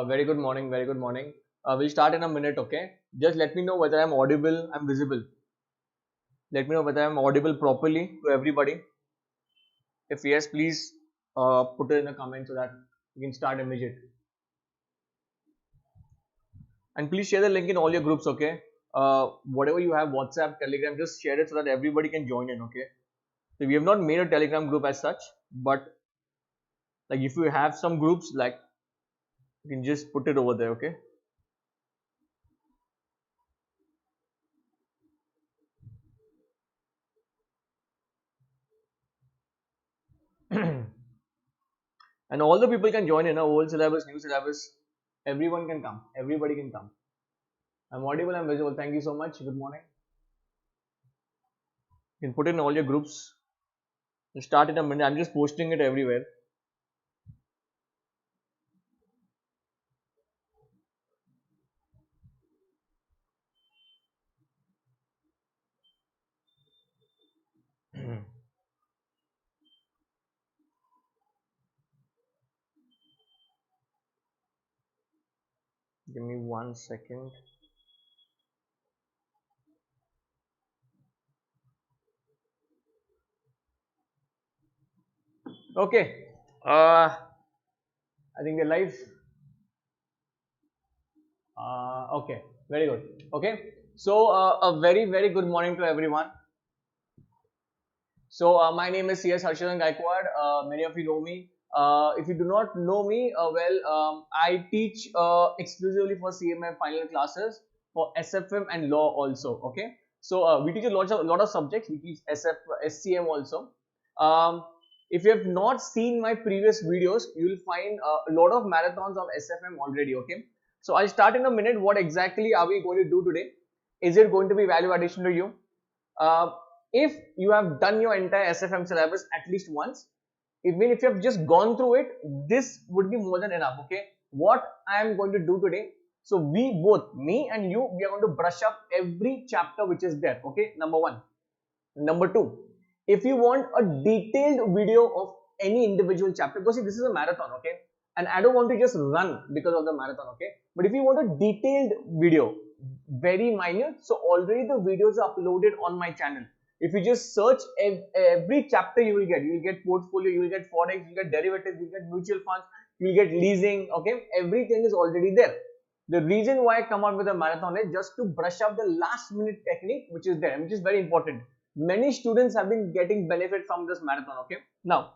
Very good morning, very good morning. We'll start in a minute, okay? Just let me know whether I'm audible, I'm visible. Let me know whether I'm audible properly to everybody. If yes, please put it in the comment so that we can start immediately. And please share the link in all your groups, okay? Whatever you have, WhatsApp, Telegram, just share it so that everybody can join in, okay? So we have not made a Telegram group as such, but like if you have some groups, like you can just put it over there, okay? And all the people can join in, old syllabus, new syllabus, everyone can come, everybody can come. I'm audible, I'm visible. Thank you so much. Good morning. You can put in all your groups. We'll start in a minute. I'm just posting it everywhere. Give me 1 second. Okay. I think we're live. Okay. Very good. Okay. So, a very good morning to everyone. So, my name is CS Harshwardhan Gaikwad. Many of you know me. If you do not know me, I teach exclusively for CMA final classes for SFM and law also. Okay. So, we teach a lot of subjects. We teach SCM also. Um, if you have not seen my previous videos, you will find a lot of marathons of SFM already. Okay. So, I'll start in a minute. What exactly are we going to do today? Is it going to be value addition to you? Uh, if you have done your entire SFM syllabus at least once, even if you have just gone through it, this would be more than enough. Okay, what I am going to do today, so we both, me and you, we are going to brush up every chapter which is there. Okay, number one. Number two, if you want a detailed video of any individual chapter, because see, this is a marathon, okay, and I don't want to just run because of the marathon, okay, but if you want a detailed video, very minute, so already the videos are uploaded on my channel. If you just search every chapter, you will get portfolio, you will get forex, you will get derivatives, you will get mutual funds, you will get leasing, okay, everything is already there. The reason why I come out with a marathon is just to brush up the last minute technique which is there, which is very important. Many students have been getting benefit from this marathon. Okay, now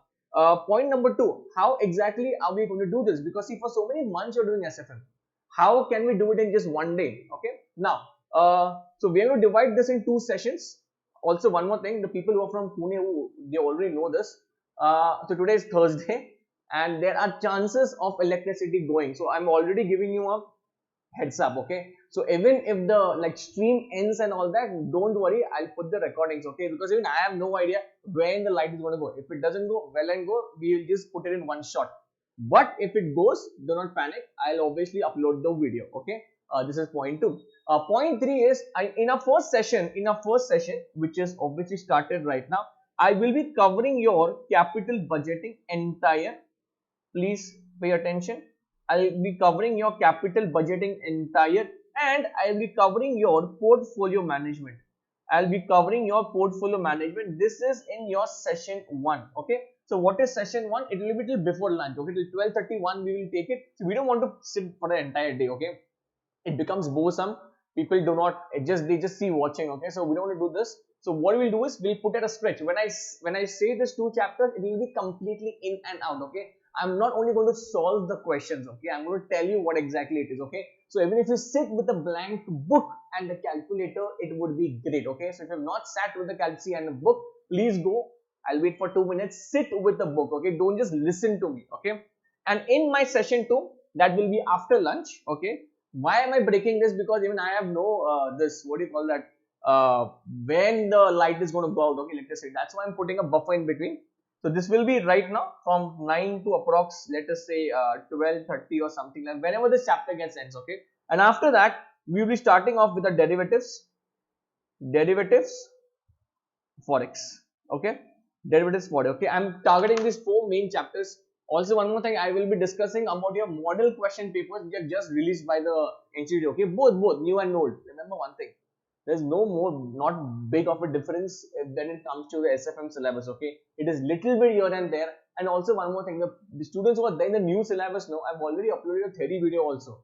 point number two, how exactly are we going to do this? Because see, for so many months you're doing SFM, how can we do it in just one day? Okay, now so we are going to divide this in two sessions. Also, one more thing, the people who are from Pune, who they already know this. So today is Thursday and there are chances of electricity going, so I'm already giving you a heads up. Okay, so even if the like stream ends and all that, don't worry, I'll put the recordings. Okay, because even I have no idea when the light is going to go. If it doesn't go, well and go, we will just put it in one shot. But if it goes, do not panic, I'll obviously upload the video. Okay, this is point two. Point three is in our first session, which is obviously started right now, I will be covering your capital budgeting entire. Please pay attention. I'll be covering your capital budgeting entire, and I'll be covering your portfolio management. I'll be covering your portfolio management. This is in your session 1. Okay. So what is session 1? It will be till before lunch. Okay. Till 12:31 we will take it. So we don't want to sit for the entire day. Okay. It becomes boresome. People do not they just see watching. Okay. So we don't want to do this. So what we'll do is we'll put at a stretch. When I say this two chapters, it will be completely in and out. Okay. I'm not only going to solve the questions. Okay. I'm going to tell you what exactly it is. Okay. So even if you sit with a blank book and a calculator, it would be great. Okay, so if you have not sat with the calculator and a book, please go. I'll wait for 2 minutes. Sit with the book. Okay, don't just listen to me. Okay, and in my session 2, that will be after lunch. Okay, why am I breaking this? Because even I have no this, what do you call that, when the light is going to go out. Okay, let us say, that's why I'm putting a buffer in between. So this will be right now from 9 to approx, let us say 12:30 or something, like whenever this chapter gets ends. Okay, and after that we will be starting off with the derivatives, forex. Okay, derivatives forex. Okay, I'm targeting these 4 main chapters. Also, one more thing, I will be discussing about your model question papers which are just released by the institute. Okay, both new and old. Remember one thing, there's not big of a difference when it comes to the SFM syllabus. Okay, it is little bit here and there. And also one more thing, the students who are there in the new syllabus, no, I've already uploaded a theory video also,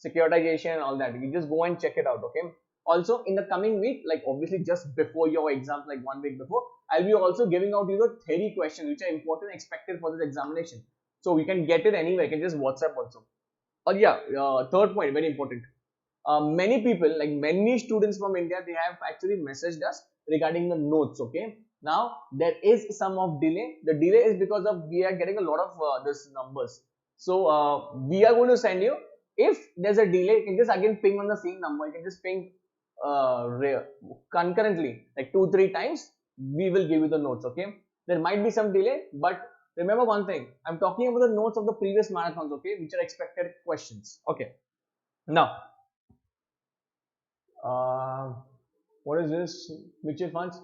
securitization and all that. You just go and check it out. Okay, also in the coming week, like obviously just before your exams, like 1 week before, I'll be also giving out you the theory questions which are important, expected for this examination. So we can get it anywhere. You can just WhatsApp also. Yeah, third point, very important. Many people, like many students from India, they have actually messaged us regarding the notes. Okay, now there is some of delay. The delay is because of we are getting a lot of this numbers. So we are going to send you. If there's a delay, you can just again ping on the same number. You can just ping concurrently, like 2-3 times. We will give you the notes. Okay, there might be some delay, but remember one thing. I'm talking about the notes of the previous marathons. Okay, which are expected questions. Okay, now. What is this? Mutual funds.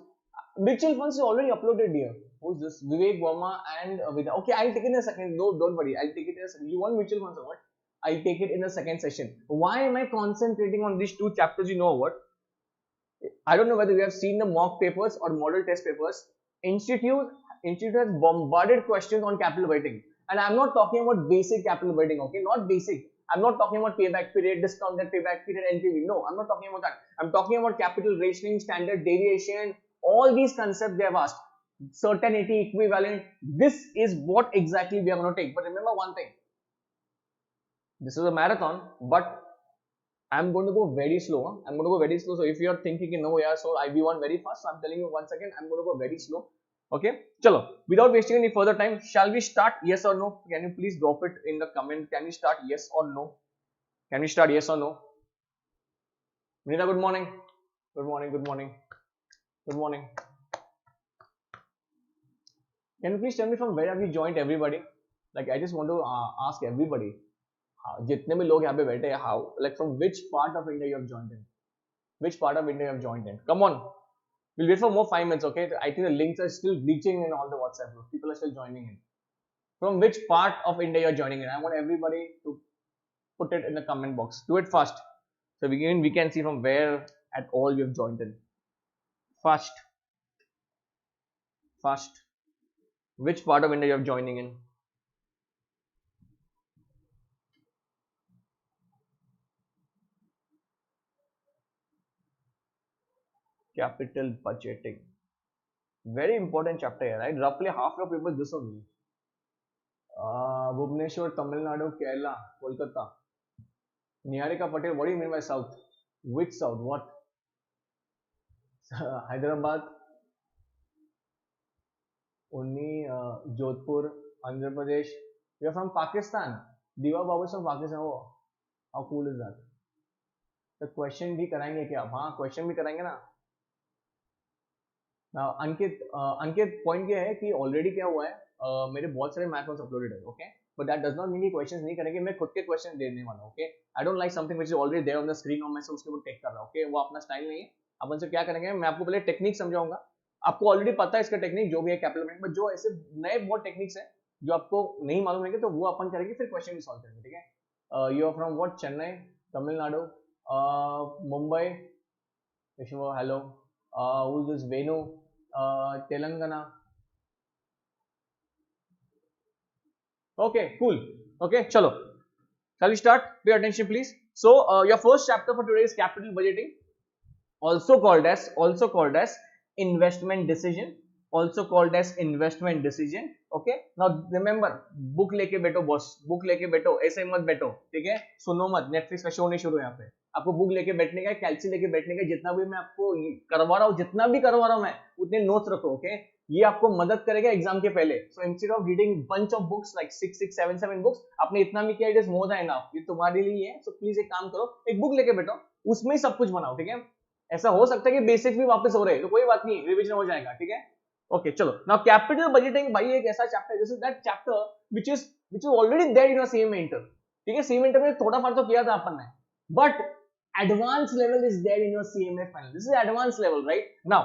Mutual funds is already uploaded here. Who's this? Vivek Verma and Vida. Okay, I'll take it in a second. No, don't worry. I'll take it in a second. You want mutual funds or what? I'll take it in the second session. Why am I concentrating on these 2 chapters? You know what? I don't know whether you have seen the mock papers or model test papers. Institute has bombarded questions on capital weighting. And I'm not talking about basic capital weighting. Okay, not basic. I'm not talking about payback period, discounted payback period, NPV. No, I'm not talking about that. I'm talking about capital rationing, standard deviation, all these concepts they have asked. Certainty, equivalent. This is what exactly we are going to take. But remember one thing. This is a marathon, but I'm going to go very slow. Huh? I'm going to go very slow. So if you are thinking, no, yeah, so I want very fast. So I'm telling you once again, I'm going to go very slow. Okay, chalo. Without wasting any further time, shall we start? Yes or no? Can you please drop it in the comment? Can we start? Yes or no? Can we start? Yes or no? Nita, good morning. Good morning. Good morning. Good morning. Can you please tell me from where have you joined, everybody? Like I just want to ask everybody. जितने भी लोग यहाँ पे बैठे हैं, how, like from which part of India you have joined in? Which part of India you have joined in? Come on. We'll wait for more 5 minutes, okay? I think the links are still reaching in all the WhatsApp groups. People are still joining in. From which part of India you're joining in? I want everybody to put it in the comment box. Do it fast. So we can see from where at all you have joined in. Fast. Fast. Which part of India you are joining in? Capital budgeting. Very important chapter here, right? Roughly half your paper this only. Bhubaneswar, Tamil Nadu, Kerala, Kolkata. Niharika Patel, what do you mean by south? Which south? What? Hyderabad, Unni, Jodhpur, Andhra Pradesh. You are from Pakistan. Diva Babu is from Pakistan. Oh, how cool is that? The question भी कराएंगे क्या? हाँ, question भी कराएंगे ना. अंकित point क्या है कि ऑलरेडी क्या हुआ है, मेरे बहुत सारे मैथ्स अपलोडेड है. Okay, but that does not mean कि क्वेश्चंस नहीं करेंगे. मैं खुद के क्वेश्चन देने वाला हूं. Okay, I don't like something which is already there on the screen और मैं उसके ऊपर टेक कर रहा हूं. ओके, वो अपना स्टाइल नहीं है. अपन से क्या करेंगे, मैं आपको पहले टेक्निक समझाऊंगा. आपको ऑलरेडी पता है इसका टेक्निक जो भी है कैपिटल, बट जो ऐसे नए बहुत टेक्निक्स है जो आपको नहीं मालूम है तो वो अपन करेंगे, फिर क्वेश्चन भी सॉल्व करेंगे. ठीक है, you are from what? Chennai, Tamil Nadu, Mumbai, hello, who is this? Venu, Telangana. Okay, cool. Okay, chalo. Shall we start? Pay attention, please. So, your first chapter for today is capital budgeting, also called as investment decision. also called as investment decision. Okay, now remember, book लेके बैठो boss, book लेके बैठो, ऐसे मत बैठो, ठीक है, सुनो मत, नेटफ्लिक्स का शो नहीं शुरू यहाँ पे, आपको बुक लेके बैठने का, कैलसी लेके बैठने का, जितना भी मैं आपको करवा रहा हूँ, जितना भी करवा रहा हूँ मैं, उतने नोट्स रखो. ओके, ये आपको मदद करेगा एग्जाम के पहले. So instead of reading bunch of books like 6, 6, 7 books, आपने इतना भी किया, it is more than enough, ये तुम्हारे लिए है. सो प्लीज एक काम करो, एक बुक लेके बैठो, उसमें ही सब कुछ बनाओ. ठीक है, ऐसा हो सकता है कि बेसिक्स भी वापस हो रहे हैं, तो कोई बात नहीं, रिवीजन हो जाएगा. ठीक है, ओके, चलो. नाउ कैपिटल बजटिंग भाई एक ऐसा चैप्टर है, this is that chapter which is already there in your CMA inter. ठीक है, CMA इंटर में थोड़ा फार तो किया था अपन ने, but advanced level is there in your CMA final. This is advanced level, right? Now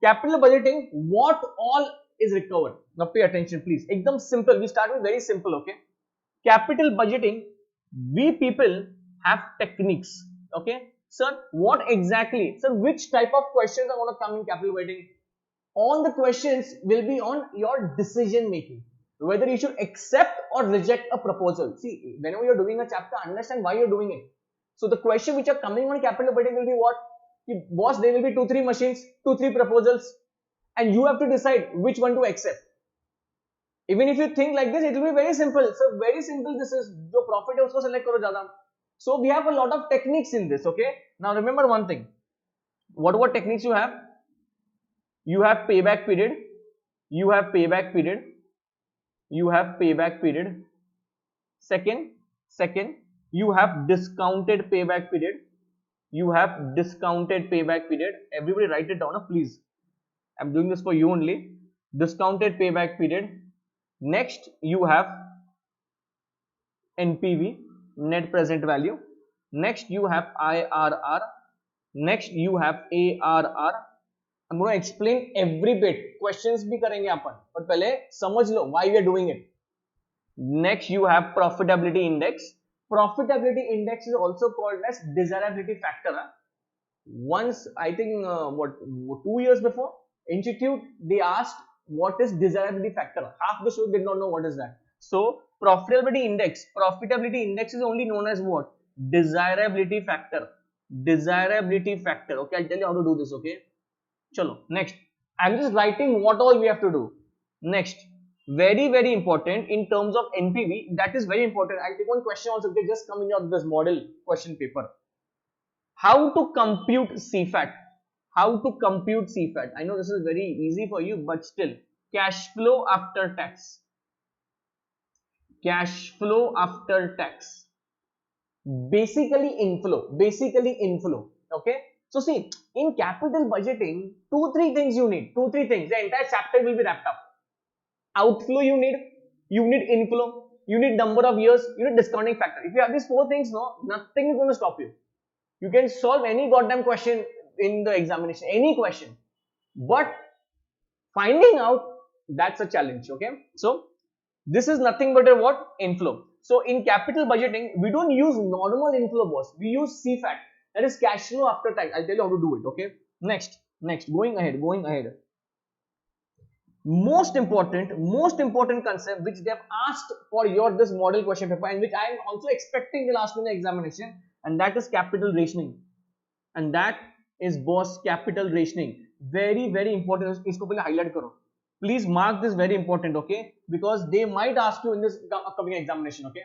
capital budgeting, what all is recovered? Now pay attention please, ekdam simple, we start with very simple. Okay, capital budgeting, we people have techniques. Okay sir, what exactly, sir, which type of questions are going to come in capital budgeting? All the questions will be on your decision making, whether you should accept or reject a proposal. See, whenever you're doing a chapter, understand why you're doing it. So the question which are coming on capital budgeting will be what? Boss, there will be 2-3 machines, 2-3 proposals, and you have to decide which one to accept. Even if you think like this, it will be very simple. So very simple, this is jo profit hai usko select karo zyada. So we have a lot of techniques in this. Okay, now remember one thing, what techniques you have? You have payback period, you have payback period, you have payback period. Second, you have discounted payback period, you have discounted payback period. Everybody write it down, please. I'm doing this for you only. Discounted payback period. Next, you have NPV, net present value. Next, you have IRR. Next, you have ARR. I'm going to explain every bit. Questions भी करेंगे अपन, पर पहले समझ लो why we are doing it. Next, you have profitability index. Profitability index is also called as desirability factor. Once, I think, 2 years before, institute, they asked what is desirability factor. Half the students did not know what is that. So, profitability index is only known as what? Desirability factor. Desirability factor. Okay, I'll tell you how to do this. Okay. Chalo, next, I'm just writing what all we have to do. Next, very important in terms of NPV, that is very important. I'll take one question also, okay, just coming out of this model question paper. How to compute CFAT? How to compute CFAT? I know this is very easy for you, but still, cash flow after tax. Cash flow after tax. Basically inflow. Okay. So see, in capital budgeting, 2-3 things you need. 2-3 things. The entire chapter will be wrapped up. Outflow you need inflow, you need number of years, you need discounting factor. If you have these 4 things, no, nothing is going to stop you. You can solve any goddamn question in the examination, any question. But finding out, that's a challenge. Okay. So this is nothing but a what? Inflow. So in capital budgeting, we don't use normal inflow, boss. We use CFAT. That is cash flow after tax. I'll tell you how to do it. Okay. Next, going ahead. Most important concept which they have asked for your this model question paper, and which I am also expecting will ask in the examination, and that is capital rationing. And that is, boss, capital rationing. Very important. Isko pehle highlight karo. Please mark this, very important. Okay, because they might ask you in this upcoming examination. Okay.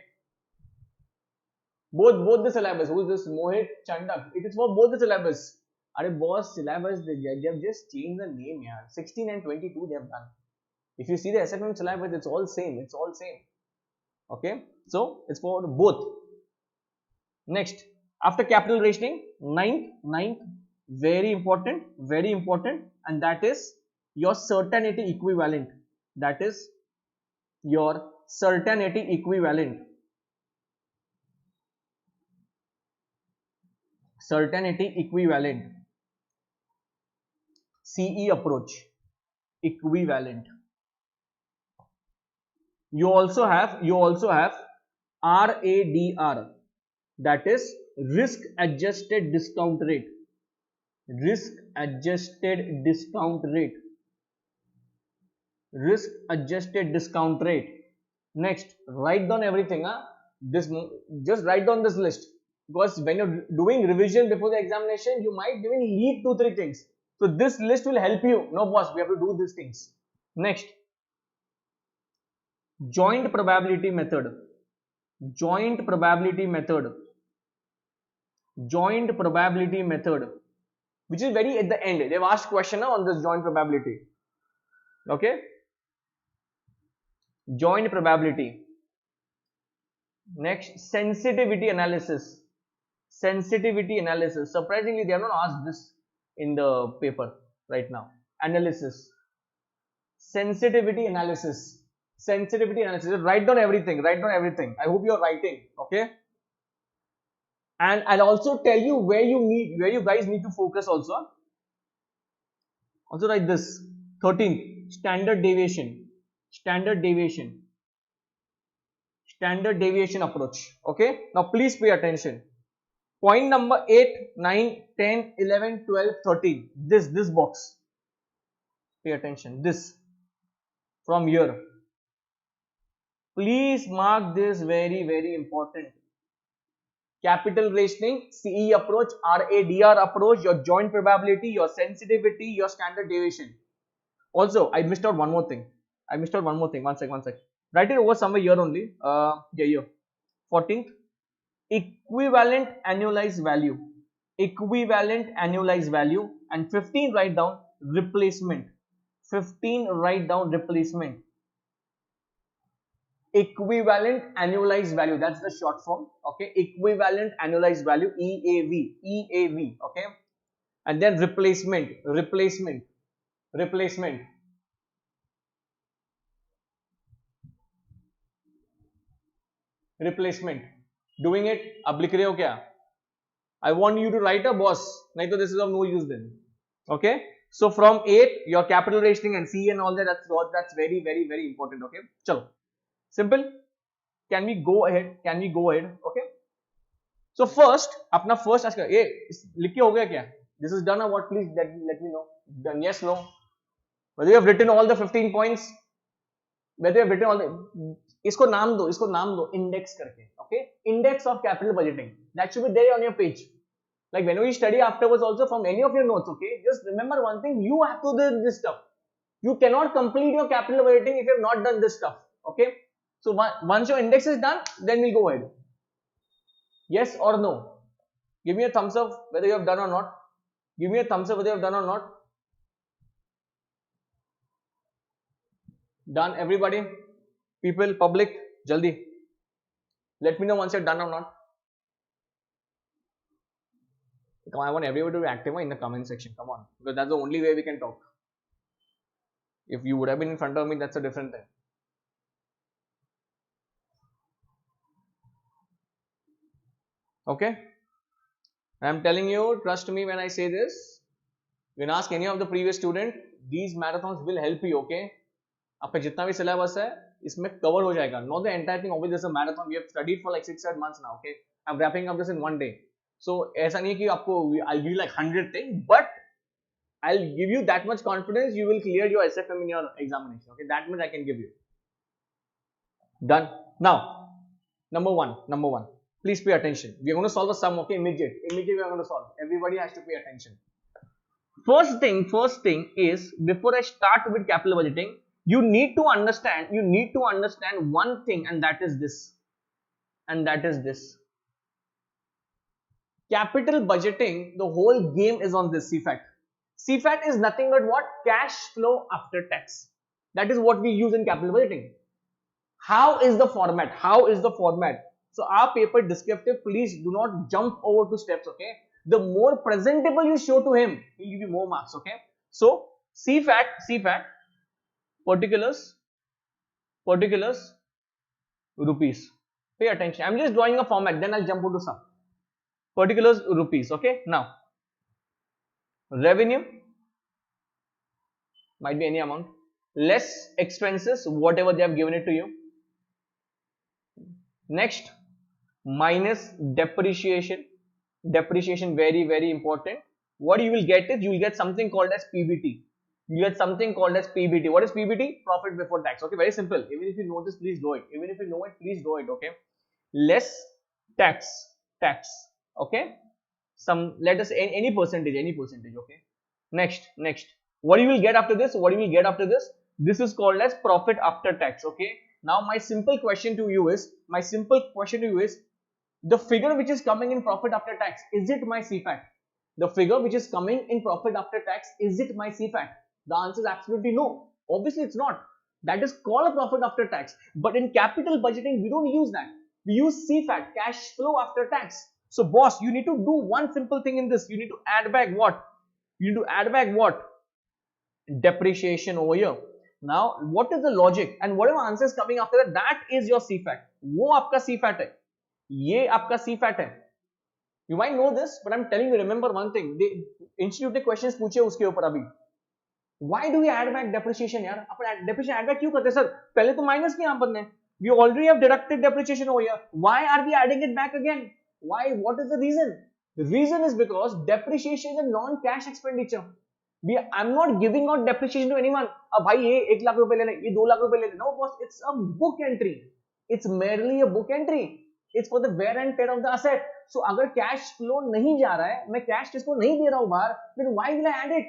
Both the syllabus. Who is this? Mohit Chandak. It is for both the syllabus. Are boss, syllabus, they have just changed the name. Yeah, 16 and 22 they have done. If you see the SFM syllabus, it's all same. Okay, so it's for both. Next, after capital rationing, ninth, very important, and that is your certainty equivalent. That is your certainty equivalent. CE approach, equivalent. You also have RADR, that is risk adjusted discount rate. Next, write down everything. Just write down this list, because when you're doing revision before the examination, you might even leave 2-3 things. So this list will help you. No, boss, we have to do these things. Next, joint probability method. Joint probability method. Joint probability method, which is very at the end. They've asked question on this joint probability. Okay. Joint probability. Next, sensitivity analysis. Sensitivity analysis. Surprisingly, they have not asked this in the paper right now. Analysis. Sensitivity analysis. Sensitivity analysis. Write down everything. Write down everything. I hope you're writing. Okay. And I'll also tell you where you guys need to focus also. Also write this. 13th. Standard deviation. Standard deviation. Standard deviation approach. Okay. Now please pay attention. Point number 8, 9, 10, 11, 12, 13. This box. Pay attention. This. From here. Please mark this very important. Capital rationing, CE approach, RADR approach, your joint probability, your sensitivity, your standard deviation. Also, I missed out one more thing. One sec. Write it over somewhere here only. Here. 14th. Equivalent annualized value. Equivalent annualized value. And 15 write down replacement. 15 write down replacement. Equivalent annualized value, that's the short form. Okay, equivalent annualized value, EAV. Okay, and then replacement. Doing it? अब लिख रहे हो क्या? I want you to write a boss. नहीं तो this is of no use then. Okay, so from 8 your capital rationing and C and all that, that's very important. Okay, चलो. Simple. Can we go ahead? Okay. So first, अपना first ask ये लिख के हो गया क्या? This is done or what? Please let me know. Done? Yes, no. Whether you have written all the 15 points, whether you have written all the, इसको नाम दो index करके. Okay. Index of capital budgeting. That should be there on your page. Like whenever you study afterwards also from any of your notes. Okay. Just remember one thing. You have to do this stuff. You cannot complete your capital budgeting if you have not done this stuff. Okay. So once your index is done, then we'll go ahead. Yes or no? Give me a thumbs up whether you have done or not. Give me a thumbs up whether you have done or not. Done, everybody? People, public, jaldi. Let me know once you're done or not. Come on, I want everybody to be active in the comment section. Come on, because that's the only way we can talk. If you would have been in front of me, that's a different thing. Okay, I'm telling you, trust me when I say this. You can ask any of the previous student. These marathons will help you. Okay, आपका जितना भी syllabus है, इसमें cover हो जाएगा. Not the entire thing. Obviously, there's a marathon. We have studied for like 6-7 months now. Okay, I'm wrapping up this in one day. So ऐसा नहीं है कि आपको I'll give you like 100 things, but I'll give you that much confidence. You will clear your SFM in your examination. Okay, that much I can give you. Done. Now, number one. Please pay attention. We are going to solve a sum, okay? Immediate we are going to solve. Everybody has to pay attention. First thing is, before I start with capital budgeting, you need to understand one thing, and that is this. Capital budgeting, the whole game is on this CFAT. CFAT is nothing but what? Cash flow after tax. That is what we use in capital budgeting. How is the format? So our paper descriptive, please do not jump over to steps, okay? The more presentable you show to him, he'll give you more marks, okay? So CFAT, particulars, rupees. Pay attention. I'm just drawing a format, then I'll jump into sum. Particulars, rupees, okay? Now, revenue, might be any amount, less expenses, whatever they have given it to you. Next, minus depreciation. Depreciation, very important. What you will get is, you will get something called as PBT. What is PBT? Profit before tax. Okay, very simple. Even if you know this, please do it. Okay. Less tax. Okay. Let us say any percentage. Okay. Next. What you will get after this? This is called as profit after tax. Okay. Now my simple question to you is, the figure which is coming in profit after tax, is it my CFAT? The figure which is coming in profit after tax, is it my CFAT? The answer is absolutely no. Obviously it's not. That is called a profit after tax. But in capital budgeting, we don't use that. We use CFAT, cash flow after tax. So boss, you need to do one simple thing in this. You need to add back what? You need to add back what? Depreciation over here. Now, what is the logic? And whatever answer is coming after that, that is your CFAT. वो आपका CFAT है. ये आपका CFAT है. You might know this, but I'm telling you, remember one thing. The institute ने questions पूछे उसके ऊपर अभी. Why do we add back depreciation यार? अपन depreciation add back क्यों करते हैं सर? पहले तो minus किया अपन ने. We already have deducted depreciation over here. Why are we adding it back again? Why? What is the reason? The reason is because depreciation is a non-cash expenditure. I'm not giving out depreciation to anyone. अब भाई ये 1 लाख रुपए ले ले, ये 2 लाख रुपए ले ले. No boss, it's a book entry. It's merely a book entry. It's for the wear and tear of the asset. So अगर cash flow नहीं जा रहा है, मैं cash इसको नहीं दे रहा हूँ बाहर, then why will I add it?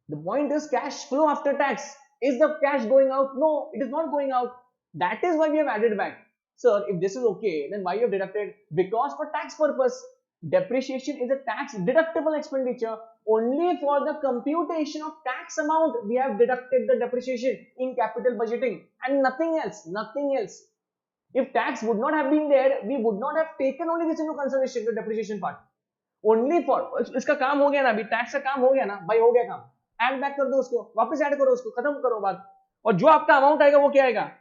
The point is cash flow after tax. Is the cash going out? No, it is not going out. That is why we have added back. Sir, if this is okay, then why you have deducted? Because for tax purpose, depreciation is a tax deductible expenditure. Only for the computation of tax amount, we have deducted the depreciation in capital budgeting and nothing else, nothing else. If tax would not have been there, we would not have taken only this into consideration, the depreciation part. Only for, इसका काम हो गया ना, अभी tax का काम हो गया ना, भाई हो गया काम. ऐड बैक कर दो उसको, वापस ऐड करो उसको, खत्म करो बात. और जो आपका अमाउंट आएगा वो क्या आएगा?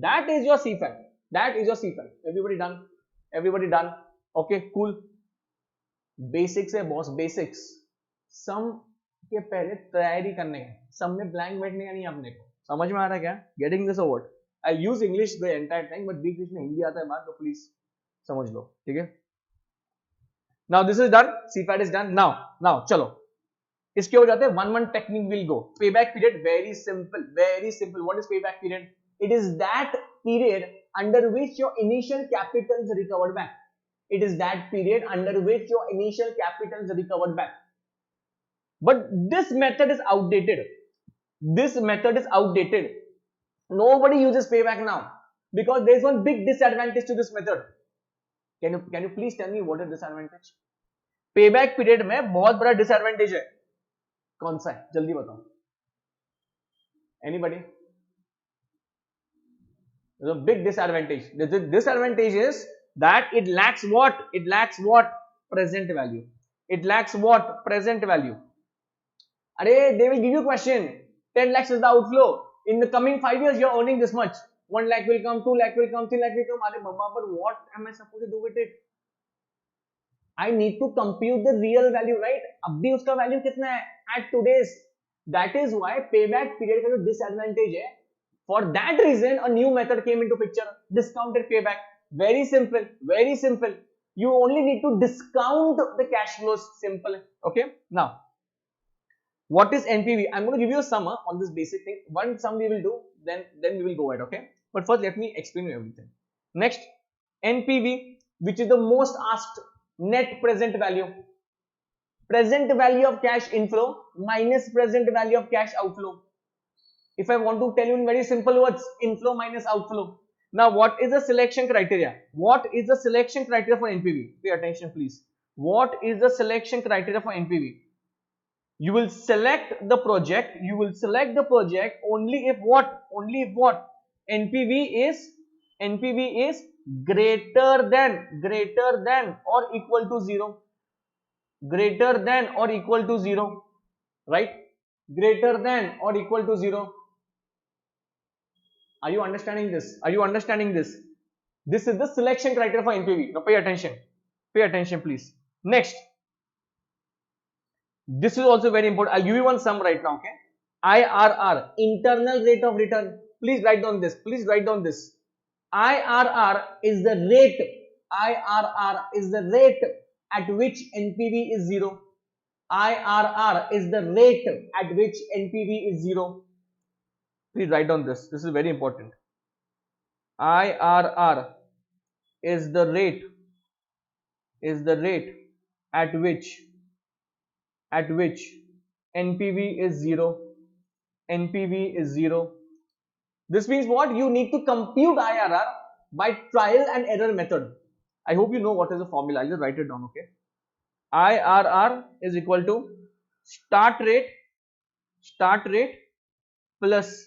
That is your CFAT. That is your CFAT. Everybody done? Everybody done? Okay, cool. Basics है बॉस, basics. सम के पहले तैयारी करने है, सम में ब्लैंक बैठने का नहीं अपने को. समझ में आ रहा है क्या? Getting this or what? I use English the entire time, but बीच बीच में हिंदी आता है बात, तो प्लीज समझ लो, ठीक है? Now this is done. CFAT is done. Now चलो. इसके हो जाते हैं one technique will go. Payback period, very simple, very simple. What is payback period? It is that period under which your initial capital is recovered back. It is that period under which your initial capital is recovered back. But this method is outdated. This method is outdated. Nobody uses payback now because there is one big disadvantage to this method. Can you please tell me what is disadvantage? Payback period में बहुत बड़ा disadvantage है. कौन सा है? जल्दी बताओ. Anybody? There's a big disadvantage. The disadvantage is that it lacks what? It lacks what? Present value. It lacks what? Present value. Arey, they will give you question. 10 lakhs is the outflow. In the coming 5 years, you're earning this much. 1 lakh will come, 2 lakh will come, 3 lakh will come. Arey baba, but what am I supposed to do with it? I need to compute the real value, right? अभी उसका value कितना है? At today's. That is why payback period का जो disadvantage है. For that reason, a new method came into picture. Discounted payback. Very simple. Very simple. You only need to discount the cash flows. Simple. Okay. Now, what is NPV? I'm going to give you a sum on this basic thing. One sum we will do, then we will go ahead. Okay. But first, let me explain you everything. Next, NPV, which is the most asked. Net present value. Present value of cash inflow minus present value of cash outflow. If I want to tell you in very simple words, inflow minus outflow. Now, what is the selection criteria? What is the selection criteria for NPV? Pay attention, please. What is the selection criteria for NPV? You will select the project. You will select the project only if what? Only if what? NPV is greater than or equal to 0. Greater than or equal to 0. Right? Greater than or equal to 0. Are you understanding this? Are you understanding this? This is the selection criteria for NPV. Now pay attention. Pay attention, please. Next. This is also very important. I'll give you one sum right now. Okay. IRR, internal rate of return. Please write down this. Please write down this. IRR is the rate. IRR is the rate at which NPV is 0. IRR is the rate at which NPV is 0. Please write down this. This is very important. IRR is the rate at which NPV is 0. NPV is 0. This means what? You need to compute IRR by trial and error method. I hope you know what is the formula. I'll just write it down, okay? IRR is equal to start rate plus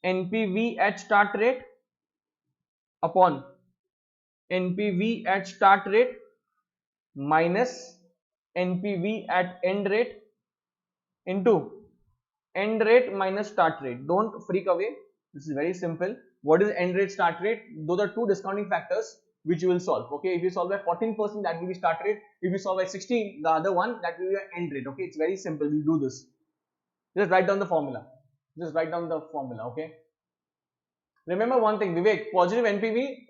NPV at start rate upon NPV at start rate minus NPV at end rate into end rate minus start rate. Don't freak away. This is very simple. What is end rate, start rate? Those are two discounting factors which you will solve. Okay, if you solve by 14%, that will be start rate. If you solve by 16, the other one, that will be your end rate. Okay, it's very simple. We'll do this. Just write down the formula. Just write down the formula. Okay. Remember one thing, Vivek. Positive NPV,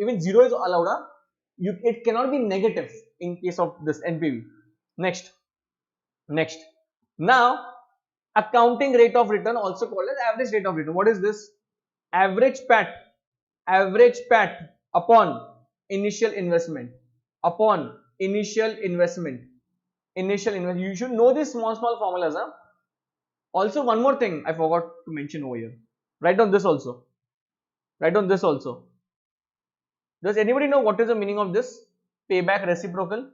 even zero is allowed. Huh? It cannot be negative in case of this NPV. Next. Now, accounting rate of return, also called as average rate of return. What is this? Average PAT upon initial investment. You should know these small formulas. Huh? Also, one more thing I forgot to mention over here. Write down this also. Does anybody know what is the meaning of this? Payback reciprocal.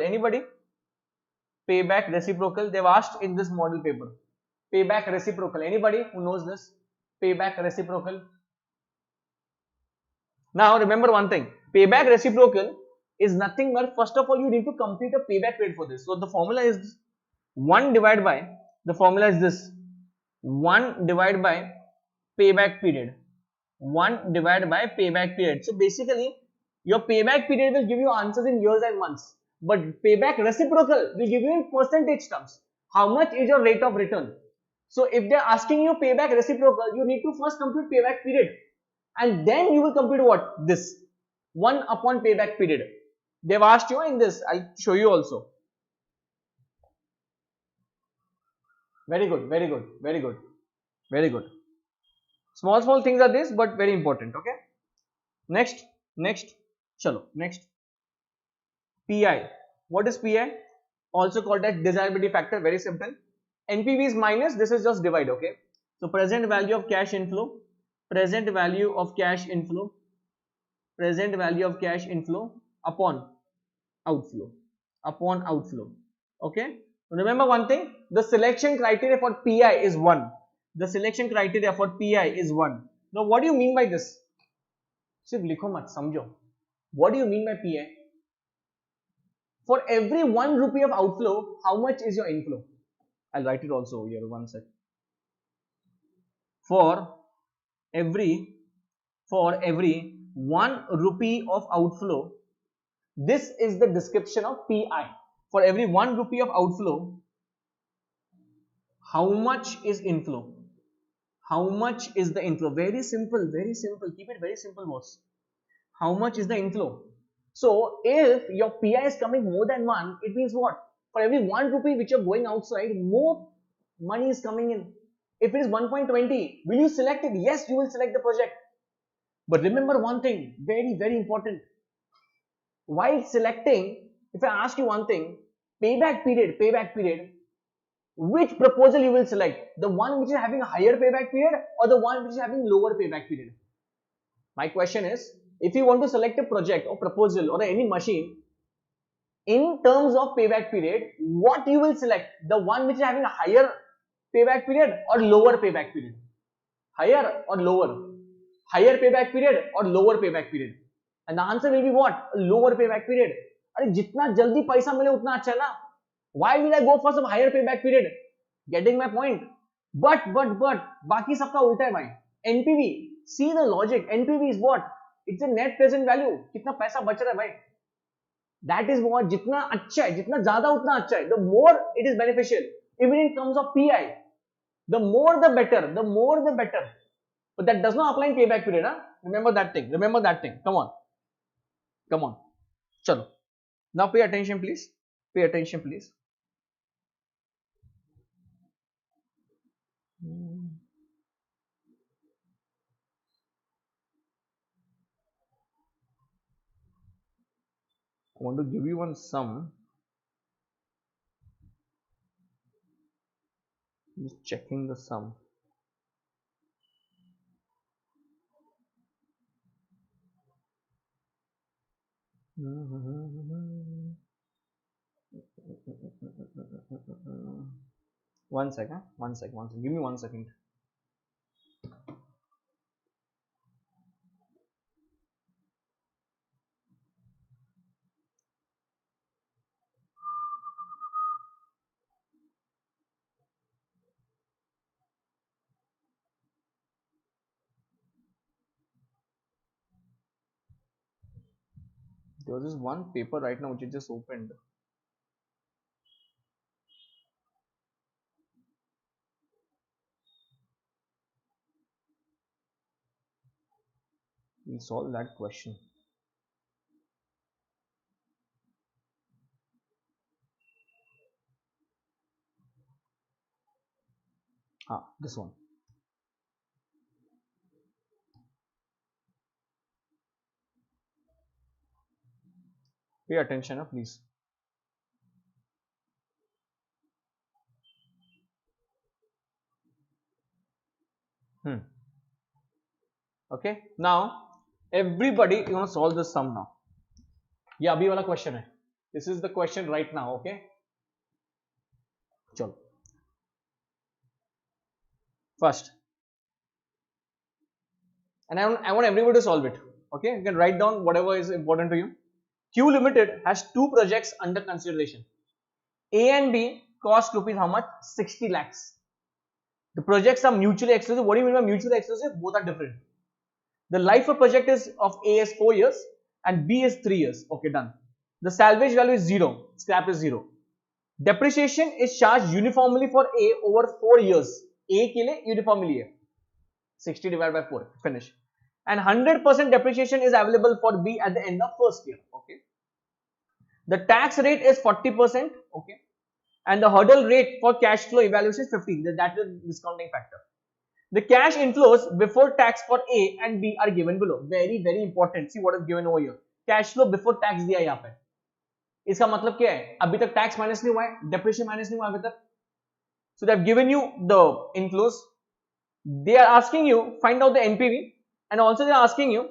Anybody? Payback reciprocal. They've asked in this model paper. Payback reciprocal. Anybody who knows this? Payback reciprocal. Now remember one thing. Payback reciprocal is nothing but, first of all, you need to complete a payback period for this. So the formula is 1 divided by, the formula is this, 1 divided by payback period. 1 divided by payback period. So basically, your payback period will give you answers in years and months. But payback reciprocal will give you in percentage terms. How much is your rate of return? So if they are asking you payback reciprocal, you need to first compute payback period. And then you will compute what? This. 1 upon payback period. They've asked you in this. I'll show you also. Very good. Small things are this, but very important. Okay. Next. Chalo. Next. PI. What is PI? Also called as desirability factor. Very simple. NPV is minus. This is just divide. Okay. So present value of cash inflow. Present value of cash inflow upon outflow. Okay. Remember one thing. The selection criteria for PI is 1. Now what do you mean by this? सिर्फ लिखो मत, समझो. What do you mean by PI? For every 1 rupee of outflow, how much is your inflow? I'll write it also here. One sec. For every 1 rupee of outflow, this is the description of PI. For every 1 rupee of outflow, how much is inflow? How much is the inflow? Very simple. Keep it very simple, boss. How much is the inflow? So if your PI is coming more than 1, it means what? For every 1 rupee which you're going outside, more money is coming in. If it is 1.20, will you select it? Yes, you will select the project. But remember one thing, very important. While selecting, if I ask you one thing, payback period, which proposal you will select? The one which is having a higher payback period or the one which is having lower payback period? My question is, if you want to select a project or proposal or any machine, in terms of payback period, what you will select? The one which is having a higher payback period or lower payback period? Higher or lower? Higher payback period or lower payback period? And the answer will be what? Lower payback period. अरे जितना जल्दी पैसा मिले उतना अच्छा है ना. Why will I go for some higher payback period? Getting my point? But बाकी सबका उल्टा है भाई. NPV. See the logic. NPV is what? It's a net present value. कितना पैसा बच रहा है भाई? That is what. जितना अच्छा है, जितना ज्यादा उतना अच्छा है. The more it is beneficial. Even in terms of PI, the more the better. But that does not apply in payback period. Huh? Remember that thing. Come on. Chalo. Now pay attention, please. I want to give you one sum. Just checking the sum. One second, one second. Give me 1 second. There was this one paper right now which is just opened. We'll solve that question. This one. Pay attention, please. Okay. Now, everybody, you want to solve this sum now. Yeah, abhi wala question hai. This is the question right now. Okay. Chalo. First, and I want everybody to solve it. Okay. You can write down whatever is important to you. Q Limited has two projects under consideration. A and B cost rupees how much? 60 lakhs. The projects are mutually exclusive. What do you mean by mutually exclusive? Both are different. The life of project is of A is 4 years and B is 3 years. Okay, done. The salvage value is 0. Scrap is 0. Depreciation is charged uniformly for A over 4 years. A के लिए uniformly है. 60 divided by 4. Finish. And 100% depreciation is available for B at the end of first year. Okay. The tax rate is 40%. Okay. And the hurdle rate for cash flow evaluation is 15. That is the discounting factor. The cash inflows before tax for A and B are given below. Very, very important. See what is given over here. Cash flow before tax दिया यहाँ पे. इसका मतलब क्या है? अभी तक tax minus नहीं हुआ है, depreciation minus नहीं हुआ अभी तक. So they have given you the inflows. They are asking you find out the NPV, and also they are asking you,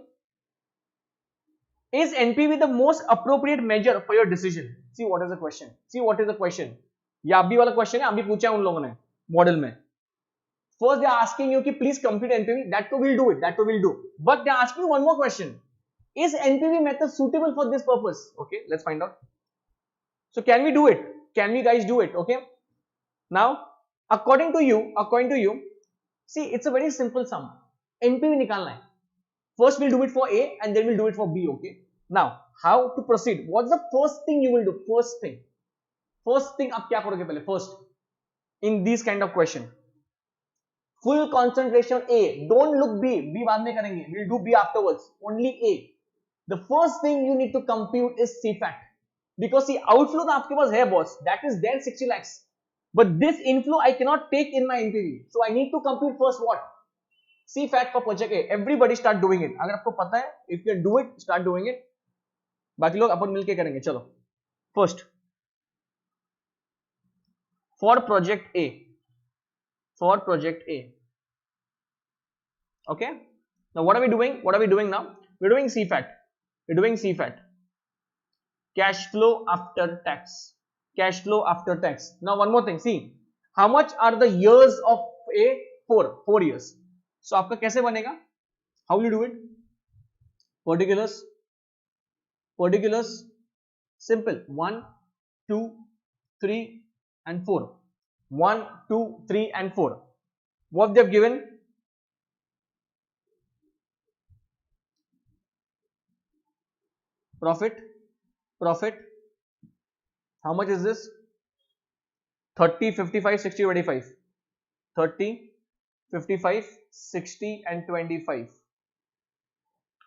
is NPV the most appropriate measure for your decision? See what is the question. See what is the question. ये अभी वाला question है, अभी पूछा है उन लोगों ने मॉडल में. First they are asking you कि please compute NPV. That too we'll do it. That too we'll do. But they are asking you one more question. Is NPV method suitable for this purpose? Okay, let's find out. So can we do it? Can we guys do it? Okay. Now, according to you, see it's a very simple sum. NPV निकालना है. First we'll do it for A and then we'll do it for B. Okay. Now, how to proceed? What's the first thing you will do? First thing आप क्या करोगे पहले? First, in these kind of question. Full concentration A. Don't look B. B बाद में करेंगे. We'll do B afterwards. Only A. The first thing you need to compute is CFAT. Because see, outflow तो आपके पास है boss. That is then 60 lakhs. But this inflow I cannot take in my NPV. So I need to compute first what? CFAT for project A. Everybody start doing it. अगर आपको पता है, if you can do it, start doing it. बाकी लोग अपन मिलके करेंगे. चलो. First, for project A. For project A. Okay. Now what are we doing? What are we doing now? We're doing CFAT. We're doing CFAT. Cash flow after tax. Cash flow after tax. Now one more thing. See, how much are the years of A? 4 years. So आपका कैसे बनेगा? How will you do it? Particulars. Simple. 1, 2, 3 and 4. 1, 2, 3 and 4. What they have given? Profit. How much is this? 30, 55, 60, 25. 30, 55, 60 and 25.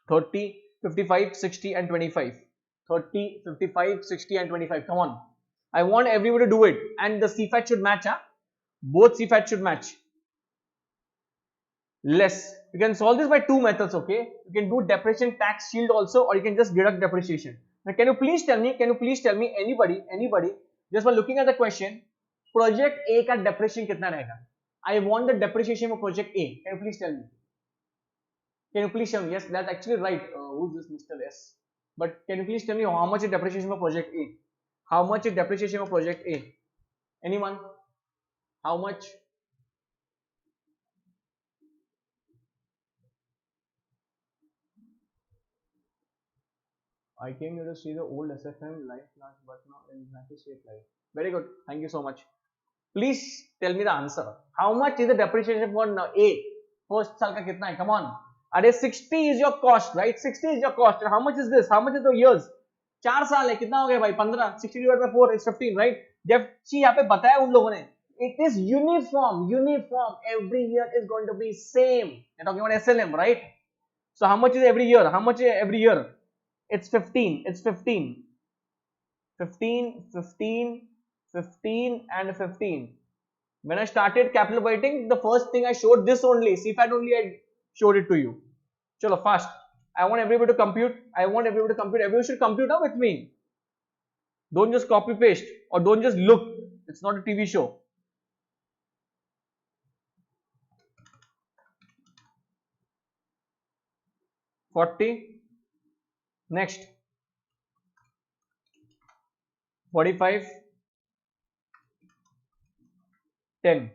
30, 55, 60 and 25. 30, 55, 60 and 25. Come on. I want everybody to do it. And the CFAT should match. Both CFAT should match. Less. You can solve this by two methods, okay? You can do depreciation tax shield also, or you can just deduct depreciation. Now, can you please tell me, anybody, just by looking at the question, project A का depreciation कितना रहेगा? I want the depreciation for project A. Can you please tell me? Can you please tell me? Yes, that's actually right. Who's this Mr. S? But can you please tell me how much is depreciation for project A? How much is depreciation for project A? Anyone? How much? I came here to see the old SFM life class, but now in United States life. Very good. Thank you so much. Please tell me the answer. How much is the depreciation for A? First साल का कितना है? Come on. अरे 60 is your cost, right? 60 is your cost. And how much is this? How much is the years? 4 साल है, कितना हो गया भाई? 15. 60 divided by 4 is 15, right? जब ची यहाँ पे बताया उन लोगों ने, it is uniform. Every year is going to be same. You're talking about SLM, right? So how much is every year? How much is every year? It's 15. It's 15. 15, 15, 15 and 15. When I started capital budgeting, the first thing I showed this only, CFAT only I showed it to you. Chalo, fast. I want everybody to compute. Everybody should compute now with me. Don't just copy paste or don't just look. It's not a TV show. Next. 45. 10.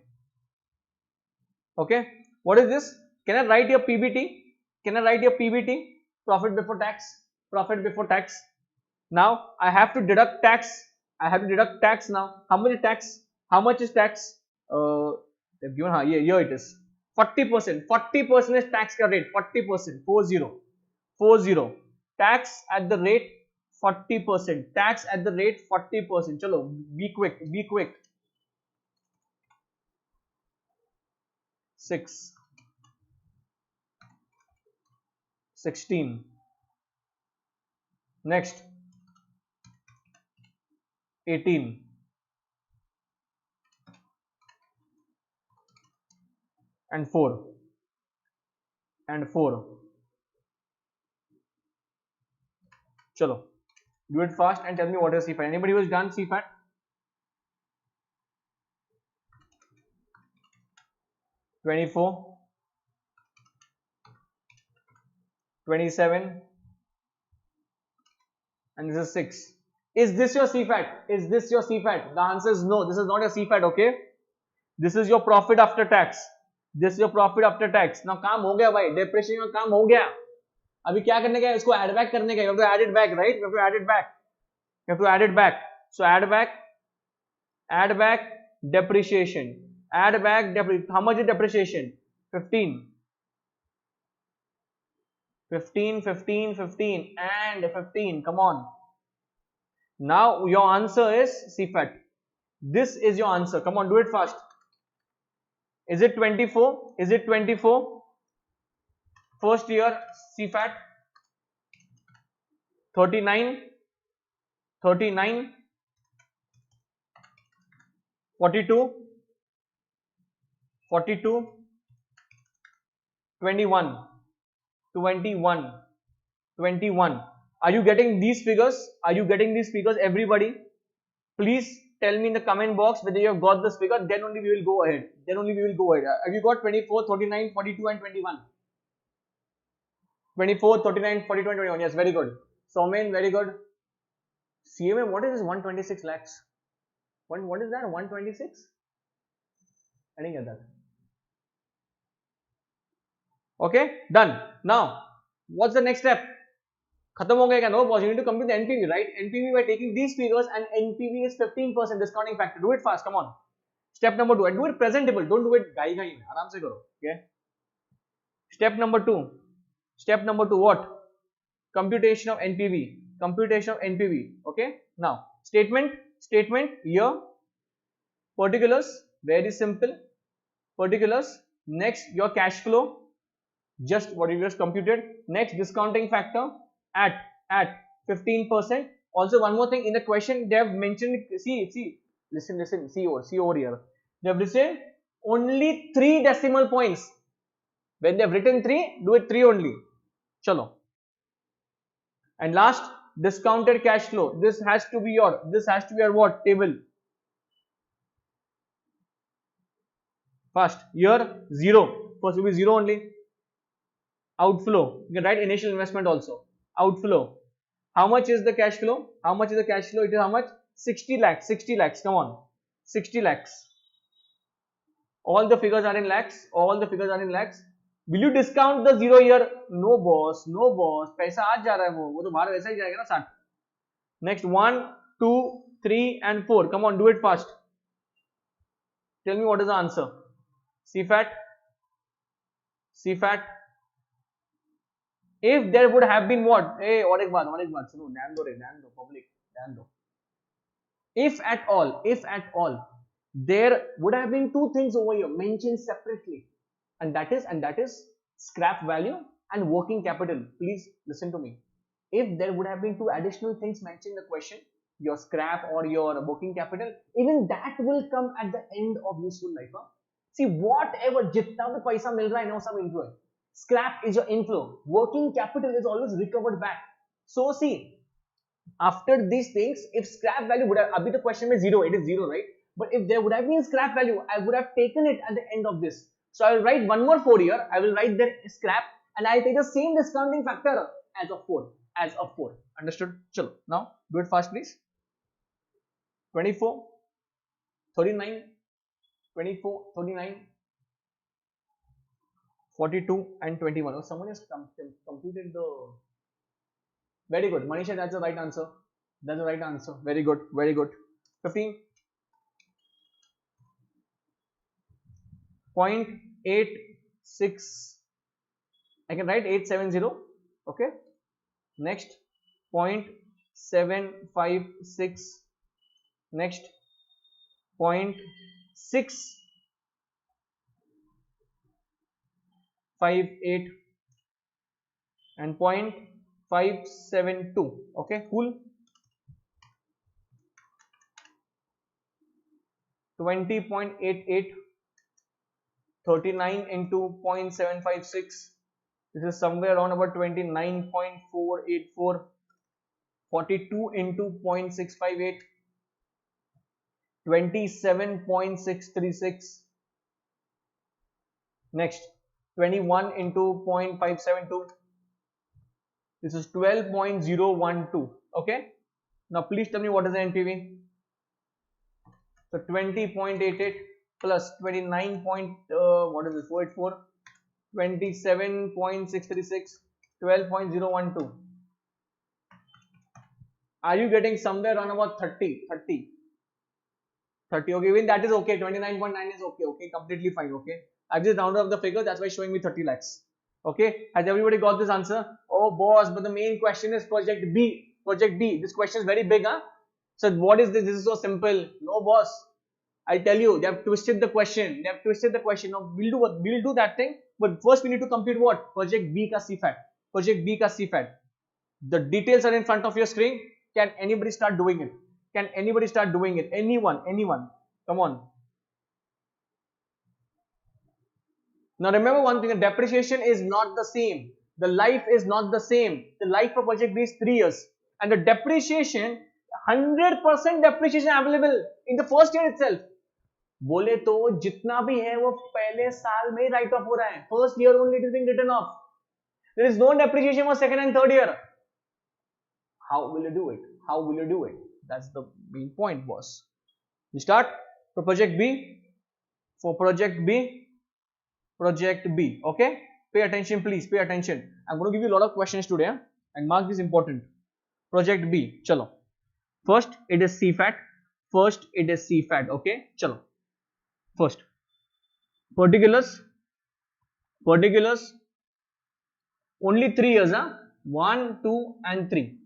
Okay. What is this? Can I write your PBT? Profit before tax. Now I have to deduct tax. Now. How much is tax? They've given here it is. 40%. 40% is tax rate. 40%. 40. Tax at the rate 40%. Chalo, be quick. 6. 16. Next. 18. And 4. Chalo. Do it fast and tell me what is CFAT. Anybody who has done CFAT? 24. 27. And this is 6. Is this your CFAT? The answer is no. This is not your CFAT, okay? This is your profit after tax. Now काम हो गया भाई, depreciation का काम हो गया. अभी क्या करने का है? इसको add back करने का है. You have to add it back, right? You have to add it back. So add back depreciation. How much is depreciation? 15. 15 and 15. Come on. Now your answer is CFAT. This is your answer. Come on, do it fast. Is it 24? First year CFAT. 39. 42. 21. Are you getting these figures? Everybody? Please tell me in the comment box whether you have got this figure. Then only we will go ahead. Have you got 24, 39, 42 and 21? 24, 39, 42 and 21. Yes, very good. Somen, very good. CMA, what is this 126 lakhs? What is that? 126? I didn't get that. Okay, done. Now, what's the next step? Khatam ho gaya, no boss. You need to compute the NPV, right? NPV by taking these figures, and NPV is 15% discounting factor. Do it fast, come on. Step number 2, and do it presentable. Don't do it gai. Aram se karo. Okay. Step number 2, what? Computation of NPV. Okay. Now, statement here. Particulars, very simple. Next, your cash flow. Just what you just computed. Next, discounting factor at 15%. Also, one more thing in the question they have mentioned. See, listen. See over here. They have written only 3 decimal points. When they have written 3, do it 3 only. Chalo. And last, discounted cash flow. This has to be your what? Table. Fast. Here 0. First will be 0 only. Outflow. You can write initial investment also. Outflow. How much is the cash flow? How much is the cash flow? It is how much? 60 lakhs. 60 lakhs. Come on. 60 lakhs. All the figures are in lakhs. All the figures are in lakhs. Will you discount the 0 here? No boss. No boss. पैसा आज जा रहा है वो तो बाहर वैसा ही जाएगा ना 60. Next 1, 2, 3 and 4. Come on, do it fast. Tell me what is the answer. CFAT. CFAT. If there would have been what? Hey, और एक बात सुनो, ध्यान दो public, ध्यान दो. If at all, there would have been two things over here mentioned separately, and that is scrap value and working capital. Please listen to me. If there would have been two additional things mentioned in the question, your scrap or your working capital, even that will come at the end of useful life. Huh? See, whatever जितना भी पैसा मिल रहा है ना वो सब inflow है. Scrap is your inflow. Working capital is always recovered back. So see, after these things, if scrap value would have, abhi the question में 0, it is 0, right? But if there would have been scrap value, I would have taken it at the end of this. So I will write one more 4 here. I will write the scrap and I will take the same discounting factor as of 4. As of 4. Understood? Chalo. Now do it fast, please. 24, 39, 24, 39, 42 and 21. Oh, someone has completed the... Very good. Manisha, that's the right answer. That's the right answer. Very good. Very good. 15. 0.86. I can write 870. Okay. Next. 0.756. Next. 0.658 and 0.572. Okay, cool. 20.88, 39 into 0.756. This is somewhere around about 29.484. 42 into 0.658. 27.636. Next, 21 into 0.572. This is 12.012. Okay. Now please tell me what is the NPV. So 20.88 plus 29. What is this? 484. 27.636. 12.012. Are you getting somewhere around about 30? 30. Okay, even that is okay. 29.9 is okay. Okay, completely fine. Okay, I just rounded up the figure. That's why it's showing me 30 lakhs. Okay, has everybody got this answer? Oh, boss, but the main question is project B. Project B. This question is very big, huh? So what is this? This is so simple. No, boss. I tell you, they have twisted the question. They have twisted the question. Now we'll do what? We'll do that thing. But first we need to complete what? Project B ka CFAT. Project B ka CFAT. The details are in front of your screen. Can anybody start doing it? Can anybody start doing it? Anyone? Come on. Now remember one thing, the depreciation is not the same. The life is not the same. The life of project B is 3 years. And the depreciation, 100% depreciation available in the first year itself. बोले तो जितना भी है वो पहले साल में right of हो रहा है. First year only it is being written off. There is no depreciation for second and third year. How will you do it? How will you do it? That's the main point, boss. We start for project B. For project B. Project B. Okay? Pay attention, please. Pay attention. I'm going to give you a lot of questions today. Huh? And mark this important. Project B. Chalo. First, it is CFAT. First, it is CFAT. Okay? Chalo. First. Particulars. Particulars. Only 3 years. Huh? 1, 2 and 3.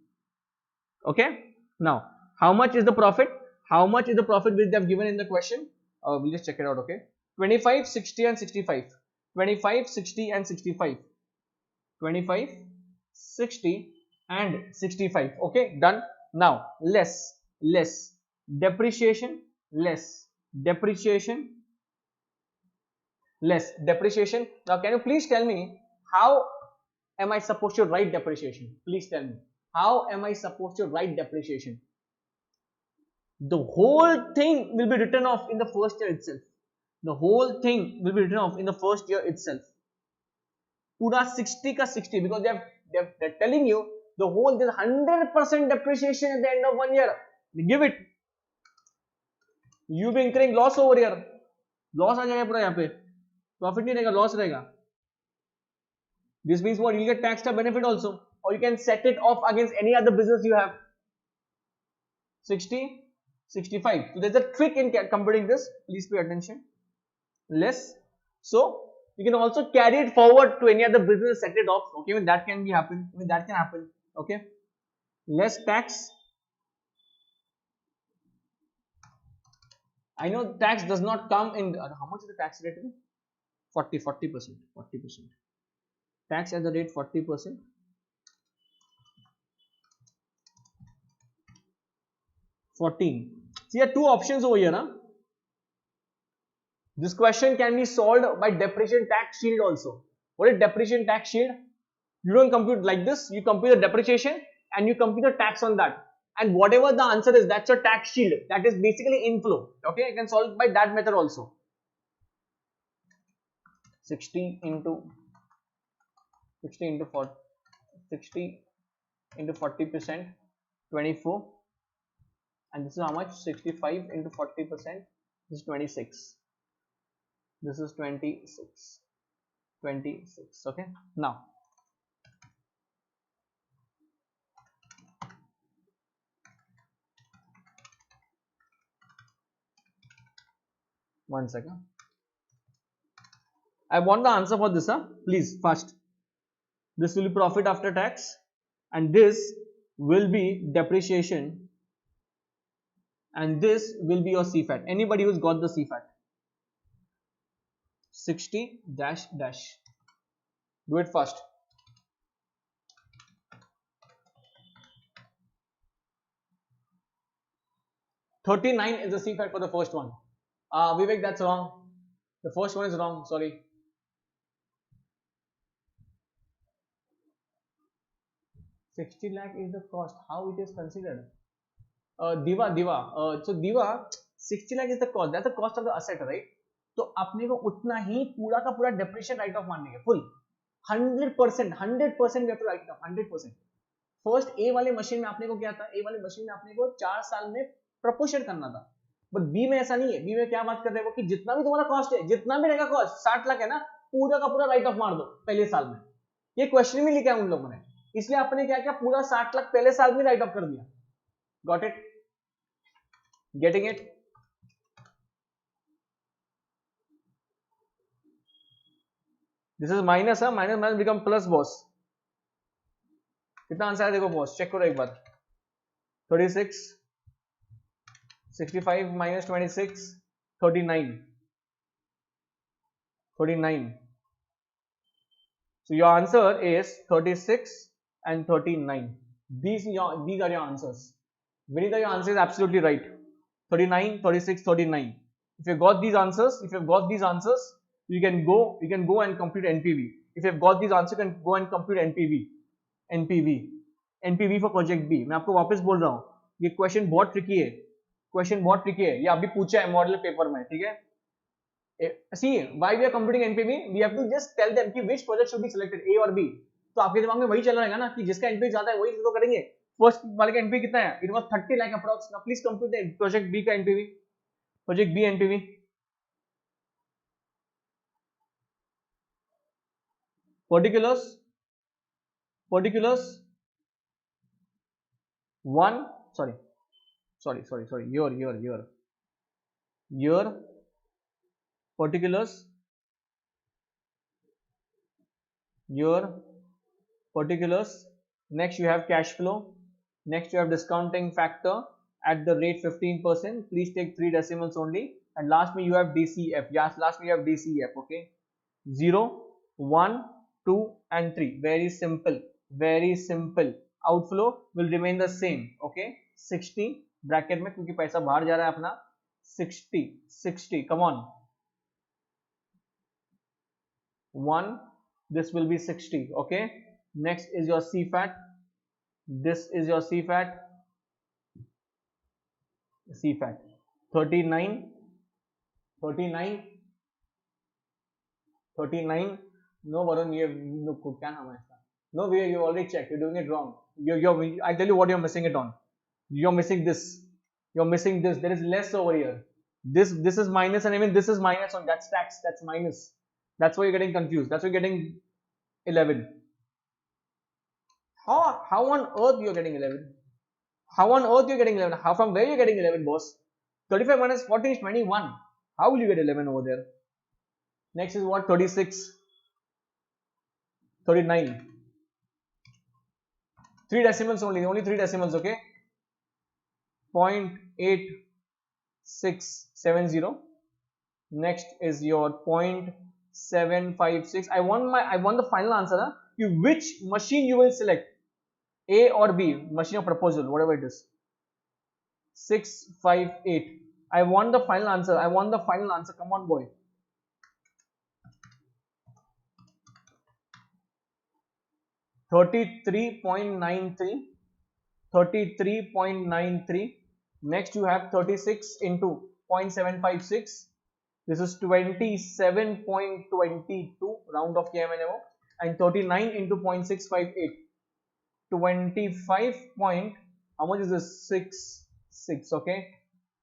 Okay? Now, how much is the profit? How much is the profit which they have given in the question? We'll just check it out, okay? 25, 60 and 65. 25, 60 and 65. 25, 60 and 65. Okay, done. Now, less. Depreciation, less. Depreciation, less. Depreciation. Now, can you please tell me how am I supposed to write depreciation? Please tell me. How am I supposed to write depreciation? The whole thing will be written off in the first year itself. the whole thing will be written off in the first year itself. पूरा 60 का 60 because they're telling you the whole there's 100% depreciation at the end of 1 year. Give it. You be incurring loss over here. Loss आ जाएगा पूरा यहाँ पे. Profit नहीं रहेगा, loss रहेगा. This means what? You get taxed a benefit also, or you can set it off against any other business you have. 60, 65. So there's a trick in computing this. Please pay attention. Less. So you can also carry it forward to any other business, set it off. Okay, that can be happen. That can happen. Okay. Less tax. I know tax does not come in. How much is the tax rate? 40%. 40%. Tax at the rate 40%. See, there are two options over here. Huh? This question can be solved by depreciation tax shield also. What is depreciation tax shield? You don't compute like this. You compute the depreciation and you compute the tax on that. And whatever the answer is, that's your tax shield. That is basically inflow. Okay, you can solve it by that method also. 60 into 40%, 24. And this is how much? 65 into 40%. This is 26. This is 26. 26. Okay. Now, one second. I want the answer for this. Please, first. This will be profit after tax, and this will be depreciation, and this will be your CFAT. Anybody who's got the CFAT? 60 dash dash. Do it fast. $39 is the CFAT for the first one. Vivek, that's wrong. The first one is wrong. Sorry. $60 lakh is the cost. How it is considered? Diva. So Diva, 60 lakh is the cost. That's the cost of the asset, right? तो अपने को उतना ही पूरा का पूरा depreciation write off मानने के full 100% we have to write it off 100%. First A वाले मशीन में आपने को क्या था? ए वाले मशीन में आपने को 4 साल में प्रपोर्शन करना था. बट बी में ऐसा नहीं है. बी में क्या बात कर रहे हो कि जितना भी तुम्हारा कॉस्ट है, जितना भी रहेगा कॉस्ट 60 लाख है ना, पूरा का पूरा राइट ऑफ मार दो पहले साल में. ये क्वेश्चन में लिखा है उन लोगों ने, इसलिए आपने क्या किया, पूरा 60 लाख पहले साल में राइट ऑफ कर दिया. Got it? Getting it? This is minus. Minus minus become plus boss. कितना आंसर है देखो बॉस, चेक करो एक बार. 36, 65 minus 26, 39. So your answer is 36 and 39. These are your answers. Vinita, your answer is absolutely right. 39, 36, 39. If you've got these answers, you can go and compute NPV. If you've got these answers, you can go and compute NPV for project B. मैं आपको वापस बोल रहा हूँ, ये question बहुत tricky है. ये अभी पूछा है मॉडल पेपर में, ठीक है? See, why we are computing NPV? We have to just tell them कि which project should be selected, A और B. तो आपके दिमाग में वही चल रहेगा ना कि जिसका NPV ज्यादा है वही तो करेंगे. फर्स्ट वाले का NPV कितना है? It was 30 lakh approx. Now please compute the project B का NPV. Project B NPV. Particulars. One. Sorry. Your particulars. Next you have cash flow. Next you have discounting factor at the rate 15%. Please take 3 decimals only. And last you have DCF. Yes, last you have DCF. Okay. 0, 1, 2 and 3. Very simple. Outflow will remain the same. Okay. 60 bracket में, क्योंकि पैसा बाहर जा रहा है अपना. 60 come on. 1, this will be 60. Okay. Next is your CFAT. This is your CFAT. 39. 39. No, Varun, you have no. क्या नाम है इसका? No, you already checked. You're doing it wrong. I tell you what you're missing it on. You're missing this. You're missing this. There is less over here. This is minus, and even this is minus on. That's tax. That's minus. That's why you're getting confused. That's why you're getting 11. How on earth you're getting 11? How on earth you're getting 11? How from where you're getting 11, boss? 35 minus 40 is 21. How will you get 11 over there? Next is what? 36, 39. 3 decimals only 3 decimals, okay? 0.8670. Next is your 0.756. I want the final answer. Huh? Which machine you will select? A or B? Machine of proposal, whatever it is. 658. I want the final answer. I want the final answer. Come on, boy. 33.93. 33.93. Next you have 36 into 0.756. This is 27.22, round of KMNO, and 39 into 0.658. 25 point, how much is this? 6, okay?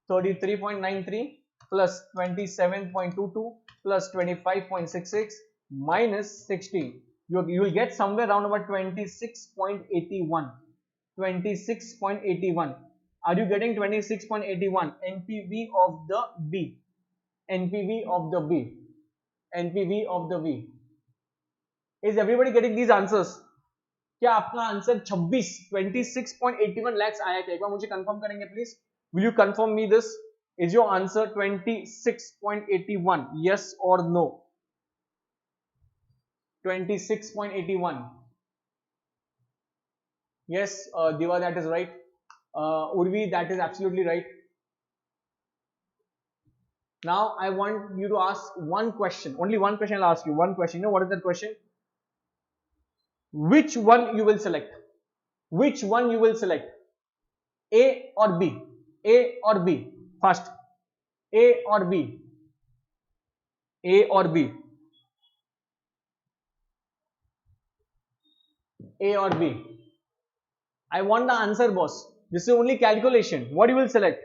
33.93 plus 27.22 plus 25.66 minus 60. You will get somewhere around about 26.81. 26.81. Are you getting 26.81? NPV of the B. NPV of the B. NPV of the B. Is everybody getting these answers? क्या आपका answer 26.81 lakhs आया क्या? एक बार मुझे confirm करेंगे please. Will you confirm me this? Is your answer 26.81? Yes or no? 26.81. Yes, Diva, that is right. Urvi, that is absolutely right. Now I want you to ask one question. Only one question I'll ask you. One question. You know what is that question? Which one you will select? Which one you will select? A or B? A or B? First. A or B? A or B? A or B? I want the answer, boss. This is only calculation. What you will select?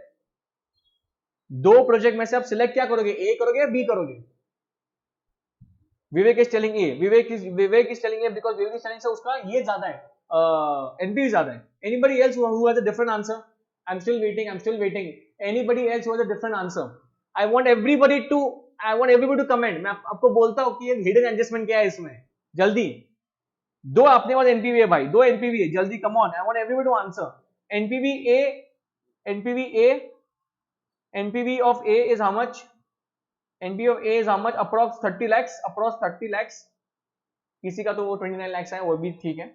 दो project में से आप select क्या करोगे? ए करोगे या B करोगे? Vivek is telling A. Vivek is telling A because Vivek is telling से उसका ये ज्यादा है, एनपीवी ज्यादा है. Anybody else who has a different answer? I am still waiting. Anybody else who has a different answer? I want everybody to comment. मैं आपको बोलता हूं कि ये हिडन एडजस्टमेंट क्या है इसमें. जल्दी दो अपने पास एनपीवी है भाई, दो एनपीवी है. जल्दी come on. I want everybody to answer. NPV of A is how much? NPV of A is how much? Approx 30 lakhs. किसी का तो वो 29 lakhs है, वो भी ठीक है.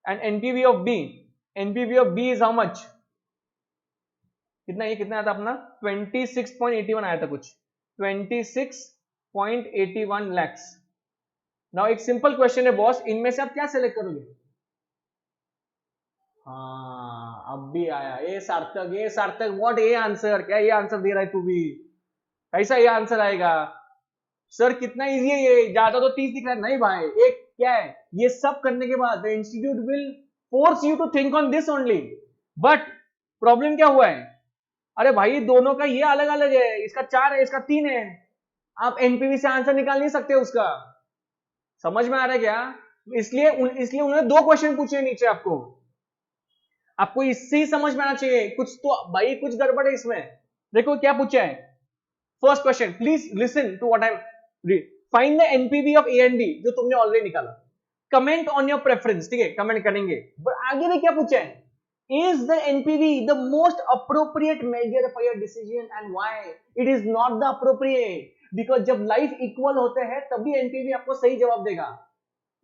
And NPV of B is how much? कितना आया था अपना? 26.81 आया था कुछ. 26.81 lakhs. Now एक सिंपल क्वेश्चन है बॉस, इनमें से आप क्या सेलेक्ट करोगे? हाँ, अब भी आया. ये सार्थक व्हाट ए आंसर? क्या ये आंसर दे रहा है तू भी? कैसा ये आंसर आएगा? सर कितना इजी है ये, ज्यादा तो 30 दिख रहा है. नहीं भाई, एक क्या है ये सब करने के बाद the institute will force you to think on this only. But problem क्या हुआ है? अरे भाई दोनों का ये अलग अलग है, इसका 4 है, इसका 3 है. आप एनपीवी से आंसर निकाल नहीं सकते उसका. समझ में आ रहा है क्या? इसलिए उन्होंने दो क्वेश्चन पूछे नीचे. आपको इससे ही समझ में आना चाहिए. कुछ तो भाई कुछ गड़बड़ है इसमें. देखो क्या पूछा है. First question, please listen to what I am read. Find the NPV of A and B, जो तुमने ऑलरेडी निकाला. Comment on your preference. ठीक है, कमेंट करेंगे. बट आगे में क्या पूछा है? Is the NPV the most appropriate measure for your decision and why it is not the appropriate? Because जब लाइफ इक्वल होते हैं तभी एनपीवी आपको सही जवाब देगा.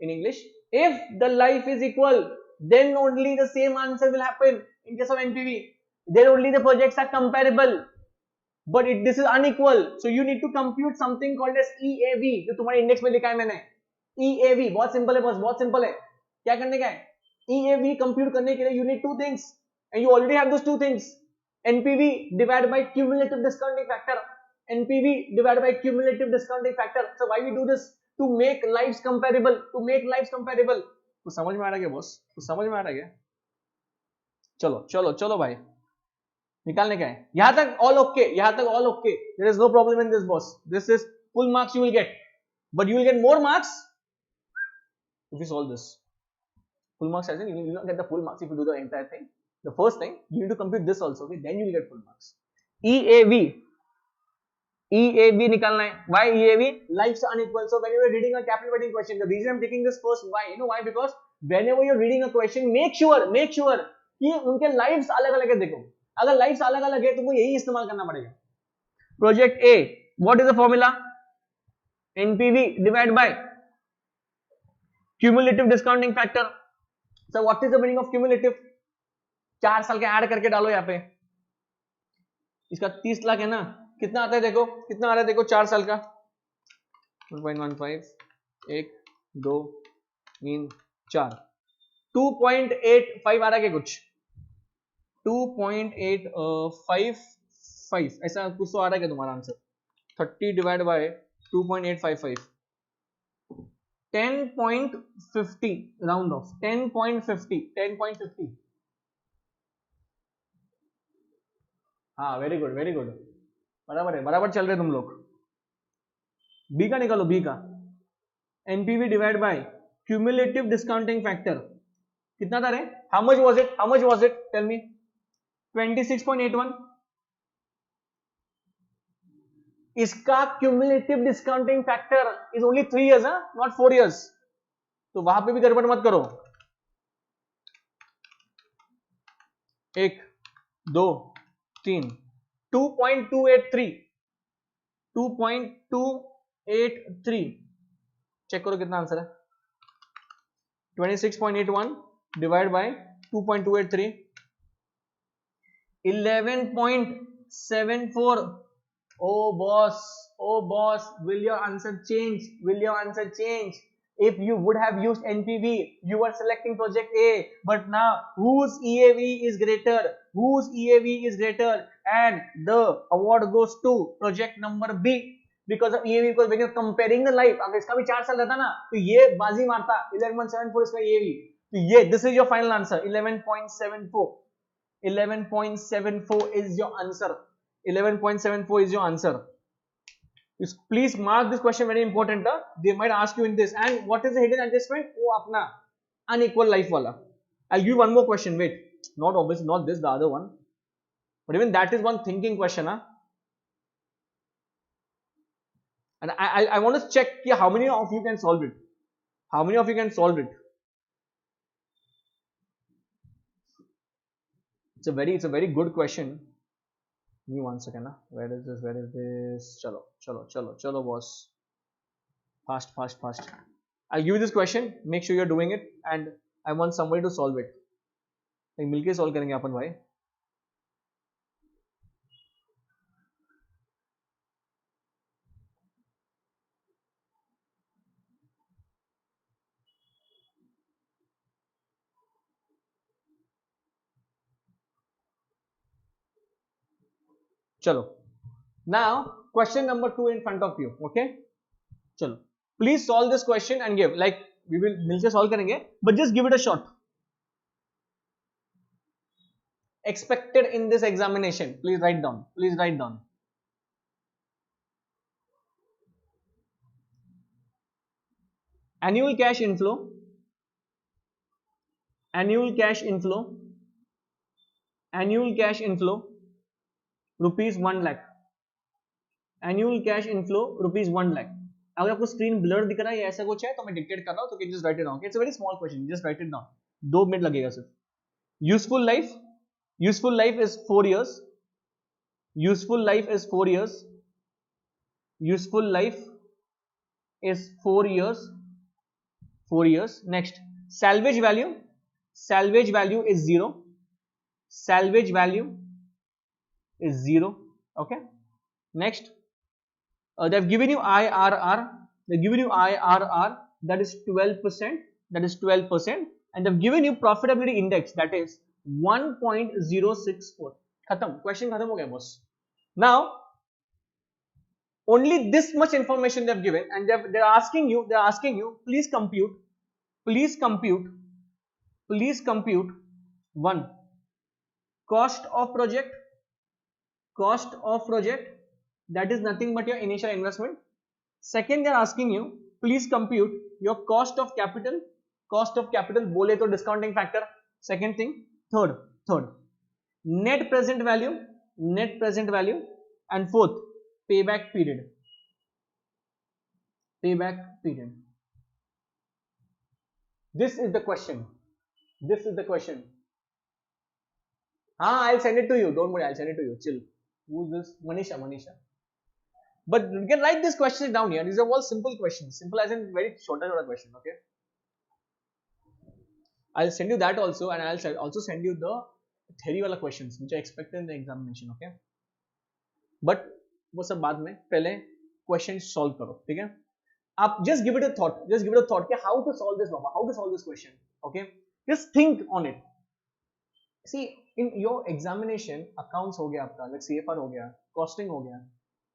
In English, if the life is equal, then only the same answer will happen in case of NPV. Then only the projects are comparable. But this is unequal, so you need to compute something called as EAV, जो तुम्हारे index में लिखा है मैंने. EAV बहुत simple है बस, बहुत सिंपल है. क्या करने का है? EAV कंप्यूट करने के लिए you need two things, and you already have those two things. NPV divided by cumulative discounting factor. NPV divided by cumulative discounting factor. So why we do this? to make lives comparable, to make lives comparable. कुछ समझ में आ रहा है क्या boss? कुछ समझ में आ रहा है क्या? चलो चलो चलो भाई, निकालने का है. यहां तक all okay, यहां तक all okay. There is no problem in this boss. This is full marks you will get, but you will get more marks if you solve this. Full marks as in you will not get the full marks if you do the entire thing. The first thing you need to compute this also, okay? Then you will get full marks. EAV, EAV निकालना है. Why EAV? Lives are unequal. So whenever you're reading a captivating question, the reason I'm taking this first, why? You know why? Because whenever you're reading a question, make sure कि उनके lives अलग-अलग है. देखो, अगर lives अलग-अलग है तो वो यही इस्तेमाल करना पड़ेगा. Project A, what is the formula? NPV divided by cumulative discounting factor. So what is the meaning of cumulative? 4 साल के ऐड करके डालो यहाँ पे. इसका 30 लाख है ना, कितना आता है देखो, कितना आ रहा है देखो 4 साल का 1.15, 1 2 3 4 2.85 आ रहा है कुछ 2.855 ऐसा कुछ तो आ रहा है तुम्हारा answer. 30 divide by 2.855 10.50 round of 10.50. हाँ वेरी गुड बराबर है, बराबर चल रहे तुम लोग. बी का निकालो, बी का NPV divide by cumulative discounting factor कितना था रे? How much was it tell me. 26.81. इसका cumulative discounting factor is only 3 years, not 4 years. तो वहां पे भी गड़बड़ मत करो. 1 2 3 2.283 चेक करो कितना आंसर है. 26.81 divide by 2.283 11.74. Oh boss, will your answer change? If you would have used NPV, you were selecting project A, but now whose EAV is greater? And the award goes to project number B because of EAV, because when you're comparing the life, अगर इसका भी 4 साल रहता ना तो ये बाजी मारता. 11.74 इसका EAV. तो ये this is your final answer. 11.74 is your answer. 11.74 is your answer. Please mark this question, very important. They might ask you in this. And what is the hidden adjustment? वो अपना unequal life वाला. I'll give you one more question. Wait, not obvious, not this, the other one. But even that is one thinking question, And I want to check how many of you can solve it. It's a very good question. Give me 1 second. Where is this? Chalo boss. Fast. I'll give you this question. Make sure you're doing it, and I want somebody to solve it. like मिलके solve करेंगे अपन भाई. चलो. Now question number 2 in front of you. Okay. चलो. Please solve this question and give. Like we will मिलके solve करेंगे, but just give it a shot. Expected in this examination. Please write down. Annual cash inflow. Rupees 1 lakh. Annual cash inflow rupees 1 lakh. अगर आपको screen blur दिख रहा है या ऐसा कुछ है तो मैं डिक्टेट कर रहा हूं, तो can just right it down. It's a very small question, just right it down. 2 minute लगेगा सिर्फ. Useful life is 4 years. Useful life is 4 years. Next, salvage value is 0. Okay. Next, they've given you IRR. That is 12%. And they've given you profitability index, that is 1.064. खत्म. Question खत्म हो गया boss. Now only this much information they have given, and they're asking you, please compute, please compute, please compute one, cost of project, cost of project, that is nothing but your initial investment. Second, they're asking you, please compute your cost of capital बोले तो discounting factor, second thing. Third, net present value, and fourth, payback period. This is the question. I'll send it to you, don't worry, I'll send it to you, chill. Who's this? Manisha. But you can write these questions down here. These are all simple questions, simple as in very short question. Okay, I'll send you that also, and I'll also send you the theory wala questions which are expected in the examination. Okay, but वो सब बाद में, पहले question solve करो, ठीक है? आप just give it a thought कि how to solve this, Baba, how to solve this question. Okay, just think on it. See, in your examination, accounts हो गया आपका, like CFR हो गया, costing हो गया,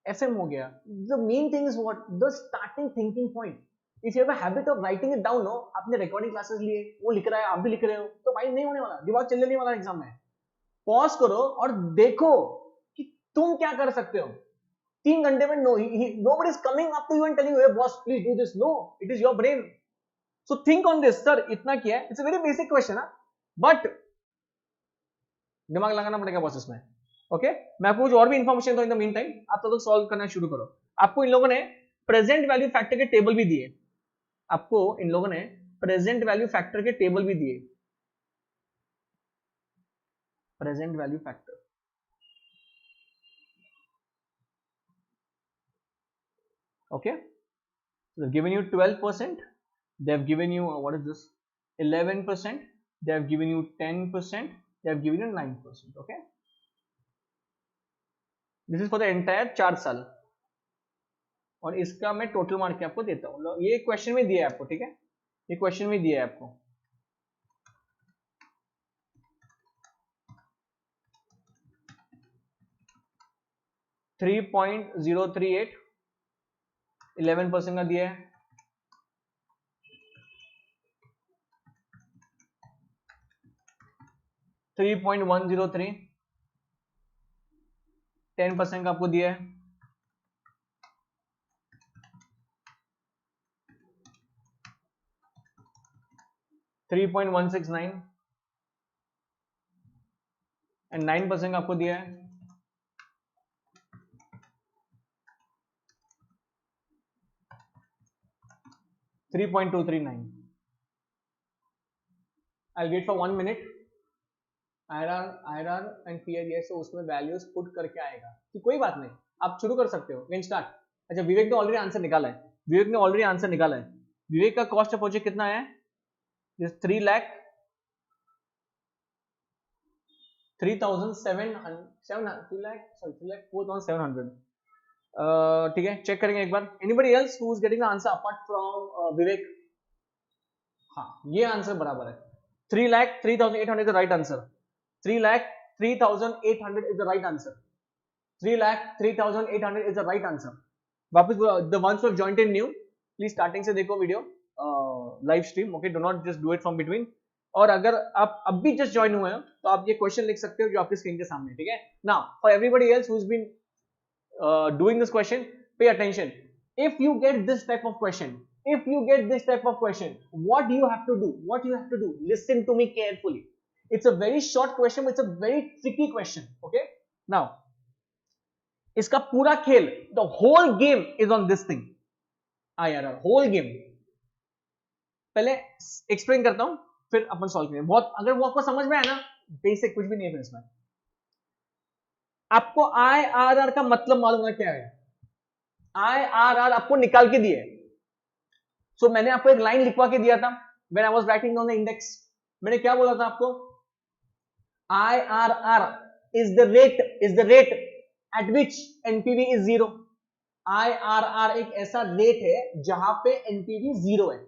FM हो गया. The main thing is what? The starting thinking point. If you have a habit of writing it down, no, आपने recording classes लिए, वो लिख रहा है, आप भी लिख रहे हो, तो भाई नहीं होने वाला, दिमाग चलने नहीं वाला एग्जाम में. पॉज करो और देखो कि तुम क्या कर सकते हो. 3 घंटे में nobody is coming up to you and telling you, hey boss, please do this. No, it is your brain. So think on this, sir. इतना किया है. It's a very basic question, huh? But दिमाग लगाना पड़ेगा boss इसमें. Okay, मैं आपको कुछ और भी इंफॉर्मेशन दो इन द मीन टाइम, आप तो सॉल्व करना शुरू करो. आपको इन लोगों ने प्रेजेंट वैल्यू फैक्टर के टेबल भी दिए. Present value factor. Okay, so they've given you 12%, they've given you what is this, 11%, they have given you 10%, they have given you 9%. Okay, this is for the entire 4 साल, और इसका मैं total mark के आपको देता हूँ. ये क्वेश्चन में दिया है आपको, ठीक है, ये क्वेश्चन में दिया है आपको. $3.038, 11% का दिया है. 3.103, 10% का आपको दिया है. 3.169 एंड 9% का आपको दिया है. 3.239. I'll wait for 1 minute. IRR and PRS, so उसमें वैल्यूज पुट करके आएगा कि कोई बात नहीं, आप शुरू कर सकते हो. Can start. अच्छा, विवेक ने ऑलरेडी आंसर निकाला है. विवेक का कॉस्ट ऑफ प्रोजेक्ट कितना है? 3,4,700. ठीक है, चेक करेंगे एक बार. Anybody else who is getting the answer apart from Vivek? हाँ, ये आंसर बराबर है. 3,03,800 is the right answer. 3,03,800 is the right answer. 3,03,800 is the right answer. वापस the ones who have joined in new, please starting से देखो video live stream. Okay, do not just do it from between. और अगर आप अब भी just join हुए हो तो आप ये क्वेश्चन लिख सकते हो जो आपकी स्क्रीन के सामने, ठीक है. Now for everybody else who is been doing this question, pay attention. If you get this type of question, what you have to do, listen to me carefully. It's a very short question, but it's a very tricky question. Okay, now इसका पूरा खेल, the whole game is on this thing, IRR, whole game. पहले explain करता हूं, फिर अपन solve करेंगे. बहुत अगर वो आपको समझ में आया ना, बेसिक कुछ भी नहीं है फिर इसमें. आपको IRR का मतलब मालूम है क्या है? IRR आपको निकाल के दिए. सो मैंने आपको एक लाइन लिखवा के दिया था when I was writing on the index. मैंने क्या बोला था आपको? IRR is the rate at which NPV is zero. IRR एक ऐसा रेट है जहां पे NPV जीरो है.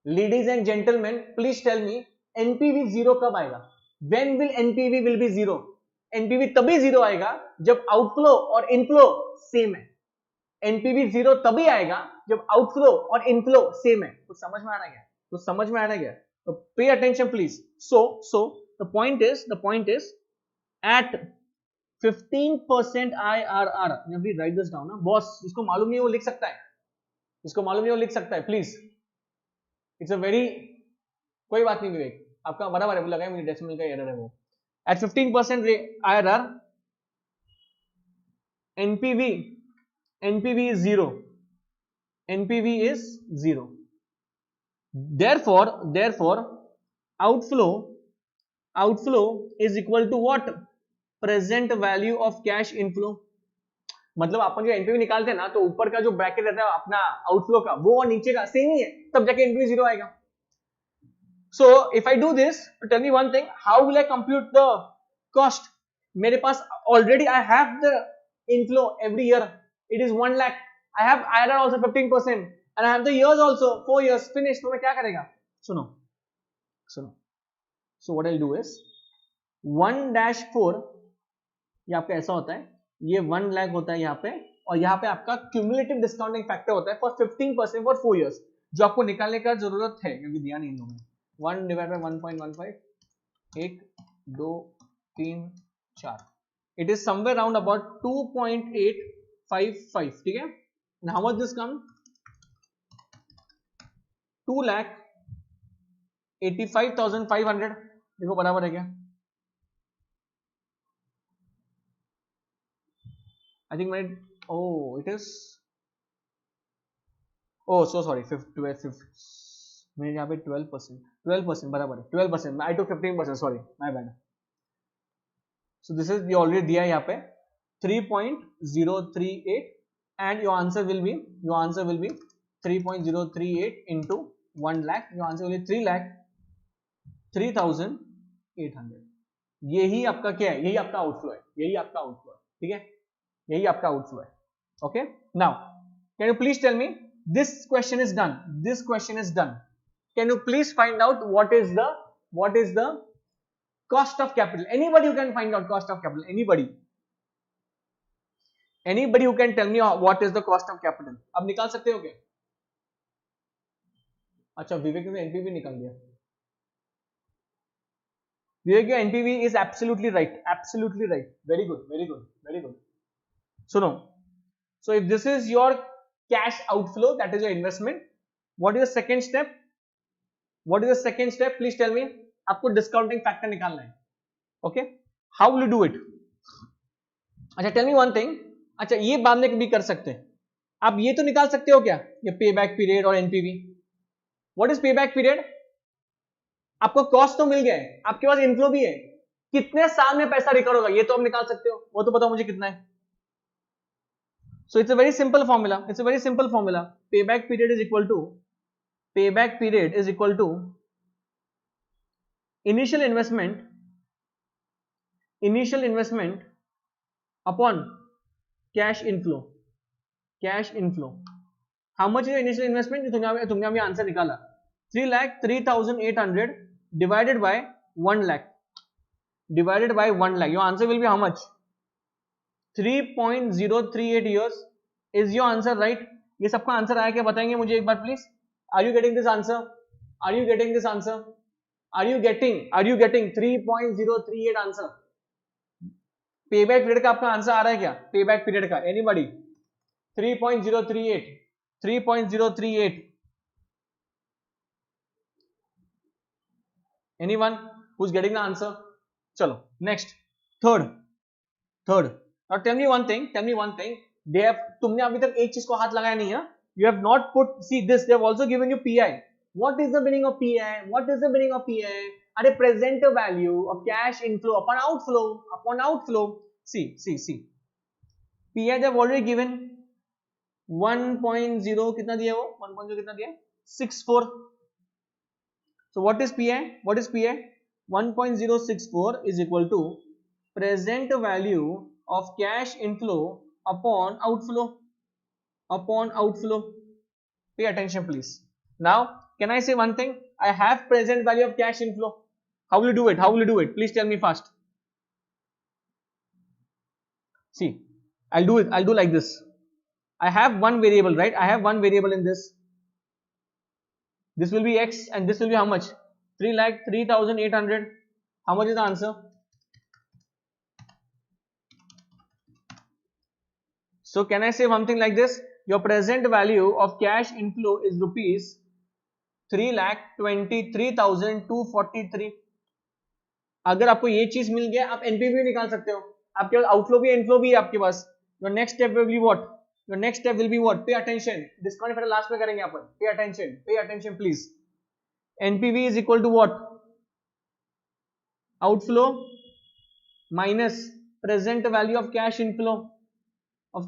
Ladies and gentleman, please tell me, NPV zero कब आएगा? When will NPV will be zero? NPV तभी जीरो आएगा जब आउटफ्लो और इनफ्लो सेम है. एनपीवी जीरो तभी आएगा जब आउटफ्लो और इनफ्लो सेम है। तो समझ में आ रहा है क्या? तो समझ में आ रहा है क्या? तो pay attention please. So the point is at 15% IRR, we write this down ना बॉस, जिसको मालूम नहीं है वो लिख सकता है, जिसको मालूम नहीं है वो लिख सकता है प्लीज। इट्स अ वेरी, कोई बात नहीं विवेक, आपका बराबर है, लगा है मुझे डेसिमल का एरर है वो। At 15% IRR, NPV is zero. NPV is zero. Therefore, outflow is equal to what? Present value of cash inflow. मतलब अपन जो एनपीवी निकालते हैं ना, तो ऊपर का जो ब्रैकेट रहता है अपना आउटफ्लो का, वो और नीचे का सेम ही है, तब जाके एनपीवी जीरो आएगा। So if I do this, tell me one thing, how will I compute the cost? मेरे पास already I have the inflow every year, it is 1 lakh. I have IRR also 15% and I have the years also 4 years finished. तो मैं क्या करेगा? सुनो, so what I'll do is 1-4, ये आपका ऐसा होता है, ये 1 लाख होता है यहाँ पे, और यहाँ पे आपका क्यूमुलेटिव डिस्काउंटिंग फैक्टर होता है फॉर 15% फॉर 4 years, जो आपको निकालने का जरूरत है, क्योंकि दिया नहीं इन लोगों ने। 1 divided by 1.15, 1 2 3 4, it is somewhere around about 2.855, ठीक है। and how much this come? 2,85,500, देखो बराबर है क्या? I think my, oh it is, oh so sorry, 12 मेरे यहाँ पे 12% बराबर है, 12%, I took 15%, sorry my bad. So this is, ये already दिया है यहाँ पे 3.038 and your answer will be 3.038 into 1 lakh, your answer will be 3,03,800। यही आपका क्या है? यही आपका आउटफ्लो है, यही आपका आउटफ्लो है, ठीक है, यही आपका आउटफ्लो है। Okay, now can you please tell me, this question is done, this question is done, can you please find out what is the cost of capital? Anybody who can find out cost of capital? Anybody who can tell me what is the cost of capital? अब निकाल सकते हो क्या? अच्छा विवेक ने NPV निकाल दिया। विवेक, your NPV is absolutely right, very good. सुनो, so if this is your cash outflow, that is your investment, what is the second step? Please tell me. आपको डिस्काउंटिंग फैक्टर निकालना है। Okay, how will you do it? अच्छा tell me one thing, अच्छा ये बाद में भी कर सकते हैं, आप ये तो निकाल सकते हो क्या, ये पे बैक पीरियड और एनपीवी। व्हाट इज पे बैक पीरियड? आपको कॉस्ट तो मिल गया है, आपके पास इनफ्लो भी है, कितने साल में पैसा रिकवर होगा ये तो आप निकाल सकते हो, वो तो बताओ मुझे कितना है। So it's a very simple formula, payback period is equal to initial investment upon cash inflow. How much is the initial investment? तुमने अभी आंसर निकाला 3,03,800 divided by 1 lakh. Your answer will be how much? 3.038 years. Is your answer right? ये सबका answer आया क्या बताएंगे मुझे एक बार please? Are you getting this answer? Are you getting 3.038 answer? Payback period का आपका आंसर आ रहा है क्या? पेबैक पीरियड का anybody? 3.038 anyone who's getting the answer? चलो next, third. Now tell me one thing, they have, तुमने अभी तक एक चीज को हाथ लगाया नहीं है, you have not put, see this, they have also given you PI. What is the meaning of PI? अरे present value of cash inflow upon outflow. See, PI they have already given 1.0, कितना दिया वो 1.0 कितना दिया 64. So what is PI? 1.064 is equal to present value of cash inflow upon outflow. Pay attention please. Now can I say one thing? I have present value of cash inflow. How will you do it? Please tell me fast. See, I'll do like this. I have one variable, right? I have one variable in this. This will be X and this will be how much? 3,03,800. How much is the answer? So can I say something like this? Your present value of cash inflow is rupees 3,23,243. अगर आपको ये चीज मिल गया आप NPV भी निकाल सकते हो. आपके पास आउटफ्लो भी इनफ्लो भी है आपके पास. Your next step will be what? Your next step will be what? Pay attention. Discount factor last में करेंगे अपन. Pay attention please. NPV is equal to what? Outflow minus present value of cash inflow. How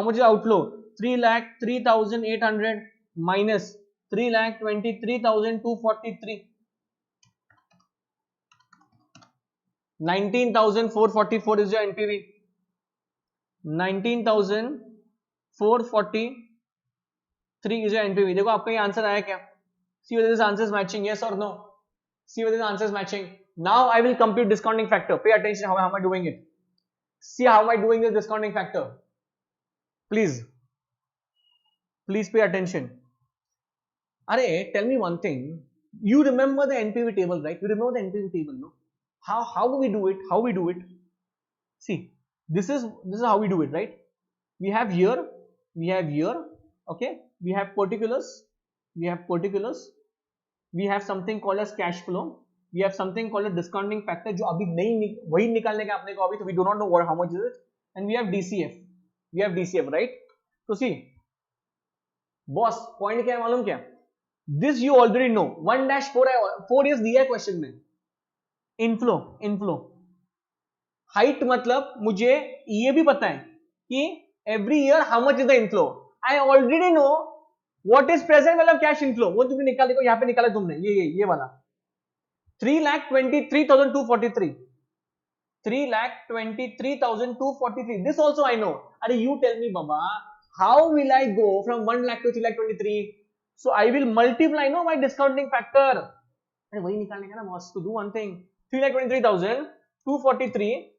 much is outflow? 3,03,800 minus 3,23,243. 19,444 is your NPV. 19,443 is your NPV. देखो आपका ये answer आया क्या? See whether this answer is matching, yes or no? See whether this answer is matching. Now I will compute discounting factor. Pay attention how am I doing it. See how am I doing this discounting factor. Please pay attention. Are, tell me one thing. You remember the NPV table, right? You remember the NPV table, no? How do we do it? How we do it? See, this is how we do it, right? We have here, okay? We have particulars. We have something called as cash flow. We have something called a discounting factor. जो अभी नहीं वही निकालने का अपने को अभी, so we do not know how much is it. And we have DCF. Right? So see, boss, point क्या है मालूम क्या? This you already know. 1-4 years दिया है क्वेश्चन में. इनफ्लो हाइट मतलब मुझे ये भी पता है कि every year how much is the inflow. I already know what is present value of cash inflow. वो तुमने निकाल देखो, यहाँ पे निकाला तुमने ये वाला 3,23,243. 3,23,243. This also I know. Are you tell me, Baba, how will I go from 1 lakh to 3,23,000? So I will multiply, no, my discounting factor. अरे वही निकालने का ना boss. To do one thing, 3,23,243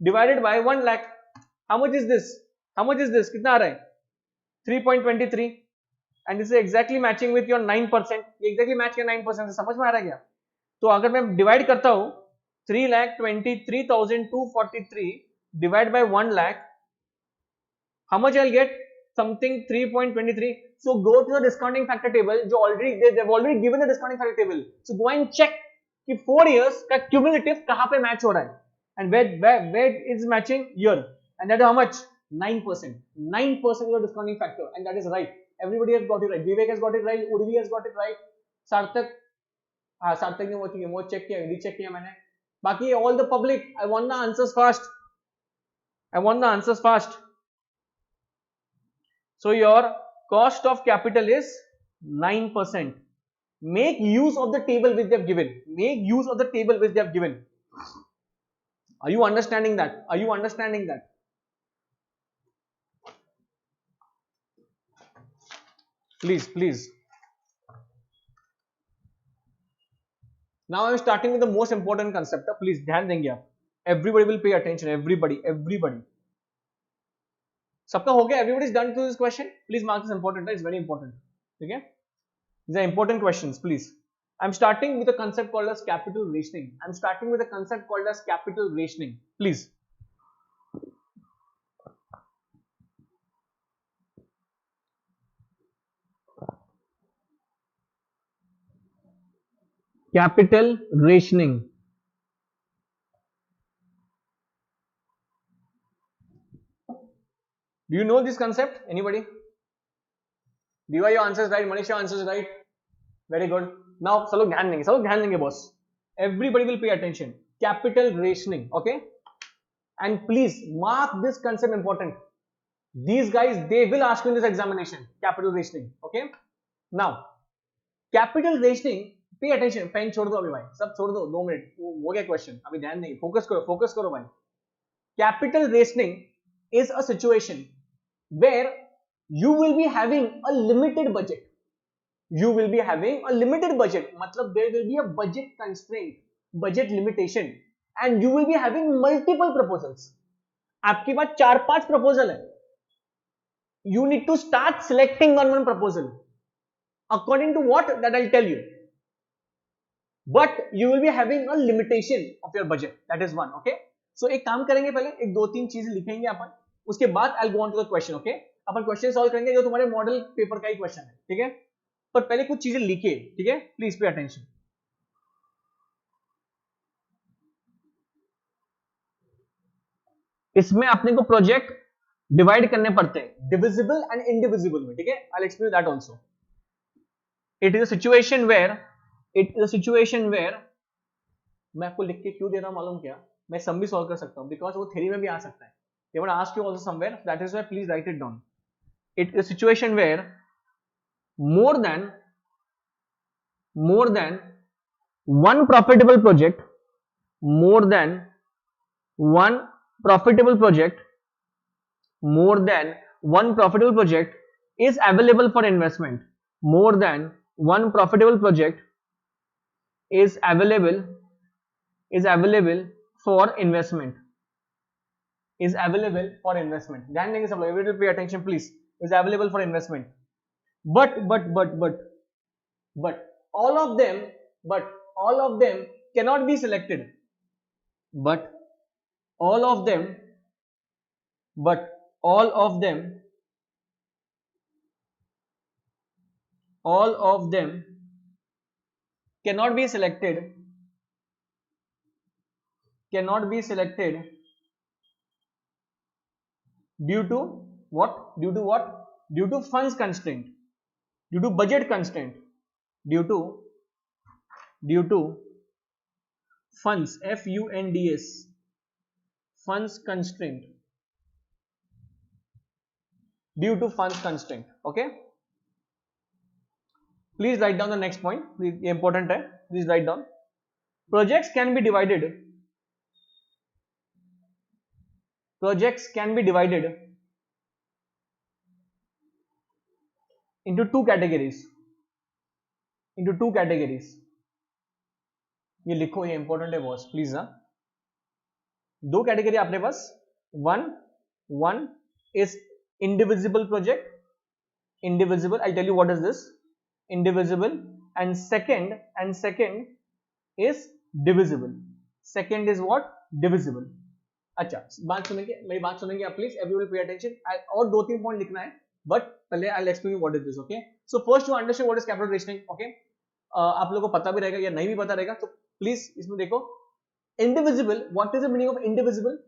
divided by 1 lakh. How much is this? कितना आ रहा है? 3.23. And this is exactly matching with your 9%. Exactly match के 9% से समझ में आ रहा है क्या? तो अगर मैं डिवाइड करता हूं 3,23,243 divided by 1 lakh, how much I'll get? Something 3.23. So go to the discounting factor table. जो they've already given the discounting factor table. So go and check कि 4 years का cumulative कहाँ पे मैच हो रहा है. And where is matching? Here. And that is how much? 9%. 9% is the discounting factor, and that is right. Everybody has got it right. Vivek has got it right. Urvi has got it right. सार्थक ने वो check किया, recheck किया मैंने. बाकी all the public, I want the answers fast. So your cost of capital is 9%. Make use of the table which they have given. Are you understanding that? Please. Now I am starting with the most important concept. Please ध्यान देंगे आप. Everybody will pay attention. Everybody. सबका हो गया? Everybody is done to this question. Please mark this important. It's very important. Okay? These are important questions. Please. I'm starting with a concept called as capital rationing. Please. Capital rationing. Do you know this concept? Anybody? Diva, your answer is right. Manisha answers right. Very good. Now, सब लोग ध्यान देंगे boss. Everybody will pay attention. Capital rationing. Okay? And please mark this concept important. These guys, they will ask you in this examination. Capital rationing. Okay? Now, capital rationing. Pay attention. Pen छोड़ दो अभी भाई. सब छोड़ दो. 2 minute. हो गया question. अभी ध्यान नहीं. फोकस करो भाई. Capital rationing is a situation where you will be having a limited budget. मतलब there will be a budget constraint, budget limitation, and you will be having multiple proposals. आपके पास 4-5 proposal है. You need to start selecting one proposal. According to what, that I'll tell you. But you will be having a limitation of your budget. That is one. Okay. So एक काम करेंगे, पहले एक दो तीन चीजें लिखेंगे अपन, उसके बाद I'll go on to the question. Okay. Upon question solve करेंगे जो तुम्हारे मॉडल पेपर का ही क्वेश्चन है, ठीक है. पर पहले कुछ चीजें लिखे, ठीक है. Please pay attention. इसमें अपने को प्रोजेक्ट डिवाइड करने पड़ते हैं डिविजिबल एंड इनडिविजिबल में, ठीक है. I will explain that also. It is a situation where मैं आपको लिख के क्यों दे रहा हूं मालूम क्या, मैं सम भी सॉल्व कर सकता हूं, बिकॉज वो थ्योरी में भी आ सकता है. they want to ask you also somewhere, that is why please write it down. It is a situation where more than one profitable project more than one profitable project is available for investment. More than one profitable project is available for investment. ध्यान देंगे सब लोग, everybody pay attention please. Is available for investment. But all of them cannot be selected. But all of them cannot be selected due to what? Due to funds constraint, due to budget constraint, due to funds, funds, funds constraint, due to funds constraint. Okay, please write down the next point. Please, important hai, please write down. Projects can be divided into two categories. ये लिखो, ये important है boss, please. ना दो category अपने पास. one is indivisible project. Indivisible, I'll tell you what is this. Indivisible. And second is divisible. Second is what? Divisible. अच्छा, बात सुनेंगे, मेरी बात सुनेंगे आप प्लीज. Everyone pay attention. और दो तीन पॉइंट लिखना है, बट पहले I will explain what is this. Okay, so first to understand what is capital rationing. Okay, आप लोगों को पता भी रहेगा या नहीं भी पता रहेगा, तो प्लीज इसमें देखो. Indivisible, what is the meaning of indivisible?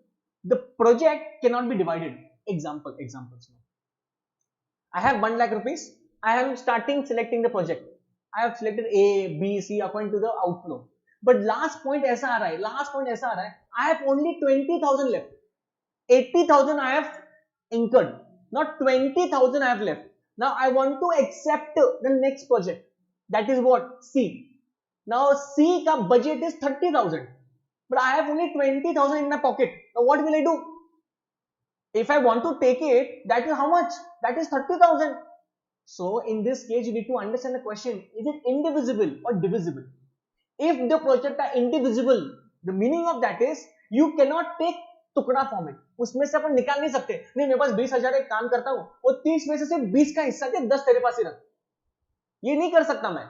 The project can not be divided. Examples. I have 1 lakh rupees. I am starting selecting the project. I have selected A, B, C according to the outflow. But last point ऐसा आ रहा है. I have only 20,000 left. 80,000 I have incurred. Not 20,000 I have left. Now I want to accept the next project. That is what? C. Now C का budget is 30,000. But I have only 20,000 in my pocket. Now what will I do? If I want to take it, that is how much? That is 30,000. So in this case, you need to understand the question: is it indivisible or divisible? If the project are indivisible, the meaning of that is you cannot take टुकड़ा form है. उसमें से अपन निकाल नहीं सकते. नहीं, मेरे पास 20,000 एक काम करता हूं, वो 30 में से सिर्फ 20 का हिस्सा दे, 10 तेरे पास ही रख. ये नहीं कर सकता मैं.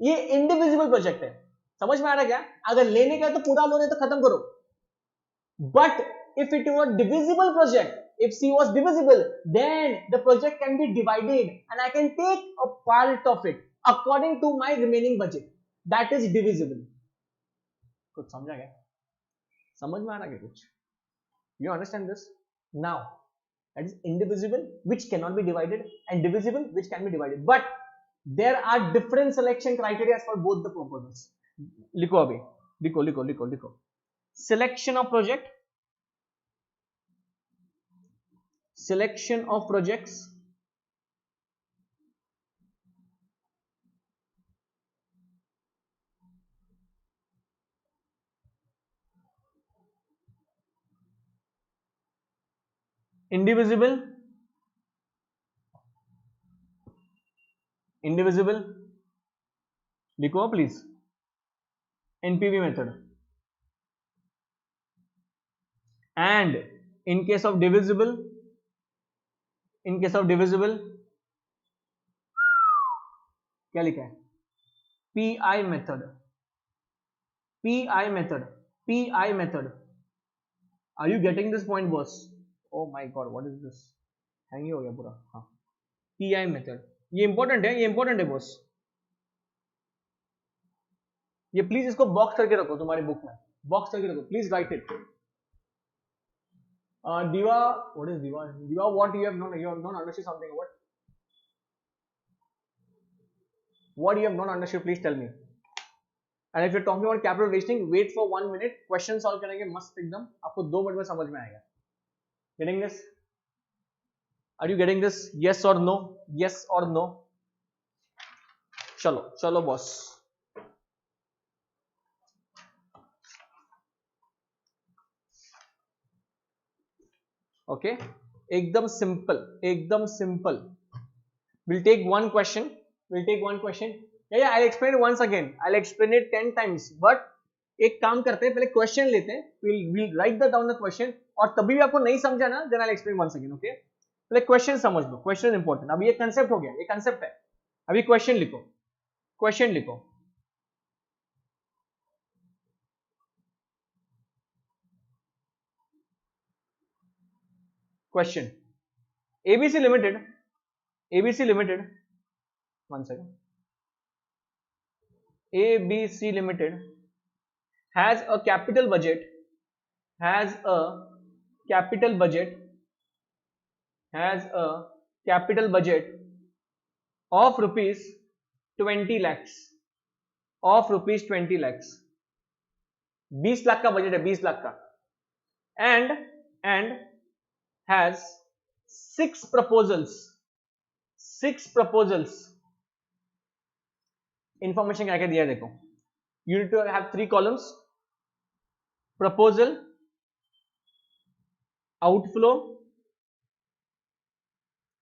ये इंडिविजिबल प्रोजेक्ट है. समझ में आ रहा क्या? अगर लेने का तो पूरा लो, नहीं तो खत्म करो. But if it was divisible project, if C was divisible, then the project can be divided and I can take a part of it according to my remaining budget. That is divisible. कुछ समझा क्या? समझ में आ रहा क्या कुछ? You understand this? Now, that is indivisible, which cannot be divided, and divisible, which can be divided. But there are different selection criteria for both the proposals. लिखो अभी. लिखो. Selection of projects. Indivisible. लिखो प्लीज. NPV method. And in case of divisible, in case of divisible क्या लिखा है? PI method, PI method, PI method. Are you getting this point boss? Oh my god, what is this? Hang ही हो गया पूरा. हाँ, पीआई मेथड ये important है, ये इंपॉर्टेंट है बॉस. ये प्लीज इसको बॉक्स करके रखो तुम्हारी बुक में, बॉक्स करके रखो please. Write it. Diva, what is Diva? Diva, what you have not understood something? What you have not understood? Please tell me. And if you're talking about capital wasting, wait for 1 minute. Question solve करेंगे मस्त एकदम. आपको 2 minute में समझ में आएगा. Getting this? Are you getting this? Yes or no? Yes or no? चलो चलो बॉस. Okay, एकदम simple, एकदम simple. We'll take one question. We'll take one question. Yeah, I'll explain it once again. I'll explain it 10 times. But एक काम करते हैं, पहले question लेते हैं. We'll write down the question. और तभी भी आपको नहीं समझा ना, then I'll explain once again. Okay? पहले क्वेश्चन समझ लो. Question important. अभी ये कंसेप्ट हो गया, ये कंसेप्ट है. अभी क्वेश्चन लिखो, क्वेश्चन लिखो. Question. ABC Limited, ABC Limited, one second. ABC Limited has a capital budget, has a capital budget, has a capital budget of rupees 20 lakhs, of rupees 20 lakhs. 20 lakh का budget है, 20 लाख का. And has 6 proposals, 6 proposals. Information क्या क्या दिया है देखो. You need to have 3 columns: proposal, outflow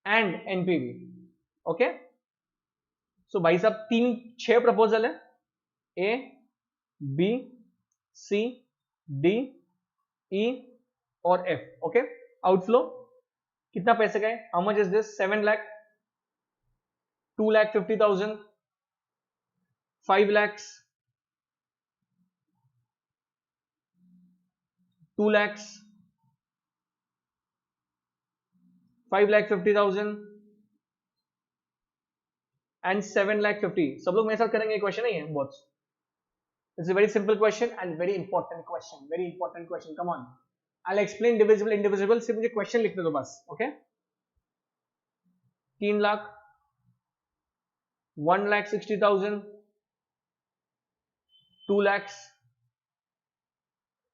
and NPV. Okay, so भाई साहब 6 प्रपोजल है. A, B, C, D, E और F. ओके, आउटफ्लो कितना पैसे का है? How much is this? 7 lakh, 2,50,000, 5 lakhs, 2 lakhs, 5,50,000 and 7,50,000. सब लोग मेरे साथ करेंगे. क्वेश्चन नहीं है बहुत. It's a very simple question and very important question. Very important question. Come on. I'll explain divisible, indivisible. सिर्फ मुझे क्वेश्चन लिखने दो बस. Okay? 3 lakh, 1,60,000, 2 lakhs,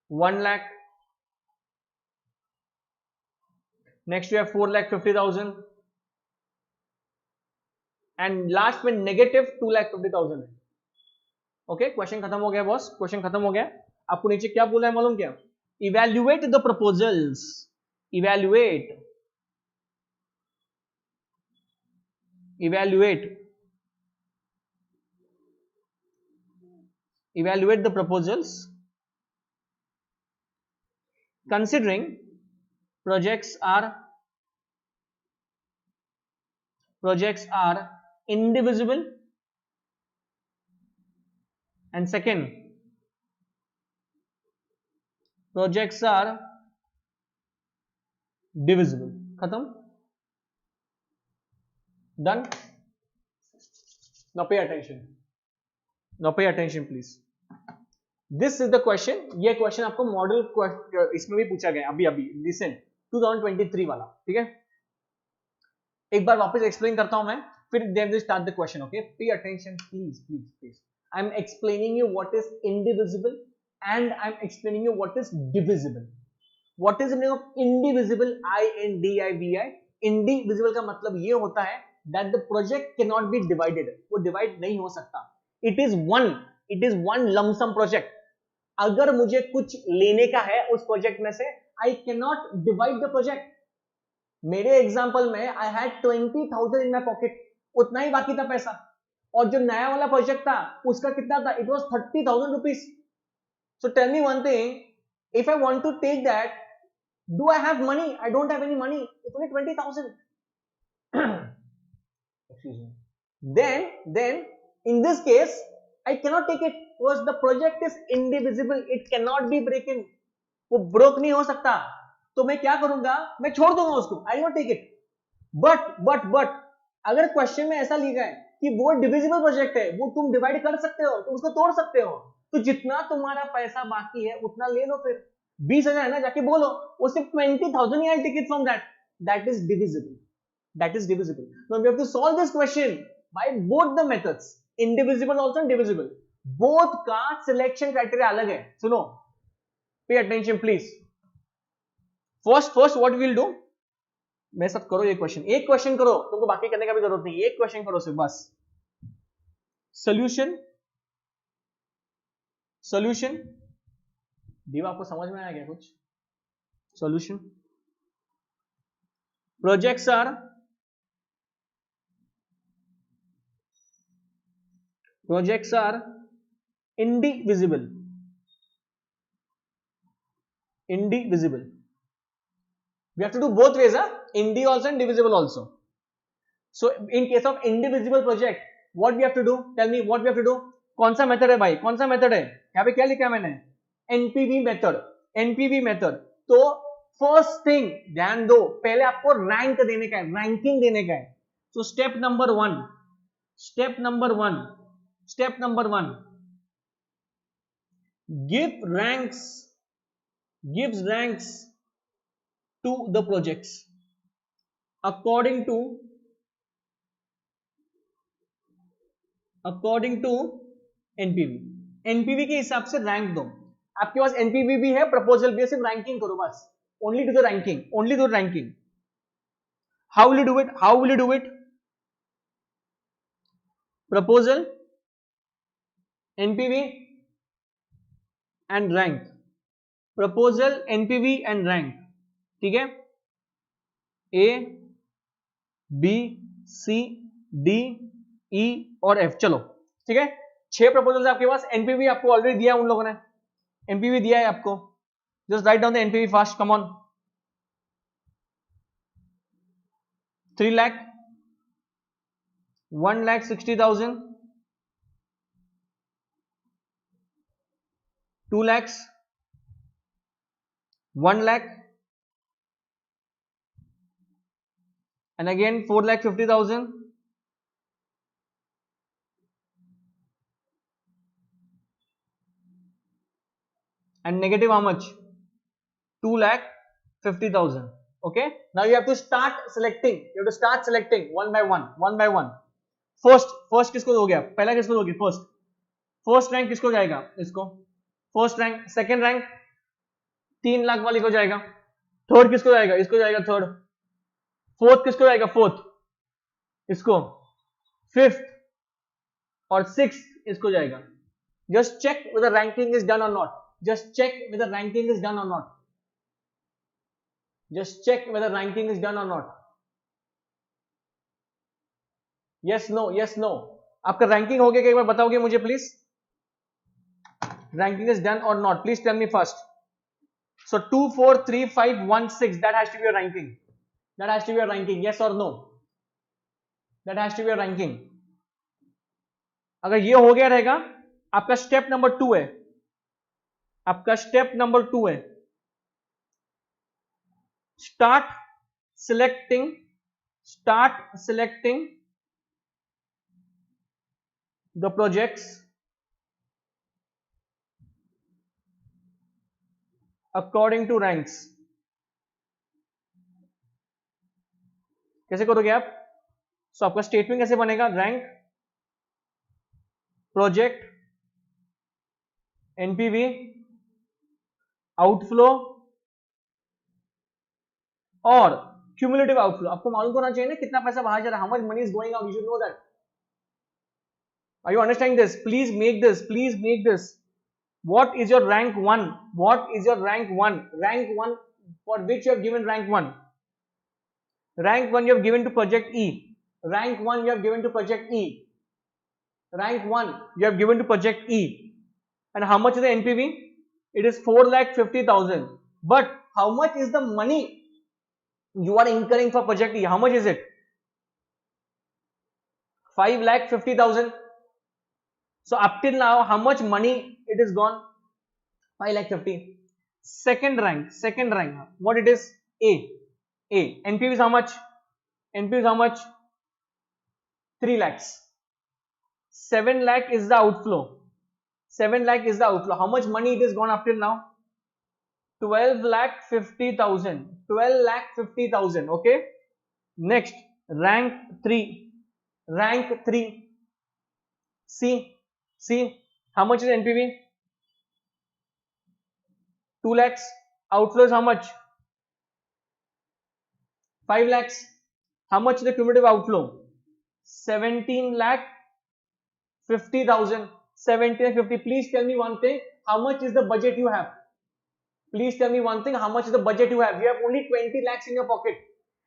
1 lakh. Next we have 4,50,000 and last में नेगेटिव 2,50,000 है. ओके, क्वेश्चन खत्म हो गया बॉस, क्वेश्चन खत्म हो गया. आपको नीचे क्या बोला है मालूम क्या? Evaluate the proposals, evaluate, evaluate, evaluate the proposals considering projects are indivisible, and second, projects are divisible. खत्म, done. Now pay attention, now pay attention please. This is the question. ये क्वेश्चन आपको मॉडल इसमें भी पूछा गया अभी अभी recent 2023 वाला. ठीक है, एक बार वापस एक्सप्लेन करता हूं मैं, फिर then we start the question. Okay, pay attention please please please. I am explaining you what is indivisible and I am explaining you what is divisible. What is the meaning of indivisible? I-N-D-I-V-I. Indivisible का मतलब ये होता है that the project cannot be divided. वो divide नहीं हो सकता. It is one lump sum project. अगर मुझे कुछ लेने का है उस प्रोजेक्ट में से, I cannot divide the project. मेरे एग्जांपल में I had 20,000 in my pocket. उतना ही बाकी था पैसा. और जो नया वाला प्रोजेक्ट था उसका कितना था? It was 30,000 rupees. So tell me one thing, if I want to take that, do I have money? I don't have any money. It's only 20,000. Excuse me. Then in this case, I cannot take it because the project is indivisible. It cannot be broken. वो broke नहीं हो सकता. तो मैं क्या करूंगा? मैं छोड़ दूंगा उसको. I will not take it. But अगर क्वेश्चन में ऐसा लिखा है कि वो डिविजिबल प्रोजेक्ट है, वो तुम डिवाइड कर सकते हो, तुम उसको तोड़ सकते हो, तो जितना तुम्हारा पैसा बाकी है उतना ले लो. फिर 20,000 है ना, जाके बोलो वो सिर्फ 20,000 ही. I'll take it from that. That is divisible. That is divisible. Now we have to solve this question by both the methods, indivisible also and divisible. Both का selection criteria अलग है. सुनो, pay attention please. First what we will do, मेरे साथ करो ये question. एक question करो, तुमको बाकी करने का भी जरूरत नहीं. एक क्वेश्चन करो सिर्फ बस. सॉल्यूशन दीवा आपको समझ में आया क्या कुछ? Solution. Projects are indivisible. We have to do both ways, indi also and divisible also. So in case of indivisible project, what we have to do? Tell me what we have to do. कौन सा method है भाई? कौन सा method है? यहाँ पे क्या लिखा है मैंने? NPV method. तो फर्स्ट थिंग ध्यान दो, पहले आपको रैंक देने का है, रैंकिंग देने का है. So step number one, gives ranks to the projects according to NPV के हिसाब से रैंक दो. आपके पास एनपीवी भी है, प्रपोजल भी है, सिर्फ रैंकिंग करो बस. Only do the ranking. How will you do it? Proposal, NPV and rank. Proposal, NPV and rank. ठीक है, A B C D E और एफ. चलो ठीक है, 6 प्रपोजल्स आपके पास. एनपीवी आपको ऑलरेडी दिया है, उन लोगों ने एनपीवी दिया है आपको. Just write down the NPV fast, come on. 3 lakh, 1,60,000, 2 lakhs, 1 lakh, and again 4,50,000. And negative how much? 2,50,000. Okay, now you have to start selecting. one by one. First किसको दोगे आप? पहला किसको दोगे? फर्स्ट रैंक किसको जाएगा? इसको first rank. Second rank 3 lakh वाली को जाएगा. थर्ड किसको जाएगा? इसको जाएगा थर्ड. फोर्थ किसको जाएगा? फोर्थ इसको. फिफ्थ और सिक्स्थ इसको जाएगा. Just check whether ranking is done or not. Just check whether ranking is done or not. Yes, no. आपका रैंकिंग हो गया क्या? एक बार बताओगे मुझे please. Ranking is done or not? Please tell me first. So 2, 4, 3, 5, 1, 6. That has to be your ranking. Yes or no? That has to be your ranking. अगर ये हो गया रहेगा, आपका स्टेप नंबर 2 है. Start selecting the projects according to ranks. कैसे करोगे आप? सो आपका स्टेटमेंट कैसे बनेगा? रैंक, प्रोजेक्ट, एनपीवी, आउटफ्लो और क्यूमुलेटिव आउटफ्लो. आपको मालूम होना चाहिए ना कितना पैसा बाहर जा रहा है. How much money is going out. You should know that. Are you understanding this? Please make this. What is your rank 1? Rank 1 for which you have given rank 1. Rank 1 you have given to project E. Rank 1 you have given to project E. And how much is the NPV? It is 4,50,000. But how much is the money you are incurring for project E? How much is it? 5,50,000. So up till now, how much money it is gone? 5,50,000. Second rank, what it is? A. NPV is how much? NPV is how much? 3 lakhs. 7 lakh is the outflow. 7 lakh is the outflow. How much money it is gone up till now? 12,50,000. 12,50,000. Okay. Next, rank 3. Rank 3. See, how much is NPV? 2 lakhs. Outflow is how much? 5 lakhs. How much is the cumulative outflow? 17 lakh 50,000. 17 lakh 50. Please tell me one thing. How much is the budget you have? Please tell me one thing. How much is the budget you have? You have only 20 lakhs in your pocket.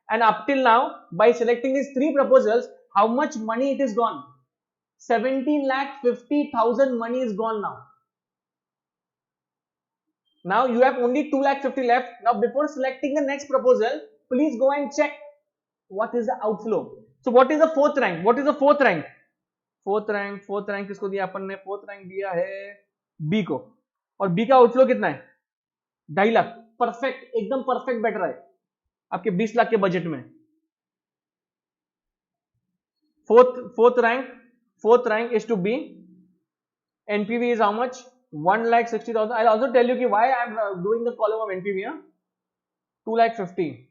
And up till now, by selecting these 3 proposals, how much money it is gone? 17 lakh 50,000 money is gone now. Now you have only 2 lakh 50 left. Now before selecting the next proposal, please go and check what is the outflow. So what is the fourth rank? What is the fourth rank? Fourth rank किसको दिया अपन ने? Fourth rank दिया है B को. और B का outflow कितना है? 2.5 लाख. परफेक्ट, एकदम परफेक्ट बैठ रहा है आपके 20 लाख के बजट में. Fourth rank is to B. NPV is how much? 1,60,000. I'll also tell you why I'm doing the column of NPV. 2,50,000.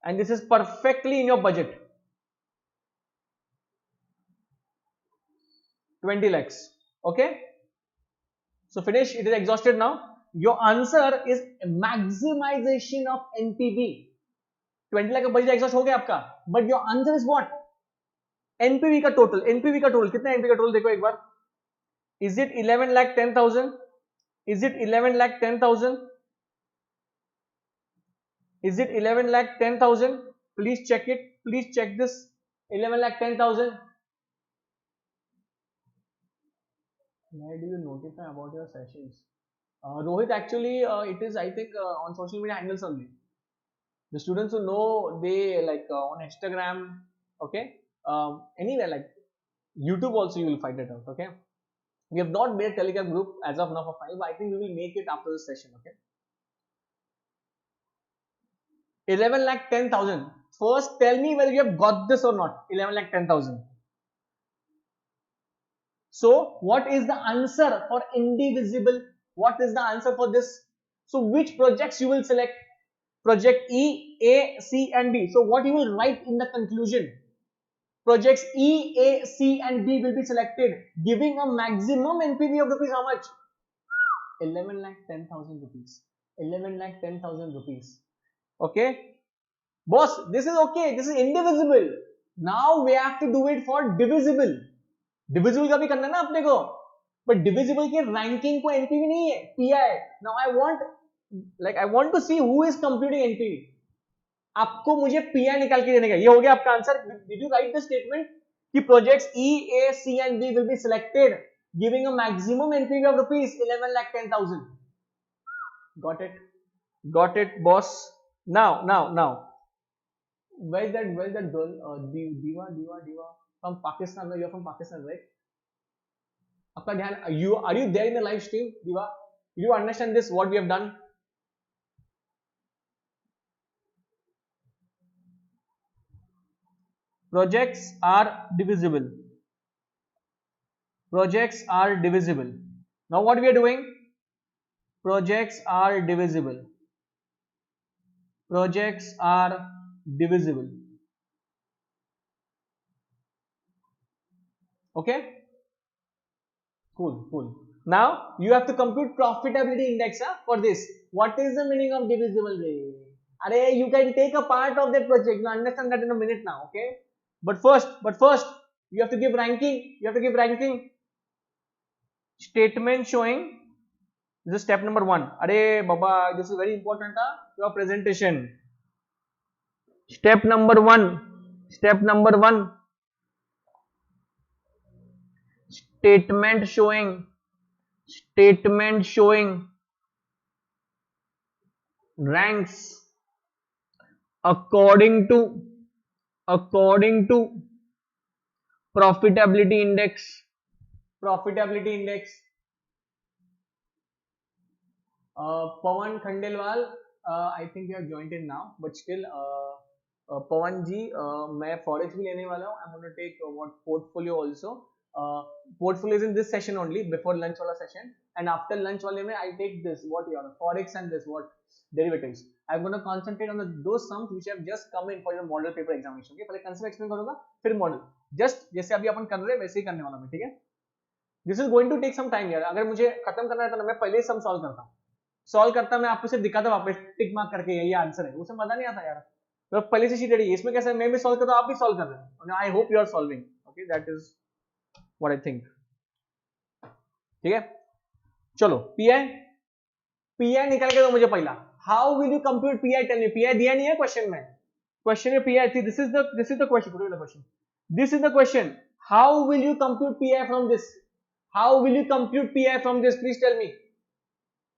And this is perfectly in your budget. 20 lakhs. Okay. So finish. It is exhausted now. Your answer is maximization of NPV. 20 lakh का budget exhaust हो गया आपका. But your answer is what? NPV का total. NPV का total कितना? NPV का total देखो एक बार. Is it 11,10,000? Is it 11,10,000? Is it 11,10,000? Please check it. Please check this. 11,10,000. Where do you notify about your sessions? Rohit, actually, it is, I think, on social media handles only. The students who know, they like on Instagram, okay? Anywhere like YouTube also you will find it out, okay? We have not made a Telegram group as of now for 5, but I think we will make it after this session, okay? 11,10,000. First, tell me whether you have got this or not. 11,10,000. So, what is the answer for indivisible? What is the answer for this? So, which projects you will select? Project E, A, C and B. So, what you will write in the conclusion? Projects E, A, C and B will be selected, giving a maximum NPV of rupees how much? 11,10,000 rupees. 11,10,000 rupees. Okay? Boss, this is okay. This is indivisible. Now, we have to do it for divisible. Divisible का भी करना है ना अपने को, but divisible के ranking को NPV नहीं है, PI है. Now I want to see who is computing NPV. आपको मुझे PI निकाल के देने का. ये हो गया आपका answer. Did you write the statement कि projects E, A, C and B will be selected, giving a maximum NPV of rupees 11,10,000. Got it? Got it, boss. Now. Where's that girl? Diva. From Pakistan. You're from Pakistan, right? आपका ध्यान, are you there in the live stream, Diva? Do you understand this? What we have done? Projects are divisible. Projects are divisible. Now what we are doing? Projects are divisible. Projects are divisible. Okay? Cool. Now you have to compute profitability index for this. What is the meaning of divisible rate? Arey, you can take a part of that project. You understand that in a minute now, okay? But first, you have to give ranking. Statement showing. This is step number 1. Arey, Baba, this is very important. Your presentation. Step number 1. Statement showing ranks according to Profitability index. Profitability index. Pawan Khandelwal, I think you have joined in now, but still, Pawan ji, मैं forex भी लेने वाला हूँ. I'm going to take what portfolio also. Portfolio is in this session only, before lunch वाला session, and after lunch वाले में I take this what your forex and this what derivatives. I'm going to concentrate on those sums which have just come in for your model paper examination. Okay, पहले concept explain करूँगा, फिर model. Just जैसे अभी अपन कर रहे हैं वैसे ही करने वाला मैं, ठीक है? This is going to take some time यार. अगर मुझे खत्म करना है तो मैं पहले ही sum solve करता हूँ. सॉल्व करता मैं आपको सिर्फ दिखाता वापस टिक मार्क करके यही आंसर है, उसमें मजा नहीं आता यार. तो पहले से शीट रेडी है, इसमें कैसे मैं भी सॉल्व करता हूं, आप भी सॉल्व कर रहे हैं. I hope you are solving. Okay, that is what I think. ठीक है, चलो पीआई. पीआई निकाल के दो मुझे पहला. How will you compute PI? Tell me. PI दिया नहीं है क्वेश्चन में. क्वेश्चन में पीआई थी. This is the question. This is the question. How will you compute PI from this? How will you compute PI from this? Please tell me.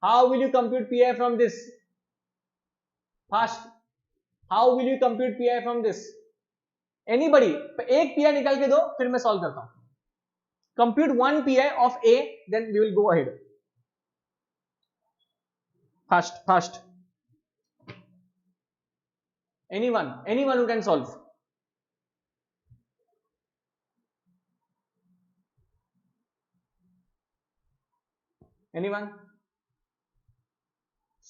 How will you compute PI from this? Fast. How will you compute PI from this? Anybody? एक PI निकाल के दो, फिर मैं solve करता हूं. Compute one PI of A, then we will go ahead. Fast. Anyone who can solve. Anyone?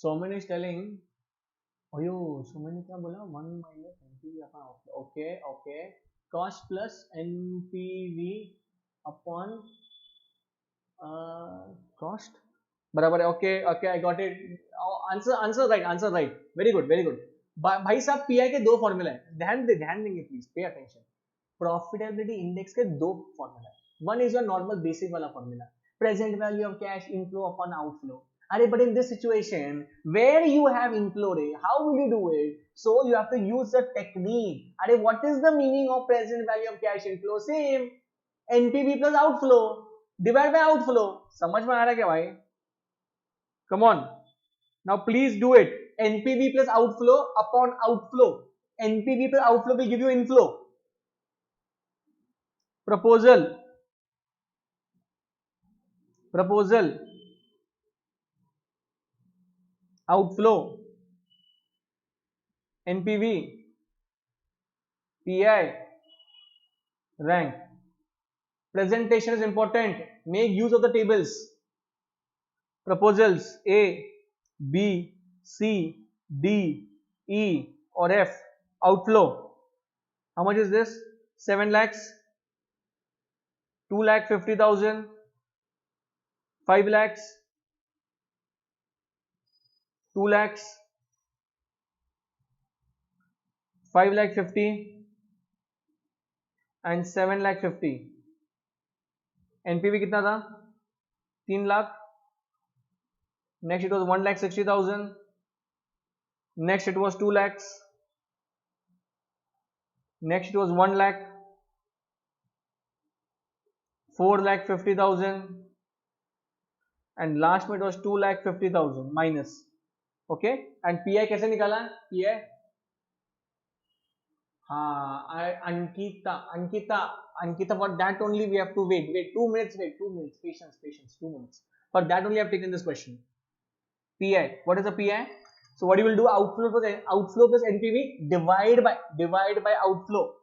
Soman is telling, Soman ने क्या बोला? 1 minus NPV upon okay. Cost plus NPV upon cost. बराबर है. Okay, I got it. Answer right. Very good. भाई साहब PI के दो formula है. ध्यान देंगे please. Pay attention. Profitability index के दो फॉर्मूला है. One is your normal basic वाला formula. Present value of cash inflow upon outflow. But in this situation where you have inflow rate, how will you do it? So you have to use the technique. What is the meaning of present value of cash inflow? Same. NPV plus outflow divided by outflow. समझ में आ रहा है क्या भाई? Come on. Now please do it. NPV plus outflow upon outflow. NPV plus outflow will give you inflow. Proposal. Outflow, NPV, PI, rank. Presentation is important. Make use of the tables. Proposals A, B, C, D, E or F. Outflow. How much is this? 7 lakhs, 2,50,000, 5 lakhs, 2 lakhs, 5,50,000 and 7,50,000. NPV कितना था? 3 lakh. Next it was 1,60,000. Next it was 2 lakhs. Next it was 1 lakh. 4,50,000 and last में it was 2,50,000 minus. Okay, and PI कैसे निकाला? PI हाँ, Ankita, for that only we have to wait 2 minutes, patience, 2 minutes. For that only I have taken this question. PI, what is the PI? So what you will do? Outflow plus NPV divide by outflow.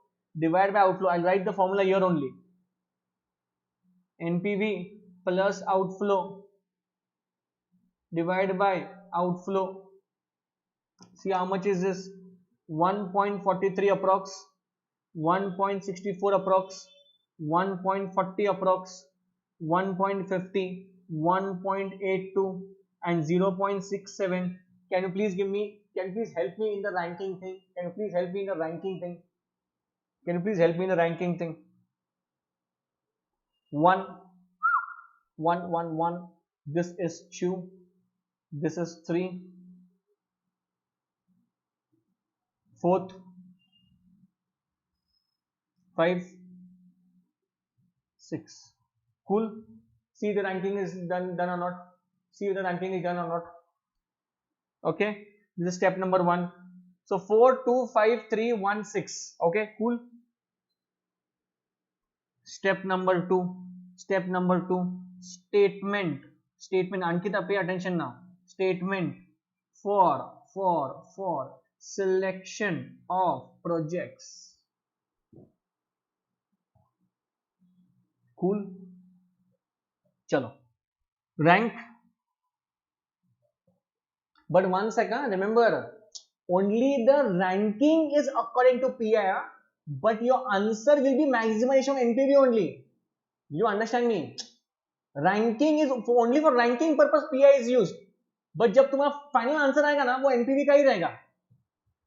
I'll write the formula here only. NPV plus outflow divided by outflow. See how much is this? 1.43 approx, 1.64 approx, 1.40 approx, 1.50, 1.82 and 0.67. Can you please help me in the ranking thing? 1, 1, 1, 1. This is 2. This is 3. 4th, 5, 6. Cool. See the ranking is done or not. Okay. This is step number 1. So 4, 2, 5, 3, 1, 6. Okay. Cool. Step number two. Step number two. Statement. Statement. Ankita, pay attention now. Statement for selection of projects. Cool. Chalo. Rank. But one second, remember, only the ranking is according to PI, but your answer will be maximization of NPV only. You understand me? Ranking is only for ranking purpose PI is used. But जब तुम्हारा final answer आएगा ना, वो NPV का ही रहेगा.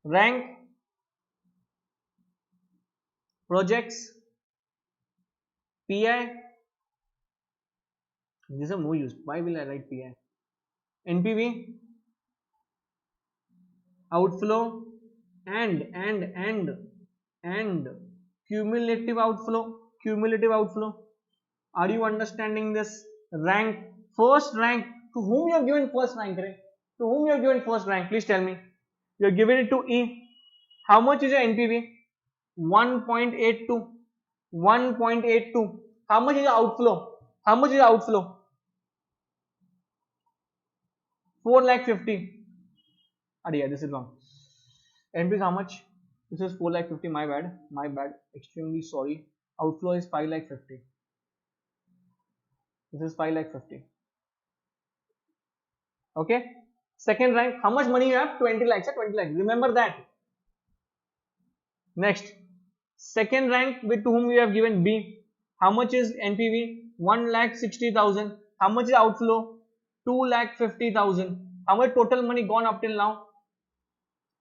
Rank, projects, PI. These are more used. Why will I write PI? NPV, outflow, and cumulative outflow. Cumulative outflow. Are you understanding this? Rank, first rank. To whom you have given first rank? To whom you have given first rank? Please tell me. You have given it to E. How much is your NPV? 1.82. 1.82. How much is your outflow? How much is your outflow? 4,50,000. Oh yeah, this is wrong. NPV is how much? This is 4,50,000. My bad. My bad. Extremely sorry. Outflow is 5,50,000. This is 5,50,000. Okay. Second rank. How much money you have? 20 lakhs. 20 lakhs. Remember that. Next. Second rank with to whom you have given B. How much is NPV? 1,60,000. How much is outflow? 2,50,000. How much total money gone up till now?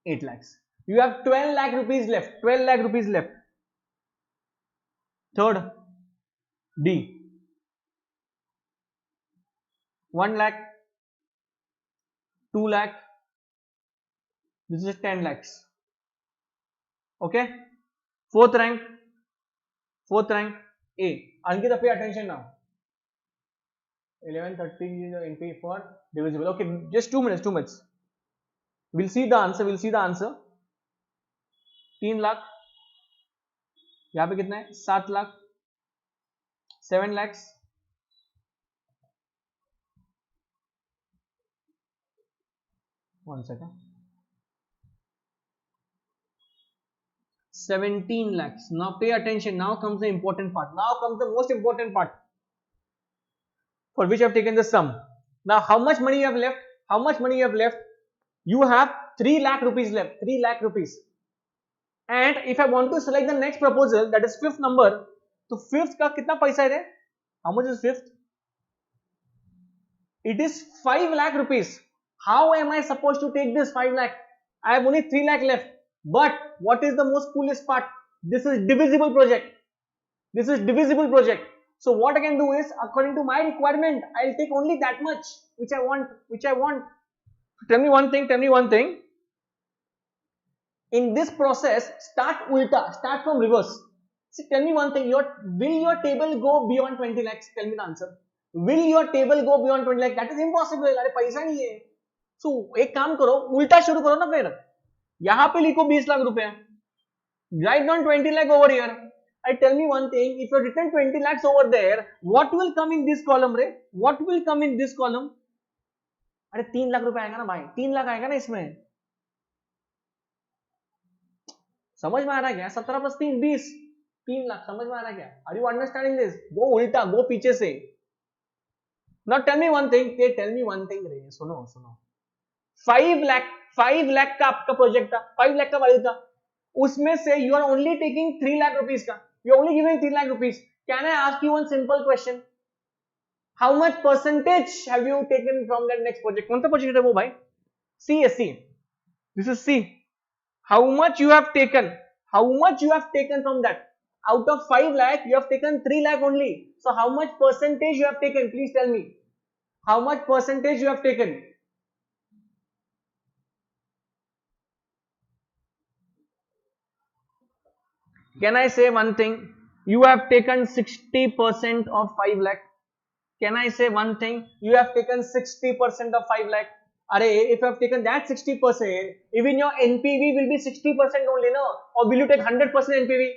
8 lakhs. You have 12 lakh rupees left. 12 lakh rupees left. Third, D. 1 lakh. 2 lakh. This is 10 lakhs. Okay. Fourth rank. Fourth rank, A. Ankita, pay attention now. 1130 is the NPV for divisible. Okay, just 2 minutes. 2 minutes. We'll see the answer. We'll see the answer. 3 lakh. यहाँ पे कितना है? 7 lakh. 7 lakhs. One second. 17 lakhs. Now pay attention. Now comes the important part. Now comes the most important part, for which I have taken the sum. Now how much money you have left? How much money you have left? You have 3 lakh rupees left. 3 lakh rupees. And if I want to select the next proposal, that is fifth number, तो fifth का कितना पैसा है? How much is fifth? It is 5 lakh rupees. How am I supposed to take this 5 lakh? I have only 3 lakh left. But what is the most coolest part? This is divisible project. This is divisible project. So what I can do is, according to my requirement, I'll take only that much which I want. Tell me one thing. Tell me one thing. In this process, start ulta. Start from reverse. See, tell me one thing. Will your table go beyond 20 lakhs? Tell me the answer. Will your table go beyond 20 lakhs? That is impossible. अरे पैसा नहीं है. So एक काम करो, उल्टा शुरू करो ना फिर. यहाँ पे लिखो 20 लाख रुपए. Write down 20 lakh over here. I tell me one thing. If you written 20 lakhs over there, what will come in this column, रे? What will come in this column? अरे 3 लाख रुपए आएगा ना भाई. 3 लाख आएगा ना इसमें. समझ में आ रहा है क्या? 17 + 3 20. 3 लाख. समझ में आ रहा है क्या? Are you understanding this? Go उल्टा, go पीछे से. Now tell me one thing. Tell me one thing रे. सुनो. 5 lakh का आपका प्रोजेक्ट था. 5 lakh का वैल्यू था. उसमें से you are only taking 3 lakh rupees का. You are only giving 3 lakh rupees. Can I ask you one simple question? How much percentage have you taken from that next project? कौन सा project है वो भाई? C. This is C. How much you have taken? How much you have taken from that? Out of 5 lakh, you have taken 3 lakh only. So how much percentage you have taken? Please tell me. How much percentage you have taken? Can I say one thing? You have taken 60% of 5 lakh. Can I say one thing? You have taken 60% of 5 lakh. If you have taken that 60%, even your NPV will be 60% only, no? Or will you take 100% NPV?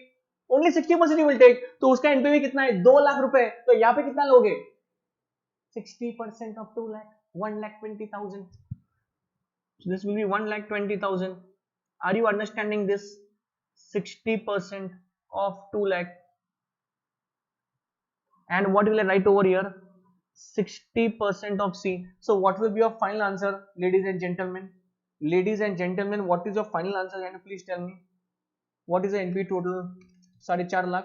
Only 60% you will take, तो उसका NPV कितना है 2 लाख रुपए, तो यहाँ पे कितना लोगे 60% of 2 lakh 1,20,000, so this will be 1,20,000. Are you understanding this? 60% of 2 lakh, and what will I write over here? 60% of C. So what will be your final answer, ladies and gentlemen? Ladies and gentlemen, what is your final answer? Can you please tell me what is the NP total? 4.5 lakh,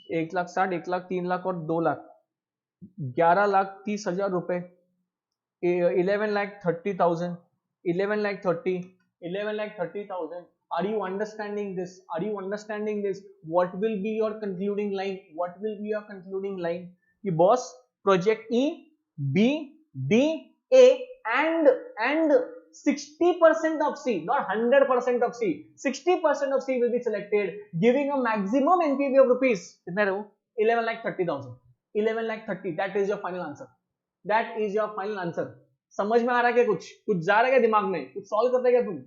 1,60,000, 1,00,000, 3 lakh और 2 लाख, 11,30,000 रुपए, 11,30,000, 11,30,000. Are you understanding this? Are you understanding this? What will be your concluding line? What will be your concluding line? कि boss, project E, B, D, A and 60% of C, not 100% of C. 60% of C will be selected, giving a maximum NPV of rupees. कितना रहो? 11,30,000. 11,30,000. That is your final answer. That is your final answer. समझ में आ रहा है क्या? कुछ जा रहा है क्या दिमाग में? कुछ सॉल्व करते क्या तुम?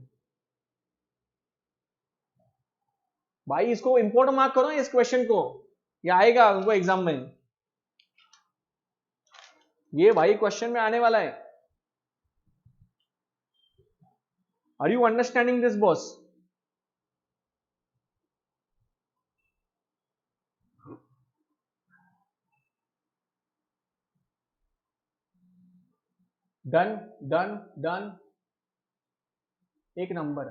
भाई इसको इंपोर्टेंट मार्क करो इस क्वेश्चन को, ये आएगा उनको एग्जाम में, ये भाई क्वेश्चन में आने वाला है. Are you understanding this boss? Done done done, एक नंबर.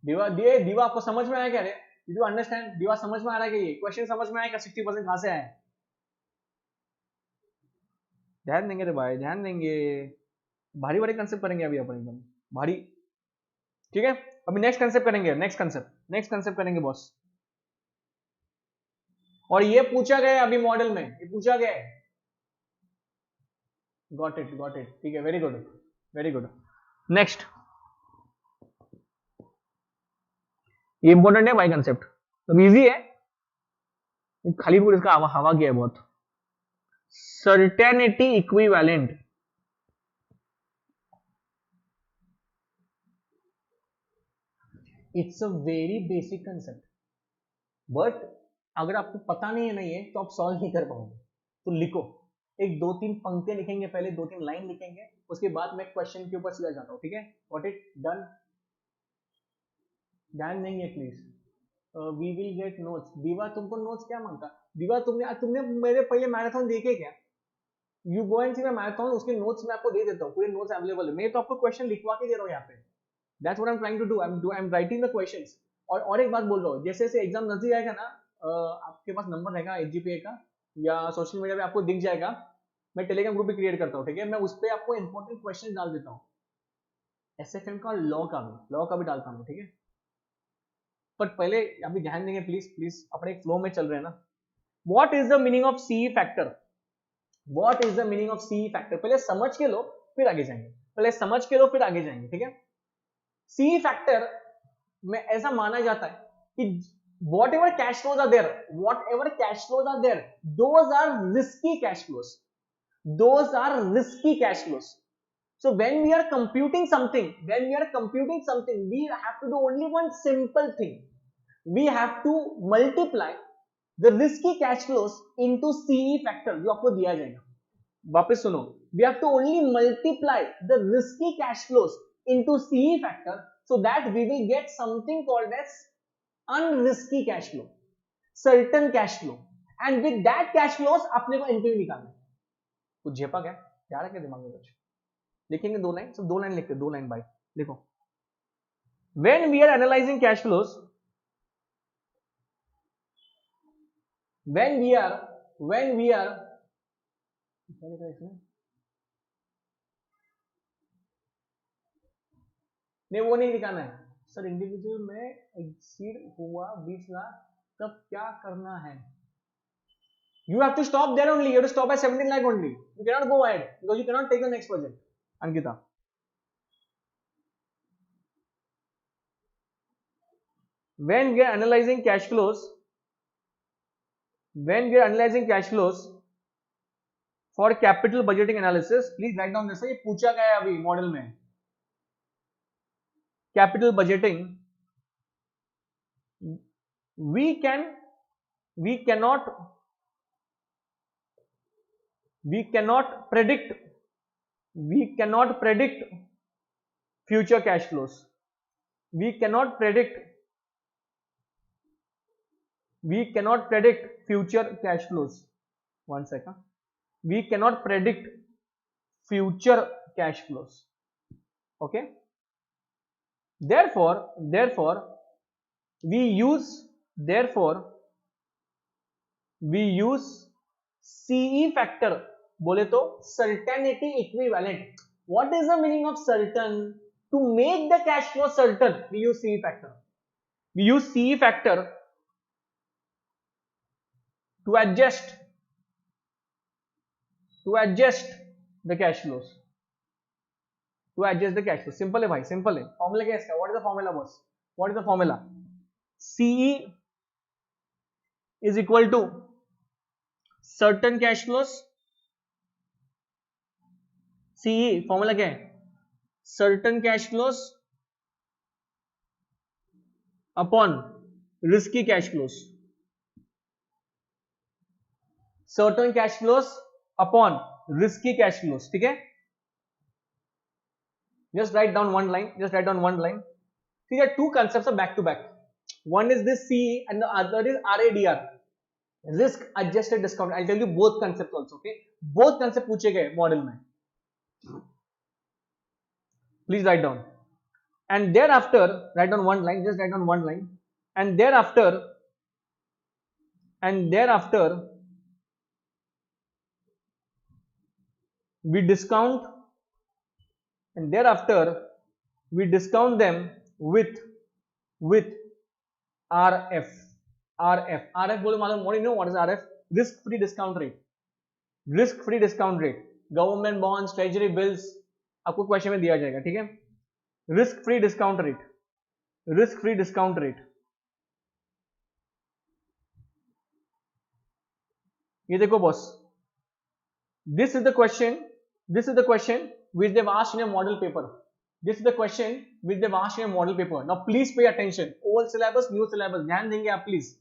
दीवा आपको समझ में आया क्या? रे Did you understand? दीवा समझ में आ रहा है कि ये क्वेश्चन समझ में आएगा 60% कहां से आया? ध्यान देंगे रे भाई, ध्यान देंगे. भारी भारी कंसेप्ट करेंगे अभी अपन, एकदम भारी. ठीक है, अभी नेक्स्ट कंसेप्ट करेंगे. नेक्स्ट कंसेप्ट करेंगे बॉस. और ये पूछा गया है अभी मॉडल में, ये पूछा गया है. Got it. ठीक है, वेरी गुड. नेक्स्ट, ये इंपॉर्टेंट है भाई कंसेप्ट, तो इजी है, खाली पूरी इसका हवा गया है बहुत. Certainty equivalent. It's a very basic concept, but अगर आपको पता नहीं है तो आप सॉल्व नहीं कर पाओगे. तो लिखो, एक 2-3 पंक्तियां लिखेंगे पहले, 2-3 लाइन लिखेंगे, उसके बाद मैं क्वेश्चन के ऊपर सीधा जाता हूं. ठीक है, व्हाट इट डन. ध्यान देंगे please. We will get notes. Diva तुमको नोट्स क्या मांगता? दीवा तुमने मेरे पहले मैराथन देखे क्या? You go and see my marathon, उसके नोट्स मैं आपको दे देता हूँ, पूरे नोट्स अवेलेबल है. मैं तो आपको क्वेश्चन लिखवा के दे रहा हूँ यहाँ पे. That's what I am trying to do. I am writing the questions. और एक बात बोल रहा हूँ, जैसे जैसे एग्जाम नजदीक आएगा ना, आपके पास नंबर रहेगा Hgpa का, या सोशल मीडिया पे आपको दिख जाएगा. मैं टेलीग्राम ग्रुप भी क्रिएट करता हूँ. ठीक है, मैं उस पर आपको इंपॉर्टेंट क्वेश्चन डाल देता हूँ, SFM का, लॉ का भी डालता हूँ. ठीक है, पर पहले अभी ध्यान देंगे प्लीज, अपने फ्लो में चल रहे हैं ना. What is the meaning of C factor? What is the meaning of C factor? पहले समझ के लो फिर आगे जाएंगे. ठीक है, सी फैक्टर में ऐसा माना जाता है कि whatever cash flows are there, those are risky cash flows. So when we are computing something, we have to do only one simple thing. We have to multiply the risky cash flows into CE factor, जो आपको दिया जाएगा. वापस सुनो, we have to only multiply the risky cash flows into CE factor, so that we will get something called as unrisky cash flow, certain cash flow, and with that cash flows अपने को NPV निकालना है. कुछ झेपा क्या? जा रहा क्या दिमाग में? कुछ लिखेंगे 2 लाइन, सब 2 लाइन लिखते, 2 लाइन भाई. देखो, when we are analyzing cash flows, when we are नहीं, वो नहीं दिखाना है सर. इंडिविजुअल में एक्सीड हुआ 20 लाख, तब क्या करना है? You have to stop there only. You have to stop at 17 lakh only. You cannot go ahead because you cannot take the next project. Ankita, when we are analyzing cash flows, for capital budgeting analysis, please write down this. ये पूछा गया है अभी model में. Capital budgeting, we can we cannot we cannot predict we cannot predict future cash flows. We cannot predict future cash flows. One second. We cannot predict future cash flows. Okay. Therefore we use CE factor. बोले तो certainty equivalent. What is the meaning of certain? To make the cash flow certain, we use CE factor. We use CE factor to adjust the cash flows. Simple है भाई, simple है. Formula क्या है इसका? What is the formula, boss? What is the formula? CE is equal to certain cash flows. CE formula क्या है? Certain cash flows upon risky cash flows. Certain cash flows upon risky cash flows. ठीक है? Just write down one line. See, there are two concepts are back to back. One is this CE and the other is RADR. Risk adjusted discount. I'll tell you both concepts also. Okay? Both concepts पूछे गए model में. Please write down. And thereafter, write down one line. Just write down one line. And thereafter, we discount them with RF. बोलो मालूम? What do you know? What is RF? Risk free discount rate. Government bonds, treasury bills, आपको question में दिया जाएगा. ठीक है? Risk free discount rate. ये देखो boss, this is the question which they've asked in a model paper. Now please pay attention. Old syllabus, new syllabus, ध्यान देंगे आप please.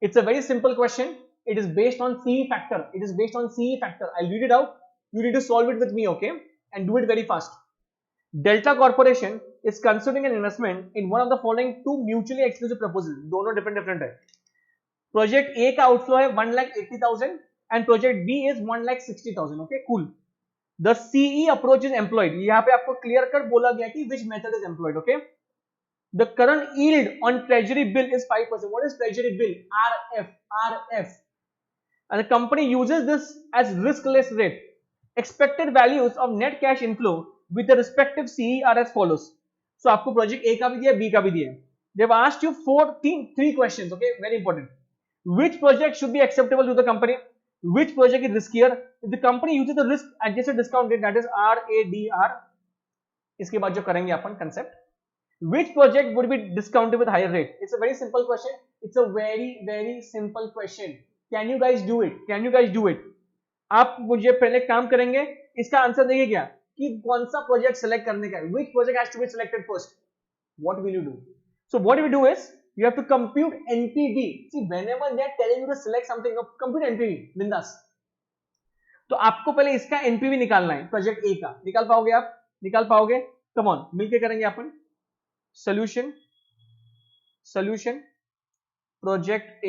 It's a very simple question. It is based on CE factor. I'll read it out. You need to solve it with me, okay? And do it very fast. Delta Corporation is considering an investment in one of the following two mutually exclusive proposals. दोनों different है. Project A का outflow है 1,80,000 and project B is 1,60,000. Okay, cool. The CE approach is employed. यहाँ पे आपको clear cut बोला गया कि which method is employed. Okay. The current yield on treasury bill is 5%. What is treasury bill? RF. And the company uses this as riskless rate. Expected values of net cash inflow with the respective CE are as follows. So आपको project A का भी दिया, B का भी दिया. They've asked you three questions. Okay, very important. Which project should be acceptable to the company? Which project is riskier? If the company uses the risk adjusted discount rate, that is RADR. इसके बाद जो करेंगे अपन concept. Which project would be discounted with higher rate? It's a very simple question. It's a very simple question. Can you guys do it? आप मुझे पहले काम करेंगे, इसका आंसर देखिए क्या कि कौन सा प्रोजेक्ट सेलेक्ट करने का है. Which project has to be selected first? What will you do? So what we do is you have to compute NPV. See, whenever they are telling you to select something, compute NPV. बिंदास. तो आपको पहले इसका NPV निकालना है project A का. निकाल पाओगे आप? निकाल पाओगे? Come on, मिलके करेंगे अपन. Solution project A.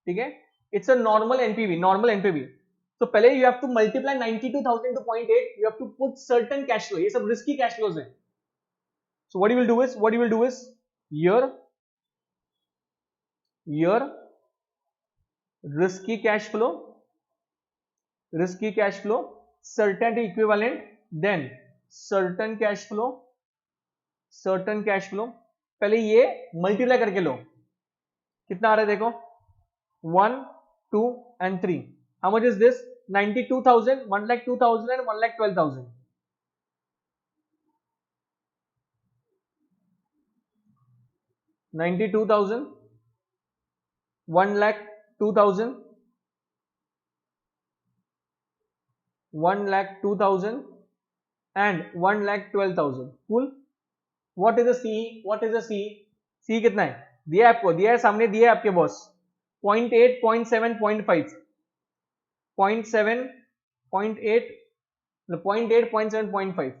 ठीक है? It's a normal NPV. तो पहले you have to multiply 92,000 to 0.8. You have to put certain cash flow. ये सब risky cash flows हैं. So what you will do is your risky cash flow, certainty equivalent, then certain cash flow. पहले ये multiply करके लो. कितना आ रहा है देखो, 1, 2 and 3. How much is this? 92,000, 1,02,000 and 1,12,000. 92,000, 1,02,000, 1,02,000 and 1,12,000. Cool. What is the CE? CE कितना है? दिया है आपको, दिया है सामने, दिया है आपके बॉस 0.8 0.7 0.5 0.7 0.8 0.8 0.7 0.5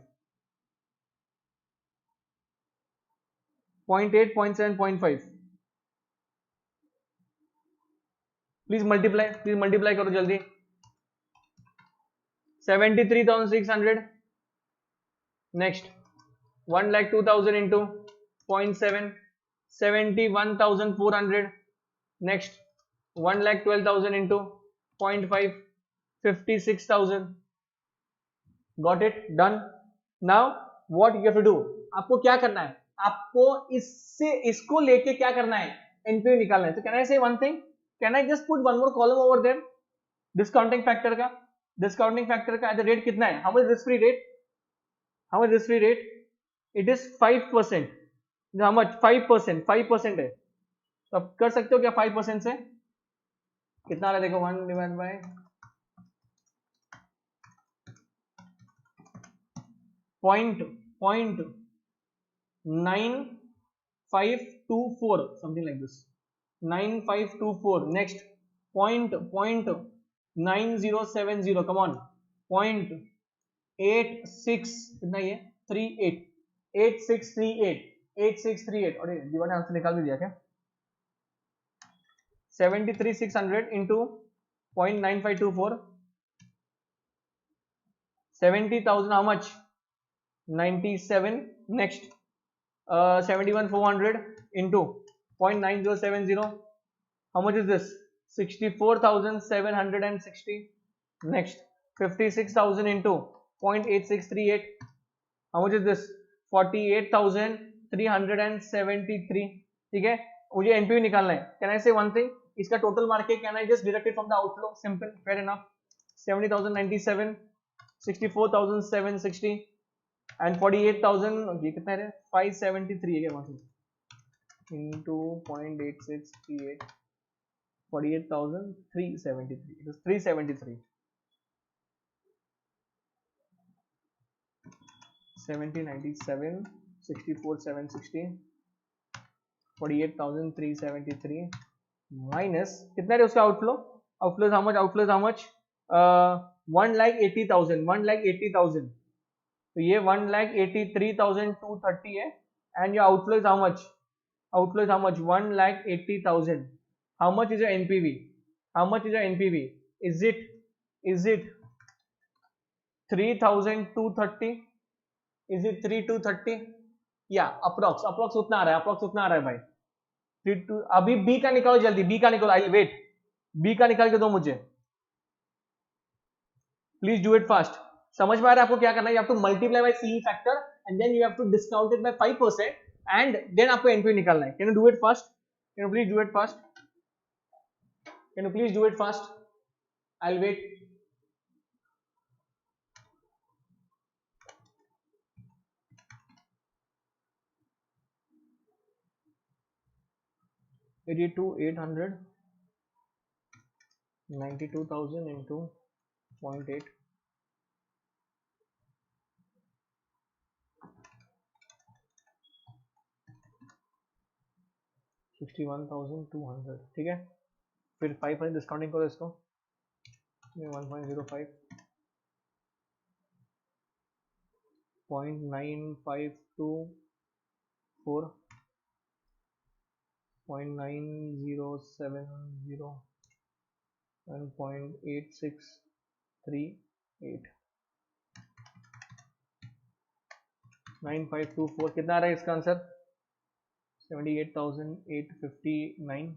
0.8 0.7 0.5 प्लीज मल्टीप्लाई करो जल्दी 73,600 next 1,02,000 into 0.7 71,400 next 1,12,000 into 0.5 56,000 got it done now what you have to do आपको क्या करना है आपको इससे इसको लेके क्या करना है एनपीवी निकालना है तो can I say one thing can I just put one more column over there discounting factor का रेट कितना है how much risk free rate it is 5% how much 5% है तो आप कर सकते हो क्या 5% से कितना आ रहा है देखो 1 divide by 0.9524 something like this 9524 next 0.9070 come on 0.86 कितना ये 38 8638 और जीवन ने आंसर निकाल भी दिया क्या 73,600 into 0.9524 70,000 how much 97 next 71,400 into 0.9070 how much is this 64,760 next 56,000 into 0.8638 how much is this 48,373 ठीक है मुझे एनपीवी निकालना है can I say one thing इसका total market can I just deduct it from the outflow simple fair enough 70,097 64,760 and 48,000 ये कितना है 573 है क्या वहां से into 0.8638 48,373 it is 373 7097 64,760 48,373 माइनस कितना है उसका आउटफ्लो इज हाउ मच 1,80,000 तो ये 1,83,230 है and your outflow is how much 1,80,000 how much is your npv is it 3,230 is it 3,230 या अप्रोक्स उतना आ रहा है भाई 3 अभी बी का निकालो जल्दी आई वेट बी का निकाल के दो मुझे प्लीज डू इट फास्ट समझ में आ रहा है आपको क्या करना है you have to multiply by C factor and then you have to discount it by 5% and then आपको एनपीवी निकालना है can you do it fast I will wait 82,800 92,000 into 0.8 61,200 ठीक है फिर 5% डिस्काउंटिंग करो इसको 1.05 0.9524 0.9070 and 0.8638 9524 कितना आ रहा है इसका आंसर 78,859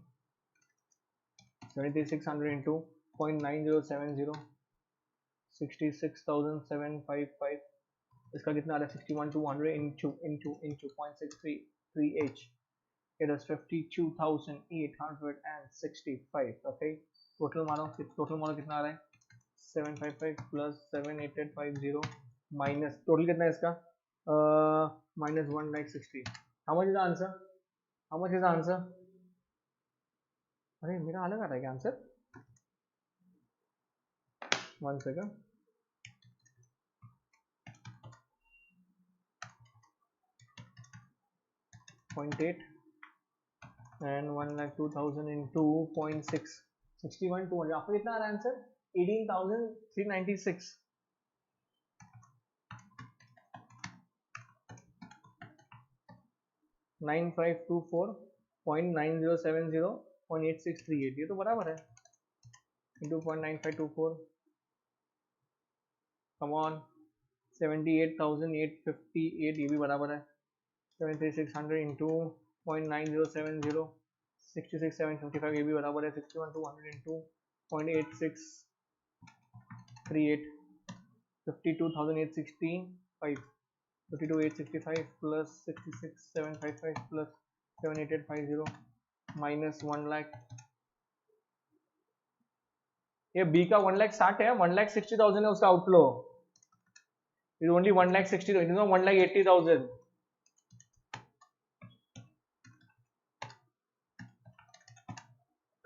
73,600 into 0.9070 66,755 इसका कितना आ रहा है 61,200 into 0.6338 it is 52,865 okay total मारो कितना आ रहा है 755 plus 78850 माइनस टोटल कितना है इसका minus 1,60 how much is the answer अरे मेरा अलग आ रहा है क्या आंसर 1 second 0.8 एंड 1,02,000 into 0.6 61,200 आपको कितना आ रहा है आंसर 18,396 9524.9070.8638 ये तो बराबर है into 0.9524 come on 78,858 ये भी बराबर है 73600 into 0.9070 66,755 ये भी बराबर है 61,200 into 0.8638 52,865 52,865 plus 66,755 plus 78850 minus 1 lakh ये बी का 1,60,000 है 1,60,000 है उसका outflow it only 1,60,000 it is not 1,80,000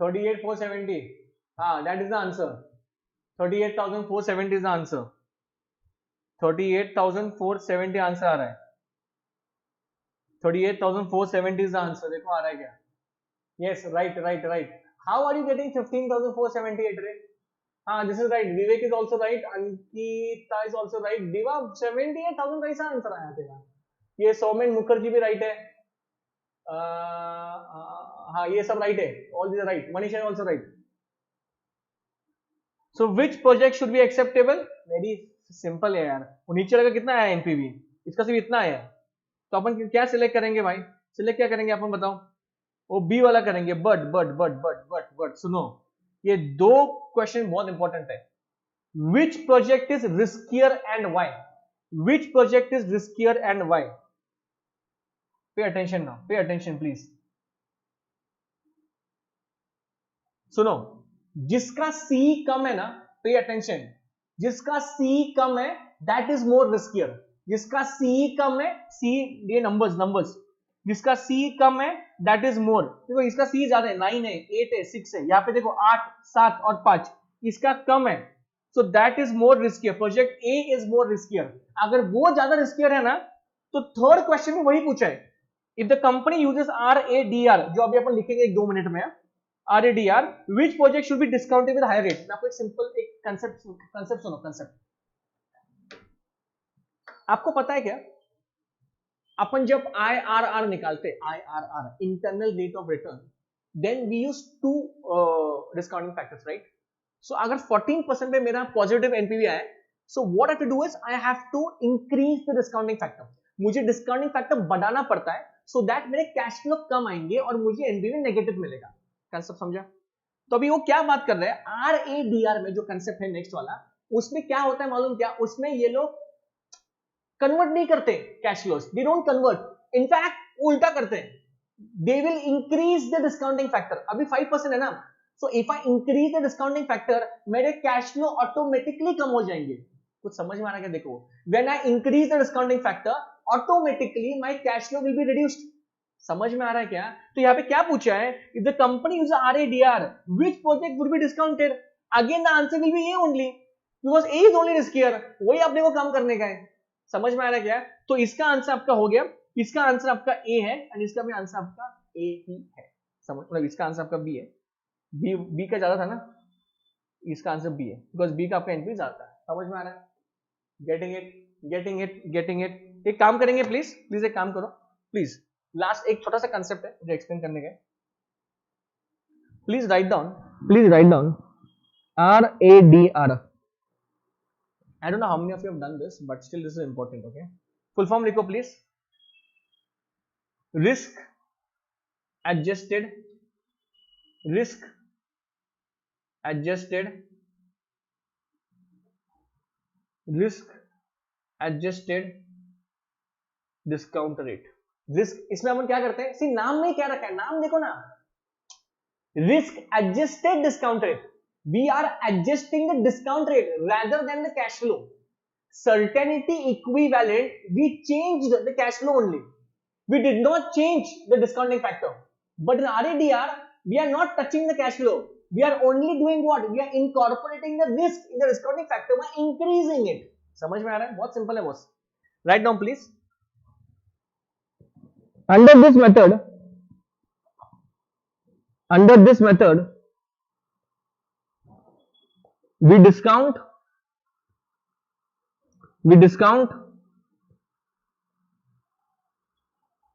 38,470 हाँ that is the answer 38,470 is the answer 38,470 answer आ रहा है 38,470 is the answer देखो आ रहा है क्या yes right how are you getting 15,478 रे हाँ this is right Vivek is also right Ankita is also right Diva 78,000 कैसा आंसर आया तेरा ये सौमेन मुखर्जी भी राइट है हाँ ये सब राइट है all these are right Manisha is also right so which project should be acceptable very simple है यार वो नीचे लगा कितना आया एनपीवी इसका सिर्फ इतना आया तो अपन क्या सिलेक्ट करेंगे भाई सिलेक्ट क्या करेंगे अपन बताओ वो बी वाला करेंगे बट सुनो ये दो क्वेश्चन बहुत इंपॉर्टेंट है which project is riskier and why which project is riskier and why pay attention now pay attention please सुनो जिसका सी कम है ना पे अटेंशन जिसका सी कम है दैट इज मोर रिस्कियर जिसका सी कम है सी ये नंबर्स जिसका सी कम है दैट इज मोर देखो इसका सी ज्यादा है 9 है 8 है 6 है यहाँ पे देखो 8 7 और 5 इसका कम है so that is more riskier project A is more riskier अगर वो ज्यादा रिस्कियर है ना तो थर्ड क्वेश्चन में वही पूछा है if the company uses RADR जो अभी अपन लिखेंगे 1-2 मिनट में RADR which project should be discounted with higher rate मैं आपको एक सिंपल एक कंसेप्ट सुनो कंसेप्ट आपको पता है क्या अपन जब IRR निकालते IRR internal rate of return then we use to discounting factors right so अगर 14% पे मेरा पॉजिटिव एनपीवी आया so what I have to do is I have to increase the discounting factor मुझे डिस्काउंटिंग फैक्टर बढ़ाना पड़ता है so that मेरे cash flow कम आएंगे और मुझे एनपीवी नेगेटिव मिलेगा कंसेप्ट समझा तो अभी वो क्या बात कर रहे हैं RADR में जो कंसेप्ट है नेक्स्ट वाला उसमें क्या होता है मालूम क्या उसमें ये लोग कन्वर्ट नहीं करते cash flows they don't convert in fact उल्टा करते हैं they will increase the discounting factor अभी 5% है ना so if I increase the discounting factor मेरे कैश फ्लो ऑटोमेटिकली कम हो जाएंगे कुछ समझ में आ रहा है क्या देखो when I increase the discounting factor automatically my cash flow will be reduced समझ में आ रहा है क्या तो यहाँ पे क्या पूछा है if the company use RADR which project would be discounted again the answer will be A only because A is only riskier वही अपने को काम करने का है समझ में आ रहा है क्या तो इसका आंसर आपका हो गया इसका आंसर आपका ए है और इसका भी आंसर आपका ए ही है समझ मतलब इसका आंसर आपका बी है बी का ज्यादा था ना इसका आंसर बी है बिकॉज बी का आपका एनपी ज्यादा है समझ में आ रहा है गेटिंग इट एक काम करेंगे प्लीज एक काम करो प्लीज लास्ट एक छोटा सा कंसेप्ट है मुझे एक्सप्लेन करने का please write down RADR I don't know how many of you have done this, but still this is important, okay? Full form लिखो please. Risk adjusted discount rate. Risk इसमें अपन क्या करते हैं? सी नाम में क्या रखा है? नाम देखो ना. Risk adjusted discount rate. We are adjusting the discount rate rather than the cash flow. Certainty equivalent, we changed the cash flow only. We did not change the discounting factor. But in RADR, we are not touching the cash flow. We are only doing what? We are incorporating the risk in the discounting factor by increasing it. समझ में आ रहा है? बहुत simple है boss. Write down please. Under this method, Under this method, we discount we discount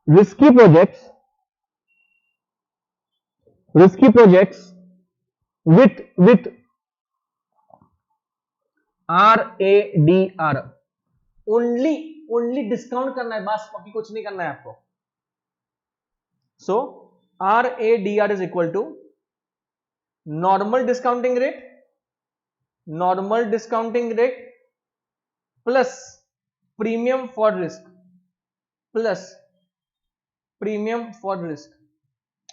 risky projects risky projects with RADR. Only discount करना है, बस बाकी कुछ नहीं करना है आपको. So RADR is equal to normal discounting rate plus premium for risk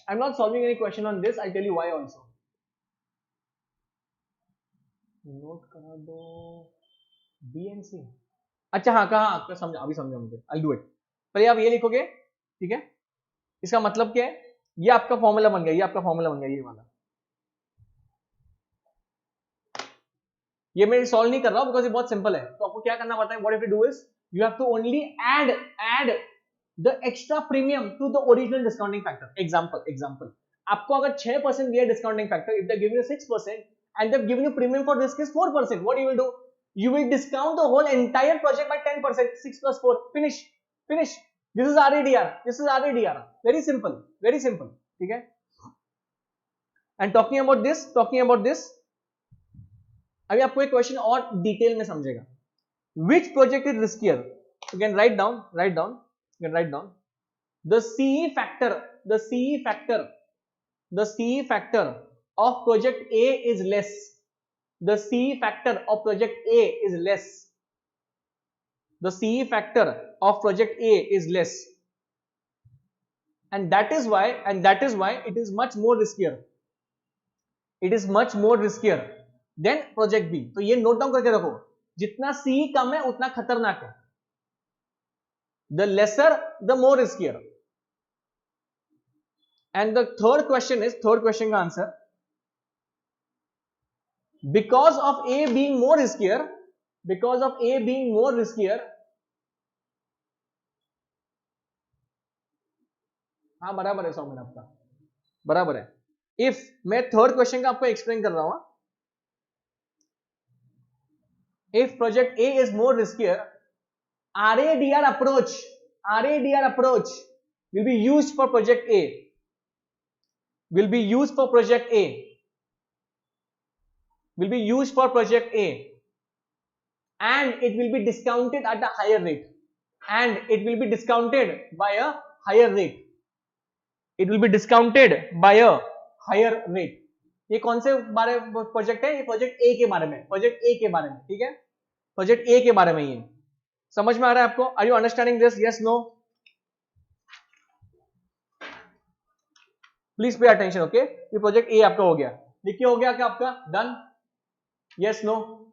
I am not solving any question on this, I tell you why also. Note करा दो BNC. अच्छा हाँ, कहाँ समझा, अभी समझा मुझे, आई डू इट. पर आप ये लिखोगे, ठीक है. इसका मतलब क्या है, ये आपका फॉर्मूला बन गया, ये वाला. ये मैं सॉल्व नहीं कर रहा हूं बिकॉज ये बहुत सिंपल है. तो आपको क्या करना पड़ता है, what if you do is you have to only add the extra premium to the original discounting factor. Example आपको अगर 6% दिया discounting factor, if they give you 6% and they've given you premium for risk is 4%, what you will do, you will discount the whole entire project by 10%. 6 plus 4, finish. This is RADR. Very simple, ठीक है. And talking about this, अभी आपको एक question और detail में समझेगा. Which project is riskier? You can write down. The CE factor of project A is less. The CE factor of project A is less. And that is why it is much more riskier. Than project B. तो ये note down करके रखो, जितना CE कम है उतना खतरनाक है. The lesser, the more riskier. And the third question का answer, because of A being more riskier, हाँ बराबर है 100 मिनट आपका, बराबर है. इफ मैं थर्ड क्वेश्चन का आपको एक्सप्लेन कर रहा हूं, if project A is more riskier, RADR approach will be used for project A. And it will be discounted at a higher rate. ये कौन से बारे प्रोजेक्ट है, ये प्रोजेक्ट ए के बारे में, ठीक है. प्रोजेक्ट ए के बारे में. ये समझ में आ रहा है आपको? Are you understanding this? Yes, no? Please pay attention. Okay, ये प्रोजेक्ट ए आपका हो गया. देखिए हो गया क्या आपका? Done? Yes, no?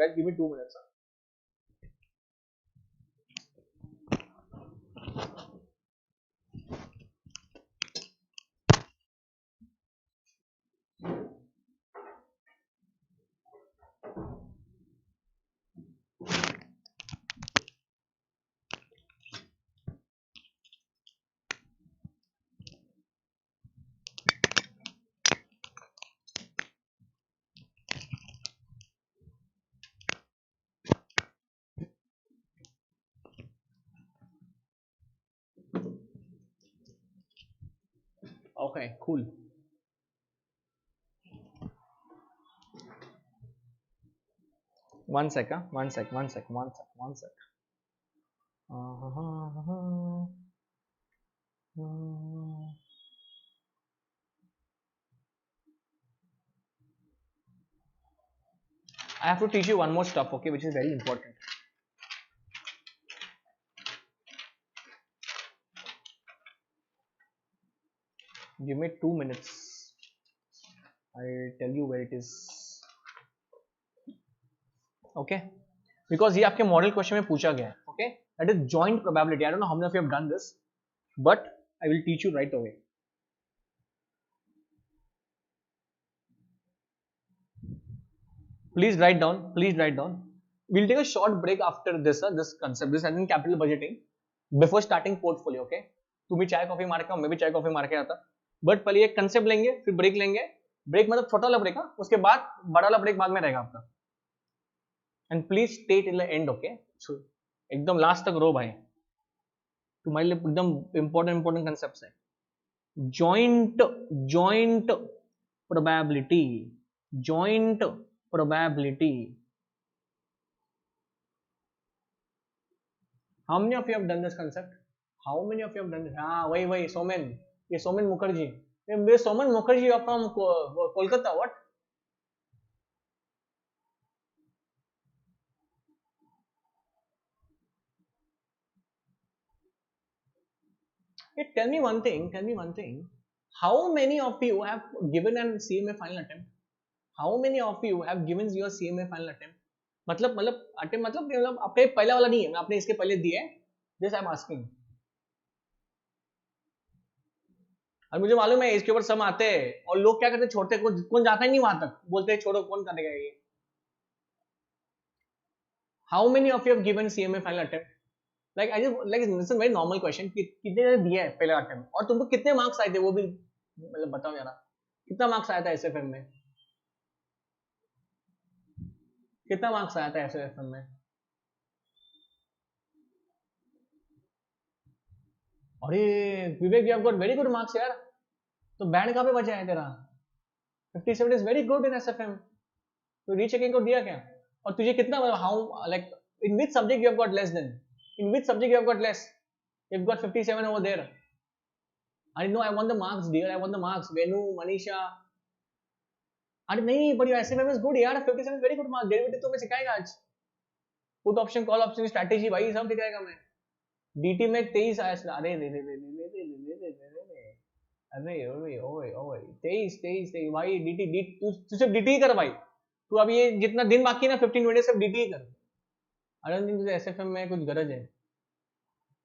Guys, give me 2 minutes. Okay, cool. One sec. I have to teach you one more stuff, okay, which is very important. Give me 2 minutes. I'll tell you where it is. Okay, because ये आपके model question में पूछा गया है. Okay, That is joint probability. I don't know how many of you have done this, but I will teach you right away. Please write down. Please write down. We'll take a short break after this. This concept. This has been capital budgeting. Before starting portfolio, okay? तुम भी चाय coffee मार के, मैं भी चाय coffee मार के आता. बट पहले एक कंसेप्ट लेंगे, फिर ब्रेक लेंगे. ब्रेक मतलब छोटा वाला ब्रेक, उसके बाद बड़ा वाला ब्रेक बाद में रहेगा आपका. And please stay till the end, okay? एकदम लास्ट तक रो भाई. तुम्हारे लिए एकदम इंपॉर्टेंट कंसेप्ट है. Joint probability. Joint probability. How many of you have done this concept? How many of you have done this? हाँ वही सोमेन. ये सोमेन मुखर्जी. ये Somen Mukherjee, you are from Kolkata, what? Hey, tell me one thing. How many of you have given a CMA final attempt? How many of you have given your CMA final attempt? मतलब attempt मतलब आपके पहला वाला नहीं है, आपने इसके पहले दिए. This I am asking. और मुझे मालूम है इसके ऊपर सम आते हैं और लोग क्या करते हैं, छोड़ते हैं. कौन जाता ही नहीं वहां तक, बोलते हैं छोड़ो, कौन करेगा ये. How many of you have given CMA final attempt? Like I just like this is a very normal question. कितने दिया है पहला अटेम्प्ट, और तुमको कितने मार्क्स आए थे वो भी मतलब बताओ यार. कितना मार्क्स आया था एसएफएम में? कितना मार्क्स आया था एसएफएम में? अरे Vivek, you have got very good marks यार. तो बैंड कहाँ पे बचा है तेरा? 57 is very good in SFM. तो रीचेकिंग को दिया क्या? और तुझे कितना, how like in which subject you have got less than? In which subject you have got less? You have got 57 over there. I know I want the marks, dear. I want the marks. Venu, Manisha. अरे नहीं, but your SFM is good यार. 57 is very good mark. Derivative तो मैं सिखाएगा आज. Put option, call option, strategy भाई सब दिखाएगा मैं. DT में 23 आया. अरे ओए 23 भाई. DT तू सिर्फ DT ही कर भाई. तू अब ये जितना दिन बाकी है ना 15-20 सिर्फ DT ही कर. I don't think तुझे SFM में कुछ गरज है.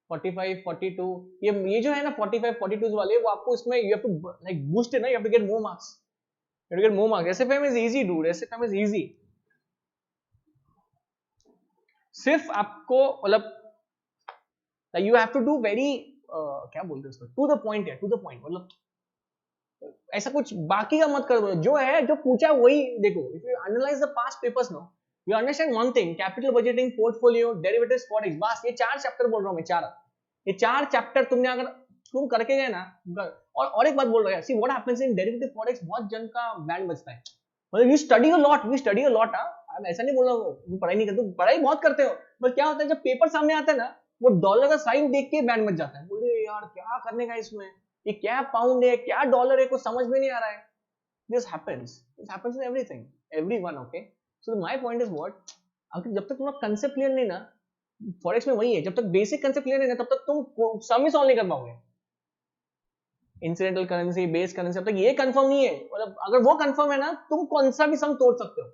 45, 42 ये जो है ना 45, 42 वाले, वो आपको इसमें you have to like boost it ना, you have to get more marks. You have to get more marks. SFM is easy, dude. SFM is easy. सिर्फ आपको मतलब you have to do very क्या बोलते हैं उसको, to the point है, to the point. मतलब ऐसा कुछ बाकी का मत करो, जो है जो पूछा वही देखो. If you analyze the past papers now, you understand one thing: capital budgeting, portfolio, derivatives, forex. बस ये 4 चैप्टर बोल रहा हूँ मैं. ये 4 चैप्टर तुमने अगर तुम करके गए ना. और एक बात बोल रहा है, see what happens in derivative forex, बहुत जन का बैंड बचता है. मतलब यू स्टडी अ लॉट. अब ऐसा नहीं बोल रहा हूँ तुम पढ़ाई नहीं करते, तुम पढ़ाई बहुत करते हो, बट क्या होता है जब पेपर सामने आता है ना, वो डॉलर का साइन देख के बैंड बच जाता है. बोले यार क्या करने का इसमें, ये क्या पाउंड है, क्या डॉलर है, कुछ समझ में नहीं आ रहा है. This happens in everything, everyone. Okay, so my point is what, अगर जब तक तुम्हारा कंसेप्ट क्लियर नहीं ना, फॉरेक्स में वही है, जब तक बेसिक कंसेप्ट क्लियर नहीं है तब तक तुम सम ही सॉल्व नहीं कर पाओगे. इंसिडेंटल करेंसी, बेस करेंसी, अब तक ये कंफर्म नहीं है. मतलब अगर वो कंफर्म है ना, तुम कौन सा भी सम तोड़ सकते हो.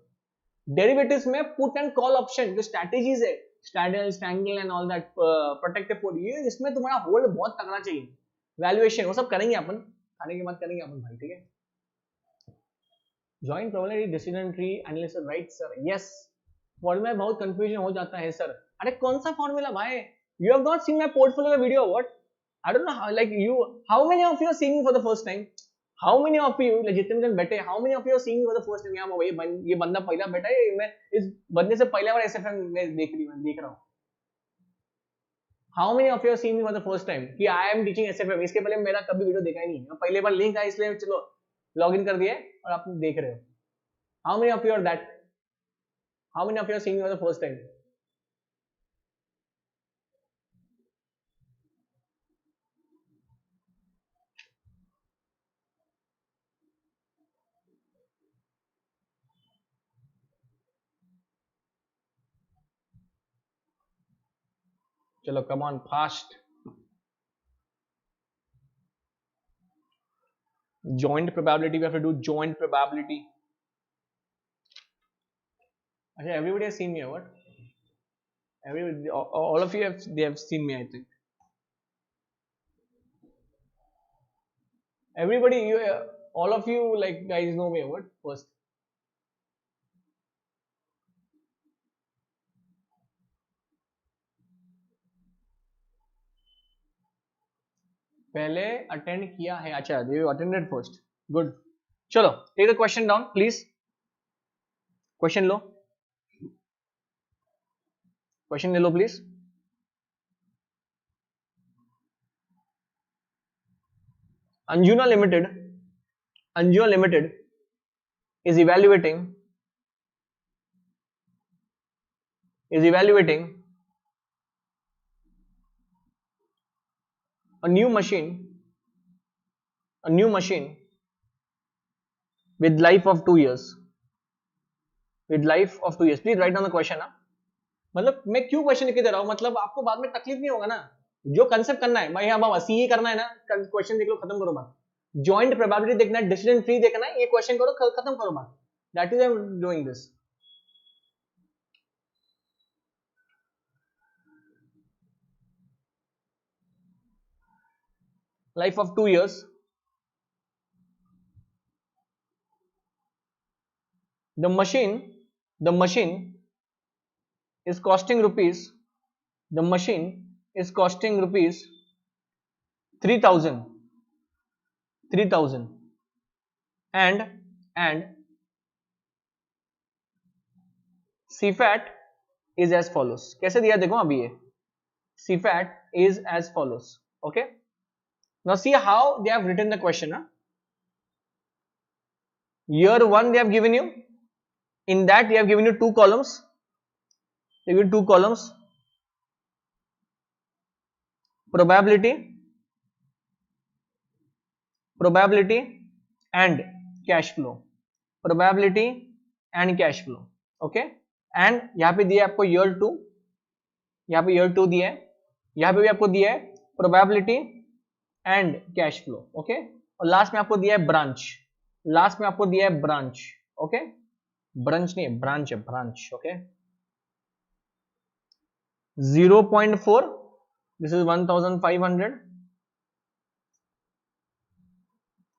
डेरिवेटिव्स में पुट एंड कॉल ऑप्शन जो स्ट्रैटेजीज है, straddle, strangle and all that, protective port, ये इसमें तुम्हारा होल्ड बहुत तगड़ा चाहिए. वैल्यूएशन वो सब करेंगे अपन, खाने के बाद करेंगे अपन भाई, ठीक है. Joint probability decision tree analysis, right sir? Yes. Formula में बहुत कंफ्यूजन हो जाता है सर. अरे कौन सा फॉर्मूला भाई? You have not seen my portfolio video, what? I don't know how, like you, how many of you are seeing me for the first time? How many of you, like जितने जन बैठे, how many of you are seeing me for the first time? यहाँ ये बंदा पहला बैठा है, मैं इस बंदे से पहला बार SFM में देख रहा हूँ. How many of you are seeing me for the first time? कि I am teaching SFM. इसके पहले मेरा कभी वीडियो देखा ही नहीं है, पहले बार लिंक आया इसलिए चलो लॉग इन कर दिए और आप देख रहे हो. How many of you are that? How many of you are seeing me for the first time? चलो come on fast. Joint probability, we have to do joint probability. अच्छा, everybody has seen me, what? Everybody, all of you have seen me, I think. Everybody, all of you, like, guys know me. What first? पहले attend किया है. अच्छा, you attended first. Good. चलो, take the question down, please. Question low. Question ले लो, please. Anjuna Limited. Anjuna Limited is evaluating a new machine, a new machine with life of 2 years. With life of 2 years. Please write down the question. ना मतलब मैं क्यों question लिख के दे रहा हूँ, मतलब आपको बाद में तकलीफ नहीं होगा ना. जो कंसेप्ट करना है भाई, हाँ बाबा सी करना है ना, क्वेश्चन देख लो, खत्म करो बात. जॉइंट प्रोबेबिलिटी देखना है, डिसीजन ट्री देखना है, ये क्वेश्चन करो, खत्म करो बात. That is I am doing this. Life of 2 years. The machine is costing rupees. The machine is costing rupees 3,000. 3,000. And CFAT is as follows. कैसे दिया देखो अभी ये. CFAT is as follows. Okay. Now see how they have written the question. Huh? Year 1 they have given you. In that they have given you 2 columns. They give you 2 columns. Probability and cash flow. Probability and cash flow. Okay. And यहाँ पे दिया आपको year 2. यहाँ पे year 2 दिया है. यहाँ पे भी आपको दिया है probability and cash flow. Okay. और लास्ट में आपको दिया है branch. लास्ट में आपको दिया है branch. Okay. ब्रांच नहीं है, ब्रांच है, branch. Okay. 0.4. This is 1500.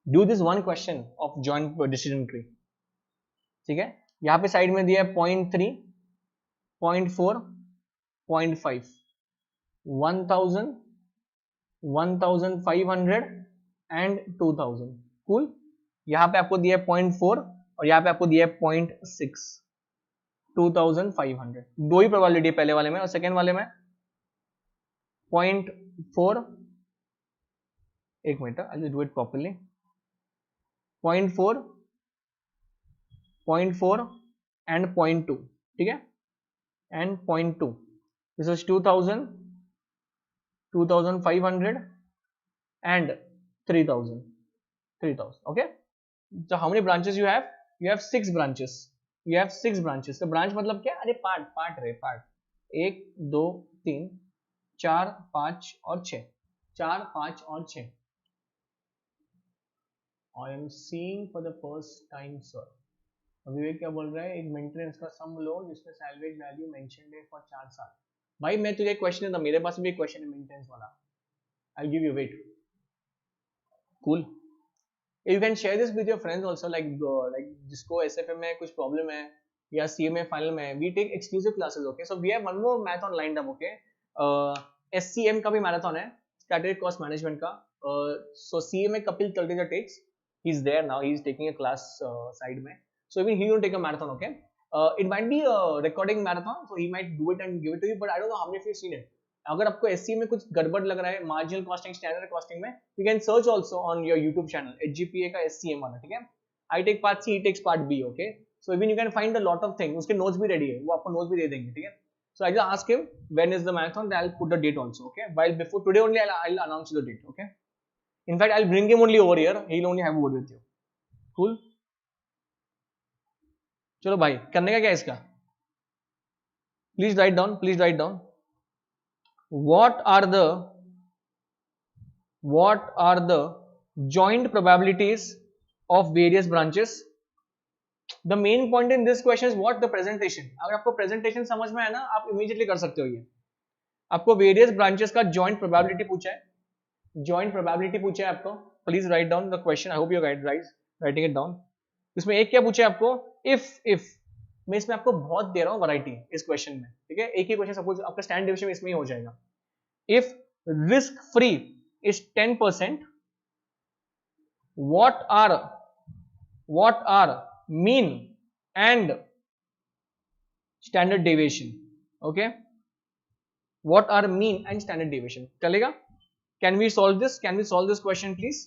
Do this one question of joint decision tree. ठीक है. यहां पे साइड में दिया है 0.3, 0.4, 0.5, 1000, 1500 एंड 2000. कूल. यहां पे आपको दिया है 0.4 और यहाँ पे आपको दिया है 0.6. 2500. दो ही प्रोबेबिलिटी पहले वाले में और सेकेंड वाले में 0.4. एक minute, I will do it properly. 0.4, 0.4 and 0.2. ठीक है. And 0.2. This is 2000, 2500 and 3000. 3000. Okay. So how many branches you have? You have 6 branches. You have 6 branches. तो branch मतलब क्या? अरे पार्ट रहे, पार्ट. 1 2 3 4 5 और 6. 4 5 और 6. I am seeing for the first time, sir. विवेक क्या बोल रहा है? एक मेंटेनेंस का सम लो जिसमें सैलवेज वैल्यू मेंशन्ड है फॉर 4 साल. भाई मैं तुझे क्वेश्चन है, मेरे पास भी एक क्वेश्चन है मेंटेनेंस वाला. I'll give you, wait. Cool. You can share this with your friends also, like जिसको SFM में कुछ प्रॉब्लम है या CMA फाइनल में. We take exclusive classes. Okay, so we have one more marathon lined up. Okay, SCM का भी marathon है, strategic cost management का. So CMA Kapil Talreja takes. He's there now. He's taking a class side में. So even he will take a marathon. Okay, it might be a recording marathon, so he might do it and give it to you. But I don't know how many of you have seen it. अगर आपको SC में कुछ गड़बड़ लग रहा है marginal costing, standard costing में, you can search also on your YouTube channel Hgpa का SCM वाला. ठीक है. I take part C, he takes part B. Okay. So even you can find a lot of thing. उसके notes भी ready है, वो आपको नोट्स भी दे देंगे. ठीक है. So I just ask him when is the marathon, I will put the date also. Okay. While before today only I will announce the date. Okay. In fact I will bring him only over here, he will only have a word with you. Cool. चलो भाई, करने का क्या है इसका? Please write down, please write down. What are the joint probabilities of various branches? The main point in this question is what the presentation. अगर आपको presentation समझ में आए ना, आप इमीडिएटली कर सकते हो ये. आपको वेरियस ब्रांचेस का जॉइंट प्रोबेबिलिटी पूछा है, जॉइंट प्रोबेबिलिटी पूछा है आपको. Please write down the question. I hope you writing it down. इसमें एक क्या पूछा है आपको, इफ मैं इसमें आपको बहुत दे रहा हूं वैरायटी इस क्वेश्चन में, ठीक है. एक ही क्वेश्चन सपोज आपका स्टैंडर्ड डिवीजन में इसमें ही हो जाएगा. If risk free is 10%, what are mean and standard deviation. Okay, what are mean and standard deviation. चलेगा. Can we solve this question please.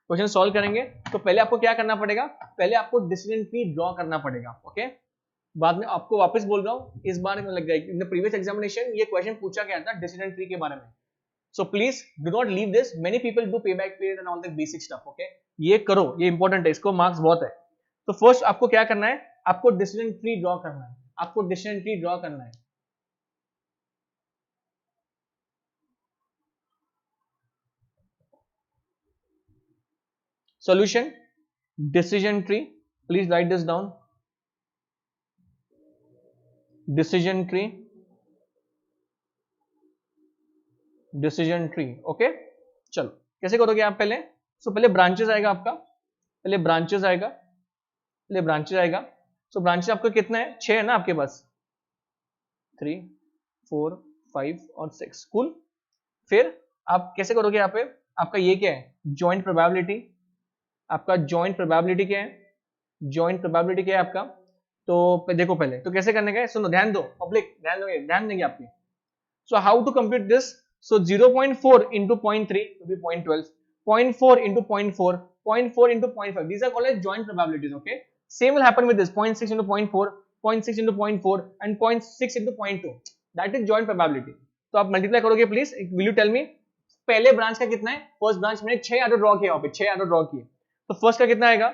Question solve करेंगे तो पहले आपको क्या करना पड़ेगा, पहले आपको डिसीजन ट्री ड्रॉ करना पड़ेगा. ओके, बाद में आपको वापस बोल रहा हूं, इस बार में लग गया. इन द प्रीवियस एग्जामिनेशन ये क्वेश्चन पूछा गया था डिसीजन ट्री के बारे में. So please do not leave this. Many people do payback period and all the basic stuff. Okay, ये करो, ये इंपॉर्टेंट है, इसको मार्क्स बहुत है. तो फर्स्ट आपको क्या करना है, आपको डिसीजन ट्री ड्रॉ करना है. आपको डिसीजन ट्री ड्रॉ करना है. Solution decision tree. Please right this down. Decision tree, decision tree. Okay, चलो कैसे करोगे आप पहले. सो पहले ब्रांचेस आएगा आपका, पहले ब्रांचेस आएगा. सो ब्रांचेस आपका कितना है, 6 है ना आपके पास, 3, 4, 5 और 6. कूल. फिर आप कैसे करोगे यहाँ पे, आपका ये क्या है, जॉइंट प्रोबेबिलिटी. आपका जॉइंट प्रोबेबिलिटी क्या है, जॉइंट प्रोबेबिलिटी क्या है आपका. तो देखो पहले तो कैसे करने का है, सुनो ध्यान दो पब्लिक, ध्यान देंगे आपके. So how to compute this. So 0.4 into 0.3 will be 0.12, 0.4 into 0.4, 0.4 into 0.5. These are called as joint probabilities. Okay, same will happen with this 0.6 into 0.4, 0.6 into 0.4 and 0.6 into 0.2. That is joint probability. तो आप multiply करोगे please. Will you tell me पहले branch का कितना है. First branch मैंने 6 order draw किया, वहां पे 6 आर्डर ड्रॉ किए. तो फर्स्ट का कितना आएगा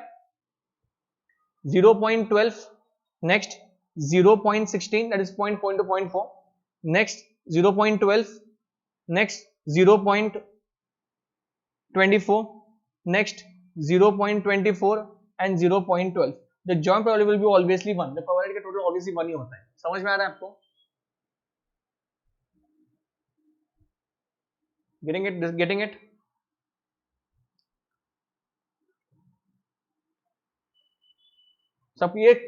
0.12, next 0.16 that is 0.4 into 0.4, next 0.12, next 0.24, next 0.24 and 0.12. The joint probability will be obviously 1. The probability का total obviously 1 ही होता है. समझ में आ रहा है आपको. getting it.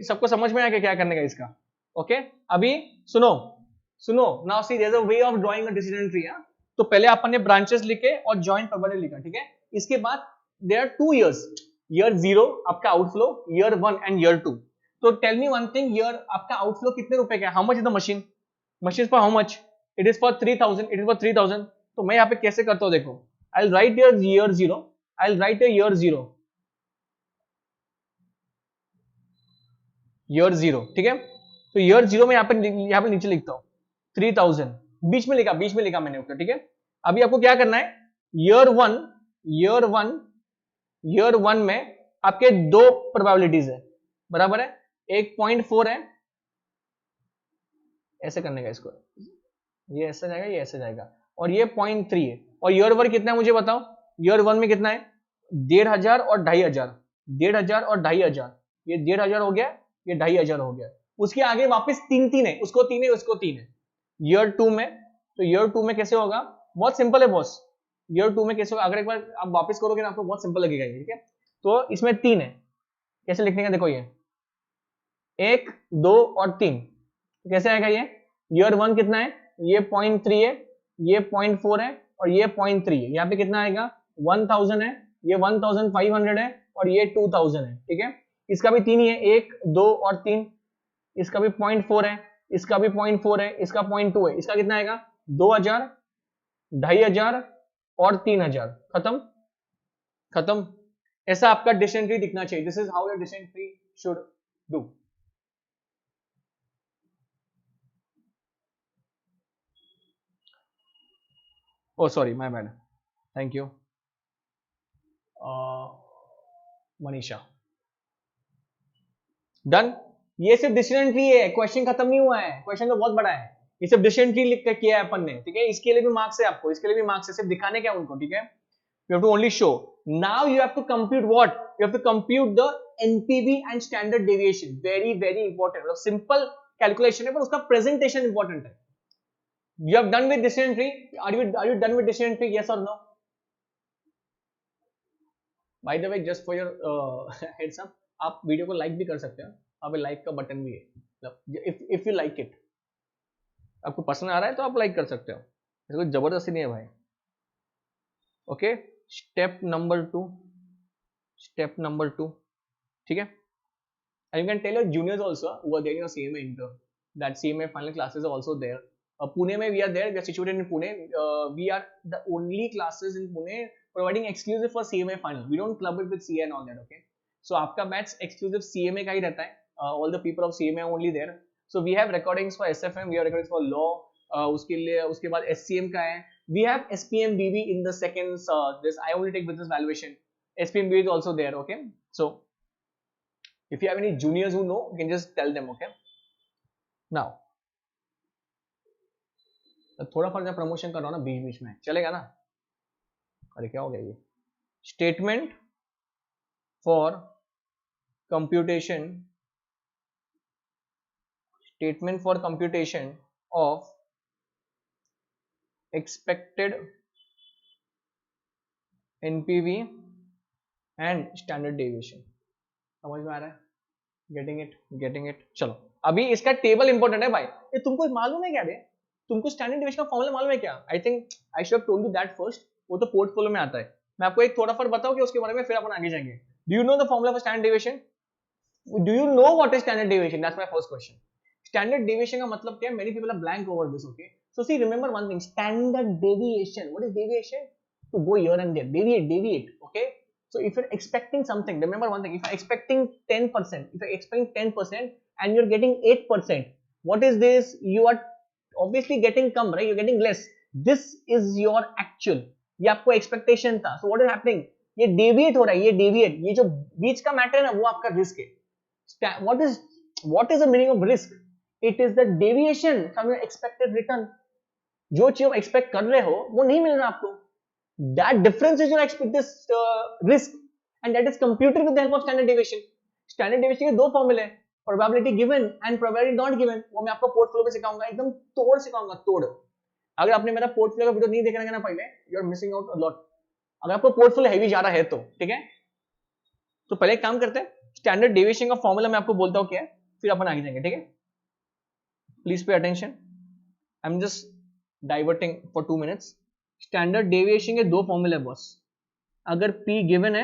सबको समझ में आया क्या करने का इसका. ओके, अभी सुनो now see there is a way of drawing a decision tree. तो पहले अपन ने ब्रांचेस लिखे और जॉइंट प्रोबेबिलिटी लिखा, ठीक है. इसके बाद देयर आर 2 इयर्स, ईयर 0 आपका आउटफ्लो, ईयर 1 एंड ईयर 2. तो tell me one thing, year आपका आउटफ्लो कितने रुपए का है, how much is the machine for how much, it is for 3000. तो मैं यहाँ पे कैसे करता हूँ देखो, I will write year 0, I will write year 0, year 0, ठीक है. तो ईयर 0 में यहाँ पे नीचे लिखता हूँ 3000, बीच में लिखा मैंने ऊपर, ठीक है. अभी आपको क्या करना है, ईयर 1 में आपके 2 प्रोबेबिलिटीज है, बराबर है. एक 0.4 है, ऐसे करने का इसको, ये ऐसे जाएगा, ये ऐसे जाएगा, और ये 0.3 है. और ईयर 1 कितना है मुझे बताओ, ईयर 1 में कितना है 1500 और 2500, 1500 और 2500, ये 1500 हो गया, ये 2500 हो गया. उसके आगे वापस 3 है, उसको 3 है, उसको 3 है. ईयर 2 में, तो ईयर 2 में कैसे होगा, बहुत सिंपल है बॉस. ईयर 2 में कैसे होगा, अगर एक बार आप वापस करोगे ना आपको बहुत सिंपल लगेगा ये, ठीक है. तो इसमें 3 है, कैसे लिखने का देखो, ये 1, 2 और 3, तो कैसे आएगा ये. ईयर 1 कितना है, ये 0.3 है, ये 0.4 है और ये 0.3 है. यहाँ पे कितना आएगा 1000 है, ये 1500 है और ये 2000 है, ठीक है. इसका भी 3 ही है, 1, 2 और 3. इसका भी 0.4 है, इसका भी 0.4 है, इसका 0.2 है. इसका कितना आएगा 2000, 2500 और 3000. खत्म. ऐसा आपका डिसीजन ट्री दिखना चाहिए. This is how your decision tree should do. Oh sorry, my bad. Thank you, Manisha. Done. ये सिर्फ डिसीजन ट्री है, क्वेश्चन खत्म नहीं हुआ है, क्वेश्चन तो बहुत बड़ा है. ये सिर्फ डिसीजन ट्री लिख कर किया है अपन ने, ठीक है. इसके लिए भी मार्क्स है आपको, इसके लिए भी मार्क्स है, सिर्फ दिखाने क्या उनको, ठीक है. You have to only show. Now you have to compute what? You have to compute the NPV and standard deviation, very very important, मतलब सिंपल कैलकुलेशन है पर उसका प्रेजेंटेशन इंपॉर्टेंट है. You have done with decision tree? Are you done with decision tree? Yes or no? By the way, just for your heads up, आप video को like भी कर सकते हैं. आप लाइक का बटन भी है, मतलब if you like it, आपको पसंद आ रहा है तो आप लाइक कर सकते हो, इसको जबरदस्ती नहीं है भाई. ओके, स्टेप नंबर 2, ठीक है. And you can tell your juniors also who are there in your CMA intern that CMA final classes are also there. Pune mein we are there. We are situated in Pune. We are the only classes in Pune providing exclusive for CMA final. We don't club it with CA and all that. Okay. So आपका batch exclusive CMA का ही रहता है. All the people of CMA are only there. So we have recordings for SFM. We have recordings for law. उसके बाद SCM का है. We have SPM BB in the seconds. This I only take business valuation. SPM BB is also there. Okay. So if you have any juniors who know, you can just tell them. Okay. Now, थोड़ा फर्क promotion कर रहा हूं ना बीच बीच में, चलेगा ना? अरे क्या हो गया ये? Statement for computation of expected NPV and standard deviation. समझ में आ रहा है? Getting it. चलो, अभी इसका टेबल इंपॉर्टेंट है भाई. ये तुमको मालूम है क्या रे? तुमको स्टैंडर्ड डेविएशन का फॉर्मूला मालूम है क्या? I think I should have told you that first. वो तो पोर्टफोलियो में आता है. मैं आपको एक थोड़ा फर्क बताऊं कि उसके बारे में, फिर अपन आगे जाएंगे. Do you know the formula for standard deviation? Do you know what is standard deviation? That's my first question. Standard deviation का मतलब क्या है? Many people are blank over this. Okay, so see remember one thing, standard deviation. What is deviation? To go here and there, deviate. Okay. So if you're expecting something, remember one thing, if you're expecting 10% and you're getting 8%, what is this? You are obviously getting come, right? You're getting less. This is your actual. ये आपको expectation था. So what is happening? ये deviate हो रहा है, ये deviate. ये जो बीच का matter है ना, वो आपका risk है. What is the meaning of risk? It is the deviation from your expected return. जो चीज आप expect कर रहे हो, वो नहीं मिल रहा आपको. That difference is your this risk, and that is computed with the help of standard deviation. Standard deviation के दो फॉर्मूले हैं, probability given and probability not given. वो मैं आपको पोर्टफोलियो में सिखाऊंगा, एकदम तोड़ सिखाऊंगा, तोड़. अगर आपने मेरा पोर्टफोलियो का वीडियो नहीं देखा ना पहले, you are missing out a lot. अगर आपको पोर्टफोलियो हैवी जा रहा है तो ठीक है. तो पहले एक काम करते हैं, स्टैंडर्ड डेविएशन का फॉर्मूला मैं आपको बोलता हूँ क्या है, फिर अपन आगे जाएंगे. ठीक है, please pay attention. I am just diverting for 2 minutes. Standard deviation के दो फॉर्मूले बस. अगर P गिवन है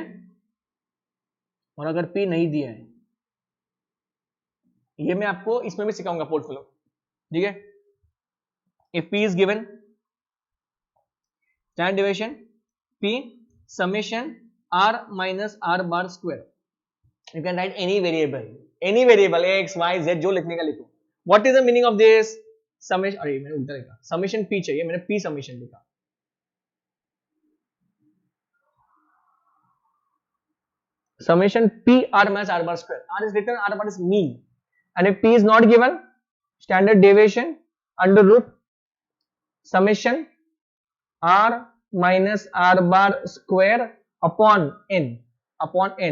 और अगर P नहीं दिया है, ये मैं आपको इसमें भी सिखाऊंगा पोर्टफोलियो. ठीक है, if P is given, standard deviation P summation R minus R bar square. You can write any variable x y z, जो लिखने का लिखो. What is the meaning of this summation? अरे मैंने उल्टा लिखा, समेशन P चाहिए, मैंने P समेशन लिखा. Summation P R minus R bar square. R is written, R bar is mean. And if P is not given, standard deviation under root summation R minus R bar square upon N.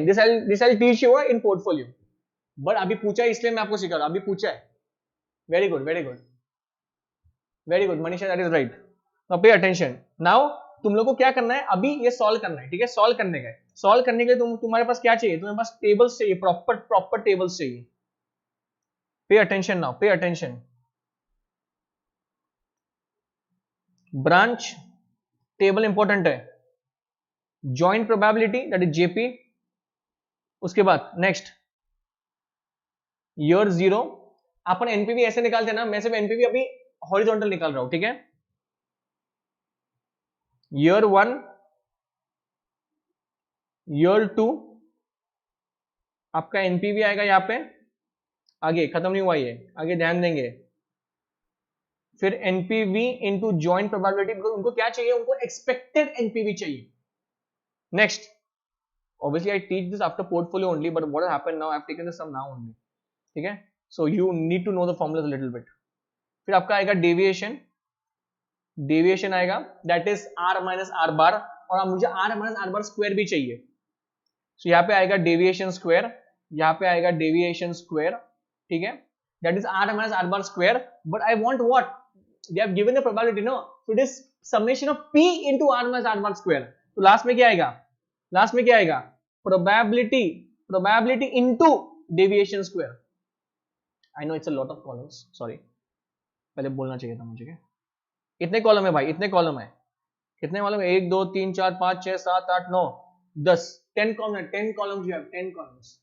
This I'll teach you in portfolio. But अभी पूछा है इसलिए मैं आपको सिखा रहा हूँ. अभी पूछा है. Very good. Manisha, that is right. Now pay attention. Now तुम लोग को क्या करना है, अभी ये सॉल्व करना है. ठीक है, सॉल्व करने के लिए तुम्हारे पास क्या चाहिए? तुम्हारे पास टेबल्स चाहिए, प्रॉपर टेबल्स चाहिए. Pay attention now, pay attention. Branch table important है. Joint probability, that is JP. उसके बाद नेक्स्ट ईयर 0. अपन एनपीवी ऐसे निकालते हैं ना, मैं सिर्फ एनपीवी अभी हॉरिजॉन्टल निकाल रहा हूं. ठीक है, ईयर 1, ईयर 2 आपका एनपीवी आएगा यहां पे. आगे खत्म नहीं हुआ ये, आगे ध्यान देंगे. फिर एनपीवी इनटू जॉइंट प्रोबेबिलिटी. उनको क्या चाहिए? उनको एक्सपेक्टेड एनपीवी चाहिए. Next, obviously I teach this after portfolio only, but what has happened now, I have taken this sum now only. ठीक है, so you need to know the formulas a little bit. फिर आपका आएगा deviation आएगा, that is R minus R bar, और अब मुझे R minus R bar square भी चाहिए. So यहाँ पे आएगा डेविएशन स्क्वायर. यहाँ पे आएगा डेविएशन स्क्वायर, ठीक है, that is r minus r bar square, but I want what they have given the probability, no, so it is summation of p into r minus r bar square. तो last में क्या आएगा, last में क्या आएगा, probability into deviation square. I know it's a lot of columns, sorry, पहले बोलना चाहिए था मुझे. इतने कॉलम है भाई, इतने कॉलम है, कितने मालूम है, 1 2 3 4 5 6 7 8 9 10 10 कॉलम है, 10 कॉलम्स यू हैव, 10 कॉलम्स.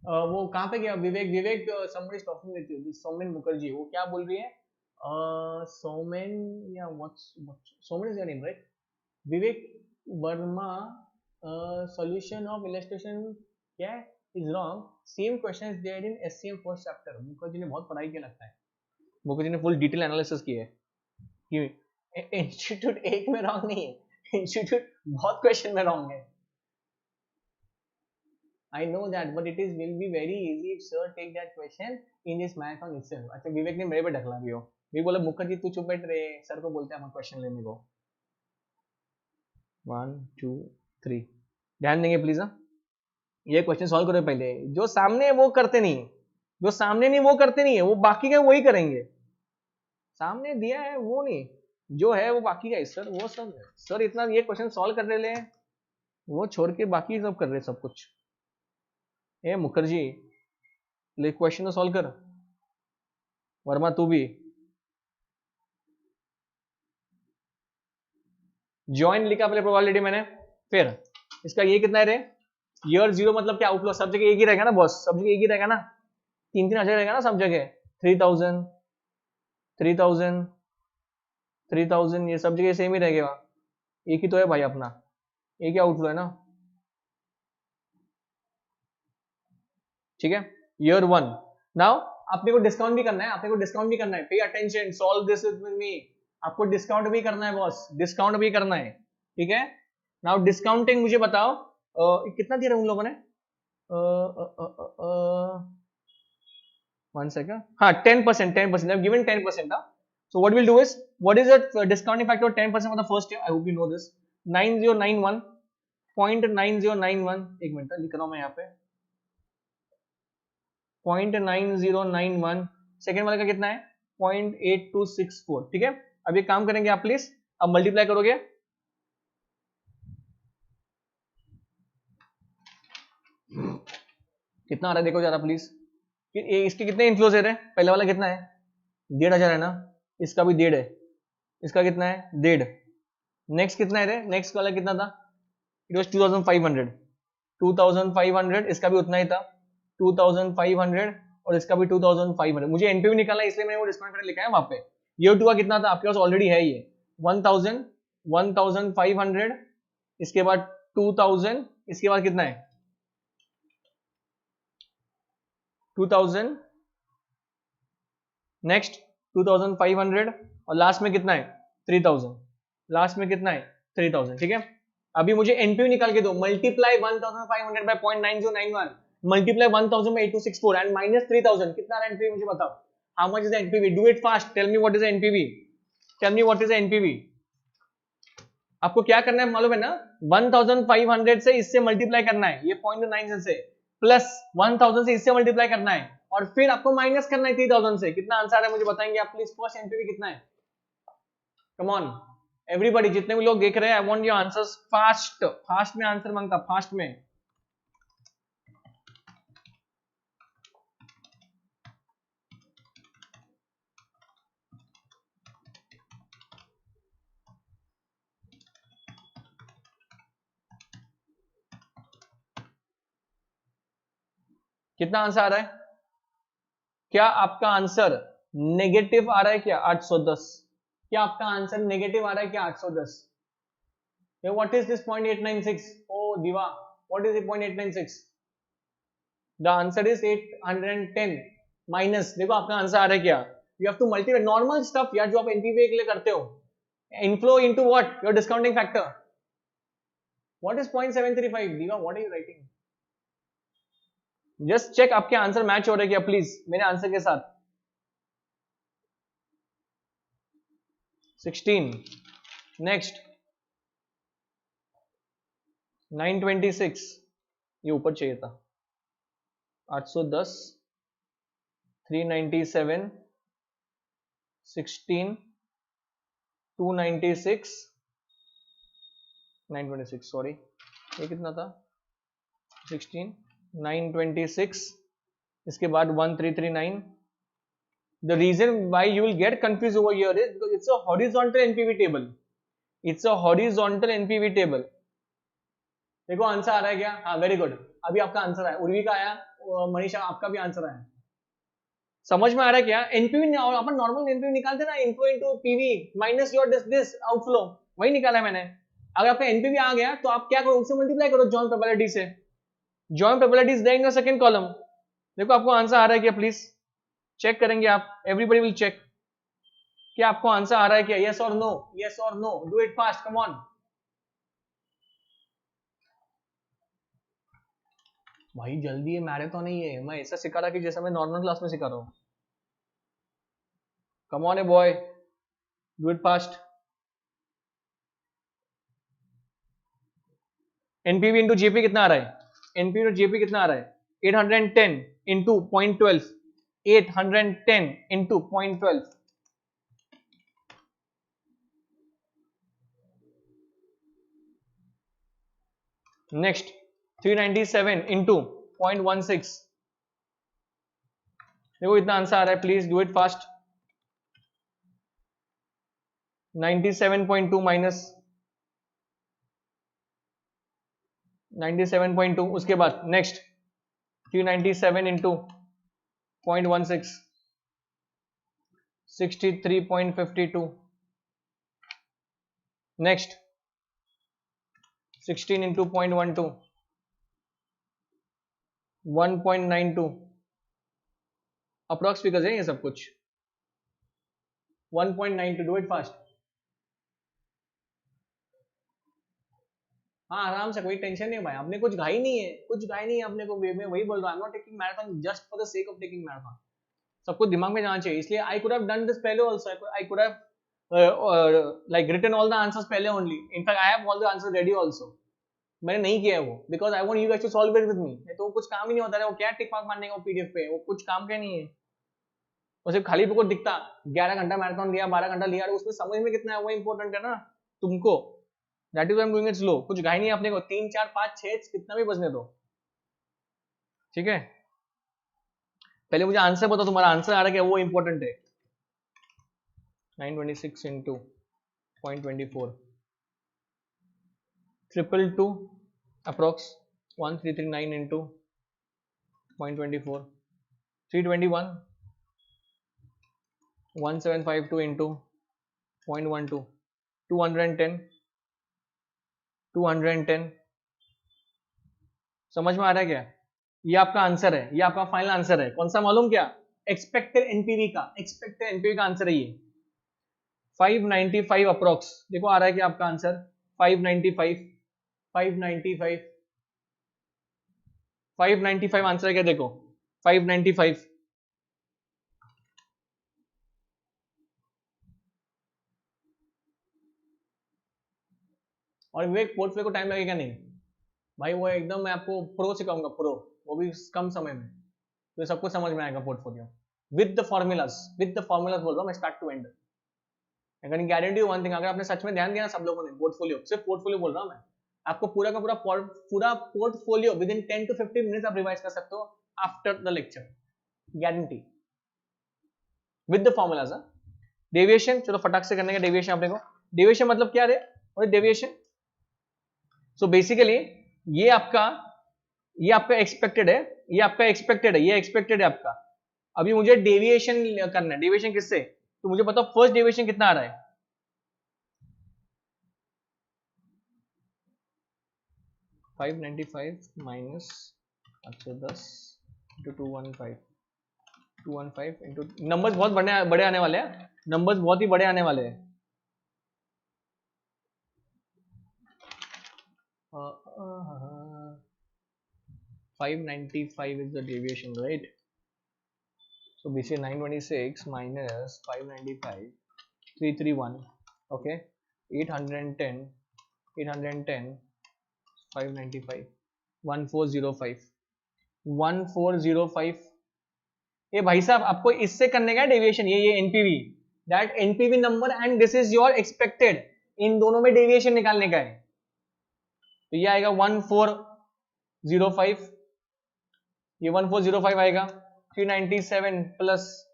वो कहाँ पे गया विवेक, विवेक somebody is talking with you, Soumen Mukherjee, वो क्या बोल रही है, सौमेन या what Soumen is your name right, Vivek Verma, solution of illustration क्या है is wrong, same question is there in SCM first chapter. Mukherjee ने बहुत पढ़ाई किया लगता है, मुखर्जी ने फुल डिटेल एनालिसिस की है कि इंस्टीट्यूट एक में रॉन्ग नहीं है, इंस्टीट्यूट बहुत क्वेश्चन में रॉन्ग है. I know that, but it will be very easy if sir take that question in this marathon itself. अच्छा विवेक ने मेरे पे ढकला भी हो, भी बोला मुखर्जी तू चुप बैठ रहे, सर को बोलते हैं हम क्वेश्चन लेने को. 1 2 3 ध्यान देंगे प्लीज. हाँ, ये क्वेश्चन सॉल्व करो पहले, जो सामने है वो करते नहीं, जो सामने नहीं वो करते नहीं है, वो बाकी का वही करेंगे. सामने दिया है वो नहीं, जो है वो बाकी का है. सर वो सब सर इतना ये क्वेश्चन सॉल्व कर रहे हैं, वो छोड़ के बाकी सब कर रहे सब कुछ. ए मुखर्जी ले क्वेश्चन तो सॉल्व कर, वर्मा तू भी ज्वाइन लिखा पहले प्रोबेबिलिटी मैंने, फिर इसका ये कितना है रे, ईयर 0 मतलब क्या, आउटफ्लो सब जगह एक ही रहेगा ना बॉस, सब जगह एक ही रहेगा ना, 3-3 हजार रहेगा ना सब जगह, 3000 3000 3000 ये सब जगह सेम ही रहेगा, एक ही तो है भाई अपना, एक ही आउटफ्लो है ना, ठीक है. ईयर 1 नाउ आपने को डिस्काउंट भी करना है, आपने को डिस्काउंट भी करना है, pay attention, solve this with me, आपको डिस्काउंट भी करना है बॉस, डिस्काउंट भी करना है, ठीक है. नाउ डिस्काउंटिंग मुझे बताओ कितना दिया उन लोगों ने, 1 सेकंड, हाँ 10%, 10% I've given 10%. So what we'll do is, what is the discounting factor of 10% for the first year? I hope you know this. 9091 .9091, एक मिनट लिख रहा हूं मैं यहाँ पे, 0.9091. सेकेंड वाले का कितना है 0.8264, ठीक है. अब ये काम करेंगे आप प्लीज, अब मल्टीप्लाई करोगे, कितना आ रहा है देखो जरा प्लीज, इसके कितने इनफ्लोज है, पहले वाला कितना है 1500 है ना, इसका भी 1.5 है, इसका कितना है 1.5, नेक्स्ट कितना है रे, नेक्स्ट वाला कितना था, इट वाज 2500, इसका भी उतना ही था 2500, और इसका भी 2500. मुझे एनपीवी निकालना है इसलिए मैंने वो डिस्काउंट करके लिखा है वहां पे. ईयर 2 का कितना था आपके पास ऑलरेडी है, ये 1000 1500, इसके बाद 2000, इसके बाद कितना है 2000, नेक्स्ट 2500, और लास्ट में कितना है 3000, लास्ट में कितना है 3000, ठीक है. अभी मुझे एनपीवी निकाल के दो, multiply 1500 by 0.9091, multiply 1000 by 8264 and minus 3000, कितना एनपीवी मुझे बताओ, how much is the NPV, do it fast, tell me what is the NPV, tell me what is the NPV. आपको क्या करना है मालूम है ना, 1500 से इससे मल्टीप्लाई करना है, ये 0.9 से, प्लस 1000 से इससे मल्टीप्लाई करना है, और फिर आपको माइनस करना है 3000 से. कितना आंसर है मुझे बताएंगे आप प्लीज, फर्स्ट एनपीवी कितना है, कम ऑन एवरीबॉडी, जितने भी लोग देख रहे हैं, आई want your answers fast, fast में आंसर मांगता, फास्ट में. कितना आंसर आ रहा है, क्या आपका आंसर नेगेटिव आ रहा है क्या 810, क्या आपका आंसर नेगेटिव आ रहा है क्या 810. What is this 0.896, oh Diva what is 0.896, the answer is 810 minus, देखो आपका आंसर आ रहा है क्या, you have to multiply normal stuff यार जो आप एनपीवी के लिए करते हो, inflow into what your discounting factor, what is 0.735, Diva what are you writing, just check आपके आंसर मैच हो रहे क्या प्लीज मेरे आंसर के साथ. 16, नेक्स्ट 926 ये ऊपर चाहिए था, 810, 397, 16, 296, 926 सॉरी, ये कितना था, 16, 926, इसके बाद 1339. The reason why you will get confused over here is because it's a horizontal NPV table. It's a horizontal NPV table. देखो आंसर आ रहा है क्या? हाँ वेरी गुड, अभी आपका आंसर आया, उर्वी का आया, मनीषा आपका भी आंसर आया. समझ में आ रहा है क्या? एनपीवी अपन नॉर्मल एनपीवी निकालते ना, inflow into PV minus your this outflow, वही निकाला मैंने. अगर आपका एनपीवी आ गया तो आप क्या करो, उससे मल्टीप्लाई करो जॉइंट प्रोबेबिलिटी से. Joint probability is there in the second column. देखो आपको आंसर आ रहा है क्या, प्लीज चेक करेंगे आप, एवरीबॉडी विल चेक कि आपको आंसर आ रहा है क्या, यस और नो, यस और no, do it fast, come on. भाई जल्दी, है मैराथन नहीं है, मैं ऐसा सिखा रहा कि जैसा मैं नॉर्मल क्लास में सिखा रहा हूँ. Come on a boy, do it fast. NPV into JP कितना आ रहा है, एनपीवी इंटू जेपी कितना आ रहा है, 810 इंटू 0.12, 810 इंटू 0.12. Next 397 into 0.16. देखो इतना आंसर आ रहा है, please do it fast. 97.2 minus 97.2, उसके बाद next 397 into 0.16, 63.52. Next 16 into 0.12, 1.92. Approx figures है ये सब कुछ. 1.92, डू इट फास्ट. हाँ आराम से, कोई टेंशन नहीं भाई, आपने कुछ घाई नहीं है, कुछ घाई नहीं है अपने को. वे में वही बोल रहा हूँ, I am not taking marathon just for the sake of taking marathon. सब कुछ दिमाग में जाना चाहिए, इसलिए I could have done this पहले also, I could have like written all the answers पहले only. In fact, I have all the answers ready also. मैंने नहीं किया है वो, because I want you guys to solve it with me. तो कुछ काम ही नहीं होता है, वो क्या टिक मार्क मारने का पीडीएफ पे, वो कुछ काम का नहीं है. वो सिर्फ खाली को दिखता 11 घंटा मैराथन लिया, 12 घंटा लिया, उसमें समझ में कितना है वो इंपॉर्टेंट है ना तुमको. That is why I am doing it slow. कुछ घाई नहीं है अपने को, 3 4 5 6 कितना भी बजने दो, ठीक है. पहले मुझे आंसर बताओ, तुम्हारा आंसर आ रहा है क्या, वो इंपॉर्टेंट है. 926 इंटू 0.24, 222 अप्रॉक्स, 1339 इंटू 0.24, 321, 1752 इंटू 0.12, 210, 210. समझ में आ रहा है क्या? ये आपका आंसर है, ये आपका फाइनल आंसर है. कौन सा मालूम क्या, एक्सपेक्टेड एनपीवी का, एक्सपेक्टेड एनपीवी का आंसर है ये 595 अप्रॉक्स. देखो आ रहा है क्या आपका आंसर 595, 595, 595 आंसर है क्या, देखो 595. और विवेक पोर्टफोलियो को टाइम लगेगा नहीं भाई, वो एकदम मैं आपको प्रो सिखाऊंगा, प्रो, वो भी कम समय में, तो सब कुछ समझ में आएगा portfolio with the formulas, with the formulas बोल रहा हूँ मैं start to end. I can guarantee you one thing, अगर आपने सच में ध्यान दिया ना सब लोगों ने, पोर्टफोलियो, सिर्फ पोर्टफोलियो बोल रहा हूँ मैं आपको, पूरा का पूरा portfolio with in 10 to 15 minutes आप रिवाइज कर सकते हो after the lecture, guarantee, with the formulas. Deviation चलो फटाक से करने का, डेविएशन आप देखो, डेविएशन मतलब क्या है, और डेविएशन सो बेसिकली ये आपका एक्सपेक्टेड है, ये आपका एक्सपेक्टेड है, ये एक्सपेक्टेड है आपका. अभी मुझे डेविएशन करना है, डेविएशन किससे, तो मुझे बताओ फर्स्ट डेविएशन कितना आ रहा है, 595 माइनस 810 इंटू 215 इंटू, नंबर्स बहुत बड़े आने वाले हैं, नंबर्स बहुत ही बड़े आने वाले हैं. uh, 595 is the deviation, right? So basically 926 minus 595, 331, okay, 810 595 1405 1405। ये भाई साहब आपको इससे करने का डेविएशन, ये NPV, that NPV number and this is your expected, इन दोनों में डेविएशन निकालने का है। तो ये आएगा 1405, ये 1405 आएगा। 397 प्लस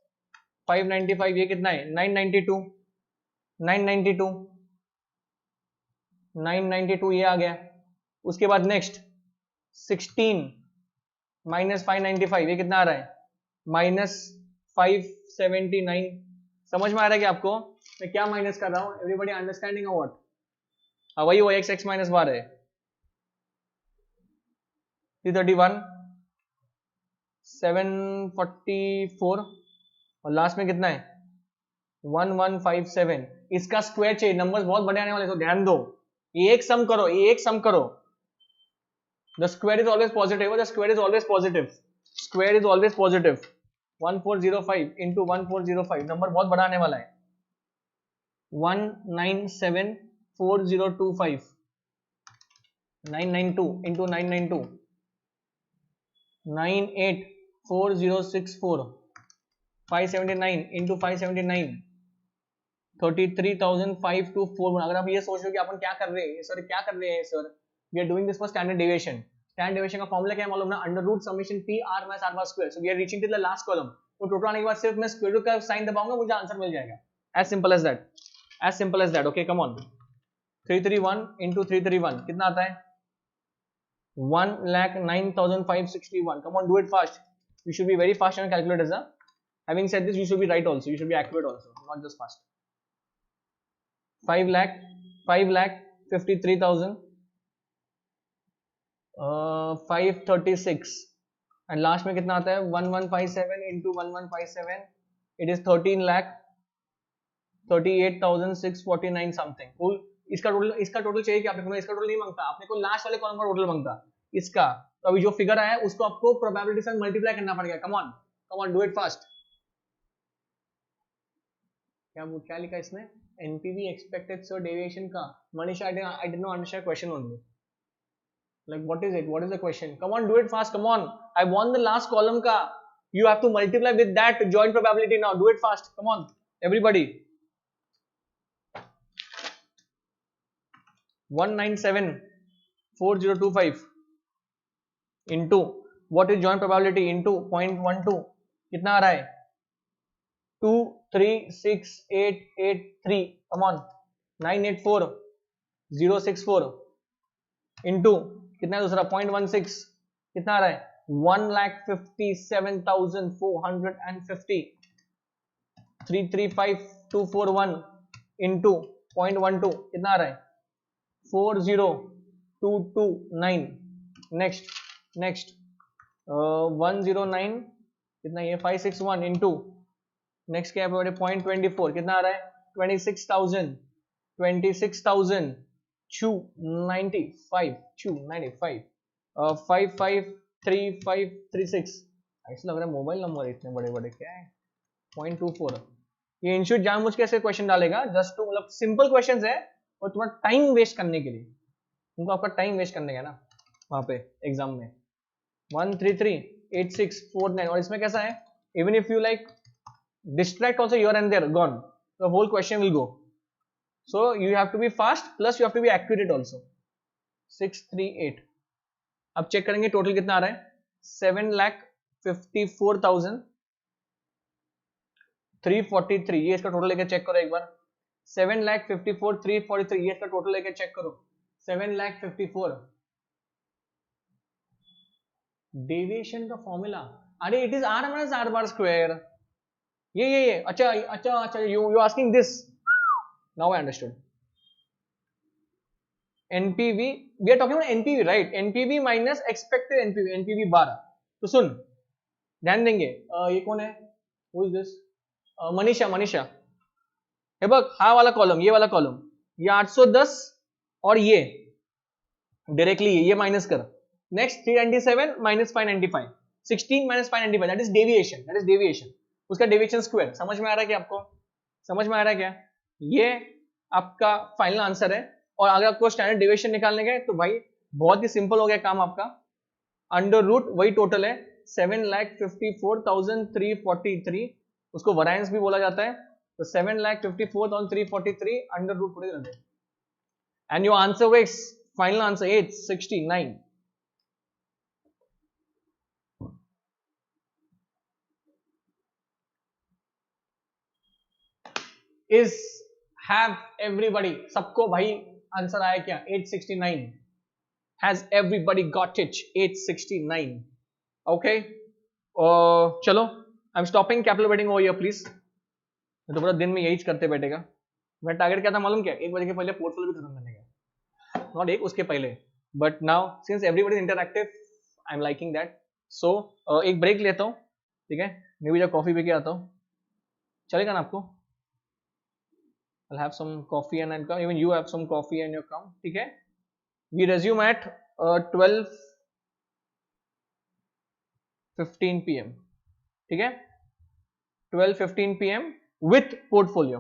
595 ये कितना है 992, 992 992 ये आ गया। उसके बाद नेक्स्ट 16 माइनस 595 ये कितना आ रहा है -579। समझ में आ रहा है कि आपको मैं क्या माइनस कर रहा हूं? Everybody understanding what? वही वो एक्स एक्स माइनस बार है। 331 744 और लास्ट में कितना है 1157। इसका स्क्वायर चाहिए, नंबर्स बहुत बड़े आने वाले, तो ध्यान दो। ये एक सम करो, ये एक सम करो। The square is always positive, the square is always positive, square is always positive. 1405 into 1405, number बहुत बड़ा आने वाला है। 1974025 992 इंटू 992 984064 579 इंटू 579 33,524। अगर आप ये सोच रहे हो कि अपन क्या कर रहे हैं सर, क्या कर रहे हैं sir, we are doing this for standard deviation. Standard deviation का फॉर्मूला क्या है मालूम ना, under root summation P R minus R bar square. So we are reaching to the last column, तो टोटल आने के बाद सिर्फ मैं स्क्वायर रूट का साइन दबाऊंगा, मुझे आंसर मिल जाएगा। As simple as that, as simple as that. Okay come on. 331 into 331 कितना आता है 1,09,561। Come on, do it fast. You should be very fast on calculators. Huh? Having said this, you should be right also. You should be accurate also, not just fast. 5,53,000, 536 and last में कितना आता है 1157 into 1157, it is 13,38,649 something. Cool. इसका total चाहिए कि आपने को, इसका टोटल नहीं मांगता, आपने को लास्ट वाले कॉलम का टोटल मांगता इसका। तो अभी जो फिगर आया है उसको आपको प्रोबेबिलिटी से मल्टीप्लाई करना पड़ेगा। Come on do it fast. क्या लिखा इसने एनपीवी एक्सपेक्टेड सर डेविएशन का। Manisha I did not understand question only, like what is it, what is the question. Come on do it fast, come on. I want the last column का, you have to multiply with that joint probability now. Do it fast, come on everybody. 1974025 into what is joint probability into 0.12 कितना आ रहा है 236883। come on 984064 into कितना है दूसरा 0.16 कितना आ रहा है 1,57,450। 335241 into 0.12 कितना आ रहा है 40229। नेक्स्ट 109 कितना ये 561 इंटू नेक्स्ट क्या है 0.24 कितना आ रहा है 26,295 553536। ऐसा लग रहा है मोबाइल नंबर इतने बड़े बड़े क्या है 0.24। ये इंस्टीट्यूट जानबूझ के ऐसे क्वेश्चन डालेगा जस्ट टू, मतलब सिंपल क्वेश्चंस है और तुम्हारा टाइम वेस्ट करने के लिए, उनको आपका टाइम वेस्ट करने का ना वहां पे एग्जाम में। 1338649 और इसमें कैसा है even if you like distract also your end there gone, the whole question will go. So you have to be fast plus you have to be accurate also. 638 अब चेक करेंगे टोटल कितना आ रहा है 7,54,343। ये इसका टोटल लेकर check करो एक बार। 7,54,343 ये इसका टोटल लेकर चेक करो। 7,54,000 डेविएशन का फॉर्मूला, अरे it is R minus R bar square. ये अच्छा you asking this, now I understood. NPV we are talking about NPV right, NPV minus expected NPV, NPV 12। तो सुन ध्यान देंगे, ये कौन है, हु इज दिस, मनीषा। हे बघ हा वाला कॉलम, ये वाला कॉलम, ये 810 और ये डायरेक्टली ये माइनस कर। Next 397 minus 595, 16 minus 595 that is deviation, उसका डेविएशन स्क्वायर। समझ में आ रहा है क्या आपको, समझ में आ रहा है क्या? ये आपका फाइनल आंसर है। और अगर आपको स्टैंडर्ड डेविएशन निकालने गए तो भाई बहुत ही सिंपल हो गया काम आपका। अंडर रूट वही टोटल है 7,54,343, उसको वरायंस भी बोला जाता है। तो 7,54,343 अंडर रूट पूरे कर दे एंड योर आंसर होगा final answer 869। Is have everybody, सबको भाई आंसर आया क्या? 869। Has everybody got it? 869। Okay, चलो I am stopping capital weighting over here please. तो पूरा दिन में यही करते बैठेगा। मेरा टारगेट क्या था मालूम क्या? 1 बजे के पहले पोर्टफोलियो भी खत्म करने का, नॉट एक उसके पहले। But now since everybody is interactive I am liking that. So एक ब्रेक लेता हूँ, ठीक है? मैं भी जब कॉफी पी के आता हूँ, चलेगा ना आपको? I'll have some coffee and I'll come. Even you have some coffee and you come. ठीक है? We resume at 12:15 p.m. ठीक है? 12:15 p.m. with portfolio.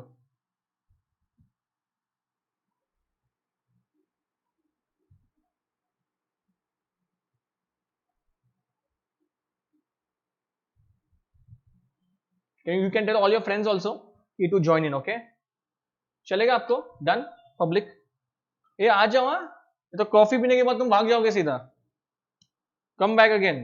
You can tell all your friends also to join in. Okay? चलेगा आपको? Done? Public? ये आ जाओ। हाँ, तो कॉफी पीने के बाद तुम भाग जाओगे सीधा। Come back again.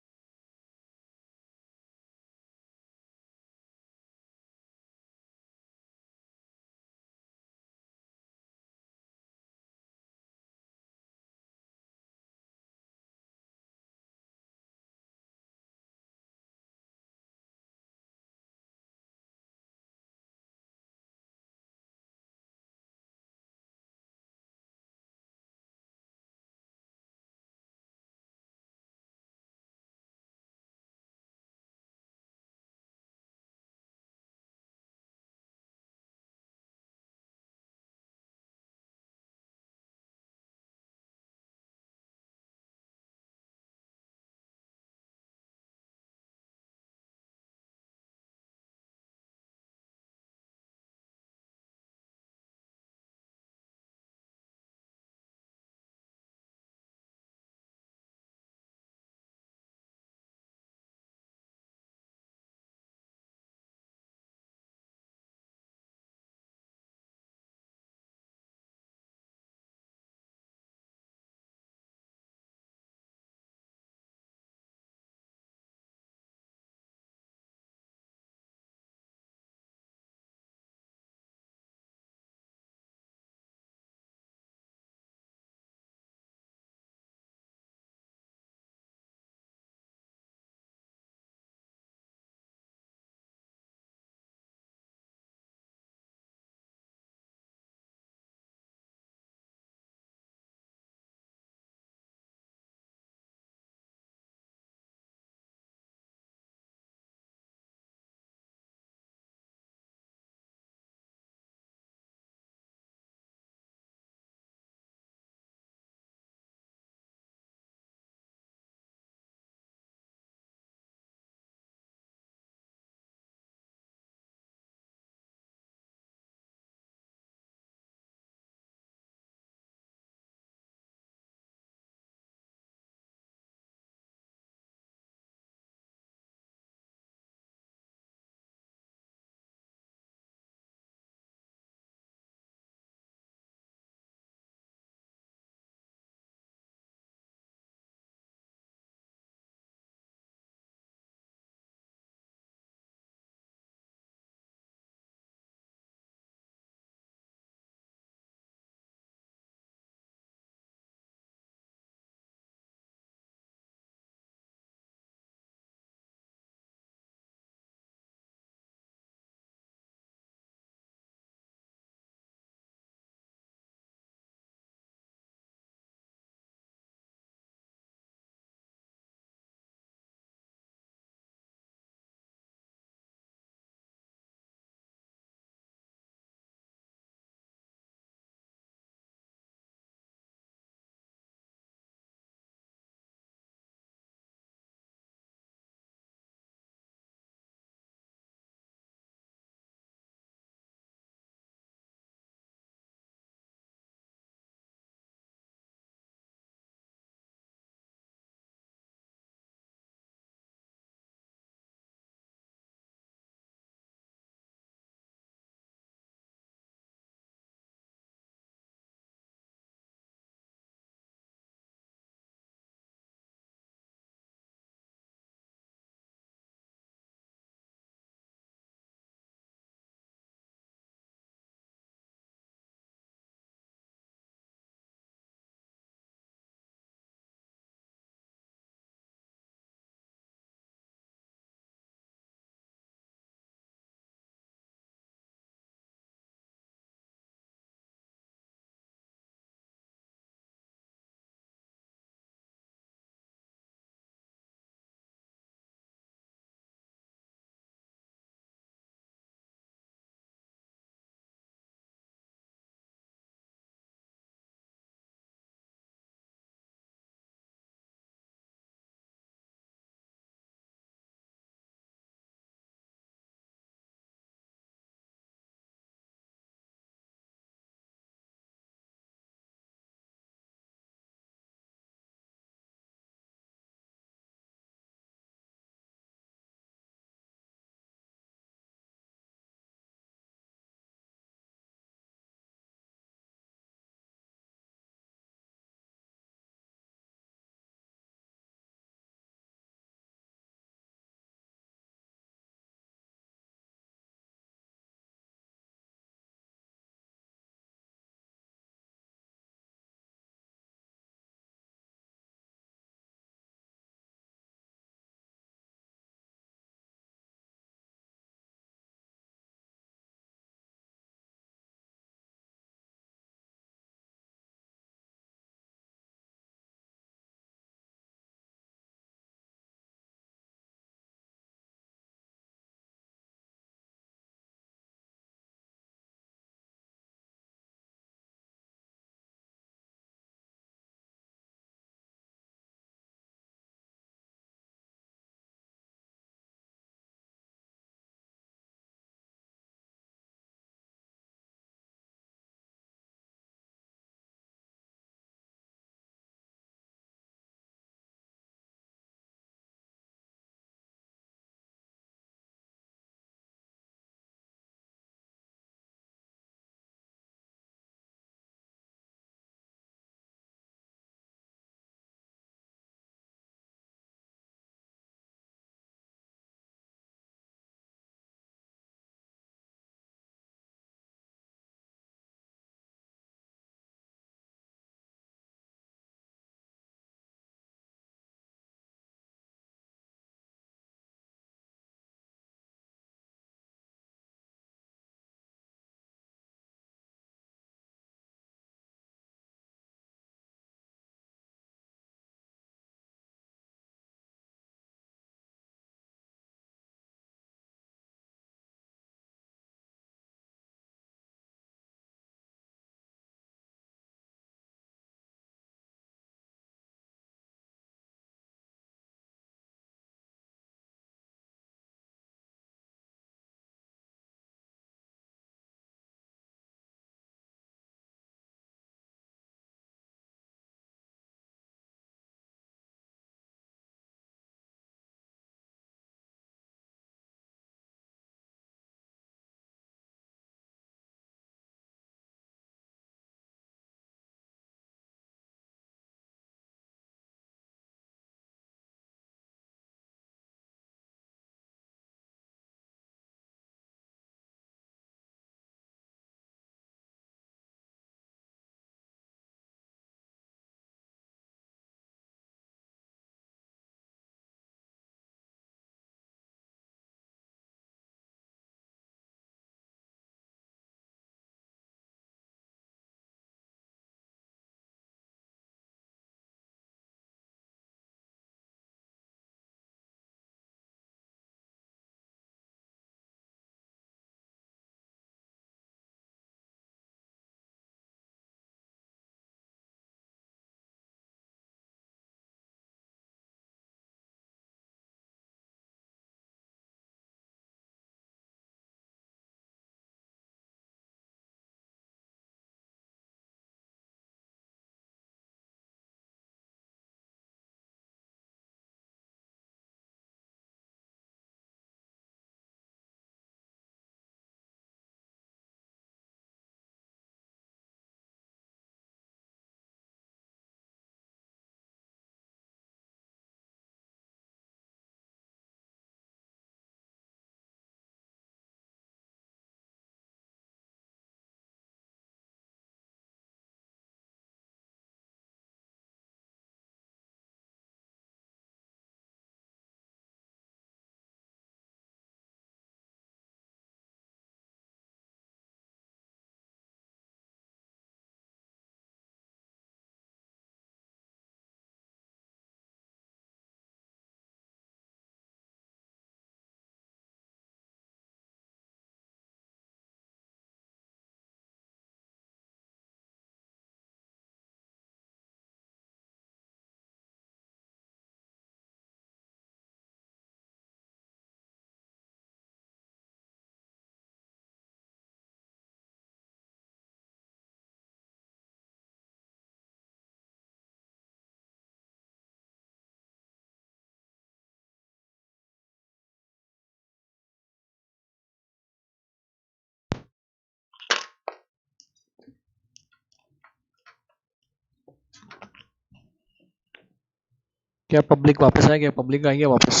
क्या पब्लिक वापस आएगी? पब्लिक आएगी वापस?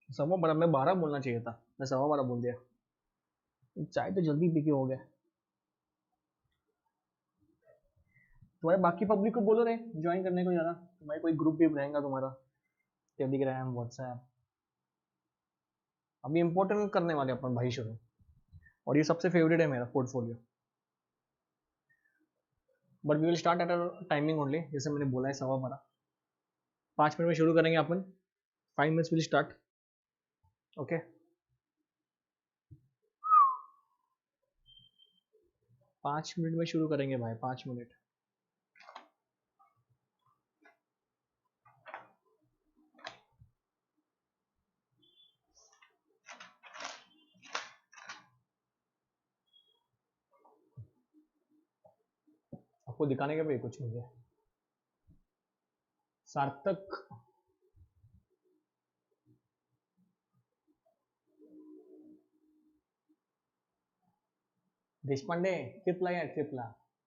सवा बारह? मैं 12 बोलना चाहिए था, मैं सवा 12 बोल दिया। चाय तो जल्दी पी के हो गया। तुम्हारे बाकी पब्लिक को बोलो रे ज्वाइन करने को, जाना तुम्हारे कोई ग्रुप भी रहेगा तुम्हारा, टेलीग्राम, व्हाट्सएप। अभी इंपॉर्टेंट करने वाले अपन भाई शुरू, और ये सबसे फेवरेट है मेरा portfolio. But we will start at a timing only, जैसे मैंने बोला है सवा 12। 5 मिनट में शुरू करेंगे अपन। 5 minutes will start. Okay, 5 minute में शुरू करेंगे भाई, 5 मिनट। आपको दिखाने के भाई कुछ मुझे सार्थक। देशपांडे ट्रिपला या ट्रिपला?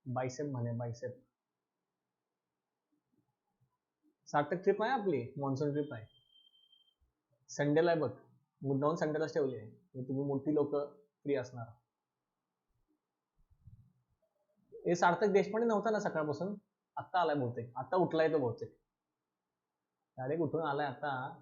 बायसेप म्हणे, बायसेप। सार्थक ट्रिप आहे आपली, मॉन्सून ट्रिप आहे, संडेला आहे बघ, मुद्दाहून संडेलाच ठेवली आहे, तुम्ही मोठी लोक फ्री असणार. हे सार्थक देशपांडे नव्हता ना सकाळपासून? आत्ता आलाय बहुतेक, आता उठलाय तो बहुतेक, डायरेक्ट उठून आलाय आता.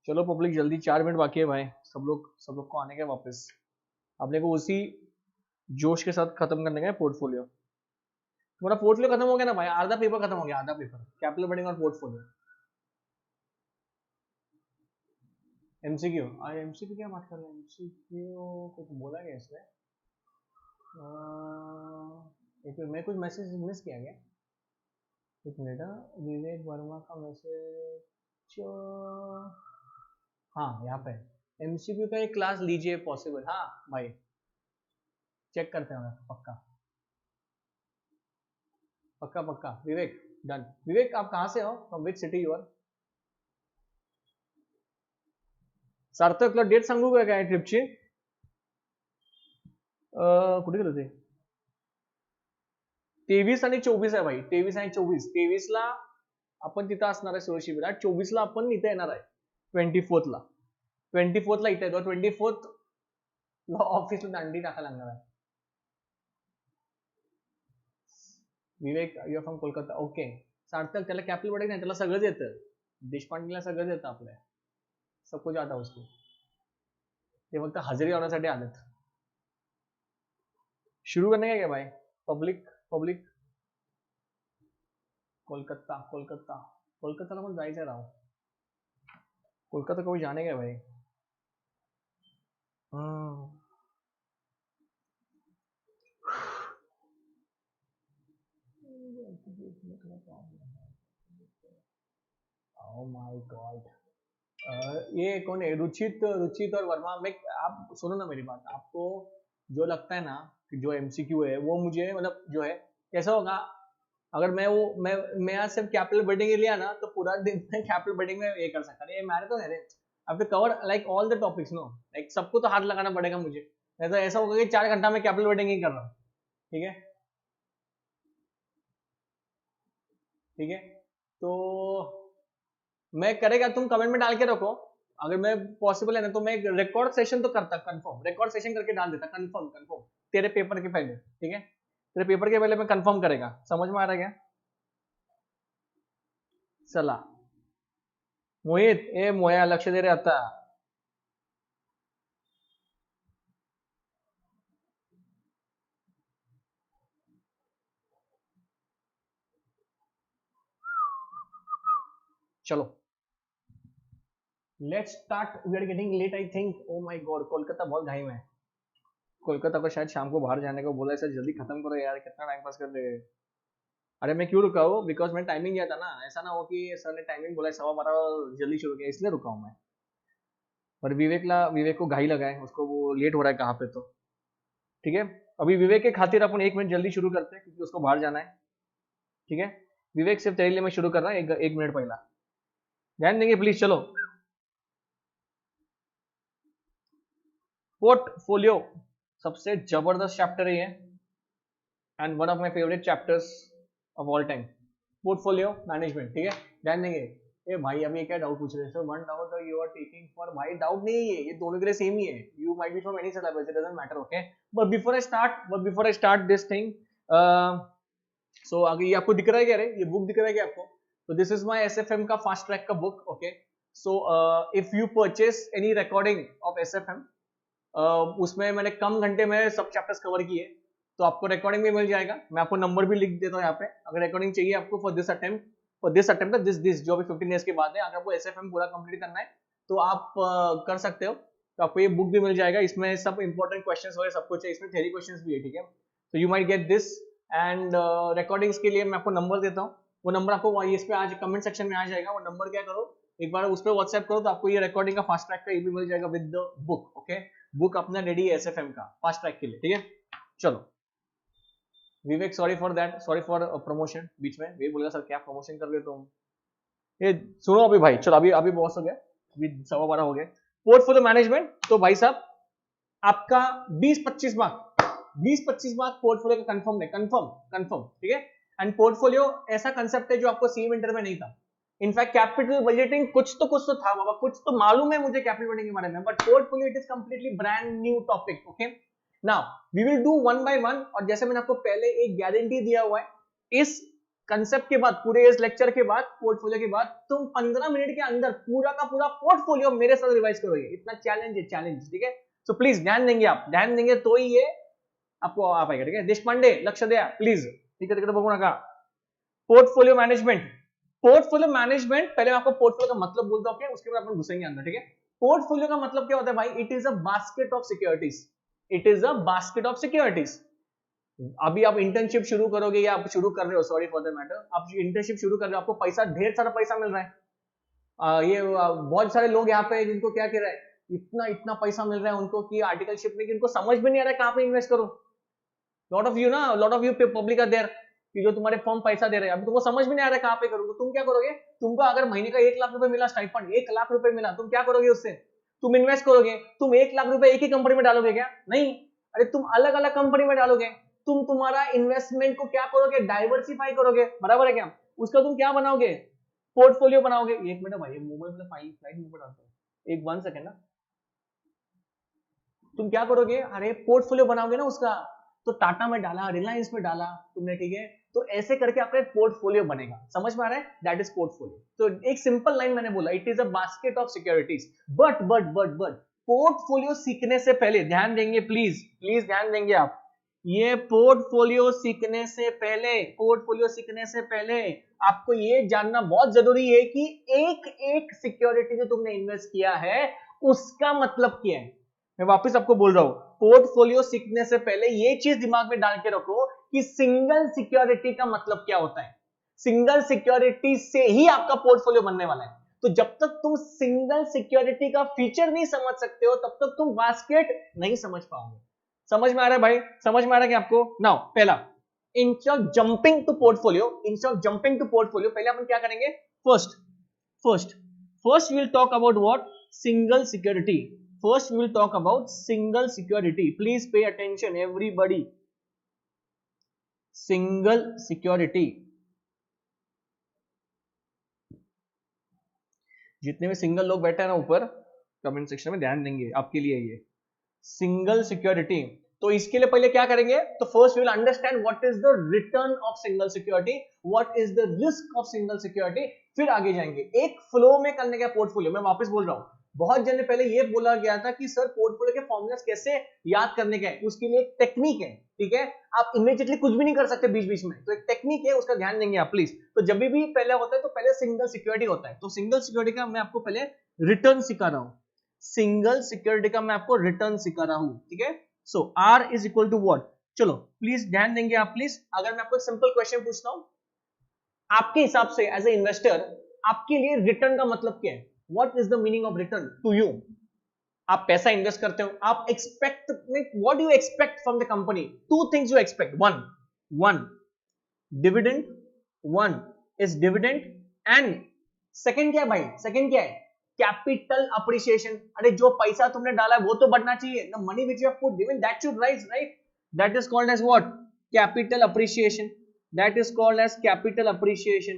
चलो पब्लिक जल्दी, 4 मिनट बाकी है भाई, सब लोग को आने के वापस. अपने को उसी जोश के साथ खत्म करने का है पोर्टफोलियो. तुम्हारा पोर्टफोलियो खत्म हो गया ना भाई, आधा पेपर खत्म हो गया, आधा पेपर कैपिटल बिल्डिंग और पोर्टफोलियो. एमसीक्यू? अरे एमसीक्यू क्या बात कर रहे हैं, एमसीक्यू कुछ बोला गया इसमें? एक मैं कुछ मैसेज मिस किया गया, एक मिनट. विवेक वर्मा का मैसेज, हाँ यहाँ पे एमसीक्यू का एक क्लास लीजिए पॉसिबल. हाँ भाई चेक करते हैं पक्का पक्का पक्का. विवेक डन. विवेक आप कहाँ से हो, from which city you are? Sarthak तुला डेट सांगू का काय ट्रिपची? कुठे गेलो ते? 23 आणि 24 आहे भाई, 23 आणि 24. 23 ला आपण तिथं असणार आहे सुरज शिबिरात, 24 ला आपण इथे येणार आहे, 24th ला. 24th ला इथे येतो, 24th ला ऑफिसला दांडी टाकायला लागणार आहे. विवेक यू फ्रॉम कोलकाता, ओके. सार्थक त्याला कॅपिटल बिल्डिंग नाही, त्याला सगळंच येतं. देशपांडेला सगळंच येतं आपल्या, सब कुछ आता उसको. ते फक्त हजेरी लावण्यासाठी आलेत. शुरू करने का क्या भाई? Public public. कोलकाता कोलकाता कोलकाताला पण जायचं राव. कोलकाता कभी जाने का भाई? Oh my God. ये कौन है, रुचित? रुचित और वर्मा में, आप सुनो ना मेरी बात. आपको जो लगता है ना कि जो एमसीक्यू है वो मुझे मतलब जो है कैसा होगा, अगर मैं वो मैं आज सिर्फ कैपिटल बिल्डिंग लिया ना तो पूरा दिन मैं कैपिटल बिल्डिंग में ये कर सकता. अरे मैराथन है रे, अब तो cover like all the topics no, like सबको तो हाथ लगाना पड़ेगा मुझे, नहीं तो ऐसा होगा कि 4 घंटा में कैपिटल बिल्डिंग ही कर रहा हूँ. ठीक है ठीक है, तो मैं करेगा, तुम कमेंट में डाल के रखो. अगर मैं पॉसिबल है ना तो मैं रिकॉर्ड सेशन तो करता, कंफर्म रिकॉर्ड सेशन करके डाल देता, कंफर्म कंफर्म तेरे पेपर के पहले. ठीक है, तेरे पेपर के पहले मैं कंफर्म करेगा. समझ में आ रहा है क्या? चला मोहित, ए मोया लक्ष दे रे आता. चलो let's start, we are getting late I think. Oh my God, Kolkata बहुत घाई में है. कोलकाता को शायद शाम को बाहर जाने को बोला है सर, जल्दी खत्म करो यार, कितना टाइम पास कर रहे हैं. अरे मैं क्यों रुका हूँ, बिकॉज मैं टाइमिंग दिया था ना, ऐसा ना हो कि सर ने टाइमिंग बोला 12:15 जल्दी शुरू किया, इसलिए रुका हूँ मैं. पर विवेक को घाई लगा है, उसको वो लेट हो रहा है कहाँ पे तो. ठीक है, अभी विवेक के खातिर अपन 1 मिनट जल्दी शुरू करते हैं क्योंकि उसको बाहर जाना है. ठीक है, विवेक सिर्फ तेरे लिए मैं शुरू कर रहा हूँ एक मिनट पहला, ध्यान देंगे प्लीज। चलो, पोर्टफोलियो सबसे जबरदस्त चैप्टर है ये, and one of my favourite chapters of all time, portfolio management. ठीक है, ध्यान देंगे। ए भाई अभी क्या डाउट पूछ रहे हैं? Sir one doubt you are taking for, भाई डाउट नहीं है, ये दोनों के लिए सेम ही है। You might be from any syllabus, it doesn't matter. Okay, but before I start this thing, so आगे ये आपको दिख रहा है क्या? ये बुक दिख रहा है क्या आपको? तो दिस इज माय एसएफएम का फास्ट ट्रैक का book. Okay, so if you purchase any recording of SFM, उसमें मैंने कम घंटे में सब चैप्टर्स कवर किए, तो आपको रिकॉर्डिंग भी मिल जाएगा। मैं आपको नंबर भी लिख देता हूँ यहाँ पे, अगर रिकॉर्डिंग चाहिए आपको फॉर दिस अटेम्प्ट दिस जो भी 15 डेज के बाद है, अगर आपको एसएफएम पूरा कंप्लीट करना है तो आप कर सकते हो। तो आपको ये बुक भी मिल जाएगा, इसमें सब इंपॉर्टेंट क्वेश्चंस वगैरह सब कुछ है, इसमें थ्योरी क्वेश्चंस भी है। ठीक है, तो you might get this, and recordings के लिए मैं आपको नंबर देता हूँ, वो नंबर आपको इस पे आज कमेंट सेक्शन में आ जाएगा। वो नंबर क्या करो, एक बार उस पर व्हाट्सएप करो, तो आपको ये रिकॉर्डिंग का फास्ट ट्रैक का ये भी मिल जाएगा with the book. Okay, book अपना रेडी है एसएफएम का फास्ट ट्रैक के लिए। ठीक है, चलो Vivek, sorry for that, sorry for promotion. बीच में वे बोलेगा सर क्या प्रमोशन कर रहे हो तुम, ये सुनो अभी भाई। चलो अभी बहुत हो गया, अभी 12:15 हो गए। पोर्टफोलियो मैनेजमेंट, तो भाई साहब आपका 20-25 मार्क पोर्टफोलियो का कंफर्म। ठीक है, एंड पोर्टफोलियो ऐसा कंसेप्ट है जो आपको सीएम इंटर में नहीं था। इनफैक्ट कैपिटल बजटिंग कुछ तो था बाबा, कुछ तो मालूम है मुझे कैपिटल बजटिंग के बारे में, but portfolio it is completely brand new topic. Okay, now we will do one by one, और जैसे मैंने आपको पहले एक गारंटी दिया हुआ है, इस कंसेप्ट के बाद, पूरे इस लेक्चर के बाद, पोर्टफोलियो के बाद तुम 15 मिनट के अंदर पूरा का पूरा पोर्टफोलियो मेरे साथ रिवाइज करोगे। इतना चैलेंज है, चैलेंज। ठीक है, सो प्लीज ध्यान देंगे, आप ध्यान देंगे तो ही ये आपको आ पाएगा। ठीक है, देशपांडे लक्ष्य द्या प्लीज। ठीक है, बघू नका। पोर्टफोलियो मैनेजमेंट, पहले मैं आपको पोर्टफोलियो का मतलब बोलता हूं, उसके बाद अपन घुसेंगे अंदर। ठीक है, पोर्टफोलियो का मतलब क्या होता है भाई? It is a basket of securities. अभी आप इंटर्नशिप शुरू करोगे, या आप शुरू कर रहे हो, सॉरी फॉर द मैटर, आप इंटर्नशिप शुरू कर रहे हो, आपको पैसा, ढेर सारा पैसा मिल रहा है। ये बहुत सारे लोग यहाँ पे जिनको क्या कह रहा है, इतना पैसा मिल रहा है उनको कि आर्टिकलशिप में, कि उनको समझ में नहीं आ रहा है कहाँ पे इन्वेस्ट करो। Lot of you public are there कि जो तुम्हारे फॉर्म पैसा दे रहे हैं, अभी तुमको समझ में नहीं आ रहा है कहाँ पे करोगे, तुम क्या करोगे? तुमको अगर महीने का 1 लाख रुपए मिला स्टाइपेंड, 1 लाख रुपए मिला, तुम क्या करोगे उससे? तुम इन्वेस्ट करोगे। तुम 1 लाख रुपए एक ही कंपनी में डालोगे क्या? नहीं, अरे तुम अलग अलग कंपनी में डालोगे। तुम तुम्हारा इन्वेस्टमेंट को क्या करोगे? डाइवर्सिफाई करोगे, बराबर है क्या? उसका तुम क्या बनाओगे? पोर्टफोलियो बनाओगे। एक मिनट भाई, मोबाइल में फाइल स्लाइड में डालता हूं, एक 1 सेकंड ना। तुम क्या करोगे? अरे पोर्टफोलियो बनाओगे ना उसका, तो टाटा में डाला, रिलायंस में डाला तुमने, ठीक है, तो ऐसे करके आपका एक पोर्टफोलियो बनेगा। समझ में आ रहा है? That is portfolio. तो एक सिंपल लाइन मैंने बोला, it is a basket of securities. But portfolio सीखने से पहले ध्यान देंगे, प्लीज ध्यान देंगे आप, ये पोर्टफोलियो सीखने से पहले आपको ये जानना बहुत जरूरी है कि एक एक सिक्योरिटी जो तुमने इन्वेस्ट किया है उसका मतलब क्या है। मैं वापस आपको बोल रहा हूं, पोर्टफोलियो सीखने से पहले ये चीज दिमाग में डाल के रखो कि सिंगल सिक्योरिटी का मतलब क्या होता है। सिंगल सिक्योरिटी से ही आपका पोर्टफोलियो बनने वाला है। तो जब तक तुम सिंगल सिक्योरिटी का फीचर नहीं समझ सकते हो, तब तक तुम बास्केट नहीं समझ पाओगे। समझ में आ रहा है भाई? समझ में आ रहा है कि आपको? नाउ पहला, instead of jumping to portfolio, पहले अपन क्या करेंगे? First we will talk about what? Single security. First we will talk about single security. Please pay attention everybody. Single security. जितने भी सिंगल लोग बैठे हैं ना ऊपर कमेंट सेक्शन में, ध्यान देंगे आपके लिए ये सिंगल सिक्योरिटी। तो इसके लिए पहले क्या करेंगे? तो first we will understand what is the return of single security, what is the risk of single security, फिर आगे जाएंगे। एक फ्लो में करने का पोर्टफोलियो। मैं वापस बोल रहा हूं, बहुत जन पहले ये बोला गया था कि सर पोर्टफोलियो के फॉर्मूलास कैसे याद करने के, उसके लिए एक टेक्निक है। ठीक है, आप इमीडिएटली कुछ भी नहीं कर सकते बीच में, तो एक टेक्निक है, उसका ध्यान देंगे आप प्लीज। तो जब भी पहले होता है तो पहले सिंगल सिक्योरिटी होता है, तो सिंगल सिक्योरिटी का मैं आपको पहले रिटर्न सिखा रहा हूं। सिंगल सिक्योरिटी का मैं आपको रिटर्न सिखा रहा हूं। ठीक है, so R is equal to what? चलो प्लीज ध्यान देंगे आप प्लीज। अगर मैं आपको एक सिंपल क्वेश्चन पूछता हूं, आपके हिसाब से एज ए इन्वेस्टर आपके लिए रिटर्न का मतलब क्या है? What is the meaning of return to you? आप पैसा इन्वेस्ट करते हो, आप expect, what do you expect from the company? 2 things you expect, one dividend, one is dividend and second क्या है भाई, सेकंड क्या है, कैपिटल अप्रिसिएशन। अरे जो पैसा तुमने डाला है वो तो बढ़ना चाहिए, the money which you have put given that should rise, right? That is called as what, capital appreciation. That is called as capital appreciation.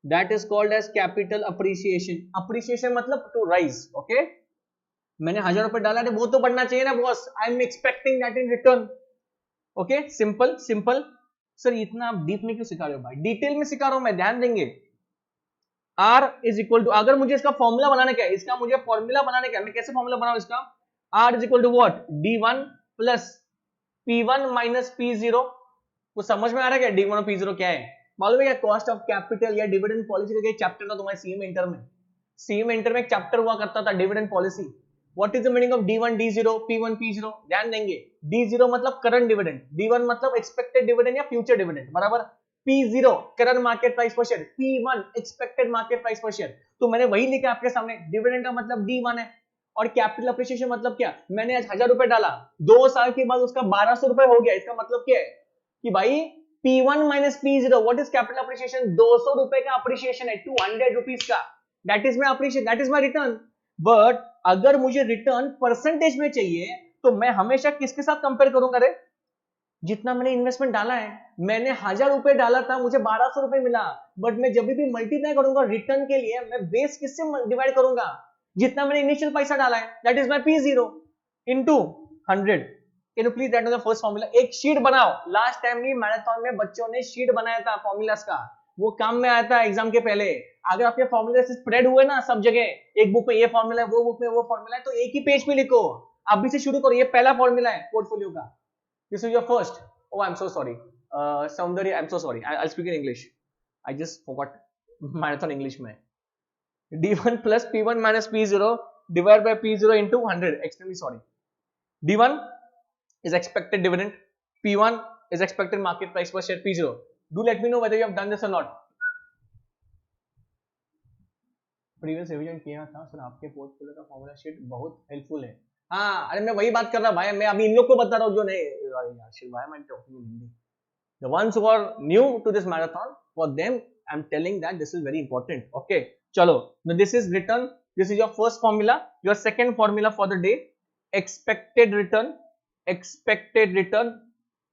That is called as capital appreciation. Appreciation मतलब to rise, okay? मैंने 1000 रुपए डाला है वो तो बढ़ना चाहिए ना boss, I am expecting that in return. Okay, simple simple. Sir इतना आप डीप में क्यों सिखा रहे हो भाई? डिटेल में सिखा रहा हूं मैं, ध्यान देंगे। R इज इक्वल टू, अगर मुझे इसका फॉर्मूला बनाने का है, इसका मुझे फॉर्मूला बनाने का है, मैं कैसे फॉर्मूला बनाऊं इसका? R is equal to what, D1 plus P1 minus P0। कुछ समझ में आ रहा है क्या D1 और P0 क्या है? मालूम है क्या? कॉस्ट ऑफ कैपिटल या डिविडेंड पॉलिसी का चैप्टर था तुम्हारे सीएम इंटर में। सीएम इंटर में एक चैप्टर हुआ करता था dividend policy. What is the meaning of D1 D0, P1 P0? ध्यान देंगे। D0 मतलब करंट डिविडेंड, D1 मतलब एक्सपेक्टेड डिविडेंड या फ्यूचर डिविडेंड, बराबर? P0 करंट मार्केट प्राइस पर share, P1 expected market price पर शेयर। तो मैंने वही लिखा आपके सामने, डिविडेंड का मतलब D1 है और कैपिटल अप्रिसिएशन मतलब क्या? मैंने आज 1000 रुपए डाला, 2 साल के बाद उसका 1200 रुपए हो गया। इसका मतलब क्या है कि भाई P1 minus P0, what is capital appreciation? 200 रुपए का अप्रिसिएशन है, 200 रुपीज का। That is my appreciation, that is my return. But अगर मुझे रिटर्न परसेंटेज में चाहिए तो मैं हमेशा किसके साथ कंपेयर करूंगा? रे जितना मैंने इन्वेस्टमेंट डाला है, मैंने 1000 रुपए डाला था, मुझे 1200 रुपए मिला। बट मैं जब भी मल्टीप्लाई करूंगा रिटर्न के लिए, मैं बेस किससे डिवाइड करूंगा? जितना मैंने इनिशियल पैसा डाला है, that is my P0 into 100। Can you please that the first formula? एक शीट बनाओ। लास्ट टाइम भी मैराथन में बच्चों ने शीट बनाया था फॉर्मूलास का, वो काम में आया था एग्जाम के पहले। अगर आपके फॉर्मूले से स्प्रेड हुए ना सब जगह, एक बुक में ये फॉर्मूला है, वो बुक में वो फॉर्मूला है, तो एक ही पेज पे लिखो। अभी से शुरू करो, ये पहला फॉर्मूला है पोर्टफोलियो का। This is your first. Oh, I'm so sorry. Soundarya, I'm so sorry. I'll speak in English. I just forgot marathon English में. D1 plus P1 minus P0 divided by P0 into 100. Extremely sorry. D1 is expected dividend. P1 is expected market price per share. P0. Do let me know whether you have done this or not. Previous revision किया था sir, आपके portfolio का formula sheet बहुत helpful है। हाँ, अरे मैं वही बात कर रहा भाई, मैं अभी इन लोग को बता रहा हूँ जो नहीं। Why am I talking in Hindi? The ones who are new to this marathon, for them I am telling that this is very important. Okay, चलो, this is return, this is your first formula. Your second formula for the day, expected return, expected return,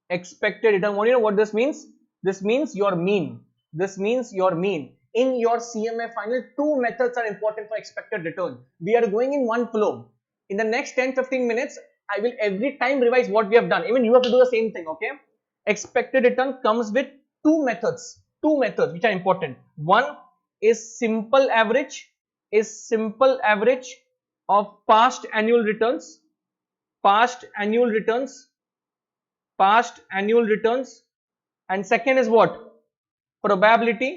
expected return. What do you know what this means? This means your mean. This means your mean. In your CMA final, two methods are important for expected return. We are going in one flow. In the next 10-15 minutes, I will every time revise what we have done. Even you have to do the same thing, okay? Expected return comes with two methods which are important. One is simple average, of past annual returns, and second is what? Probability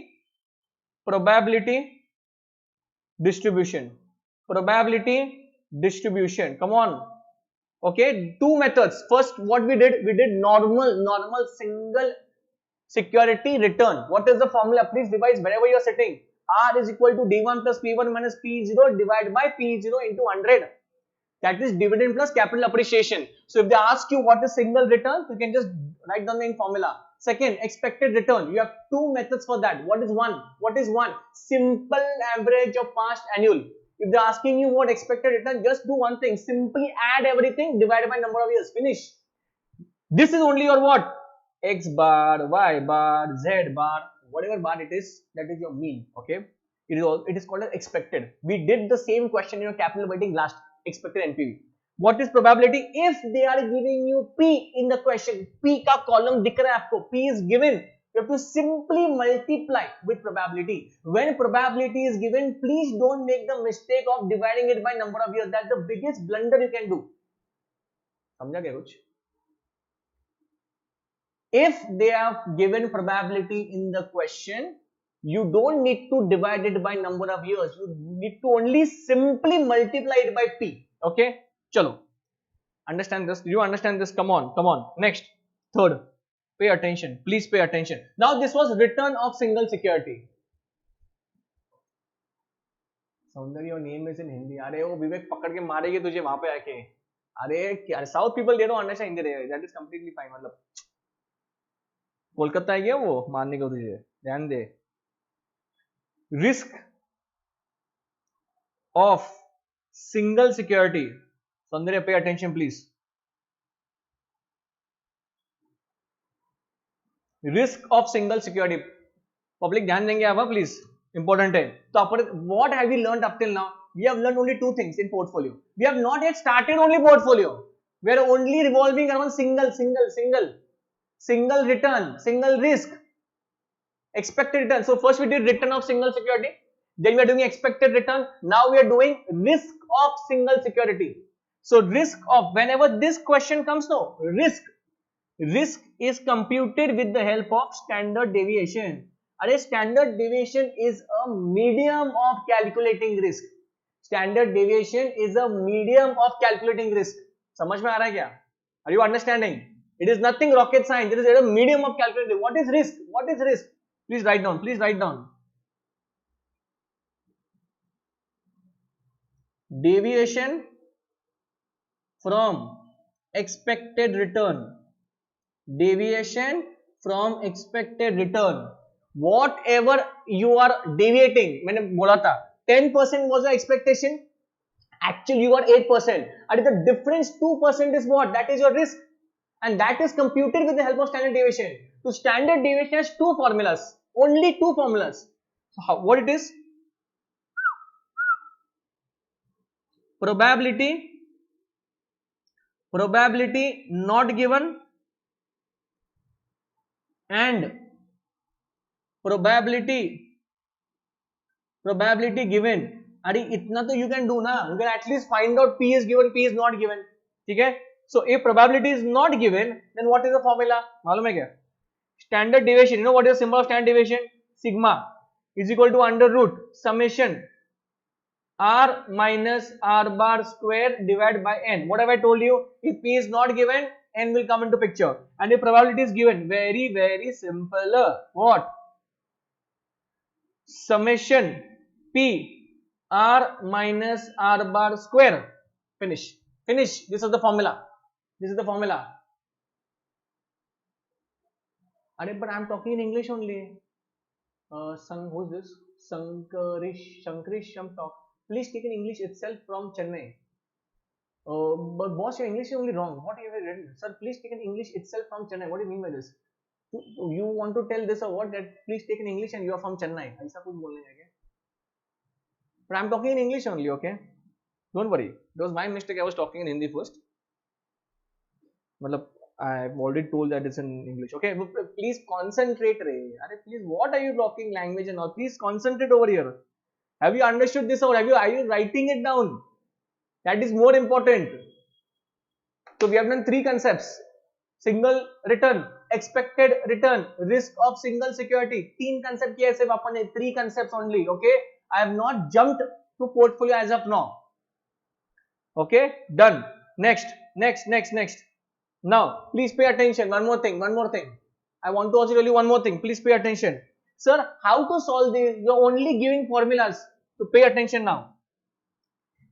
distribution. Come on. Okay, two methods. First, what we did normal single security return. What is the formula? Please revise wherever you are sitting. R is equal to D1 plus P1 minus P0 divided by P0 into 100. That is dividend plus capital appreciation. So if they ask you what is single return, you can just write down the formula. Second, expected return. You have two methods for that. What is one? Simple average of past annual. If they're asking you what expected return, just do one thing. Simply add everything divided by number of years. Finish. This is only your what? X bar, Y bar, Z bar, whatever bar it is, that is your mean. Okay. It is called as expected. We did the same question in your capital weighting last. Expected NPV. What is probability? If they are giving you P in the question, P का column दिख रहा है आपको, P is given, you have to simply multiply with probability. When probability is given, please don't make the mistake of dividing it by number of years. That's the biggest blunder you can do. समझा क्या कुछ? If they have given probability in the question, you don't need to divide it by number of years. You need to only simply multiply it by P. Okay? Chalo. Understand this? Do you understand this? Come on. Next. Third. Pay attention. Please pay attention. Now this was return of single security. Soundarya, your name is in Hindi. अरे वो विवेक पकड़ के मारेगी तुझे वहां पे आके. अरे South people they don't understand Hindi. That is completely fine. मतलब कोलकाता है क्या वो मारने को तुझे? ध्यान दे, risk of single security. Sandhya, pay attention please. Risk of single security. Public ध्यान देंगे आप प्लीज, इंपॉर्टेंट है. तो अपन what have we learned up till now? We have learned only two things in portfolio. We have not yet started only portfolio. We are only revolving around single return, single risk, expected return. So first we did return of single security, then we are doing expected return. Now we are doing risk of single security. So risk of, whenever this question comes, no, risk is computed with the help of standard deviation. अरे standard deviation is a medium of calculating risk. Standard deviation is a medium of calculating risk. समझ में आ रहा है क्या? Are you understanding? It is nothing rocket science. It is a medium of calculating. What is risk? What is risk? Please write down. Please write down. Deviation from expected return. Deviation from expected return. Whatever you are deviating, मैंने बोला था 10% was your expectation, actually you got 8%, and the difference 2% is what? That is your risk, and that is computed with the help of standard deviation. So standard deviation has two formulas, only two formulas. So what it is? Probability not given and probability given. अरे इतना तो you can do ना, you can at least find out P is given, P is not given. ठीक है? So if probability is not given, then what is the formula? मालूम है क्या? Standard deviation. You know what is the symbol of standard deviation? Sigma is equal to under root summation r minus r bar square divided by n. What have I told you? If P is not given, n will come into picture, and if probability is given, very simple. What? Summation P r minus r bar square. Finish. This is the formula. But I am talking in English only. Who's this? Shankarish talk. Please take in English itself from Chennai. But boss, your English is only wrong. What have you written? Sir, please take in English itself from Chennai. What do you mean by this? You want to tell this or what? That please take in English and you are from Chennai. ऐसा कुछ बोलने जाएंगे. But I am talking in English only, okay? Don't worry. It was my mistake. I was talking in Hindi first. मतलब I have already told that it's in English. Okay, please concentrate, Ray. Please, what are you talking language and all? Please concentrate over here. Have you understood this or are you writing it down? That is more important. So we have done three concepts: single return, expected return, risk of single security. तीन concept किए सिर्फ अपन ने, three concepts only. Okay, I have not jumped to portfolio as of now. Okay, done. Next. Now, please pay attention. One more thing. I want to also tell you one more thing. Please pay attention. Sir, how to solve this? You are only giving formulas. So pay attention now.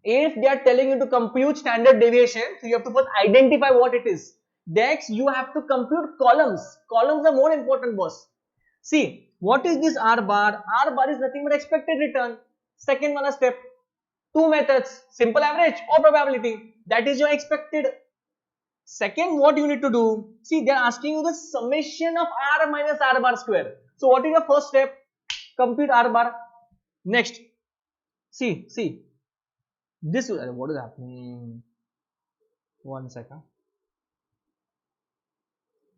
If they are telling you to compute standard deviation, so you have to first identify what it is. Next, you have to compute columns. Columns are more important, boss. See, what is this R bar? R bar is nothing but expected return. Second one step. Two methods: simple average or probability. That is your expected. Second, what you need to do? See, they are asking you the summation of R minus R bar square. So what is your first step? Compute R bar. Next, see. This what is happening? One second.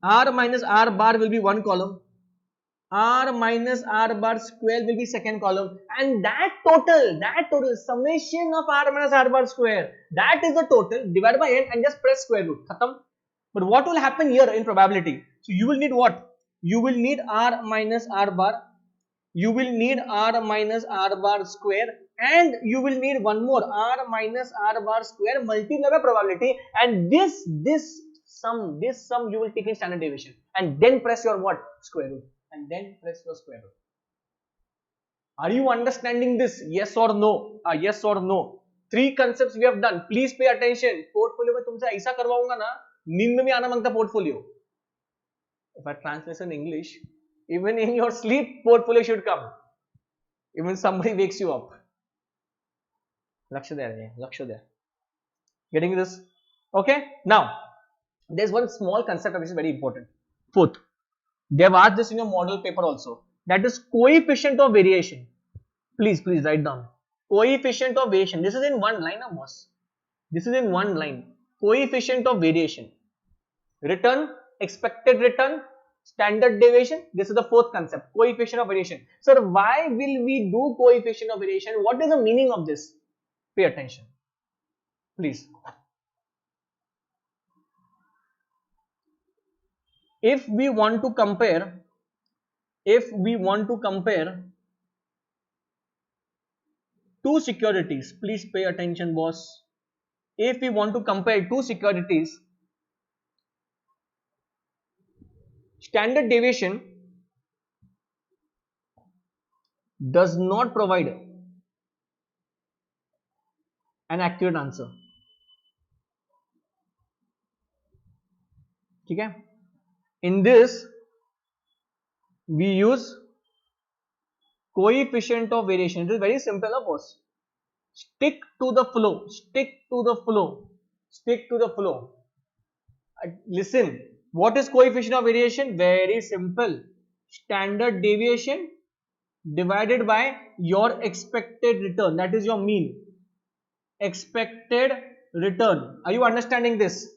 R minus R bar will be one column. R minus R bar square will be second column, and that total summation of R minus R bar square, that is the total, divided by n and just press square root. Khatam. But what will happen here in probability? So you will need what? You will need R minus R bar, you will need R minus R bar square, and you will need one more R minus R bar square multiplied by probability, and this sum you will take in standard deviation, and then press your what? Square root. And then press your square root. Are you understanding this? Yes or no? Yes or no? Three concepts we have done. Please pay attention. Portfolio में तुमसे ऐसा करवाऊंगा ना, नींद में भी आना मांगता portfolio. If I translate in English, Even in your sleep, portfolio should come. Even somebody wakes you up. Laksha there, Laksha there. Getting this? Okay. Now, there's one small concept which is very important. Fourth, they have asked this in your model paper also. That is coefficient of variation. Please write down. Coefficient of variation. This is in one line, boss. This is in one line. Coefficient of variation. Return, expected return, standard deviation. This is the fourth concept. Coefficient of variation. Sir, why will we do coefficient of variation? What is the meaning of this? Pay attention. Please. If we want to compare two securities, please pay attention, boss. If we want to compare two securities, standard deviation does not provide an accurate answer. Okay? In this, we use coefficient of variation. It is very simple, boss. Stick to the flow. Stick to the flow. Stick to the flow. Listen, what is coefficient of variation? Very simple. Standard deviation divided by your expected return. That is your mean. Expected return. Are you understanding this?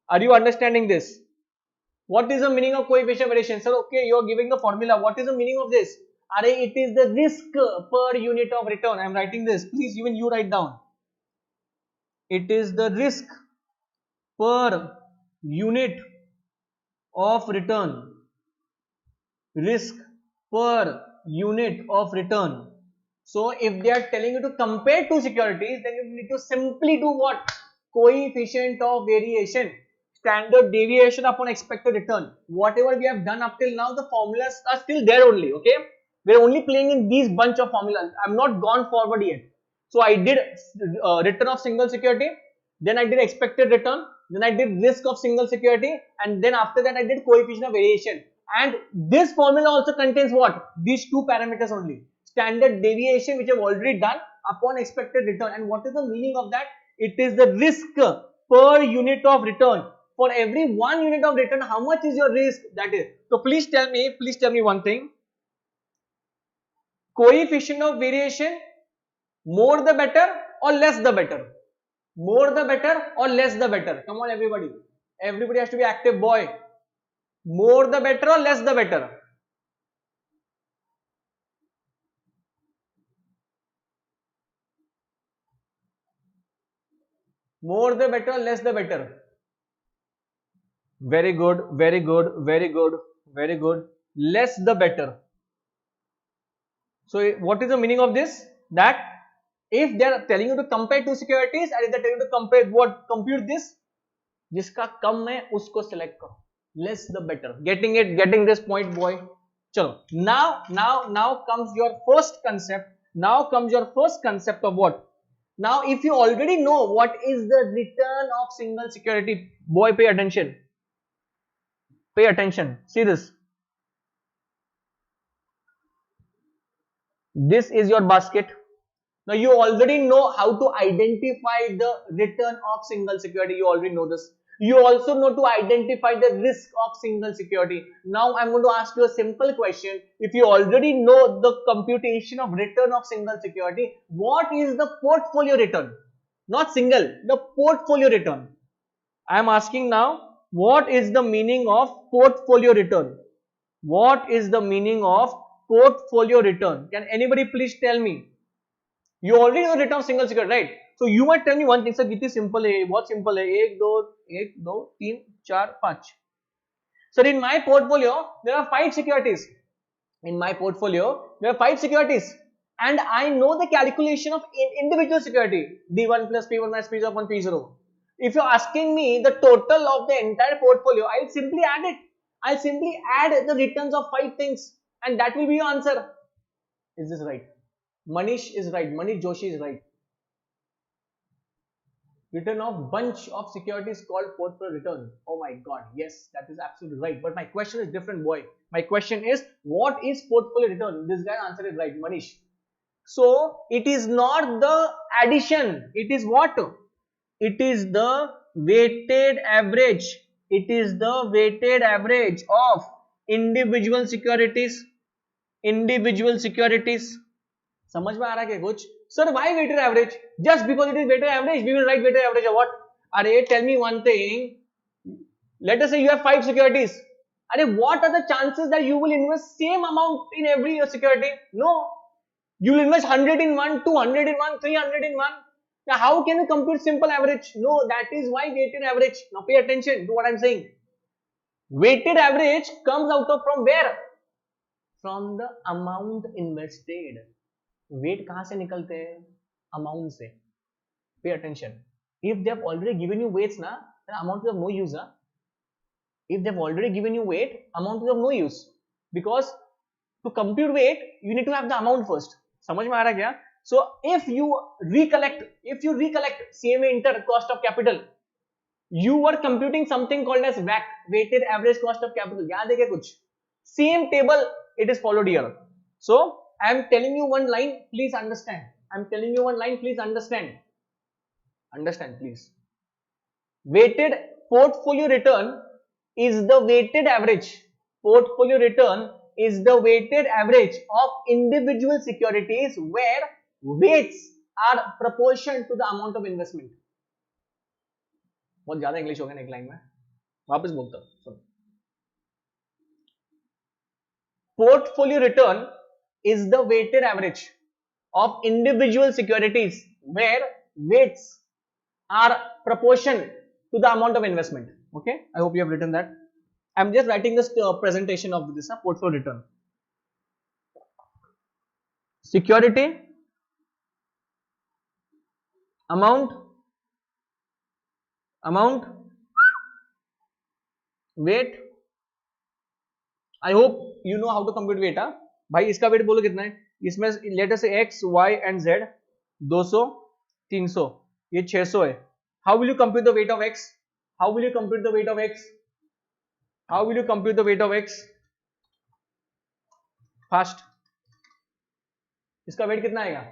Are you understanding this? What is the meaning of coefficient of variation? Sir, okay, you are giving the formula. What is the meaning of this? It is the risk per unit of return. I am writing this. Please, even you write down. It is the risk per unit of return. Risk per unit of return. So, if they are telling you to compare two securities, then you need to simply do what? Coefficient of variation. Standard deviation upon expected return. Whatever we have done up till now, the formulas are still there only. Okay, we are only playing in these bunch of formulas. I am not gone forward yet. So I did return of single security, then I did expected return, then I did risk of single security, and then after that I did coefficient of variation. And this formula also contains what? These two parameters only. Standard deviation, which I have already done, upon expected return. And what is the meaning of that? It is the risk per unit of return. For every 1 unit of return, how much is your risk? That is. So please tell me one thing. Coefficient of variation, more the better or less the better? More the better or less the better? Come on, everybody. Everybody has to be active, boy. More the better or less the better? More the better or less the better? Very good, very good, very good, very good. Less the better. So what is the meaning of this? That if they are telling you to compare two securities and if they are telling you to compare what, compute this, जिसका कम है उसको select करो. Less the better. Getting it? Getting this point, boy? Chalo. Now comes your first concept. Now comes your first concept of what? Now, if you already know what is the return of single security, boy, pay attention. Pay attention. See this. This is your basket. Now, you already know how to identify the return of single security. You already know this. You also know to identify the risk of single security. Now, I'm going to ask you a simple question. If you already know the computation of return of single security, what is the portfolio return? Not single, the portfolio return. I am asking now, what is the meaning of portfolio return? What is the meaning of portfolio return? Can anybody please tell me? You already know return of single security, right? So you might tell me one thing, sir, it is simple है, बहुत simple है, 1, 2, 3, 4, 5. Sir, in my portfolio, there are 5 securities. In my portfolio, there are 5 securities. And I know the calculation of individual security, D1 plus P1 minus P0 upon P0. If you're asking me the total of the entire portfolio, I'll simply add it. I'll simply add the returns of 5 things and that will be your answer. Is this right? Manish is right. Manish Joshi is right. Return of bunch of securities called portfolio return. Oh my god, yes, that is absolutely right. But my question is different, boy. My question is, what is portfolio return? This guy answered it right, Manish. So it is not the addition. It is what? It is the weighted average. It is the weighted average of individual securities. Individual securities. समझ में आ रहा है क्या कुछ? Sir, why weighted average? Just because it is weighted average, we will write weighted average or what? Arey, tell me one thing. Let us say you have 5 securities. Arey, what are the chances that you will invest same amount in every security? No. You will invest 100 in one, 200 in one, 300 in one. Now, how can you compute simple average? No, that is why weighted average. Now, pay attention to what I am saying. Weighted average comes out of from where? From the amount invested. Weight कहां से निकलते हैं? Amount से. Pay attention. If they have already given you weights ना, then amount is of no use. If they have already given you weight, amount is of no use, because to compute weight you need to have the amount first. समझ में आ रहा है क्या? So if you recollect CMA inter cost of capital, you were computing something called as WACC, weighted average cost of capital. याद है क्या कुछ? Same table it is followed here. So I am telling you one line, please understand. I am telling you one line, please understand. Understand, please. Weighted portfolio return is the weighted average. Portfolio return is the weighted average of individual securities where weights are proportion to the amount of investment. बहुत ज्यादा English हो गया ना एक line में. वापस बोलता हूं. Portfolio return is the weighted average of individual securities where weights are proportion to the amount of investment. Okay, I hope you have written that. I'm just writing this presentation of this portfolio return. Security, amount, weight. I hope you know how to compute weight. भाई इसका wait बोलो कितना है? इसमें letter से x, y and z 200, 300, ये 600 है. How will you compute the weight of x? How will you compute the weight of x? How will you compute the weight of x? Fast. इसका wait कितना आएगा?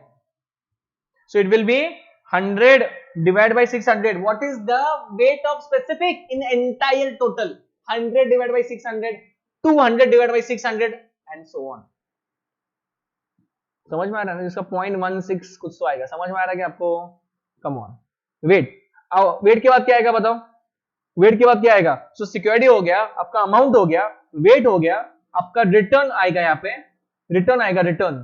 So it will be 100 divided by 600. What is the weight of specific in entire total? 100 divided by 600, 200 divided by 600 and so on. समझ में आ रहा है ना? इसका 0.16 कुछ तो आएगा. समझ में आ रहा है कि आपको? Come on. वेट. वेट के बाद क्या आएगा बताओ? वेट के बाद क्या आएगा? सो सिक्योरिटी हो गया, आपका अमाउंट हो गया, वेट हो गया, आपका रिटर्न आएगा. यहाँ पे रिटर्न आएगा. रिटर्न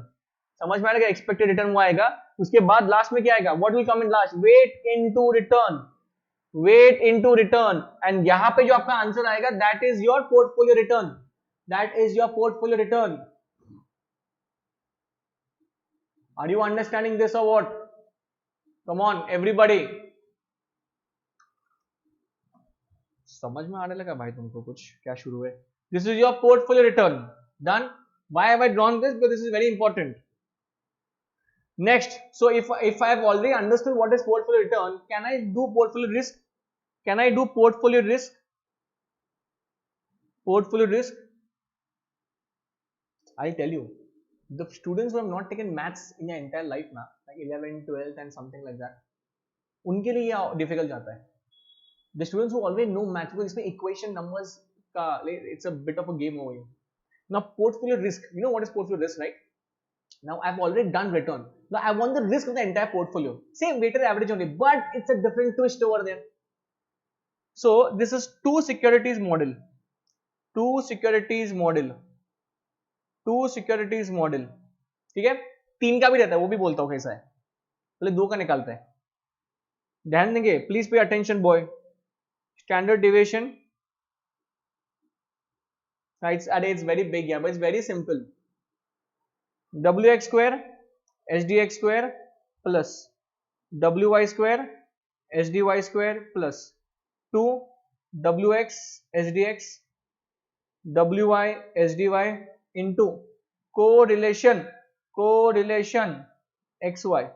समझ में आ रहा है? एक्सपेक्टेड रिटर्न वो आएगा. उसके बाद लास्ट में क्या आएगा? What will come in last? Weight into return. Weight into return. And यहाँ पे जो आपका आंसर आएगा, that is your portfolio return. That is your portfolio return. Are you understanding this or what? Come on, everybody. समझ में आने लगा भाई तुमको कुछ? क्या शुरू है? This is your portfolio return. Done. Why have I drawn this? Because this is very important. Next, so if I have already understood what is portfolio return, can I do portfolio risk? Can I do portfolio risk? Portfolio risk. I'll tell you. The students who have not taken maths in their entire life now, like 11th, 12th and something like that, उनके लिए ये difficult जाता है. The students who already know maths, because इसमें equation numbers का, it's a bit of a game over here. Now portfolio risk, you know what is portfolio risk, right? Now I've already done return. Now I want the risk of the entire portfolio. Same weighted average only, but it's a different twist over there. So this is two securities model. Two securities model. ठीक है? तीन का भी रहता है, वो भी बोलता हूं कैसा है. पहले दो का निकालते हैं. ध्यान देंगे, please pay attention boy. Standard deviation, it's very big, yeah, but it's very simple. wx square sdx square plus wy square sdy square plus 2 wx sdx wy sdy into correlation xy.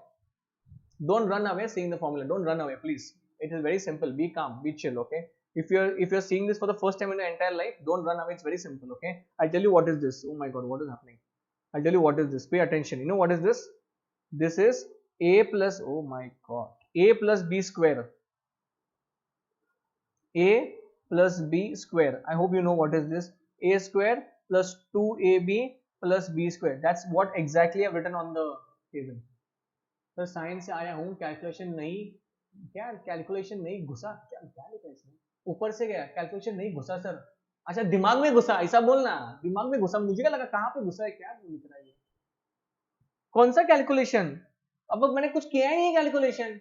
Don't run away seeing the formula. Don't run away, please. It is very simple. Be calm, be chill, okay? If you're seeing this for the first time in your entire life, don't run away. It's very simple, okay? I'll tell you what is this. Oh my god, what is happening? I'll tell you what is this. Pay attention. You know what is this? This is a plus, oh my god, a plus b square. A plus b square. I hope you know what is this. A square plus 2ab plus b square. That's what exactly I've written on the table. Sir science से आया हूँ, calculation नहीं, क्या calculation नहीं घुसा, क्या क्या लिखा है इसमें, ऊपर से गया, कैलकुलेशन नहीं घुसा सर, अच्छा दिमाग में घुसा, ऐसा बोलना, दिमाग में घुसा, मुझे क्या लगा कहाँ पे घुसा है, क्या लिख रहा है ये, कौन सा कैलकुलेशन, अब मैंने कुछ किया ही नहीं calculation,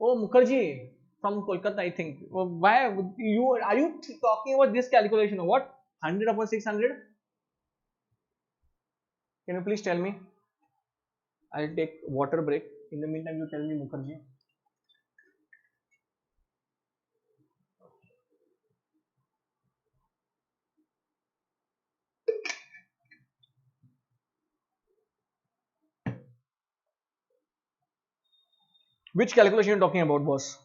oh Mukherjee from Kolkata I think, why you are you talking about this calculation, what 100 upon 600, can you please tell me? I'll take water break. In the meantime, you tell me, Mukherjee. Which calculation you're talking about, boss?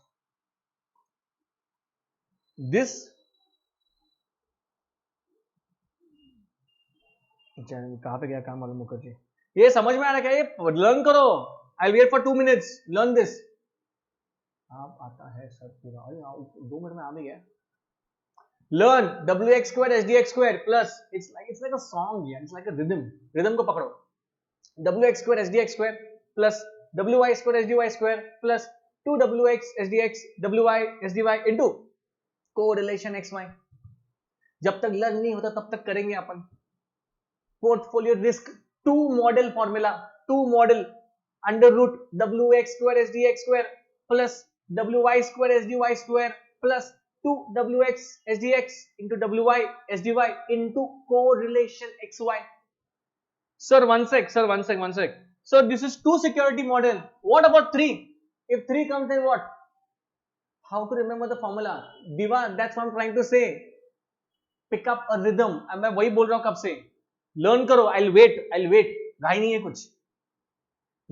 This. कहाँ पे गया काम वाला मुखर्जी? ये समझ में आ रहा है क्या? ये लर्न करो. I'll wait for 2 minutes. Learn this. आप आता है सर पूरा. अरे 2 मिनट में आ भी गया. Learn wx square hdx square plus it's like a song, yeah. It's like a rhythm. Rhythm को पकड़ो. wx square hdx square plus wy square sdy square plus 2wx hdx wy sdy into correlation xy. जब तक learn नहीं होता तब तक करेंगे अपन. Portfolio risk 2 model formula, 2 model under root wx square sdx square plus wy square sdy square plus 2wx sdx into wy sdy into correlation xy. Sir, one sec. So this is 2 security model. What about 3? If 3 comes, then what? How to remember the formula? Diva, that's what I'm trying to say. Pick up a rhythm. मैं वही बोल रहा हूँ कब से. Learn करो. I'll wait. गाई नहीं है कुछ.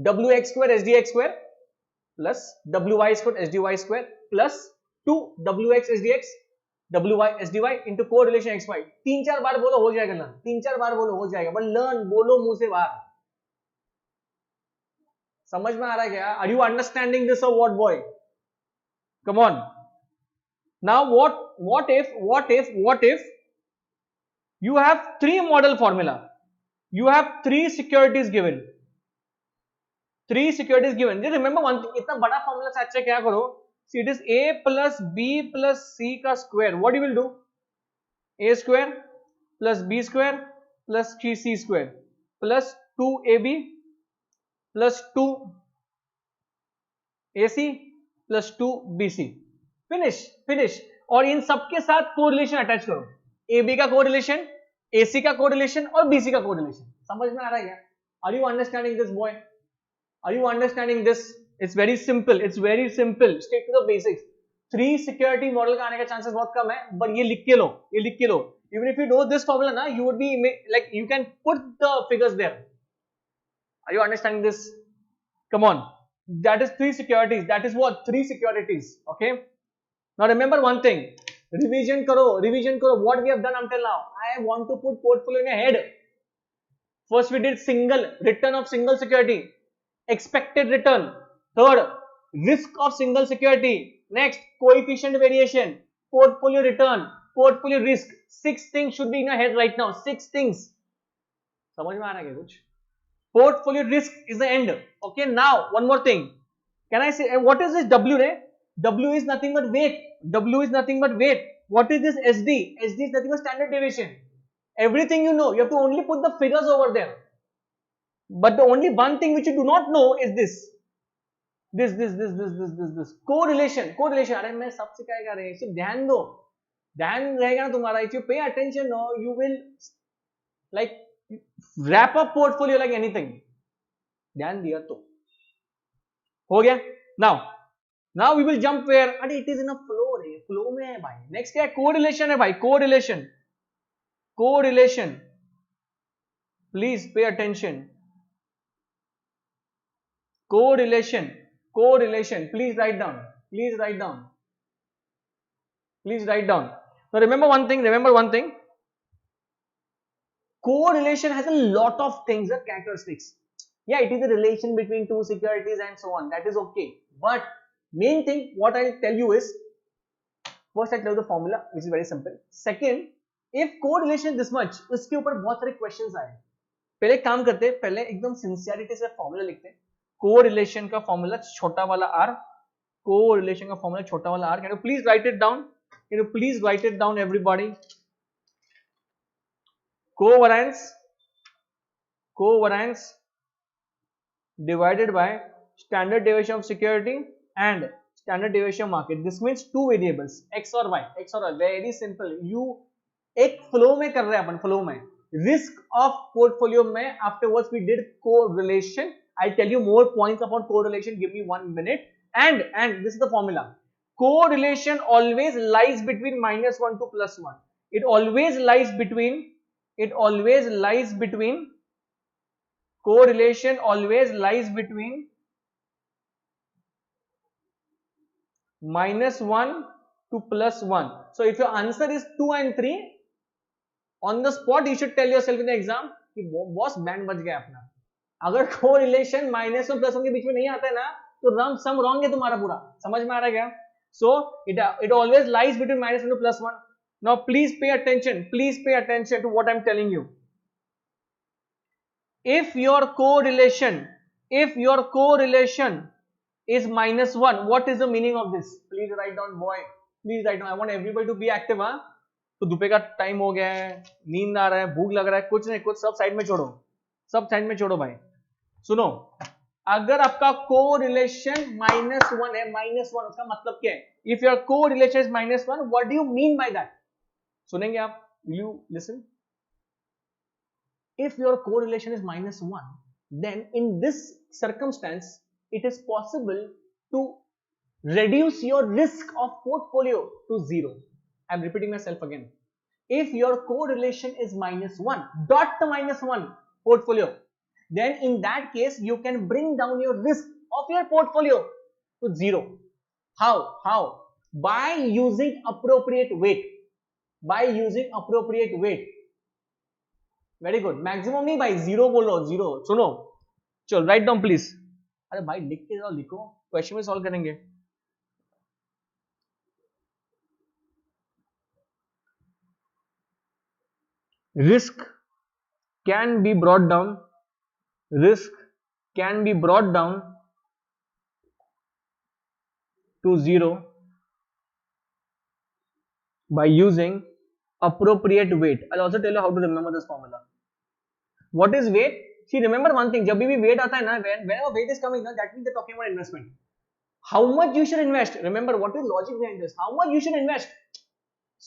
wx square sdx square plus wy square sdy square plus 2wx sdx wy sdy into correlation xy. 3-4 बार बोलो हो जाएगा लर्न. 3-4 बार बोलो हो जाएगा. बट लर्न बोलो मुंह से बाहर. समझ में आ रहा है क्या? Are you understanding this or what, boy? Come on. Now what if you have 3 model formula. You have 3 securities given. 3 securities given. Just remember one thing. इतना बड़ा formula से अच्छा क्या करो? See, it is a plus b plus c का square. What you will do? A square plus b square plus 3c square plus 2ab plus 2ac plus 2bc. Finish. और इन सबके साथ कोरिलेशन अटैच करो. AB का correlation, AC का correlation और BC का correlation. समझ में आ रहा है क्या? Are you understanding this, boy? Are you understanding this? It's very simple. Stick to the basics. 3 security model का आने का chances बहुत कम है, but ये लिख के लो. Even if you know this formula ना, you would be like you can put the figures there. Are you understanding this? Come on. That is 3 securities. That is what? 3 securities. Okay. Now remember one thing. Revision karo. What we have done until now. I want to put portfolio in a head. First we did return of single security. Expected return. Third, risk of single security. Next, coefficient variation. Portfolio return. Portfolio risk. 6 things should be in your head right now. 6 things. समझ में आ रहा है क्या कुछ? Portfolio risk is the end. Okay, now one more thing. Can I say what is this W? W is nothing but weight. What is this SD? SD is nothing but standard deviation. Everything you know, you have to only put the figures over there. But the only one thing which you do not know is this. This. Correlation. अरे मैं सब सिखाएगा रे. सिर्फ ध्यान दो. ध्यान रहेगा ना तुम्हारा. If you pay attention, no, you will like wrap up portfolio like anything. ध्यान दिया तो हो गया. Now we will jump where? अरे it is in a flow रे. Flow में है भाई. Next क्या है? Correlation है भाई. Correlation. Please pay attention. Correlation. Please write down. Please write down. Please write down. Now remember one thing. Remember one thing. Correlation has a lot of things, characteristics. Yeah, it is a relation between two securities and so on. That is okay. But main thing, what I'll tell you is, first I'll tell you the formula, which is very simple. Second, if correlation is this much, उसके ऊपर बहुत सारे questions आए. पहले काम करते हैं, पहले एकदम sincerity से formula लिखते हैं. Correlation का formula छोटा वाला r. Correlation का formula छोटा वाला r. Can you please write it down? Can you please write it down, everybody? Covariance divided by standard deviation of security and standard deviation of market. This means two variables, x or y. X or y. Very simple. You एक flow में कर रहे हैं अपन, flow में. Risk of portfolio में afterwards we did correlation. I'll tell you more points about correlation. Give me 1 minute. And this is the formula. Correlation always lies between -1 to +1. It always lies between. Correlation always lies between -1 to +1. So if your answer is 2 and 3, on the spot you should tell yourself in the exam कि boss band बच गया अपना. अगर correlation -1 +1 के बीच में नहीं आता है ना, तो सम रॉन्ग है तुम्हारा पूरा. समझ में आ रहा है क्या? So it always lies between -1 to +1. Now please pay attention. Please pay attention to what I'm telling you. If your correlation is -1, what is the meaning of this? Please write down, boy. Please write down. I want everybody to be active. हाँ, तो दोपहर का time हो गया है, नींद आ रहा है, भूख लग रहा है, कुछ नहीं, कुछ सब साइड में छोड़ो, सब साइड में छोड़ो भाई. सुनो, अगर आपका कोरिलेशन -1 है, -1 उसका मतलब क्या है? If your correlation is -1, what do you mean by that? सुनेंगे आप? Will you listen? If your correlation is -1, then in this circumstance, it is possible to reduce your risk of portfolio to 0. I am repeating myself again. If your correlation is -1, dot the -1 portfolio, then in that case, you can bring down your risk of your portfolio to 0. How? By using appropriate weight. Very good. Maximum नहीं भाई, 0 बोलो, 0. सुनो, चलो right down please. अरे भाई लिख के जाओ, लिखो, क्वेश्चन में सॉल्व करेंगे. Risk can be brought down to 0 by using appropriate weight. I'll also tell you how to remember this formula. What is weight? See, remember one thing. जब भी weight आता है ना, whenever weight is coming, that means they're talking about investment. How much you should invest? Remember, what is logic behind this? How much you should invest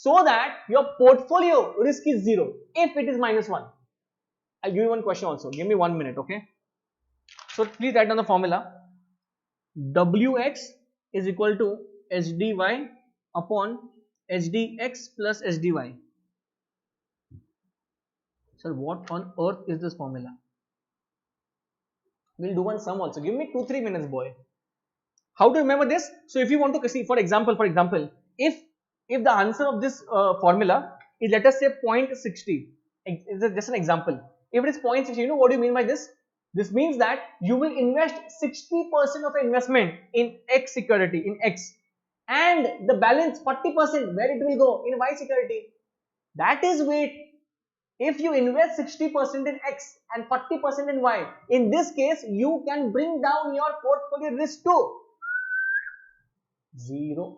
so that your portfolio risk is 0 if it is -1. I'll give you one question also. Give me 1 minute, okay? So please write down the formula. WX is equal to HDY upon HDX plus HDY. Sir, what on earth is this formula? We'll do one sum also. Give me 2-3 minutes, boy. How to remember this? So if you want to see, for example, if the answer of this formula is, let us say, 0.60, it's just an example. If it is 0.60, you know what do you mean by this? This means that you will invest 60% of your investment in X security, in X, and the balance 40%, where it will go? In Y security. That is weight. If you invest 60% in X and 40% in Y, in this case, you can bring down your portfolio risk to 0.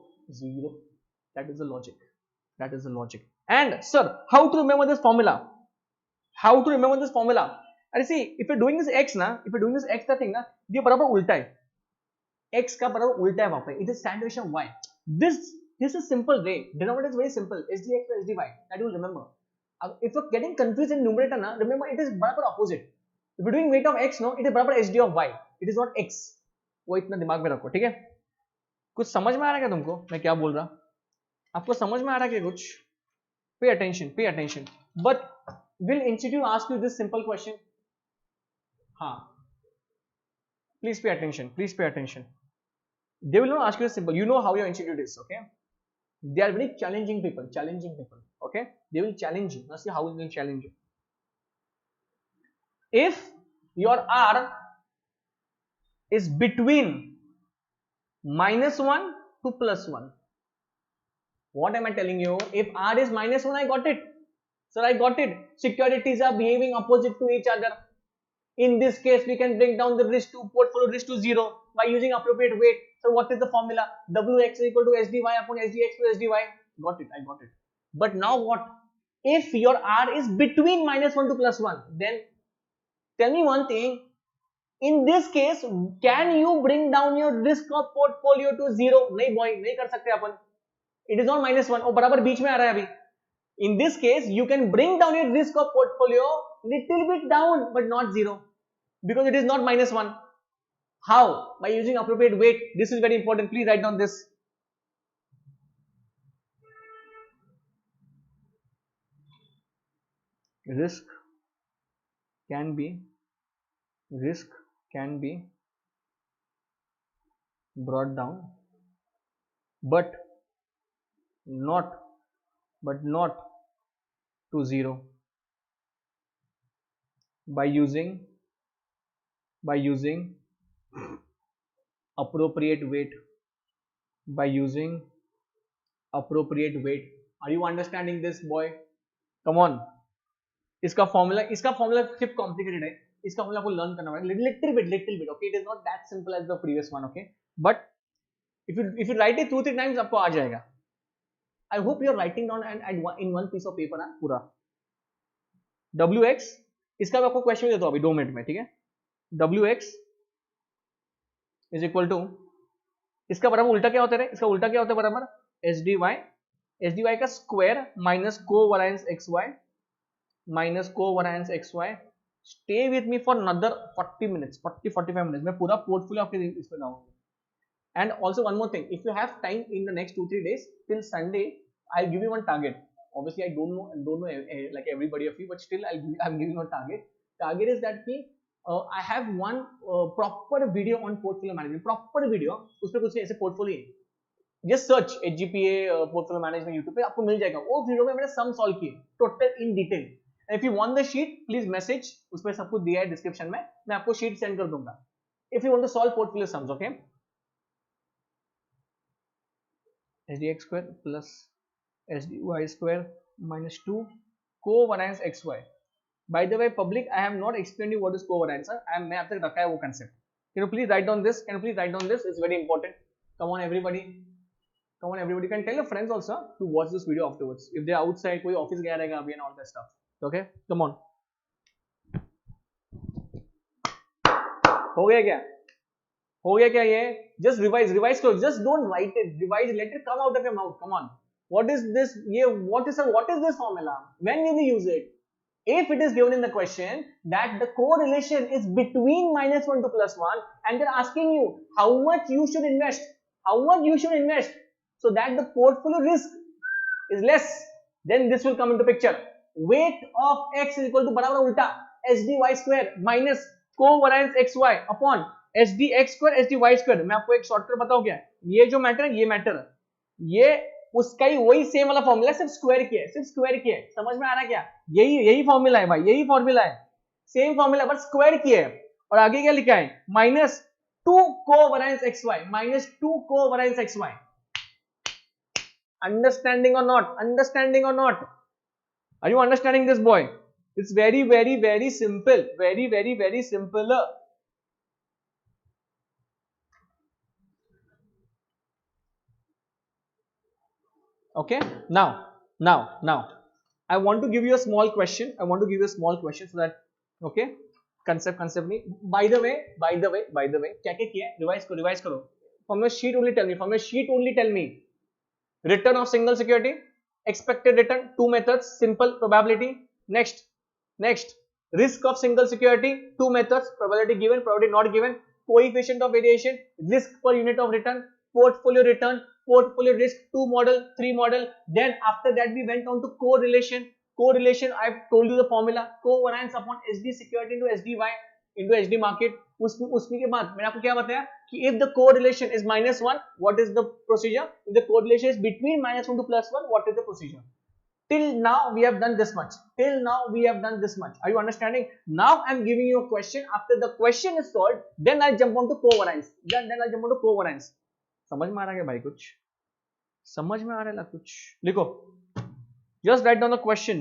That is the logic. And sir, how to remember this formula? And see, if you're doing this X na, का thing ना, ये बराबर उल्टा है. X का बराबर उल्टा है वहाँ पे. It is standard deviation of Y. This is simple way. Denominator is very simple. HDX plus HDY. That you will remember. If you're getting confused in numerator na, remember it is बराबर opposite. If you're doing weight of X, no, it is बराबर HD of Y. It is not X. वो इतना दिमाग में रखो, ठीक है? कुछ समझ में आ रहा है क्या तुमको? मैं क्या बोल रहा? आपको समझ में आ रहा है क्या कुछ? Pay attention. But will institute ask you this simple question? हाँ. Please pay attention. They will not ask you a simple. You know how your institute is, okay? They are very challenging people. Okay? They will challenge you. Now see how they will challenge you. If your R is between -1 to +1, what am I telling you? If R is -1, I got it. Sir, I got it. Securities are behaving opposite to each other. In this case, we can bring down the risk to portfolio risk to 0 by using appropriate weight. So what is the formula? Wx is equal to SDY upon SDX plus SDY. Got it, I got it. But now what? If your R is between -1 to +1, then tell me one thing. In this case, can you bring down your risk of portfolio to 0? नहीं boy, नहीं कर सकते अपन. It is not -1. और बराबर बीच में आ रहा है अभी. In this case, you can bring down your risk of portfolio little bit down, but not 0, because it is not -1. How? By using appropriate weight. This is very important. Please write down this. Risk can be brought down, but not to 0 by using appropriate weight. Are you understanding this, boy? Come on. इसका formula सिर्फ complicated है. इसका formula आपको learn करना पड़ेगा little bit. Okay, it is not that simple as the previous one. Okay, but if you write it 2-3 times आपको आ जाएगा. I hope you are writing down and in one piece of paper ना पूरा. WX इसका मैं आपको question देता हूँ अभी 2 मिनट में, ठीक है? WX इज इक्वल टू, इसका बराबर उल्टा क्या होता है? इसका उल्टा क्या होता है? बराबर SDY का square minus covariance XY. Stay with me for another 40 minutes, 40-45 minutes. मैं पूरा पोर्टफोलियो आपके इस पे लाऊंगा. And also one more thing, if you have time in the next 2-3 days till Sunday, I'll give you one target. Obviously, I don't know like everybody of you, but still I'm giving you a target. Target is that I have one proper video on portfolio management. Proper video. उसपे कुछ ऐसे portfolio. Just search Hgpa portfolio management YouTube पे आपको मिल जाएगा. वो video में मैंने sum solve किए total in detail. And if you want the sheet, please message. उसपे सब कुछ दिया है description में. मैं आपको sheet send कर दूंगा. If you want to solve portfolio sums, okay? SDX square plus SDY square minus 2 covariance XY. By the way, public, I have not explained you what is covariance. मैं अब तक रखा है वो concept. Can you please write down this? It's very important. Come on, everybody. You can tell your friends also to watch this video afterwards. If they are outside, कोई office गया रहेगा अभी and all that stuff. Okay? Come on. हो गया क्या ये? Just revise करो. Just don't write it. Revise, let it come out of your mouth. Come on. What is this? What is this formula? When will we use it? If it is given in the question that the correlation is between -1 to +1 and they're asking you how much you should invest so that the portfolio risk is less, then this will come into picture. Weight of X is equal to बराबर उल्टा SDY square minus covariance XY upon SDX square SDY square. मैं आपको एक shortcut बताऊं क्या? ये जो matter है, ये उसका ही वही सेम वाला फॉर्मूला, सिर्फ स्क्वायर किया है. समझ में आ रहा है क्या? यही फॉर्मूला है भाई, यही फॉर्मूला है, सेम फॉर्मूला बट स्क्वायर किया है. और आगे क्या लिखा है? -2 covariance XY. Understanding or not? Are you understanding this, boy? It's very simple. Very simple. Okay, now I want to give you a small question. So that, okay, concept नहीं. By the way, क्या किया है? Revise करो. From your sheet only tell me. Return of single security, expected return, 2 methods, simple, probability. Next, risk of single security, 2 methods, probability given, probability not given, coefficient of variation, risk per unit of return, portfolio return, portfolio risk, 2 model, 3 model. Then after that we went on to correlation. I've told you the formula, covariance upon SD security into SDY. into HD market. उसके बाद मैंने आपको क्या बताया कि if the correlation is -1, what is the procedure? If the correlation is between -1 to +1, what is the procedure? Till now we have done this much. Till now we have done this much. Are you understanding? Now I'm giving you a question. After the question is solved, then I jump on to covariance. Then I jump on to covariance. समझ में आ रहा है भाई? कुछ समझ में आ रहा है? कुछ लिखो. Just write down the question.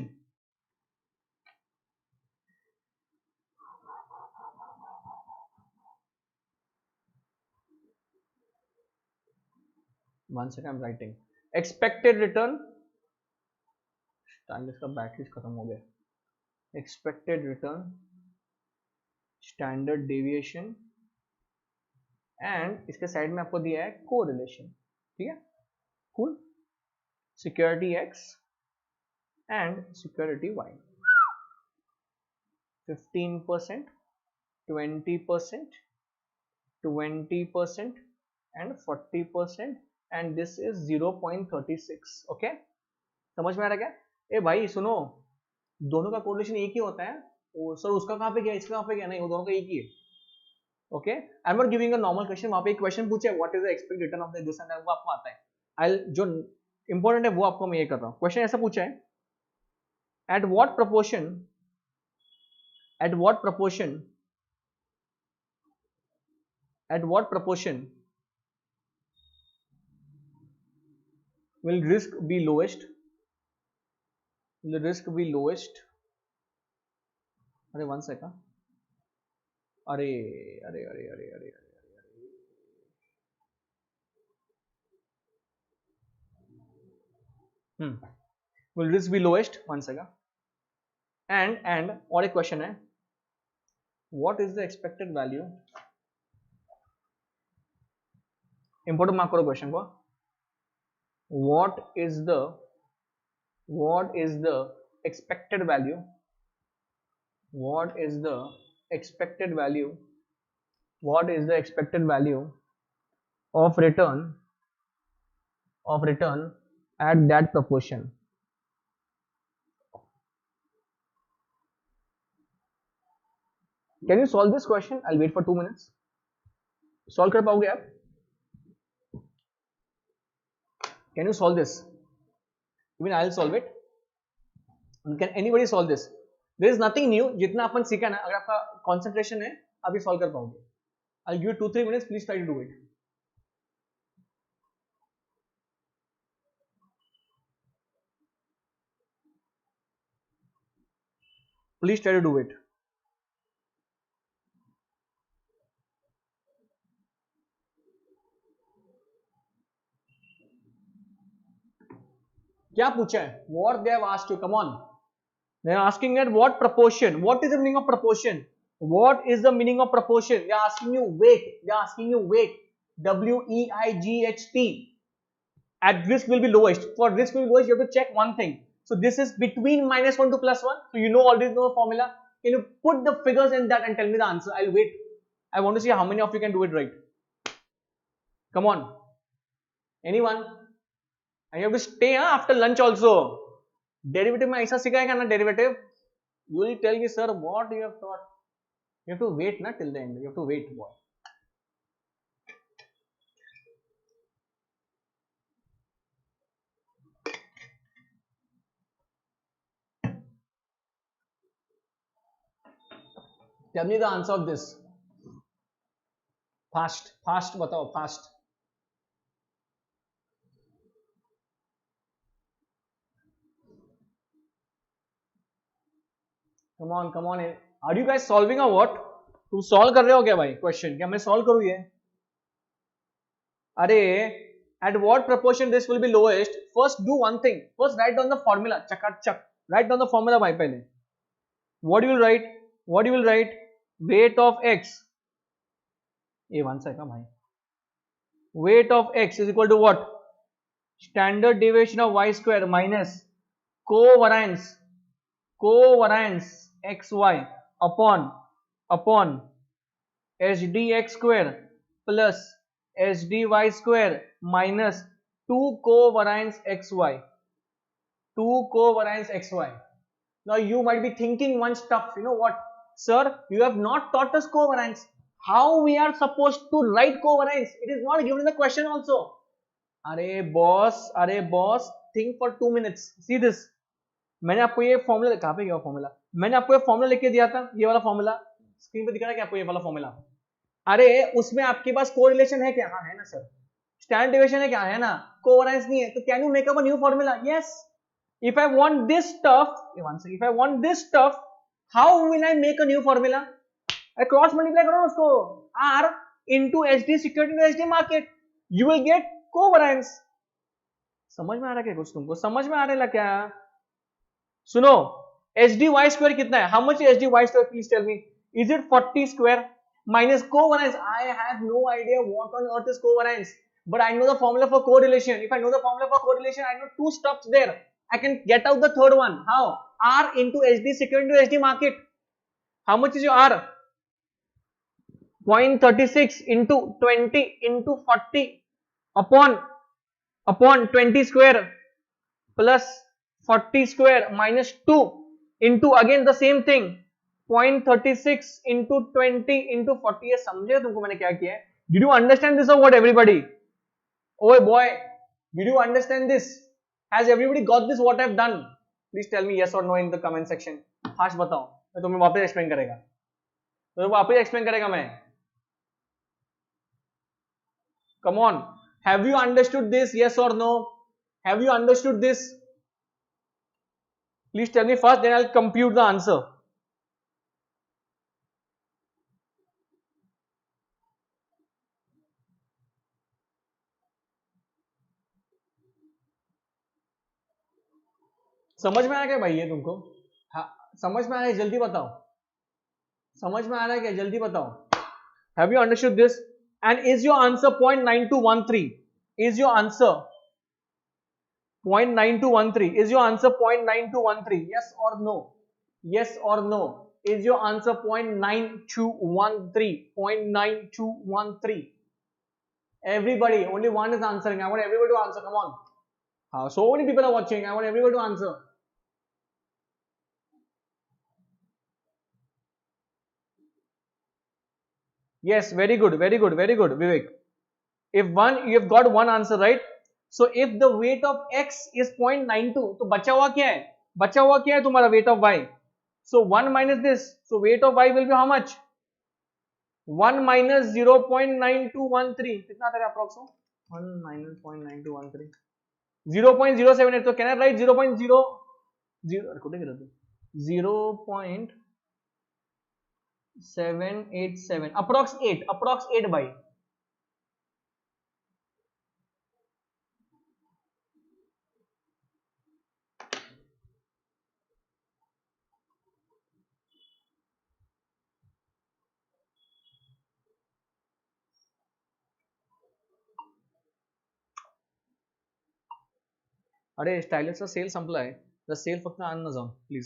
One second, I'm writing. Expected return. Time इसका बैटरी खत्म हो गया. Expected return, standard deviation, and इसके साइड में आपको दिया है correlation. ठीक है? Cool. Security X and security Y. 15%, 20%, 20%, and 40%, and this is 0.36. Okay? समझ में आ रहा क्या? ए भाई सुनो, दोनों का कोरिलेशन एक ही होता है. सर उसका कहाँ पे गया, इसका कहाँ पे गया? नहीं, वो दोनों का एक ही है. Okay, I am not giving a normal question. वहां पे एक क्वेश्चन पूछा है what is the expected return of this and वो आपको आता है. आई जो इंपॉर्टेंट है वो आपको मैं ये कर रहा हूँ. क्वेश्चन ऐसा पूछा है, at what proportion will risk be lowest? अरे वन सेकंड. अरे अरे अरे अरे अरे will risk be lowest? One second. and और एक क्वेश्चन है, what is the expected value? Important mark करो क्वेश्चन को. what is the expected value? What is the expected value of return at that proportion? Can you solve this question? I'll wait for 2 minutes. Solve कर पाओगे आप? Can you solve this? Even I'll solve it. Can anybody solve this? There is nothing new. जितना अपन सीखा ना, अगर आपका concentration है, आप ये solve कर पाओगे. I'll give you 2-3 minutes. Please try to do it. Please try to do it. क्या पूछा है? What they have asked you? Come on. They are asking at what proportion? What is the meaning of proportion? What is the meaning of proportion? They are asking you weight. WEIGHT. At risk will be lowest. For risk will be lowest, you have to check one thing. So this is between -1 to +1. So you already know the formula. Can you put the figures in that and tell me the answer? I'll wait. I want to see how many of you can do it right. Come on. Anyone? And you have to stay after lunch also. Derivative में ऐसा सिखाएगा ना derivative. You will tell me, sir, what you have taught. You have to wait na till the end. You have to wait, boy. Tell me the answer of this. Fast बताओ, fast. Come on. Are you guys solving or what? तुम solve कर रहे हो क्या भाई question? क्या मैं solve करूँ ये? अरे, at what proportion this will be lowest? First do one thing. First write down the formula. चकाचक. Write down the formula भाई पहले. What you will write? Weight of x. ये one second भाई. Weight of x is equal to what? Standard deviation of y square minus covariance xy upon hdx square plus hdy square minus 2 covariance xy. Now you might be thinking one stuff, you know what? sir, you have not taught us covariance. How we are supposed to write covariance? It is not given in the question also. अरे boss, think for 2 minutes. See this. मैंने आपको ये formula, कहाँ पे गया formula? मैंने आपको ये फॉर्मूला लिख के दिया था, ये वाला फॉर्मूला स्क्रीन पे दिख रहा है क्या आपको? ये वाला फॉर्मूला, अरे उसमें आपके पास कोरिलेशन है क्या? हाँ है ना सर. स्टैंडर्ड डेविएशन है क्या? है ना. कोवेरिएंस नहीं है, तो can you make up a new formula? Yes. If I want this stuff, how will I make a new formula? Cross multiply करो उसको, R into HD security into HD market, you will get covariance. समझ में आ रहा क्या कुछ? तुमको समझ में आ रहा है क्या? सुनो, एचडी वाई स्क्वायर कितना है? How much HD Y square? Please tell me. Is it 40 square minus covariance? I have no idea what on earth is covariance, but I know the formula for correlation. If I know the formula for correlation, I know two stuffs there. I can get out the third one. How? R into HD secured into HD market. How much is your R? 0.36 into 20 into 40 upon 20 square plus 40 square minus 2 into again the same thing. 0.36 into 20 into 40. ये समझे तुमको मैंने क्या किया है? Did you understand this or what, everybody? Oh boy, did you understand this? Has everybody got this what I've done? Please tell me yes or no in the comment section. हाश बताओ, मैं तुम्हें वापस एक्सप्लेन करेगा. तो वापस explain करेगा मैं. Come on, have you understood this? Yes or no? Have you understood this? Please tell me first, then I'll compute the answer. समझ में आ गया भाई ये तुमको? हाँ, समझ में आ रहा है? जल्दी बताओ. समझ में आ रहा है क्या? जल्दी बताओ. Have you understood this? And is your answer 0.9213? Is your answer 0.9213? Is your answer 0.9213? Yes or no? Yes or no? Is your answer 0.9213? 0.9213? Everybody, only one is answering. I want everybody to answer. Come on. So many people are watching. I want everybody to answer. Yes, very good, Vivek. If one, you have got one answer right. So if the weight of x is 0.92, तो बचा हुआ क्या है? बचा हुआ क्या है तुम्हारा weight of y? So 1 minus this. So weight of y will be how much? 1 minus 0.9213. कितना था approximately? 1 minus 0.9213. 0.078. So can I write 0.0? 0.787. Approx 8 by. अरे स्टाइलिश का सेल संपला है. द सेल फक्त आणून जाऊन प्लीज.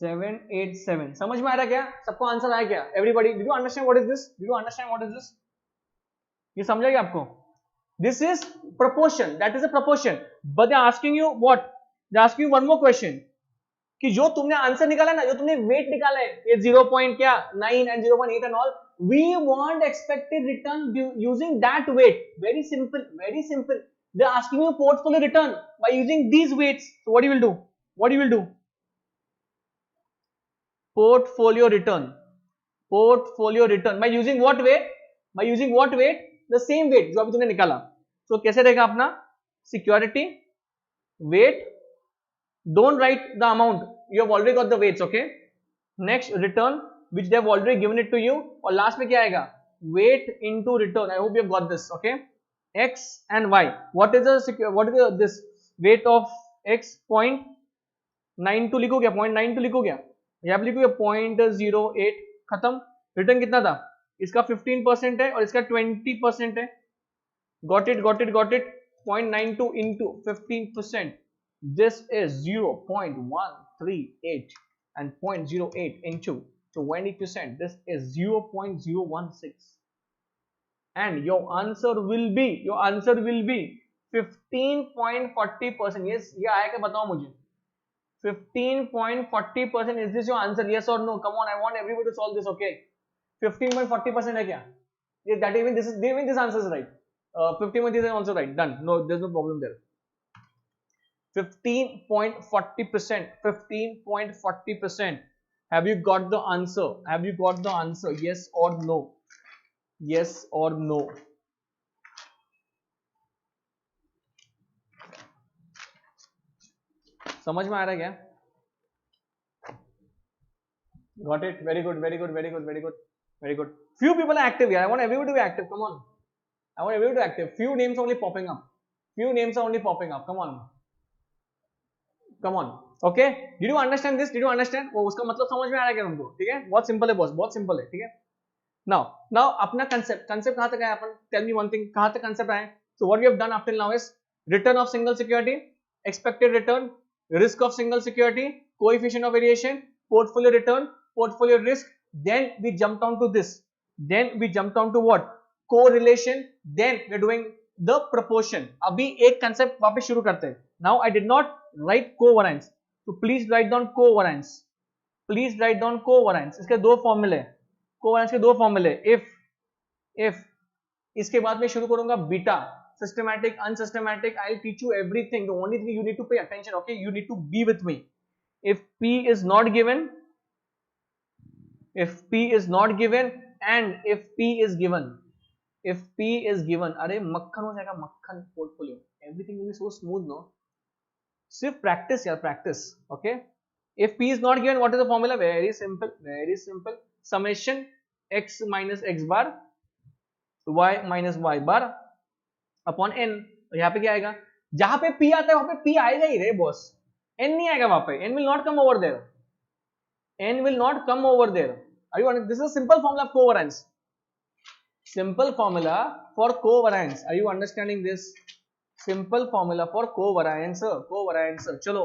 सेवन 8 7. समझ में आ रहा क्या? सबको आंसर आया क्या? Everybody, did you understand what is this? Did you understand what is this? ये समझा क्या आपको? This is proportion. That is a proportion. But they are asking you what? They are asking you one more question. कि जो तुमने answer निकाला ना, जो तुमने वेट निकाला है, ये 0.9 and 0.8 and all, we want expected return using that weight. Very simple, very simple. They are asking you portfolio return by using these weights. So what you will do? What you will do? Portfolio return. Portfolio return by using what weight? By using what weight? The same weight जो अभी तुमने निकाला. So कैसे रहेगा अपना? Security weight. Don't write the amount. You have already got the weights, okay? Next, return, which they have already given it to you. और last में क्या आएगा? Weight into return. I hope you have got this, okay? X and Y. What is this weight of X? 0.92 लिखो क्या? 0.92 लिखो क्या? यहाँ पे लिखो 0.08. खत्म. रिटर्न कितना था? इसका 15% है और इसका 20% है. Got it, got it, got it. 0.92 into 15%. This is 0.138 and 0.08 into 20%. This is 0.016. And your answer will be 15.40%. yes, ये आया क्या बताओ मुझे. 15.40%. is this your answer? yes or no? come on, I want everybody to solve this. okay, 15.40% है क्या? yes, that even this answer is right. 15.30 is also right. done. no, there's no problem there. 15.40%. 15.40%. have you got the answer? have you got the answer? yes or no? yes or no? समझ में आ रहा है क्या? got it. very good, very good, very good, very good, very good. few people are active here. I want everybody to be active. come on, I want everybody to be active. few names only popping up. few names are only popping up. come on, come on. okay, did you understand this? did you understand? वो उसका मतलब समझ में आ रहा है क्या तुमको? ठीक है, बहुत सिंपल है बॉस, बहुत सिंपल है. ठीक है, now अपना concept कहाँ तक आया अपन? tell me one thing, कहाँ तक concept आया? so what we have done up till now is return of single security, expected return, risk of single security, coefficient of variation, portfolio return, portfolio risk. then we jumped down to this. then we jumped down to what? correlation. then we are doing the proportion. अभी एक concept वापस शुरू करते हैं. now I did not write covariance, so please write down covariance. please write down covariance. इसके दो फॉर्मूले, covariance के दो फॉर्मूले. if इसके बाद मैं शुरू करूंगा beta, systematic, unsystematic. I'll teach you everything. the only thing you need to pay attention. okay, you need to be with me. if P is not given, if P is not given, and if P is given, if P is given, अरे मक्खन हो जाएगा, मक्खन portfolio. everything will be so smooth, no? सिर्फ practice यार, practice. okay, if P is not given, what is the formula? very simple, very simple. summation x minus x bar, y minus y bar upon n. यहाँ पे क्या आएगा? जहां पे P आता है वहां पे P आएगा ही रे बॉस, n नहीं आएगा वहां पे. n will not come over there. n will not come over there. Are you understanding? This is a simple formula of covariance. simple formula for covariance. Are you understanding this? simple formula for covariance. covariance. चलो,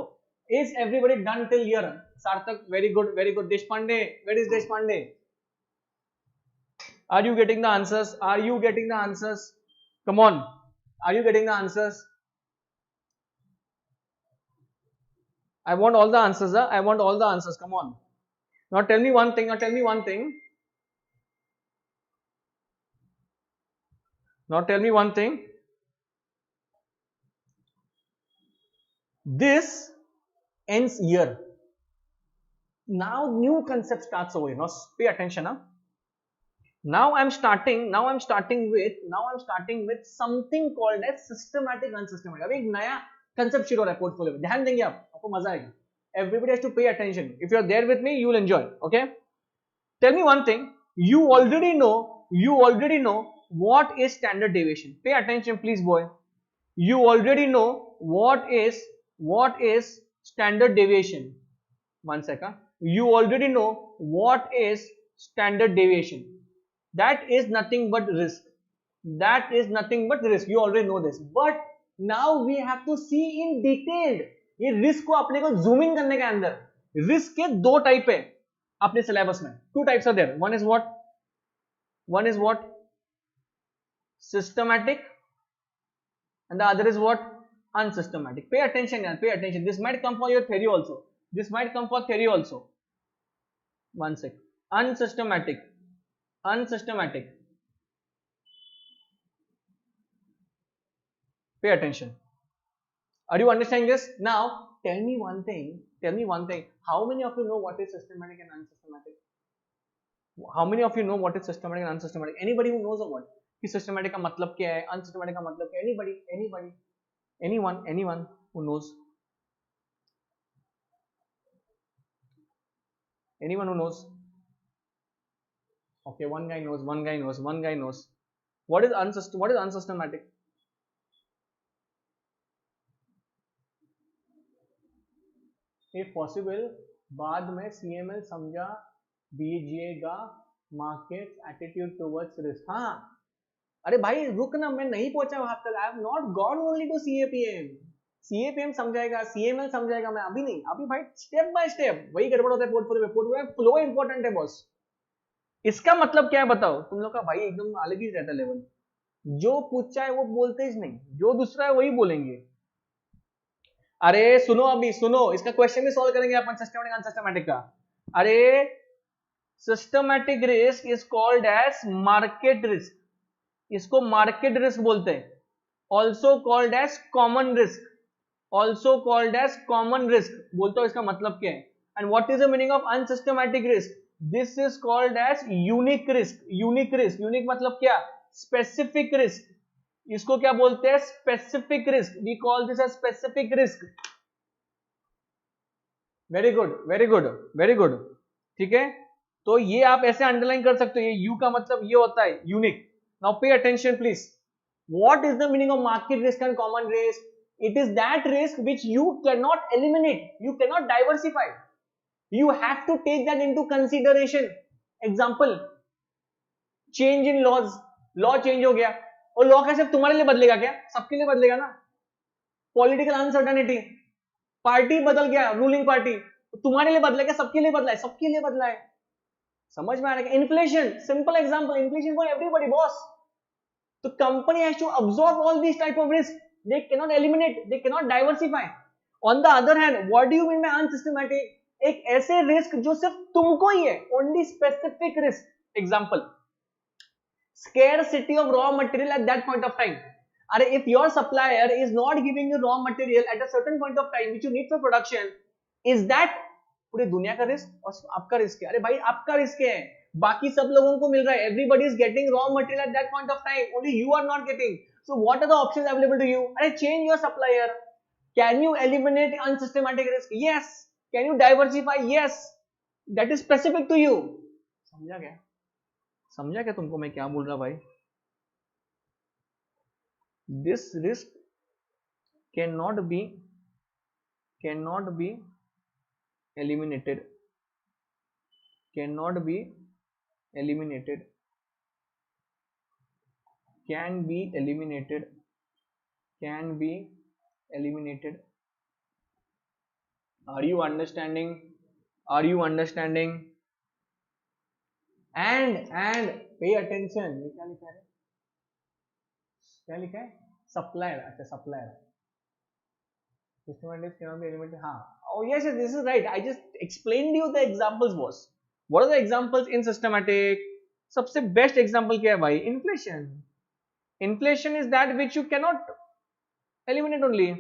is everybody done till here? Sarthak, very good, very good. Deshpande, where is Deshpande? Are you getting the answers? Are you getting the answers? come on, are you getting the answers? I want all the answers. I want all the answers. come on, now tell me one thing. now tell me one thing. now tell me one thing. this ends here. now new concept starts over here. now pay attention. now I'm starting with something called as systematic unsystematic. अभी एक नया concept शुरू हो रहा है portfolio में. ध्यान देंगे आप, आपको मजा आएगा. everybody has to pay attention. if you are there with me, you will enjoy. okay, tell me one thing. you already know what is standard deviation. pay attention please boy. you already know what is standard deviation. one second. you already know what is standard deviation. that is nothing but risk. that is nothing but risk. you already know this, but now we have to see in detail. ये risk को अपने को zoom in करने के अंदर, risk के दो type है अपने सिलेबस में. Two types are there. One is what systematic, and the other is what unsystematic. pay attention yaar, pay attention. this might come for your theory also. this might come for theory also. one sec. unsystematic. pay attention. are you understanding this? now tell me one thing. how many of you know what is systematic and unsystematic? how many of you know what is systematic and unsystematic? anybody who knows of what कि systematic का मतलब क्या है, unsystematic का मतलब क्या है? anyone who knows? anyone who knows? okay, one guy knows. what is unsystematic? if possible बाद में CML समझा दीजिएगा. Market attitude towards risk. हाँ, अरे भाई रुक ना, मैं नहीं पहुंचा वहां तक. I have not gone only to CAPM समझाएगा, CML समझाएगा, मैं अभी नहीं. अभी भाई स्टेप बाय स्टेप वही गड़बड़ होता है पोर्टफोलियो में. पोर्टफोलियो में फ्लो इंपॉर्टेंट है बॉस. इसका मतलब क्या है बताओ तुम लोग का? भाई एकदम अलग ही रहता है लेवल. जो पूछा है वो बोलते ही नहीं, जो दूसरा है वही बोलेंगे। अरे सुनो, अभी सुनो, इसका क्वेश्चन भी सॉल्व करेंगे अपन, सिस्टमैटिक अनसिस्टमैटिक का। अरे systematic risk is called as market risk, इसको मार्केट रिस्क बोलते हैं। Also called as common risk, also called as common risk बोलते हो, इसका मतलब क्या है? And what is the meaning of unsystematic risk? This is called as unique risk. Unique risk, unique मतलब क्या? Specific risk. इसको क्या बोलते हैं? Specific risk. We call this as specific risk. Very good, very good, very good. ठीक है, तो ये आप ऐसे अंडरलाइन कर सकते हो, ये यू का मतलब ये होता है unique. Now pay attention please. What is the meaning of market risk and common risk? It is that risk which you cannot eliminate, you cannot diversify. You have to take that into consideration. Example, change in laws. Law change हो गया, और law क्या सिर्फ तुम्हारे लिए बदलेगा क्या? सबके लिए बदलेगा ना। पॉलिटिकल अनसर्टेनिटी, पार्टी बदल गया, रूलिंग पार्टी, तुम्हारे लिए बदला क्या? सबके लिए बदला है, सबके लिए बदला है। समझ में आ रहा है? Inflation, simple example, inflation for everybody boss. The company has to absorb all these type of risk. They cannot eliminate, they cannot diversify. On the other hand, what do you mean by unsystematic? एक ऐसे risk जो सिर्फ तुमको ही है, only specific risk. Example, scarcity of raw material at that point of time. अरे if your supplier is not giving you raw material at a certain point of time which you need for production, is that पूरी दुनिया का risk और आपका risk है? अरे भाई आपका रिस्क है, बाकी सब लोगों को मिल रहा है, everybody is getting raw material at that point of time, only you are not getting. So what are the options available to you? अरे change your supplier. Can you eliminate unsystematic risk? Yes. Can you diversify? Yes. That is specific to you. समझा क्या? समझा क्या तुमको मैं क्या बोल रहा भाई? This risk cannot be eliminated, cannot be eliminated, can be eliminated, can be eliminated. Are you understanding? Are you understanding? And pay attention, ये क्या लिखा है? क्या लिखा है? Supplier, अच्छा supplier. Systematic cannot be eliminated. हाँ, oh yes, yes, this is right. I just explained you the examples was. What are the examples in systematic? सबसे बेस्ट एग्जांपल क्या है भाई? Inflation. Inflation is that which you cannot eliminate only.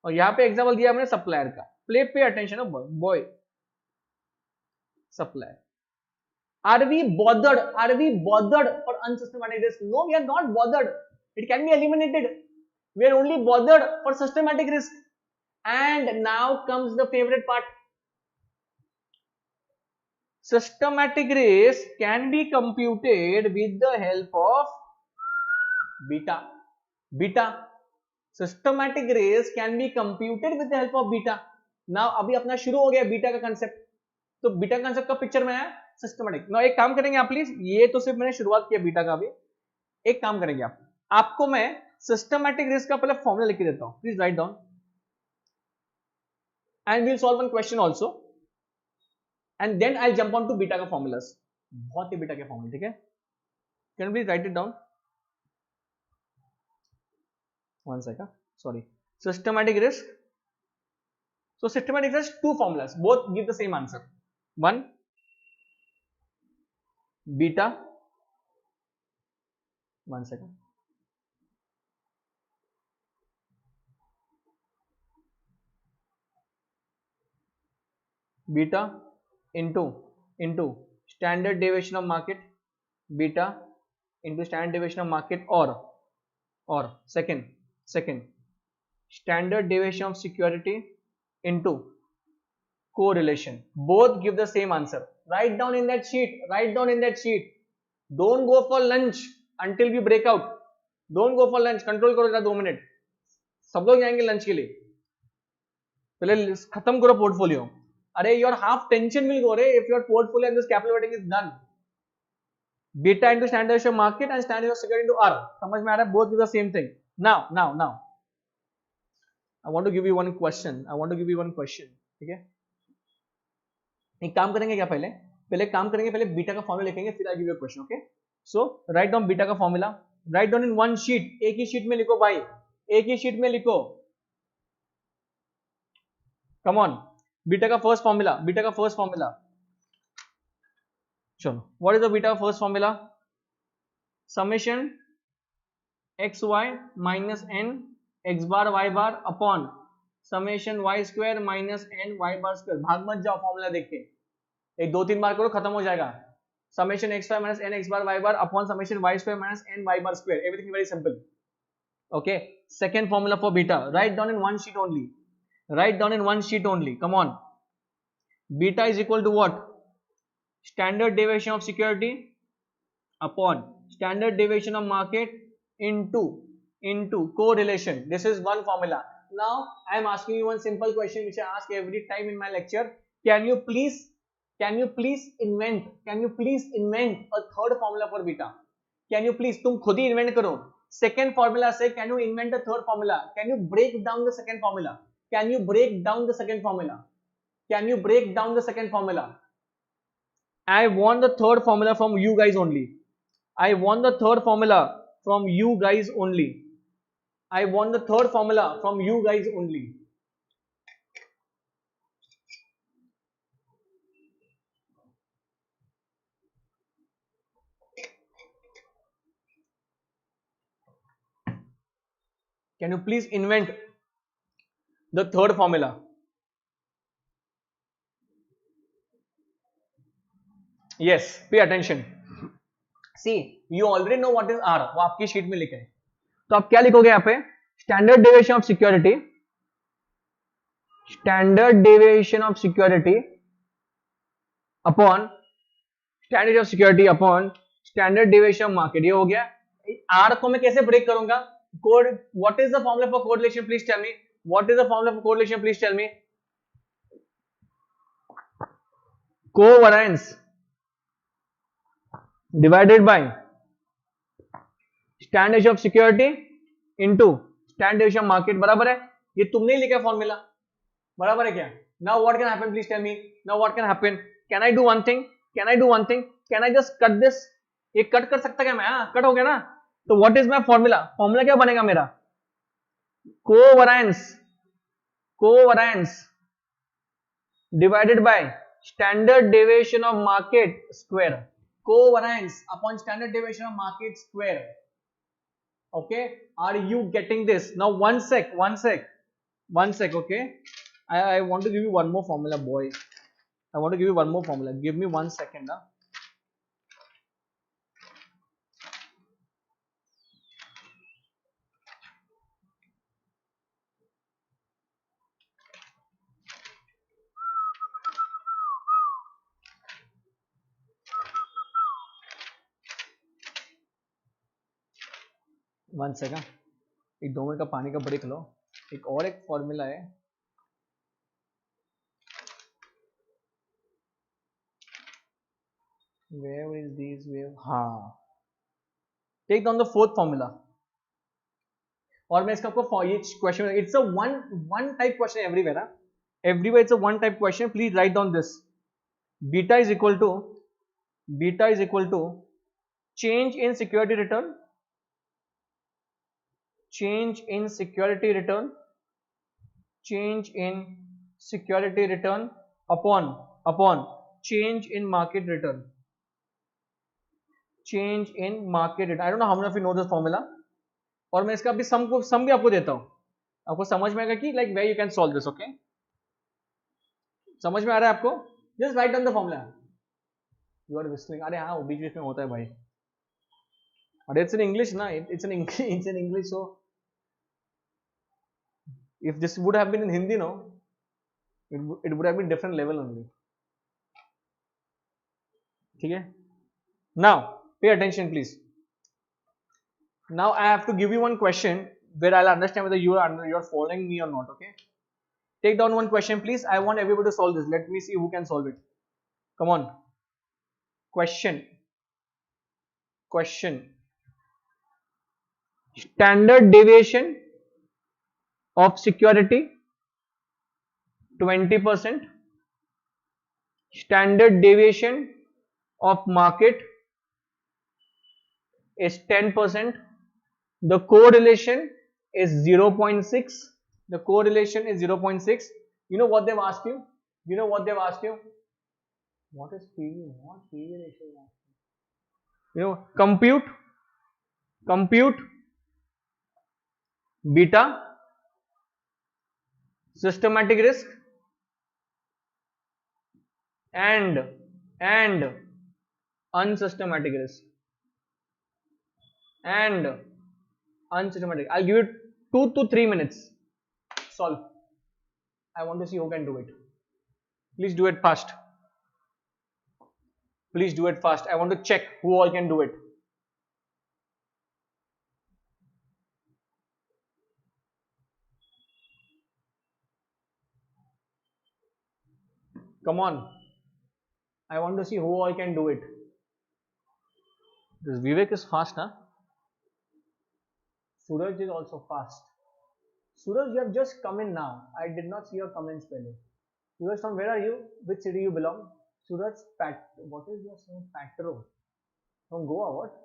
और यहाँ पे example दिया हमने supplier का। Pay attention boy, supplier. Are we bothered? Are we bothered for unsystematic risk? No, we are not bothered. It can be eliminated. We are only bothered for systematic risk. And now comes the favorite part. Systematic risk can be computed with the help of beta. Beta. Systematic risk can be computed with the help of beta. Now अभी अपना शुरू हो गया beta का concept. तो beta concept का picture में आया सिस्टमैटिक। नाउ एक काम करेंगे आप प्लीज, ये तो सिर्फ मैंने शुरुआत किया बीटा का भी। एक काम करेंगे आप, आपको मैं सिस्टमैटिक रिस्क का पहले फॉर्मूला लिख के देता हूं, please write down and will solve one question also and then I jump on to beta का फॉर्मूलास। बहुत ही बीटा के फॉर्मूला, ठीक है? Can please write it down one second, sorry. Systematic risk, so systematic risk, two formulas, both give the same answer. One beta, one second, beta into standard deviation of market, beta into standard deviation of market, or second standard deviation of security into correlation. Both give the same answer. Write down in that sheet, write down in that sheet. Don't go for lunch until we break out. Don't go for lunch, control करो जरा 2 minute, सब लोग जाएंगे lunch के लिए, पहले खत्म करो पोर्टफोलियो। अरे your half tension will go रे if your portfolio and this capital weighting is done. Beta into standard of market and standard of security into R. समझ में आ रहा है? Both give the same thing. Now I want to give you one question. ठीक है? एक काम करेंगे क्या, पहले काम करेंगे, पहले बीटा का फॉर्मूला लिखेंगे, फिर I give you a question. Okay, so write down beta का formula. Write down in one sheet, एक ही शीट में लिखो भाई, एक ही शीट में लिखो. Come on. बीटा का फर्स्ट फॉर्मूला, बीटा का फर्स्ट फॉर्मूला. चलो, व्हाट इज द बीटा का first formula? Summation X Y minus N X bar Y bar upon summation Y square minus N Y bar square. भाग मत जाओ formula देख के, एक दो तीन बार करो खत्म हो जाएगा. Summation X Y minus N X bar Y bar upon summation Y square minus N Y bar square. Everything very simple. Okay, second formula for beta, write down in one sheet only, write down in one sheet only. Come on, beta is equal to what? Standard deviation of security upon standard deviation of market into correlation. This is one formula. Now I am asking you one simple question which I ask every time in my lecture. Can you please invent a third formula for beta? Can you please, तुम खुद ही invent करो. Second formula से can you invent a third formula? Can you break down the second formula? Can you break down the second formula? Can you break down the second formula? I want the third formula from you guys only. I want the third formula from you guys only. I want the third formula from you guys only. Can you please invent the third formula? Yes, pay attention. See, you already know what is R. वो आपकी sheet में लिखा है. तो आप क्या लिखोगे यहाँ पे? Standard deviation of security, standard deviation of security upon standard of security upon standard deviation of market. ये हो गया. आर को मैं कैसे ब्रेक करूंगा? Code. What is the formula for correlation? Please tell me. What is the formula for correlation? Please tell me. Covariance divided by standard deviation of security into standard deviation of market. बराबर है. ये तुमने ही लिखा formula, बराबर है क्या? Now what can happen? Please tell me. Now what can happen? Can I do one thing? Can I do one thing? Can I just cut this? ये cut कर सकता क्या मैं? हाँ, कट हो गया ना. तो what is my formula? Formula क्या बनेगा मेरा? Covariance divided by standard deviation of market square. Covariance upon standard deviation of market square. Okay, are you getting this? Now one sec. Okay, I want to give you one more formula, boys. I want to give you one more formula. Give me 1 second. One second, एक 2 minute का पानी का break लो. एक और एक formula है. Where is this wave? हाँ, take down the fourth formula. और मैं इसका आपको ये question, it's a one type question everywhere. Everywhere it's a one type question. Please write down this. Beta is equal to change in security return, change in security return upon change in market return. I don't know how many of you know this formula. और मैं इसका अभी सम भी आपको देता हूं. आपको समझ में आएगा कि like where you can solve this. Okay, समझ में आ रहा है आपको? Just write down the formula. You are whistling. अरे हाँ, बीच बीच में होता है भाई. अरे इट्स इन इंग्लिश ना, it's in English. So if this would have been in Hindi, no, it would have been different level only. ठीक है? Now pay attention please. Now I have to give you one question where I'll understand whether you are following me or not. Okay, take down one question please. I want everybody to solve this. Let me see who can solve it. Come on. Question. Standard deviation of security 20%, standard deviation of market is 10%, The correlation is 0.6. The correlation is 0.6. You know what they've asked you? You know what they've asked you? What is PV? What PV ratio is asking? You know, compute beta, systematic risk, and unsystematic risk. And unsystematic. I'll give it 2 to 3 minutes. Solve. I want to see who can do it. Please do it fast. Please do it fast. I want to check who all can do it. Come on. I want to see who all can do it. This Vivek is fast, huh? Suraj is also fast. Suraj, you have just come in now. I did not see your comments earlier. Suraj, from where are you? Which city you belong? Suraj, what is your name? Patro. From Goa, what?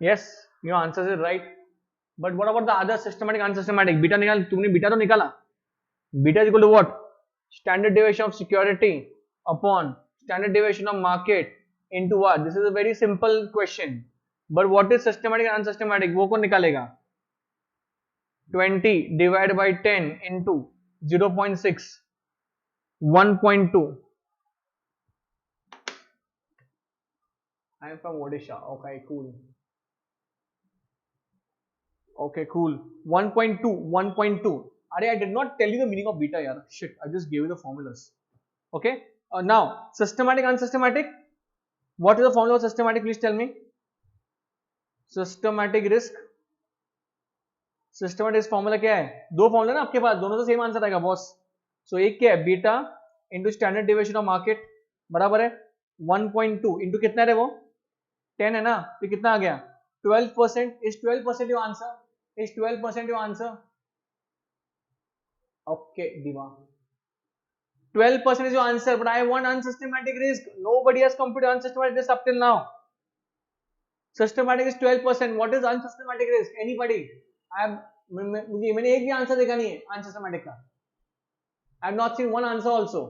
Yes, your answer is right. But what about the other systematic, unsystematic? Beta निकाल, तुमने beta तो निकाला. Beta is equal to what? Standard deviation of security upon standard deviation of market into what? This is a very simple question. But what is systematic and unsystematic? वो कौन निकालेगा? 20 divided by 10 into 0.6, 1.2. I am from Odisha. Okay, cool. Okay, cool. 1.2, 1.2. Arey, I did not tell you the meaning of beta, yaar. Shit, I just gave you the formulas. Okay. Now, systematic, unsystematic. What is the formula of systematic? Please tell me. Systematic risk. Systematic risk formula क्या है? दो formula ना आपके पास, दोनों से same answer आएगा boss. So एक क्या है? Beta into standard deviation of market बराबर है 1.2 into कितना है वो? 10 है ना? तो कितना आ गया? 12%. Is 12% your answer? Is 12% your answer? Okay, Diva. 12% is your answer, but I want unsystematic risk. Nobody has computed unsystematic risk up till now. Systematic is 12%. What is unsystematic risk? Anybody? मैंने एक भी answer देखा नहीं है unsystematic का. I have not seen one answer also.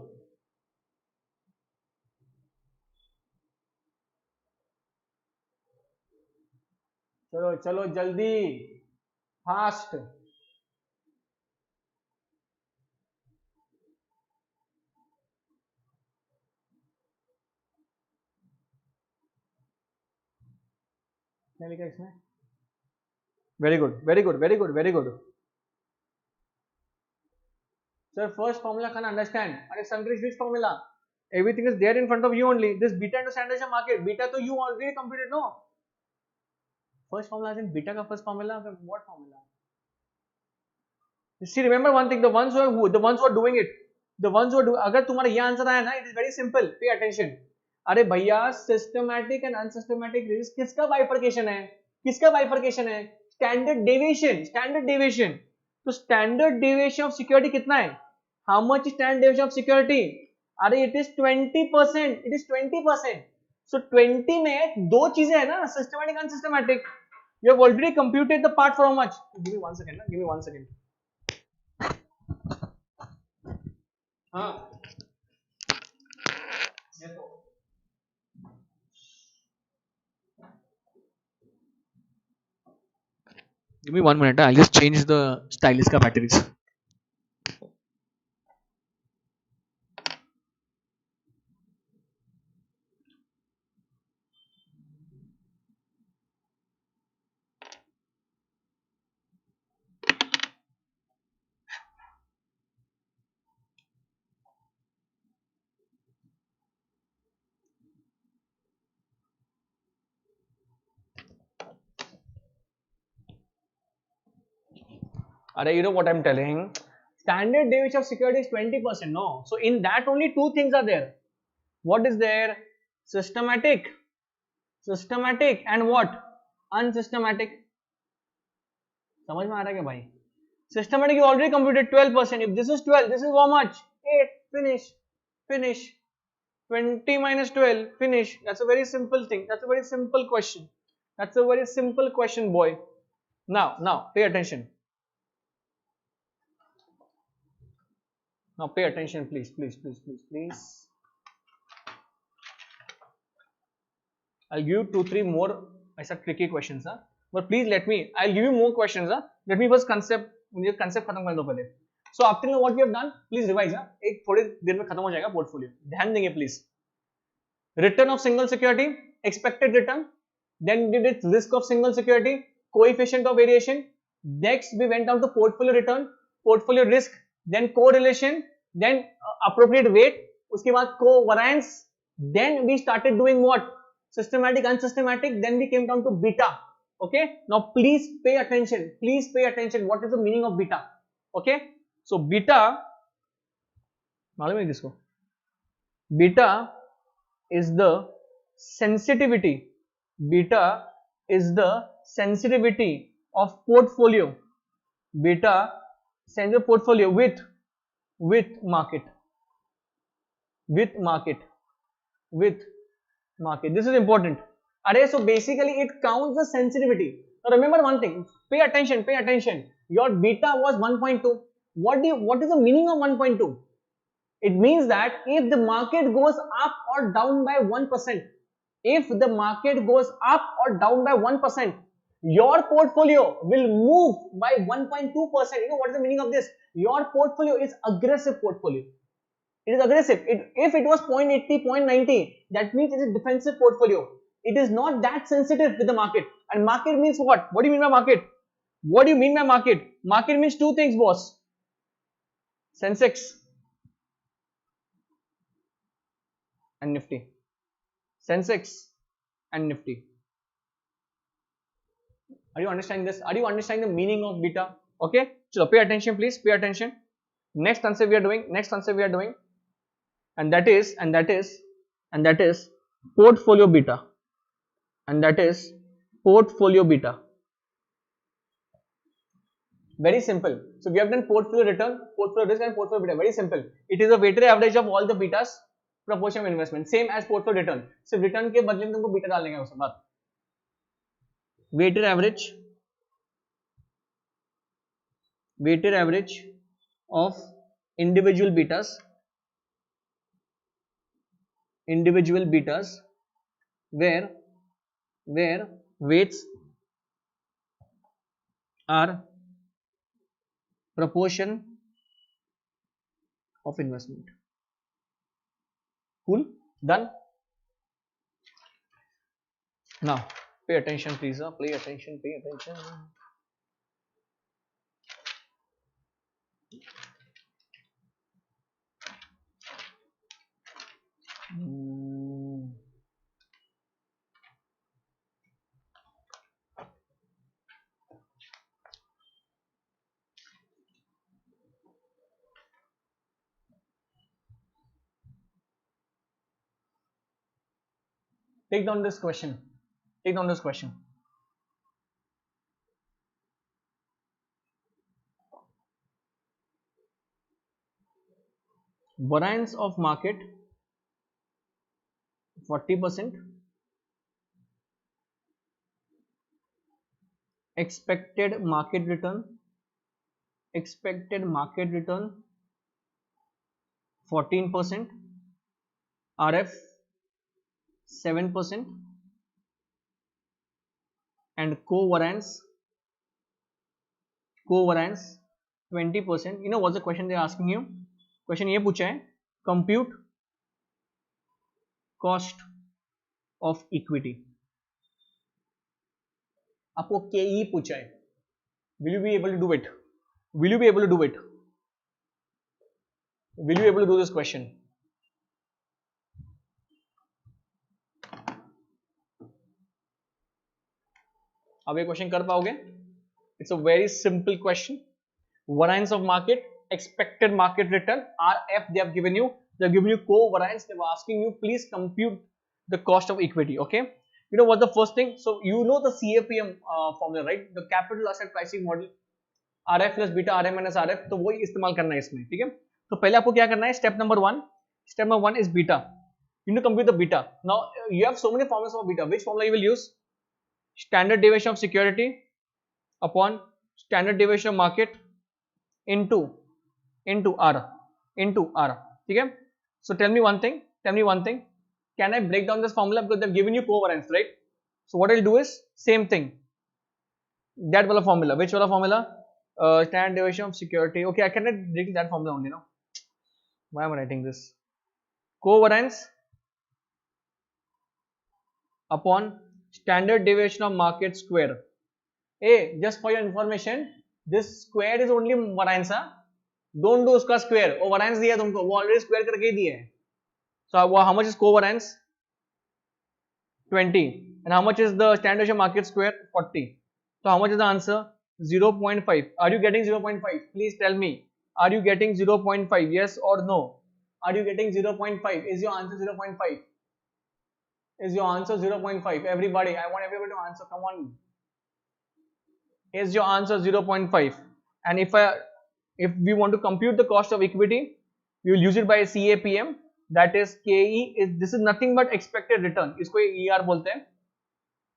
चलो चलो जल्दी, fast. क्या लिखा इसमें? Very good, very good, very good, very good. Sir, first formula can't understand. Are Sankrish, which formula? Everything is there in front of you only. This beta into standard deviation market. Beta to you already computed, no? First formula is in beta ka first formula. What formula? You see, remember one thing. The ones who are doing it, the ones who are doing. अगर तुम्हारा ये answer आया ना, it is very simple. Pay attention. अरे भैया, systematic and unsystematic risk किसका bifurcation है? किसका bifurcation है? Standard deviation. Standard deviation. तो standard deviation of security कितना है? How much is standard deviation of security? अरे it is 20%. It is 20%. So 20 में दो चीजें है ना, systematic and unsystematic. You have already computed the part for how much? Give me 1 second. Give me 1 second. हाँ. Give me 1 minute. I'll just change the stylus ka batteries. You know what I'm telling? Standard deviation of security is 20%. No. So in that only two things are there. What is there? Systematic and what? Unsystematic. समझ में आ रहा है क्या भाई? Systematic you already computed 12%. If this is 12, this is how much? 8. Finish. Finish. 20 minus 12. Finish. That's a very simple thing. That's a very simple question. That's a very simple question, boy. Now, pay attention. Now, pay attention, please, please, please, please, please. I'll give you 2-3 more. I said tricky questions, huh? But please I'll give you more questions, huh? Let me first concept खत्म कर दो पहले. So after what we have done, please revise, huh? एक थोड़ी देर में खत्म हो जाएगा portfolio. ध्यान देंगे please. Return of single security, expected return. Then we did risk of single security, coefficient of variation. Next we went down to portfolio return, portfolio risk, then correlation, then appropriate weight. उसके बाद covariance. Then we started doing what? Systematic, unsystematic. Then we came down to beta. Okay. Now please pay attention. Please pay attention. What is the meaning of beta? Okay. So beta, मालूम है किसको? Beta is the sensitivity. Beta is the sensitivity of portfolio. Beta sensitive portfolio with market. With market. This is important. So basically it counts the sensitivity. Now remember one thing. Pay attention. Your beta was 1.2. What is the meaning of 1.2? It means that if the market goes up or down by 1%, if the market goes up or down by 1%, your portfolio will move by 1.2%. You know what is the meaning of this? Your portfolio is aggressive portfolio. It is aggressive. If it was 0.80, 0.90, that means it is defensive portfolio. It is not that sensitive with the market. And market means what? What do you mean by market? What do you mean by market? Market means two things, boss. Sensex and Nifty. Sensex and Nifty. Are you understanding this? Are you understanding the meaning of beta? Okay. So pay attention, please. Pay attention. Next concept we are doing. And that is portfolio beta. Very simple. So we have done portfolio return, portfolio risk and portfolio beta. Very simple. It is a weighted average of all the betas proportion of investment. Same as portfolio return. So return के बदले में तुमको beta डाल देंगे उसके बाद. Weighted average of individual betas where weights are proportion of investment. Cool? Done? Now pay attention, please. Pay attention. Take down this question. Variance of market 40%, expected market return 14%, RF 7%, and covariance 20%. You know what's the question they're asking you? Question ये पूछा है, compute cost of equity. आपको KE पूछा है. Will you be able to do it? Will you be able to do this question? अब ये question कर पाओगे? It's a very simple question. Variance of market, expected market return, RF they have given you. They have given you covariance. They were asking you, please compute the cost of equity. Okay. You know what the first thing? So you know the CAPM formula, right? The capital asset pricing model. R F plus beta R M minus R F, तो वही इस्तेमाल करना है इसमें, ठीक है। तो पहले आपको क्या करना है, step number one is beta, you need to compute the beta. Now you have so many formulas for beta. Which formula you will use? Standard deviation of security upon standard deviation of market into r ठीक है। So tell me one thing, can I break down this formula, because they've given you covariance, right? So what I'll do is same thing, that wala formula. Which wala formula? Standard deviation of security. Okay, I cannot break that formula only now. Why am I writing this? Covariance upon standard deviation of market square. Hey, just for your information, this square is only variance. Don't do उसका square. वो variance दिया तुमको, वो already square करके दिए है. So how much is covariance? 20. And how much is the standard deviation of market square? 40. So how much is the answer? 0.5. Are you getting 0.5? Please tell me. Are you getting 0.5? Yes or no? Are you getting 0.5? Is your answer 0.5? Is your answer 0.5? Everybody, I want everybody to answer. Come on. Is your answer 0.5? And if we want to compute the cost of equity, we will use it by CAPM. That is KE. This is nothing but expected return. इसको ER बोलते हैं.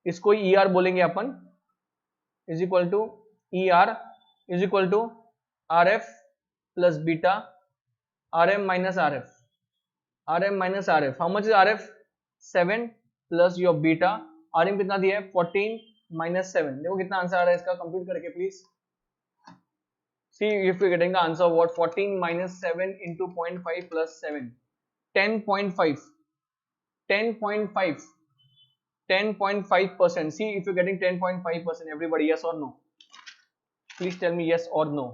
इसको ER बोलेंगे अपन. Is equal to ER is equal to RF plus beta RM minus RF. RM minus RF. How much is RF? 7 plus your beta. RM कितना दिया है? 14 minus 7. देखो कितना आंसर आ रहा है इसका, कंप्यूट करके please. See if you're getting the answer of what? 14 minus 7 into 0.5 plus 7. 10.5. 10.5. 10.5%. See if you're getting 10.5%. Everybody, yes or no? Please tell me yes or no.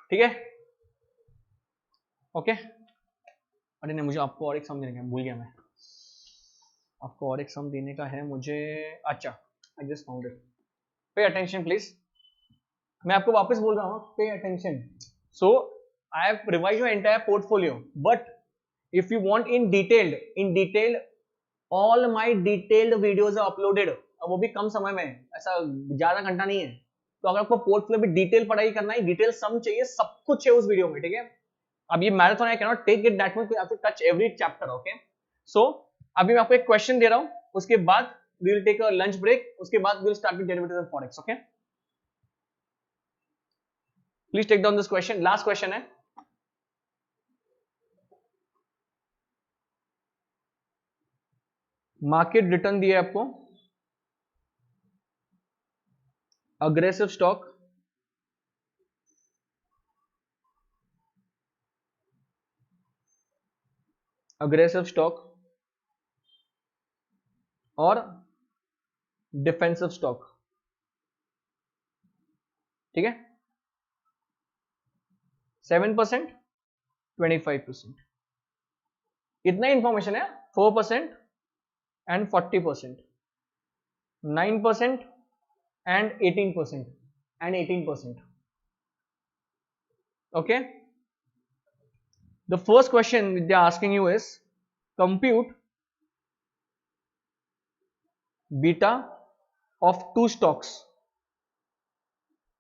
ठीक है, ओके। अरे नहीं, मुझे आपको और एक सम देने का भूल गया मैं, आपको और एक सम देने का है मुझे। अच्छा, I just found it. Pay attention please, मैं आपको वापस बोल रहा हूँ, pay attention. So I have revised your entire portfolio, but if you want in detail all my detailed videos are uploaded, और वो भी कम समय में, ऐसा ज्यादा घंटा नहीं है। तो अगर आपको पोर्टफोलियो में डिटेल पढ़ाई करना है, डिटेल सम चाहिए, सब कुछ है उस वीडियो में, ठीक है। अब ये marathon, I can not take it that much, I have to touch every chapter, okay. So अभी मैं आपको एक क्वेश्चन दे रहा हूं, उसके बाद we will take a lunch break, उसके बाद we will start with derivatives and forex, okay. Please take down this question, last question है। मार्केट रिटर्न दिया है आपको, अग्रेसिव स्टॉक, और डिफेंसिव स्टॉक, ठीक है। 7%, 25%, इतना ही इंफॉर्मेशन है। 4% and 40%, 9% and 18%, okay. The first question they are asking you is compute beta of two stocks,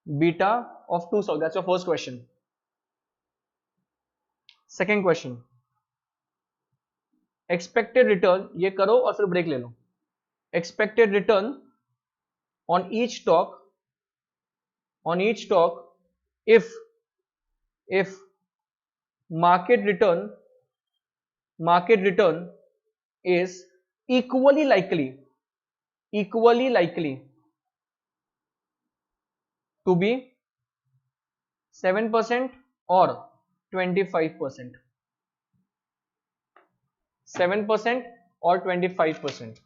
that's your first question. Second question, expected return, ये करो और फिर ब्रेक ले लो। expected return on each stock if market return is equally likely to be 7% or 25%, 7% or 25%.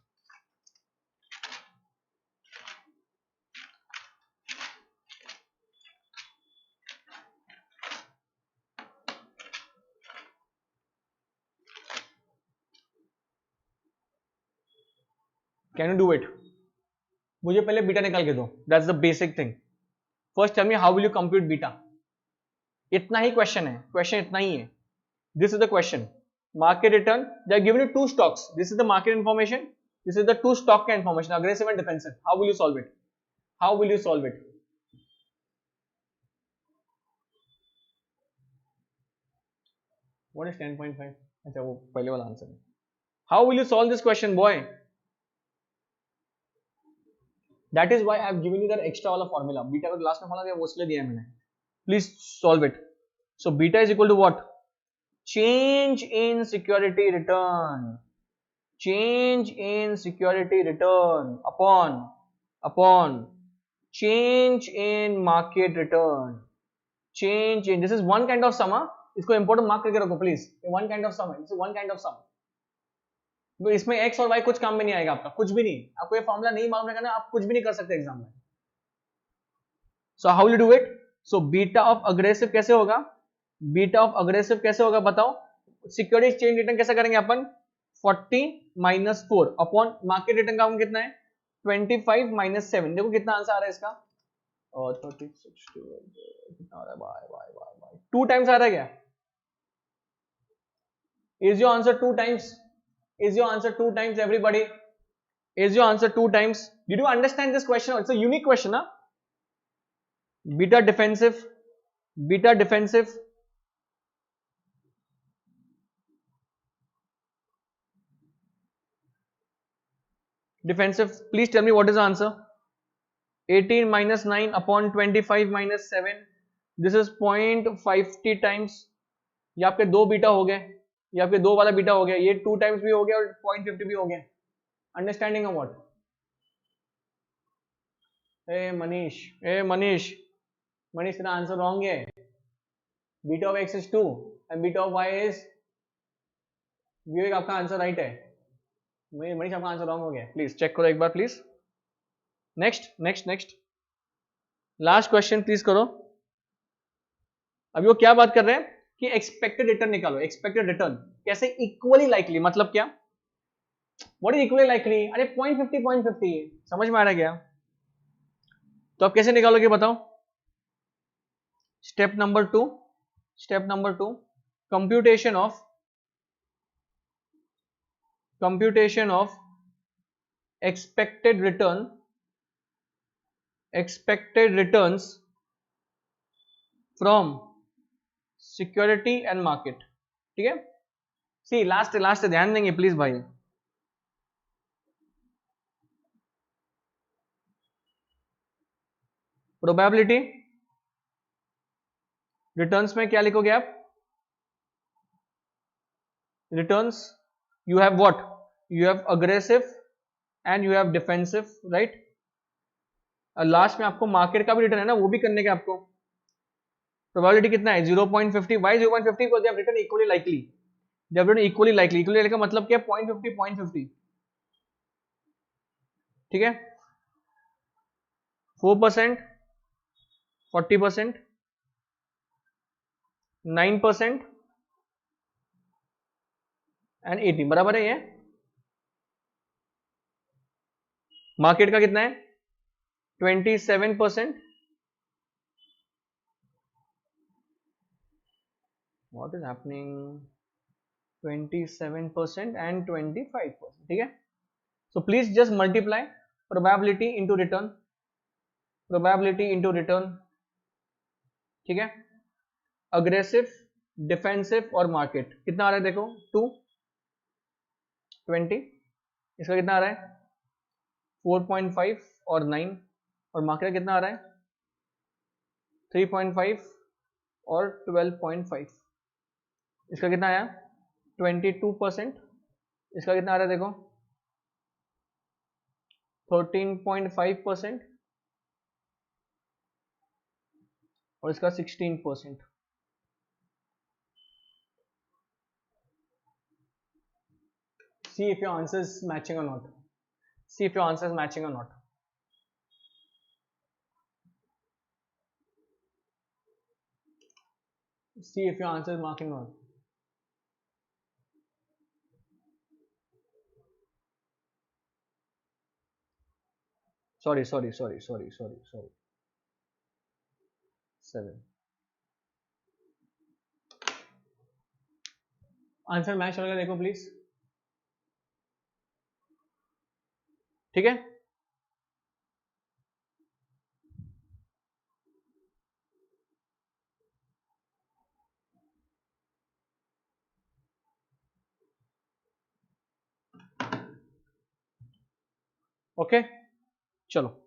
Can you do it? मुझे पहले beta निकाल के दो, that's the basic thing. First tell me how will you compute beta. इतना ही question है, question इतना ही है। This is the question, market return. They are giving you two stocks. This is the market information. This is the two stock information, aggressive and defensive. How will you solve it? How will you solve it? What is 10.5? अच्छा वो पहले वाला answer है. How will you solve this question, boy? That is why I have given you that extra वाला formula. Beta को last में formula दिया वो इसलिए दिया है मैंने. Please solve it. So beta is equal to what? Change in security return. Change in security return upon change in market return. Change in, this is one kind of sum. इसको important mark करके रखो please. One kind of sum है. This is one kind of sum. तो इसमें x और y कुछ काम में नहीं आएगा आपका, कुछ भी नहीं. आपको ये फॉर्मूला नहीं मालूम है ना, आप कुछ भी नहीं कर सकते एग्जाम में. So how will you do it? So beta of aggressive कैसे होगा? Beta of aggressive कैसे होगा बताओ? सिक्योरिटी चेंज रिटर्न कैसे करेंगे अपन? 40 minus 4 अपॉन मार्केट रिटर्न का हम कितना है? 25 minus 7. देखो कितना आंसर आ रहा है इसका? और 36 कितना आ रहा है? बाय 2 टाइम्स आ रहा है क्या? Is your answer 2 times? Is your answer 2 times, everybody? Is your answer 2 times? Did you understand this question? It's a unique question, huh? Beta defensive, beta defensive. Defensive, please tell me what is the answer. 18 minus 9 upon 25 minus 7. This is 0.50 times. ये आपके दो beta हो गए, ये आपके दो वाला beta हो गया, ये 2 टाइम्स भी हो गया और 0.50 भी हो गया. Understanding of what? मनीष तेरा आंसर रॉन्ग है. Beta of x is 2 and beta of y is, Vivek आपका आंसर राइट है. मनीष आपका आंसर रॉन्ग हो गया. प्लीज चेक करो एक बार please. Next last question please करो. अभी वो क्या बात कर रहे हैं कि एक्सपेक्टेड रिटर्न निकालो. एक्सपेक्टेड रिटर्न कैसे? इक्वली लाइकली मतलब क्या? What is equally likely? अरे 0.50 समझ में आ रहा है क्या? तो आप कैसे निकालोगे बताओ? Step number two computation of expected returns from security and market. ठीक है. सी लास्ट ध्यान देंगे प्लीज भाई. प्रोबेबिलिटी रिटर्न्स में क्या लिखोगे आप? Returns you have what? You have aggressive and you have defensive, right? Last में आपको मार्केट का भी रिटर्न है ना, वो भी करने का आपको. प्रोबेबिलिटी कितना है? 0.50. Y 0.50? because they have written equally likely. They have written equally likely. का मतलब क्या है? 0.50. ठीक है. 4%, 40%, 9% एंड 18 बराबर है. ये मार्केट का कितना है? 27%. What is happening? 27% एंड 25%. ठीक है. So please just multiply probability into return. ठीक है. अग्रेसिव, डिफेंसिव और मार्केट कितना आ रहा है देखो? 2, 20. इसका कितना आ रहा है? 4.5 और 9. और मार्केट कितना आ रहा है? 3.5 और 12.5. इसका कितना आया? 22%. इसका कितना आ रहा है देखो? 13.5% और इसका 16%. See if your answer is matching or not. See if your answer is matching or not. See if your answer is marking or not. Sorry. 7. Answer match हो गया, देखो प्लीज। ठीक है, ओके चलो।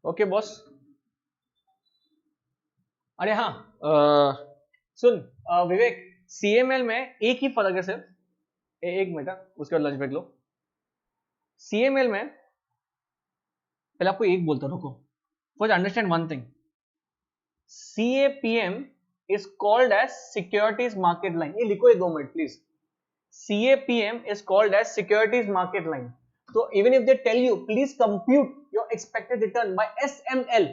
Okay boss. अरे हाँ, सुन विवेक, CML में एक ही फर्क है सिर्फ, एक मिनट, उसके बाद लंच ब्रेक लो। सीएमएल में पहले आपको एक बोलता हूं, रुको, first understand one thing. CAPM is called as securities market line, ये लिखो ये 2 minute please. CAPM is called as securities market line. So even if they tell you please compute your expected return by SML,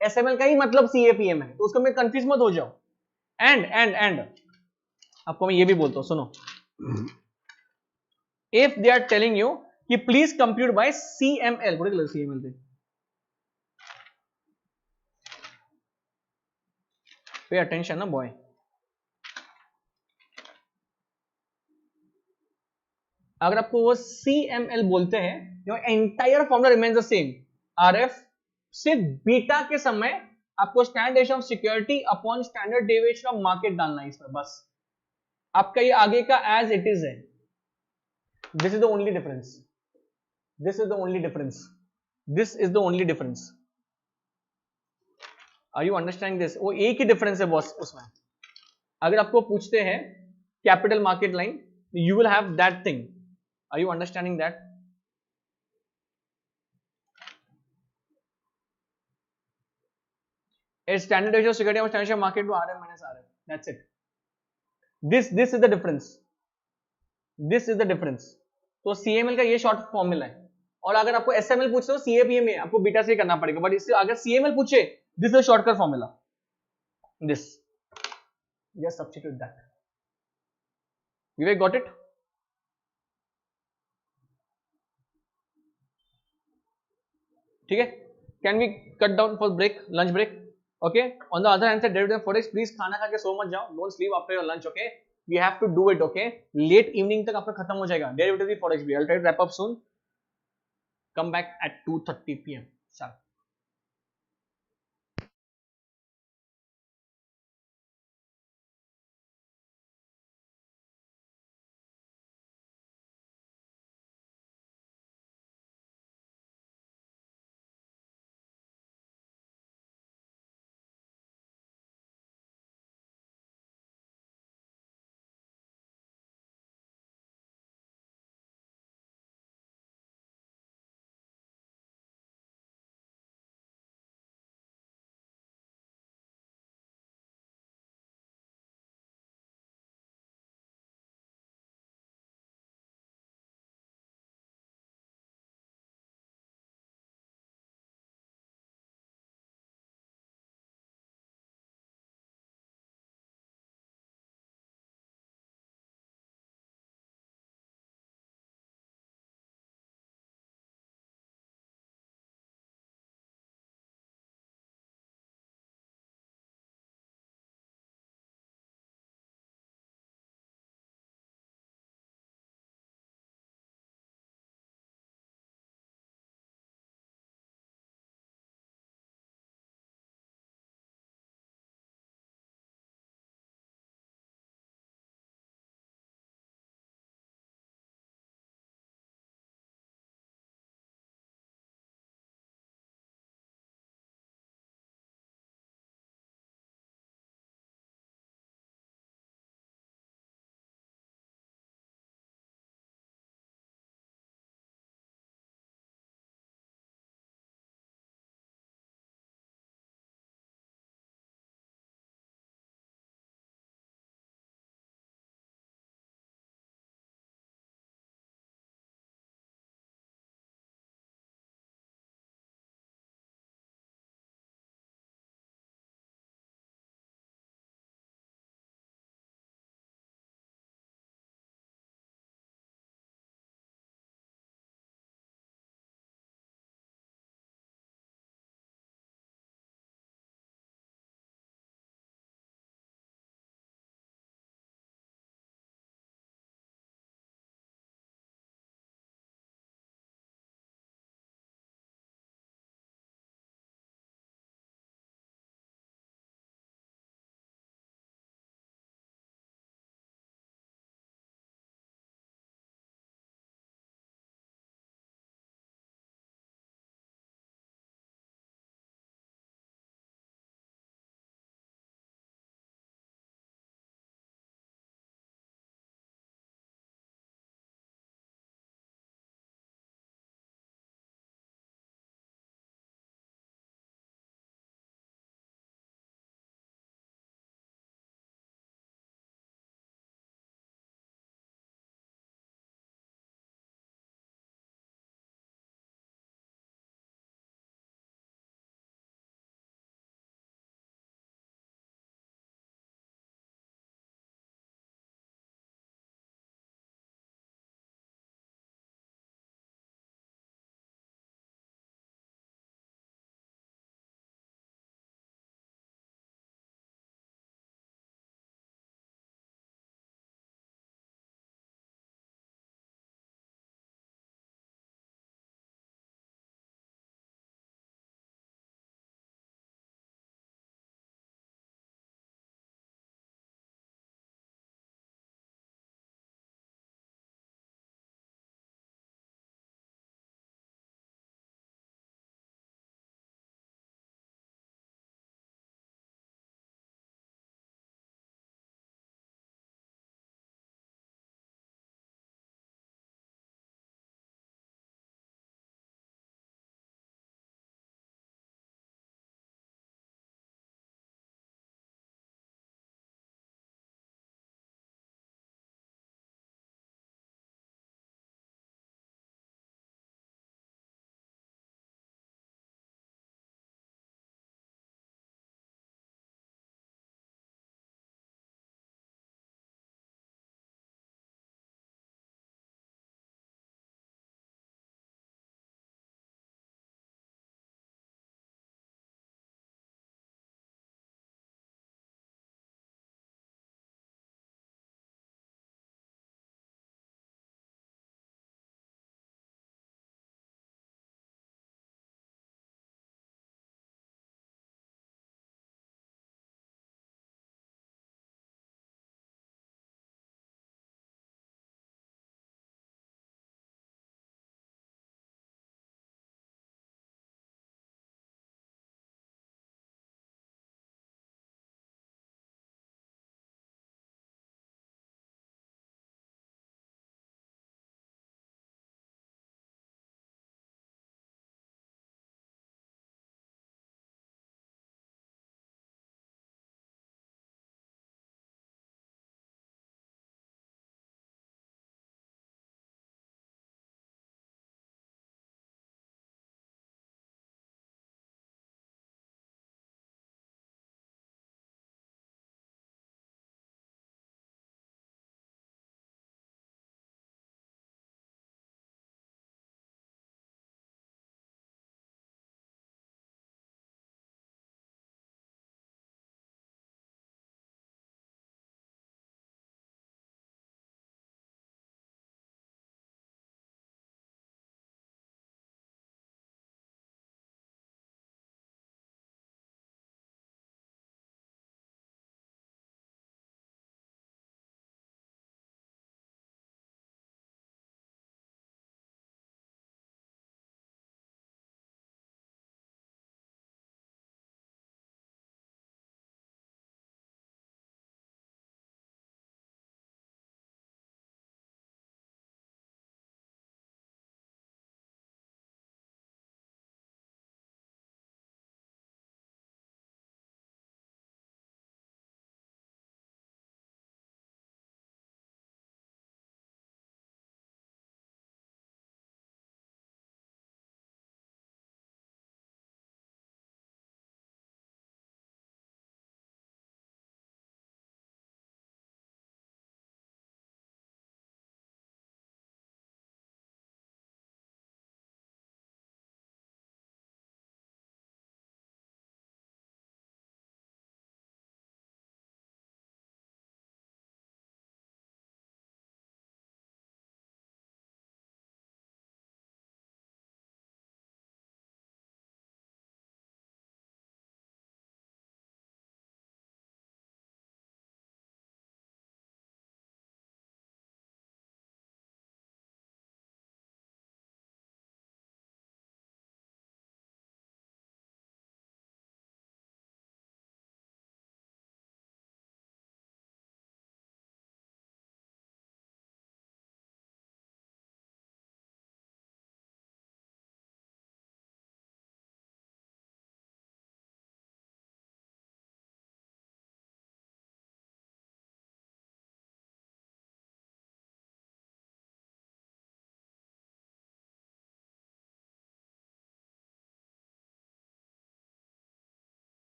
SML का ही मतलब CAPM है, तो उसको मैं confuse मत हो जाओ। एंड आपको मैं ये भी बोलता हूं, सुनो, if they are telling you कि please compute by CML, CML थे, पे अटेंशन ना बॉय। अगर आपको वो CML बोलते हैं, your entire formula remains the same. RF सिर्फ बीटा के समय आपको standard deviation of security upon standard deviation of market डालना है इसमें, बस। आपका ये आगे का एज इट इज है। This is the only difference, this is the only difference, this is the only difference. Are you understanding this? वो एक ही डिफरेंस है बॉस उसमें। अगर आपको पूछते हैं capital market line, you will have that thing. Are you understanding that? Standard deviation of security और standard of market to RM minus RM, that's it. This is the difference, this is the difference. तो CML का ये short formula है, और अगर आपको SML पूछे तो CAPM है, आपको बीटा से करना पड़ेगा, बट इससे अगर CML पूछे, this is shortcut formula, this, just substitute that. Vivek got it? ठीक है, can we cut down for break, lunch break? Okay, on the other hand से डेरिवेटिव फॉरेक्स, प्लीज खाना खा के सो मत जाओ, don't sleep after your lunch, okay? We have to do it, okay? Late evening तक आपका खत्म हो जाएगा डेरिवेटिव फॉरेक्स भी। I will try to wrap up soon, come back at 2:30 PM, चल।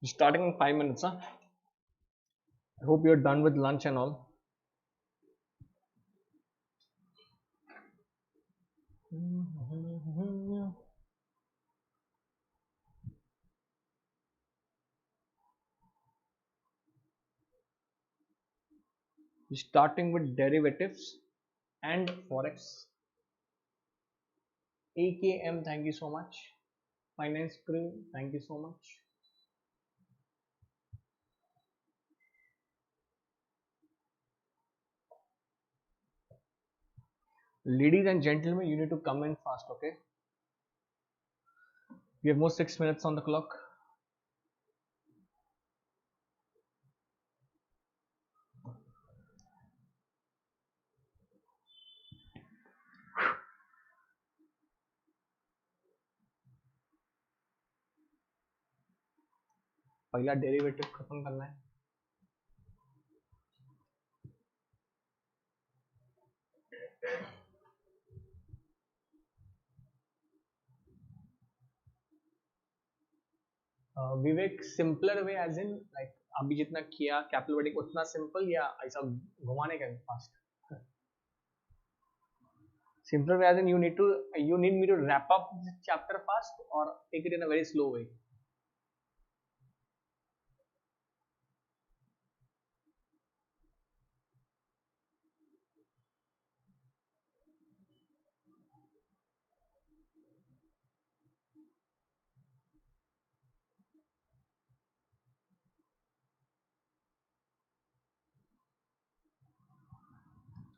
Starting in 5 minutes, huh? I hope you're done with lunch and all. Starting with derivatives and forex. AKM, thank you so much. Finance crew, thank you so much. Ladies and gentlemen, you need to come in fast, okay? We have more 6 minutes on the clock. पहला derivative खत्म करना है. Vivek, simpler way as in like अभी जितना किया capital wording उतना simple या ऐसा घुमाने का fast? Simpler way as in you need me to wrap up the chapter fast or take it in a very slow way.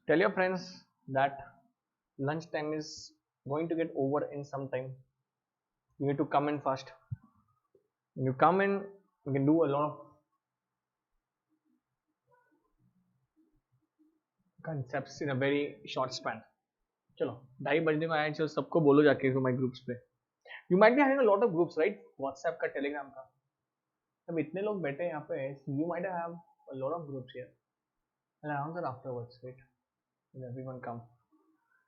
Tell your friends that lunch time is going to get over in some time. You need to come in fast. When you come in, you can do a lot of concepts in a very short span. चलो 2:30 को आए, चलो सबको बोलो जाके माई groups पे. You might be having a lot of groups right, WhatsApp का, Telegram का. अब इतने लोग बैठे हैं यहाँ पे, you might have a lot of groups here. I'll answer afterwards. Wait, will everyone come?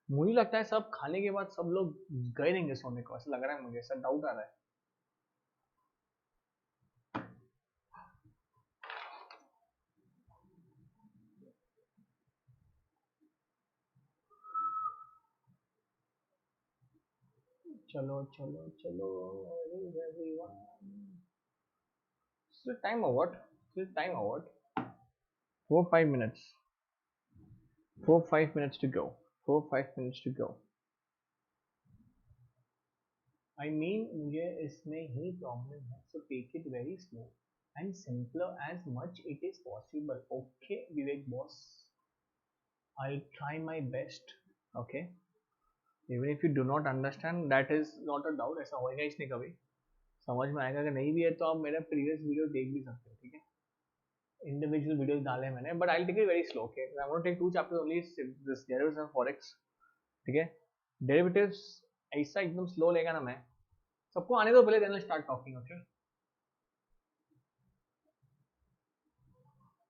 मुझे लगता है सब खाने के बाद सब लोग गए रहेंगे सोने को, ऐसा लग रहा है मुझे, ऐसा डाउट आ रहा है. चलो चलो चलो everyone. Still time or what? Still time or what? 4-5 minutes. 4-5 minutes to go. 4-5 minutes to go. I mean मुझे इसमें ही प्रॉब्लम है, so take it very slow and simpler as much it is possible. Okay, Vivek boss. I'll try my best. Okay. Even if you do not understand, that is not a doubt. ऐसा होएगा इसने कभी समझ में आएगा. कि नहीं भी है तो आप मेरा प्रीवियस वीडियो देख भी सकते हो, ठीक है. इंडिविजुअल वीडियोस डाले हैं मैंने, but I will take it very slow. Okay, I want to take 2 chapters only, this derivatives and forex. ठीक है, डेरिवेटिव्स ऐसा एकदम स्लो लेगा ना मैं. सबको आने दो पहले, then I start talking. Okay,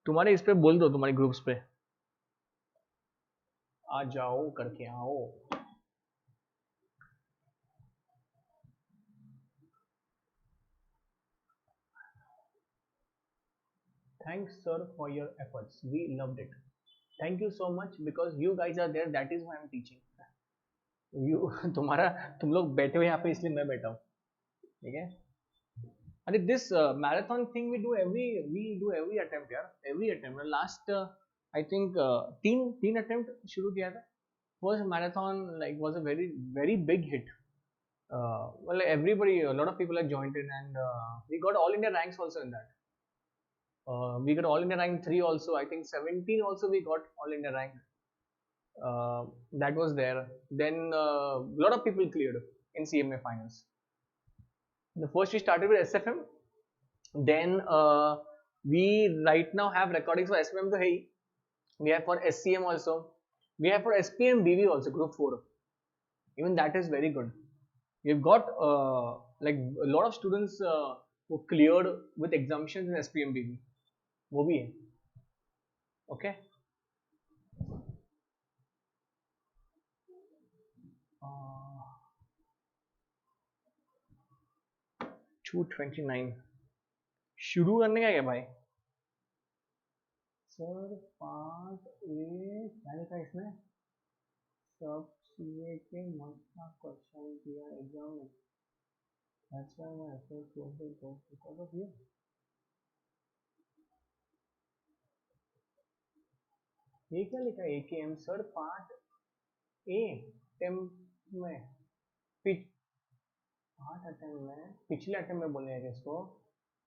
तुम्हारे इस पे बोल दो, तुम्हारे ग्रुप्स पे आ जाओ करके आओ. Thanks sir for your efforts, we loved it. Thank you so much because you guys are there, that is why I'm teaching. You तुम्हारा तुम लोग बैठे हुए यहाँ पे इसलिए मैं बैठा हूँ, ठीक है. अरे this marathon thing we do every attempt यार, every attempt. Last I think तीन attempt शुरू किया था. First marathon like was a very big hit. Well, everybody, a lot of people have joined in, and we got all India ranks also in that. We got all India rank 3 also. I think 17 also we got all India rank. That was there. Then a lot of people cleared in CMA finals. The first we started with SFM. Then we right now have recordings for SFM. So hey, we have for SCM also. We have for SPM BV also, Group 4. Even that is very good. We've got like a lot of students who cleared with exemptions in SPM BV. वो भी है. Okay. 229 शुरू करने का क्या भाई? Sir part A क्या लिखा है इसमें? सब सीए के मस्त क्वेश्चन दिया एग्जाम में। That's why my effort was because of you. ये क्या लिखा है? AKM sir part A attempt में पार्ट अटेम्प्ट में पिछले अटेम्प्ट में बोले हैं इसको।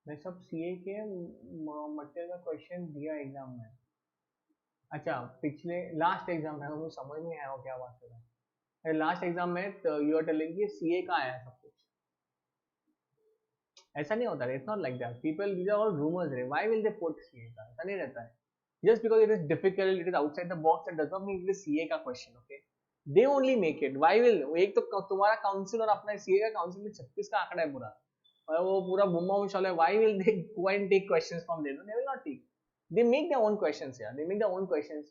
मैं सब सीए के मटेरियल का क्वेश्चन दिया एग्जाम में। अच्छा पिछले लास्ट एग्जाम में मुझे समझ नहीं आया क्या बात कर रहा है। लास्ट एग्जाम में यू आर टेलिंग कि सीए का आया है सब कुछ। ऐसा नहीं होता है, it's not like that. People these are all rumours रे, why will they put CA का? ऐसा नहीं रहता है। Just because it is difficult, it is outside the box, that does not mean it is CA का question. Okay, they only make it. Why will, एक तो तुम्हारा काउंसिल और अपना सीए का काउंसिल में 36 का आंकड़ा है पूरा, और वो पूरा बुम्मा उछाल है। Why will they go and take questions from there? They will not take, they make their own questions. Yeah, they make their own questions.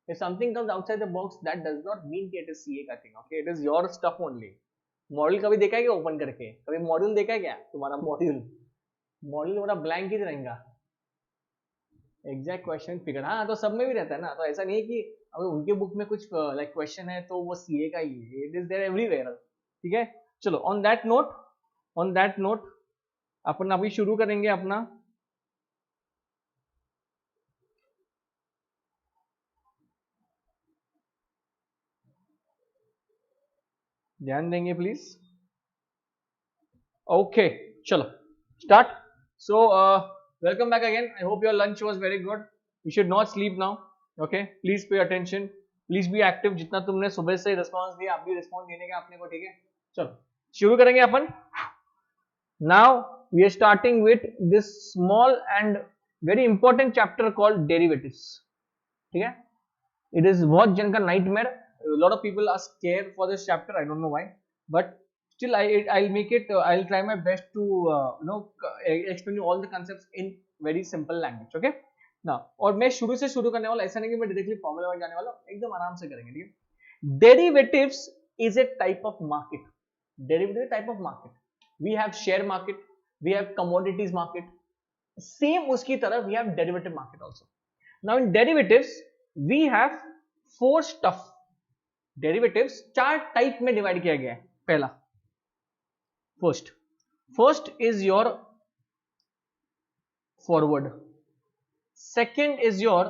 If something comes outside the box, that does not mean that it is CA का thing. Okay, it is your stuff only. Module कभी देखा है क्या open करके? कभी module देखा है क्या तुम्हारा? मॉड्यूल पूरा ब्लैंक ही रहेगा। एग्जैक्ट क्वेश्चन फिगर, हाँ तो सब में भी रहता है ना। तो ऐसा नहीं है कि अगर उनके बुक में कुछ लाइक क्वेश्चन है तो वो सीए का ही है। It is there everywhere. ठीक है, चलो ऑन दैट नोट अपन अभी शुरू करेंगे अपना। ध्यान देंगे प्लीज। ओके चलो start. So welcome back again. I hope your lunch was very good. You should not sleep now. Okay, please pay attention, please be active. जितना तुमने सुबह से रिस्पॉन्स दिया, आप भी रिस्पॉन्स देने का अपने को। ठीक है, चलो शुरू करेंगे अपन। Now we are starting with this small and very important chapter called derivatives. ठीक है, it is बहुत जन का nightmare. A lot of people are scared for this chapter. I don't know why, but still I'll make it. I'll try my best to explain you all the concepts in very simple language. Okay, now और मैं शुरू से शुरू करने वाला, ऐसा नहीं कि मैं डायरेक्टली फॉर्मूला वाइज जाने वाला, एकदम आराम से करेंगे। ठीक है, derivatives is a type of market. Derivative type of market. We have share market, we have commodities market. Same उसकी तरह we have derivative market also. Now in derivatives we have 4 stuff. Derivatives 4 type में divide किया गया है। पहला first is your forward, second is your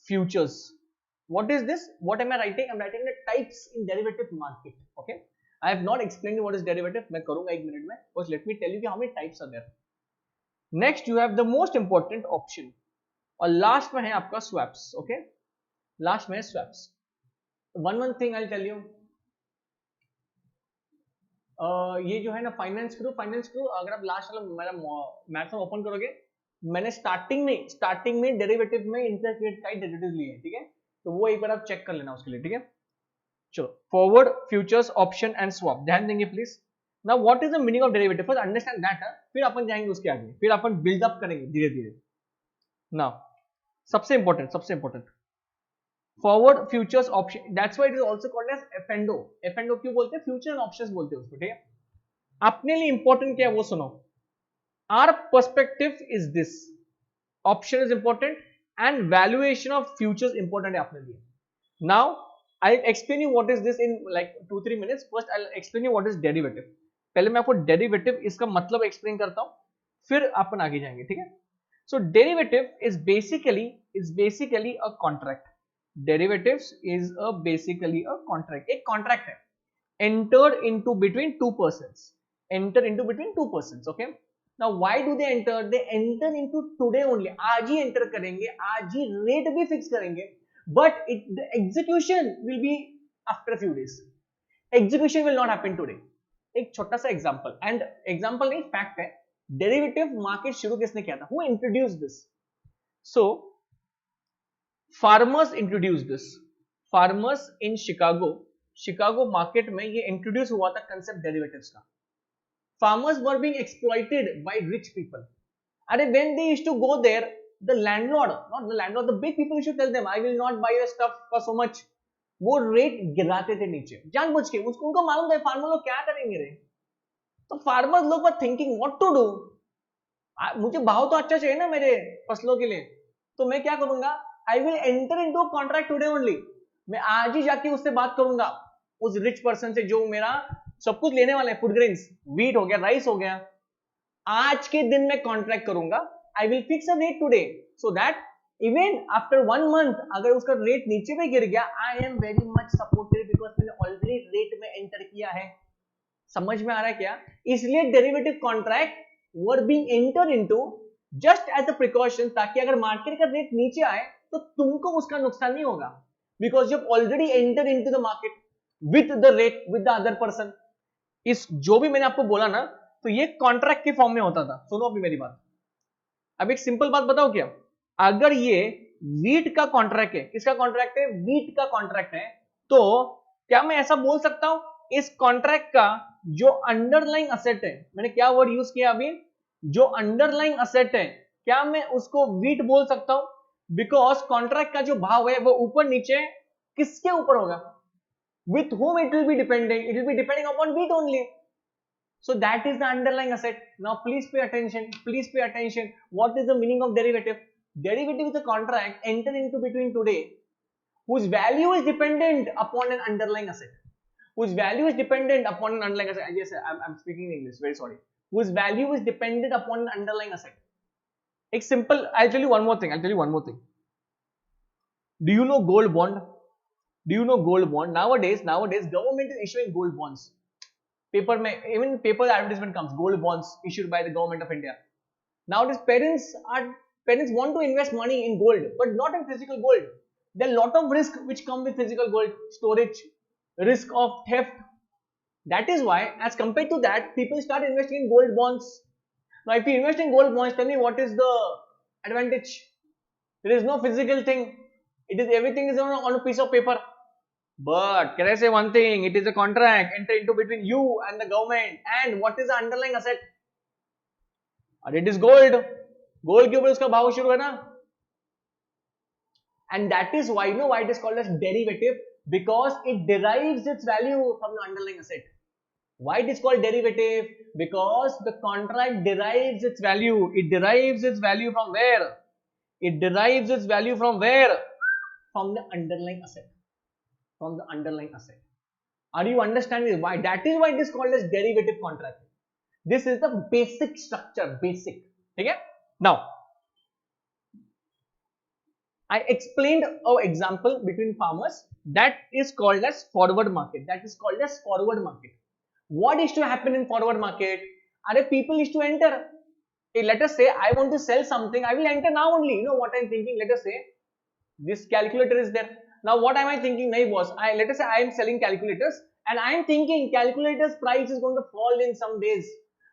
futures. What is this? What am I writing? I'm writing the types in derivative market. Okay, I have not explained what is derivative. मैं करूंगा 1 minute में, बस let me tell you कि how many types are there. Next you have the most important option, और last में है आपका swaps. Okay, last में है swaps. One thing I tell you, ये जो है ना फाइनेंस क्रू, अगर आप लास्ट वाला मेरा मैथ्स ओपन करोगे, मैंने स्टार्टिंग में डेरिवेटिव में इंटरेस्ट रेट का डेरिवेटिव लिए हैं. ठीक है, तो वो एक बार आप चेक कर लेना उसके लिए. ठीक है, चलो forward, futures, option and swap ध्यान देंगे please. Now what is the meaning of derivative? First understand that, फिर अपन जाएंगे उसके आगे, फिर अपन बिल्ड अप करेंगे धीरे धीरे. नाउ सबसे important forward, futures, option. That's why it is also called as F and O क्यों बोलते हैं? फ्यूचर एंड ऑप्शंस बोलते हैं उसको. ठीक है, अपने लिए इंपॉर्टेंट क्या है वो सुनो. Our perspective is this, option is important and valuation of futures important है अपने लिए. Now I explain you what is this in like 2-3 minutes. First I explain you what is derivative. पहले मैं आपको डेरिवेटिव इसका मतलब एक्सप्लेन करता हूं, फिर अपन आगे जाएंगे. ठीक है, so derivative is basically a contract. Derivatives is basically a contract. एक कॉन्ट्रैक्ट है, entered into between two persons. Okay, now why do they enter? They enter into today only. आज ही एंटर करेंगे, आज ही रेट भी फिक्स करेंगे, but the execution will be after a few days. Execution will not happen today. एक छोटा सा example, and example नहीं fact है. डेरिवेटिव मार्केट शुरू किसने किया था? Who introduced this? So farmers introduce this. Farmers in Chicago market में ये इंट्रोड्यूस हुआ था कंसेप्ट डेरिवेटिव्स का. Farmers were being exploited by rich people. अरे when they used to go there, the landlord, not the landlord, the big people used to tell them I will not buy your stuff for so much. वो rate गिराते थे नीचे जानबूझ के. उनको मालूम था फार्मर लोग क्या करेंगे रे, तो फार्मर्स लोग were thinking what to do, मुझे भाव तो अच्छा चाहिए ना मेरे फसलों के लिए, तो मैं क्या करूंगा, I will enter into contract today only, मैं आज ही जाके उससे बात करूंगा, उस रिच पर्सन से जो मेरा सब कुछ लेने वाला है, फूड ग्रेन्स, व्हीट हो गया, राइस हो गया, आज के दिन में कॉन्ट्रैक्ट करूंगा, I will fix a rate today, so that even after 1 month अगर उसका रेट नीचे पे गिर गया, I am very much supported because मैंने ऑलरेडी रेट में एंटर किया है। समझ में आ रहा है क्या? इसलिए derivative contract were being enter into just as a precaution, ताकि अगर मार्केट का रेट नीचे आए तो तुमको उसका नुकसान नहीं होगा, because you have already enter into the market with the rate with the other person. इस जो भी मैंने आपको बोला ना, तो ये कॉन्ट्रैक्ट के फॉर्म में होता था। सुनो अभी मेरी बात, अब एक सिंपल बात बताओ, क्या अगर ये वीट का कॉन्ट्रैक्ट है, किसका कॉन्ट्रैक्ट है, वीट का कॉन्ट्रैक्ट है, तो क्या मैं ऐसा बोल सकता हूं इस कॉन्ट्रैक्ट का जो अंडरलाइंग असेट है, मैंने क्या वर्ड यूज किया अभी, जो अंडरलाइंग असेट है, क्या मैं उसको वीट बोल सकता हूं, बिकॉज कॉन्ट्रैक्ट का जो भाव है वो ऊपर नीचे किसके ऊपर होगा, with whom it will be depending, it will be depending upon wheat only, so that is the underlying asset. Now please pay attention, please pay attention, what is the meaning of derivative? Derivative is a contract entered into between today whose value is dependent upon an underlying asset, whose value is dependent upon an underlying asset. Yes, I'm speaking in English, very sorry. Whose value is dependent upon an underlying asset. It's simple. I'll tell you one more thing. Do you know gold bond? Do you know gold bond? Nowadays, government is issuing gold bonds. Paper mein, even paper advertisement comes, gold bonds issued by the government of India. Nowadays, parents want to invest money in gold, but not in physical gold. There are a lot of risk which come with physical gold, storage, risk of theft. That is why, as compared to that, people start investing in gold bonds. Now, if you invest in gold bonds, tell me what is the advantage? There is no physical thing. It is everything is on a piece of paper. But can I say one thing? It is a contract entered into between you and the government. And what is the underlying asset? And it is gold. Gold के ऊपर उसका भाव शुरू है ना. And that is why, you know why it is called as derivative? Because it derives its value from the underlying asset. Why it is called derivative? Because the contract derives its value. It derives its value from where? It derives its value from where? From the underlying asset. From the underlying asset. Are you understanding why? That is why it is called as derivative contract. This is the basic structure, basic. Okay? Now, I explained an example between farmers that is called as forward market. That is called as forward market. What is to happen in forward market? Are people is to enter? Let us say I want to sell something. I will enter now only. You know what I am thinking? Let us say this calculator is there. Now what am I thinking? Nahi boss, let us say I am selling calculators and I am thinking calculators price is going to fall in some days,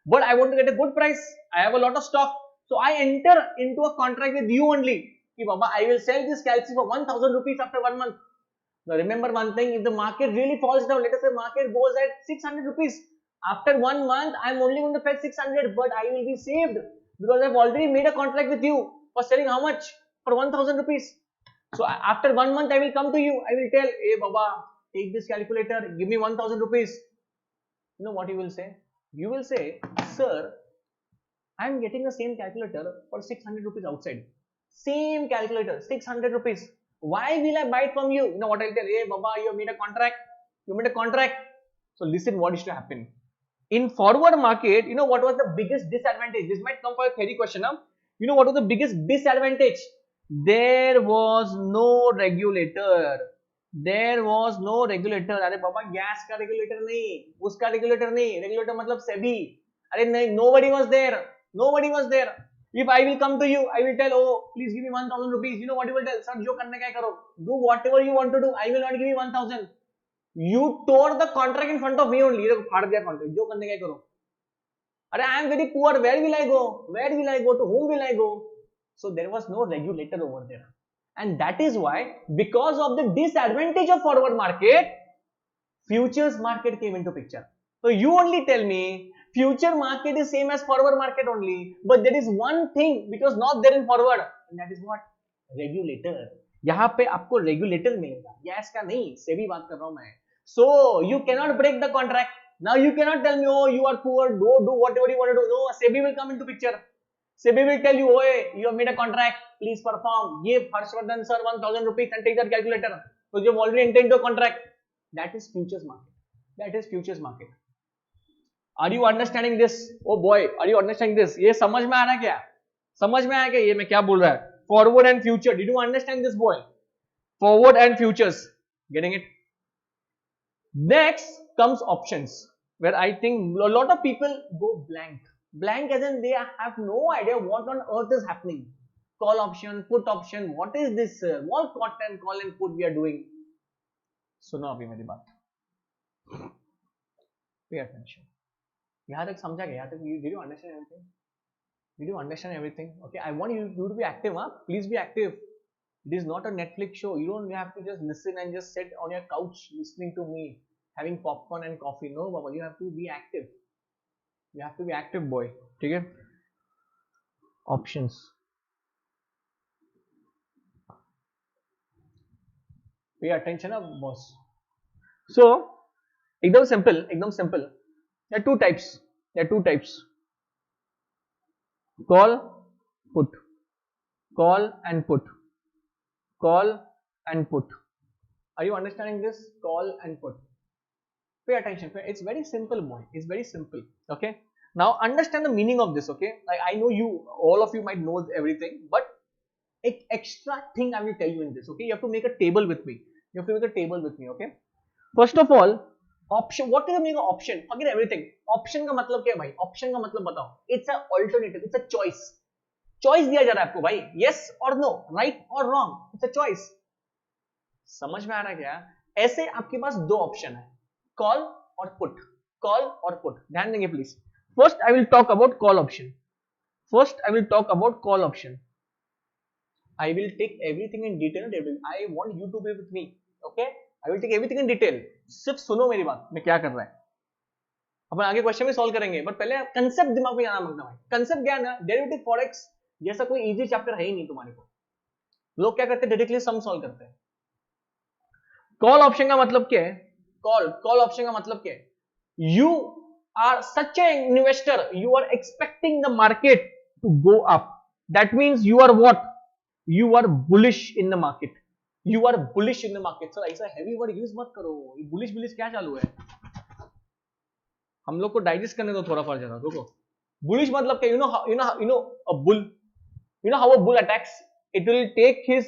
but I want to get a good price. I have a lot of stock, so I enter into a contract with you only. Ki Baba, I will sell this calculator for 1000 rupees after 1 month. Now remember one thing, if the market really falls down, let us say market goes at 600 rupees. After 1 month, I am only going to fetch 600, but I will be saved because I have already made a contract with you for selling how much? For 1000 rupees. So after 1 month, I will come to you. I will tell, hey Baba, take this calculator, give me 1000 rupees. You know what you will say? You will say, sir, I am getting the same calculator for 600 rupees outside. Same calculator, 600 rupees. Why will I buy it from you? You know what I'll tell? Hey Baba, you have made a contract. You made a contract. So listen what is to happen. In forward market, you know what was the biggest disadvantage? This might come for a theory question. Huh? You know what was the biggest disadvantage? There was no regulator. There was no regulator. अरे बाबा gas का regulator नहीं, उसका regulator नहीं, regulator मतलब SEBI. अरे नहीं, nobody was there. Nobody was there. If I will come to you, I will tell, oh, please give me 1000 rupees. You know what you will tell? Sir, जो करने का करो. Do whatever you want to do. I will not give you 1000. You tore the contract in front of me only. देखो फाड़ दिया contract. जो करने का करो. अरे I am very poor. Where will I go? Where will I go? To whom will I go? So there was no regulator over there. And that is why, because of the disadvantage of forward market, futures market came into picture. So you only tell me, future market is same as forward market only, but there is one thing which was not there in forward, and that is what? Regulator. यहाँ पे आपको regulator मिलेगा, gas का नहीं, सेबी बात कर रहा हूँ मैं. So you cannot break the contract. Now you cannot tell me, oh, you are poor, do whatever you want to do. No, SEBI will come into picture. SEBI will tell you, oh, you have made a contract, please perform. Give Harshwardhan sir 1,000 rupees and take that calculator. Because you have already entered into a contract. That is futures market. That is futures market. Are you understanding this? Oh boy, are you understanding this? ये समझ में आ रहा है क्या? समझ में आया क्या ये मैं क्या बोल रहा है? Forward and future. Did you understand this, boy? Forward and futures. Getting it? Next comes options, where I think a lot of people go blank. Blank as in they have no idea what on earth is happening. Call option, put option. What is this? What call and put we are doing? सुनो अभी मेरी बात. Pay attention. यहाँ तक समझा गया? यहाँ तक did you understand everything? Did you understand everything? Okay, I want you to be active, huh? Please be active. It is not a Netflix show. You don't have to just listen and just sit on your couch listening to me, having popcorn and coffee. No, Baba, you have to be active. You have to be active, boy. Okay? Options. Pay attention, boss. So, एकदम simple, एकदम simple. There are two types. There are two types. Call, put. Call and put. Call and put. Are you understanding this? Call and put. Pay attention. It's very simple, boy. It's very simple. Okay. Now understand the meaning of this. Okay. Like I know you, all of you might know everything, but an extra thing I will tell you in this. Okay. You have to make a table with me. You have to make a table with me. Okay. First of all, option. What is the meaning of option? Forget everything. Option का मतलब क्या है भाई? Option का मतलब बताओ. It's an alternative. It's a choice. Choice दिया जा रहा है आपको भाई. Yes or no, right or wrong. It's a choice. समझ में आ रहा है क्या? ऐसे आपके पास दो ऑप्शन है. Call or put. Call or put. ध्यान देंगे please. First, I will talk about call option. First, I will talk about call option. I will take everything in detail. I want you to be with me. Okay? I will take everything in detail. सिर्फ सुनो मेरी बात. मैं क्या कर रहा है? अपन आगे क्वेश्चन में सॉल्व करेंगे. बट पहले कंसेप्ट दिमाग में जाना मांगता भाई. कंसेप्ट क्या है ना? डेरिवेटिव फॉरेक्स जैसा कोई इजी चैप्टर है ही नहीं तुम्हारे को. लोग क्या करते हैं? डायरेक्टली सम सॉल्व करते हैं. कॉल ऑप्शन का मतलब क्या है? कॉल ऑप्शन का मतलब क्या है? You are such an investor, you are expecting the market to go up. That means you are what? You are bullish in the market. You are bullish in the market. Sir, ऐसा heavy word use मत करो. ये bullish क्या चालू है? हम लोग को डाइजेस्ट करने दो थोड़ा फर्क जरा. देखो, bullish मतलब क्या? You know a bull. You know how a bull attacks? It will take his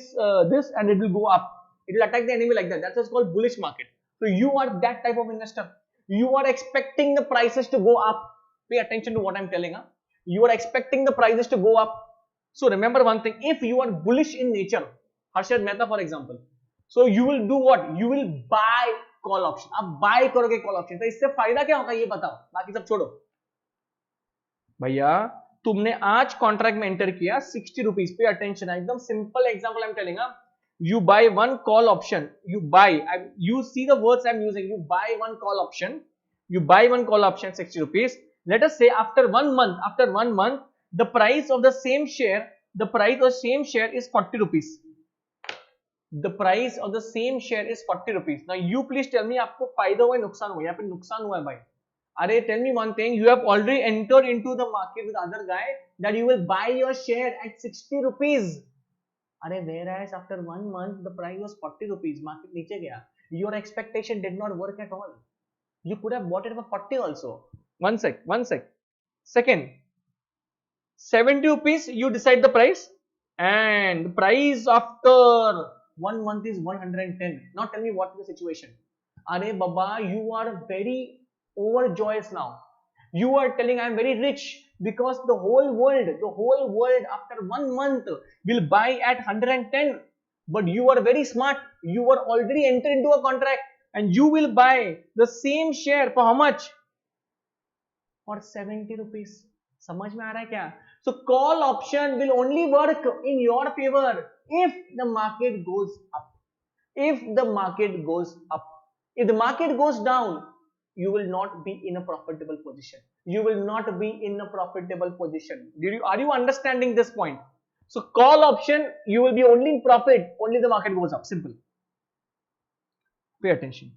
this and it will go up. It will attack the enemy like that. That's what's called bullish market. So you are that type of investor. You are expecting the prices to go up. Pay attention to what I'm telling. Huh? You are expecting the prices to go up. So remember one thing. If you are bullish in nature, Harshad Mehta for example. So you will do what? You will buy call option. आप buy करोगे call option. तो इससे फायदा क्या होगा ये बताओ. बाकी सब छोड़ो. भैया तुमने आज कॉन्ट्रैक्ट में एंटर किया 60 रुपीज. Pay attention. एकदम simple example I am telling. You buy one call option. You see the words I'm using. You buy one call option. You buy one call option 60 rupees. Let us say after 1 month, the price of the same share is 40 rupees. The price of the same share is 40 rupees. Now you please tell me आपको फायदा हुआ है नुकसान हुआ है? यहाँ पे नुकसान हुआ है भाई. अरे tell me one thing. You have already entered into the market with other guy that you will buy your share at 60 rupees. Whereas after 1 month the price was 40 rupees, market नीचे गया. Your expectation did not work at all. You could have bought it for 40 also. One sec. Second, 70 rupees you decide the price, and the price after 1 month is 110. Now tell me what is the situation. Baba, you are very overjoyous now. You are telling I am very rich because the whole world after 1 month will buy at 110. But you are very smart. You are already entered into a contract and you will buy the same share for how much? For 70 rupees. समझ में आ रहा है क्या? So call option will only work in your favor if the market goes up. If the market goes up. If the market goes down, you will not be in a profitable position. You will not be in a profitable position. Are you understanding this point? So call option, you will be only in profit, only the market goes up. Simple. Pay attention.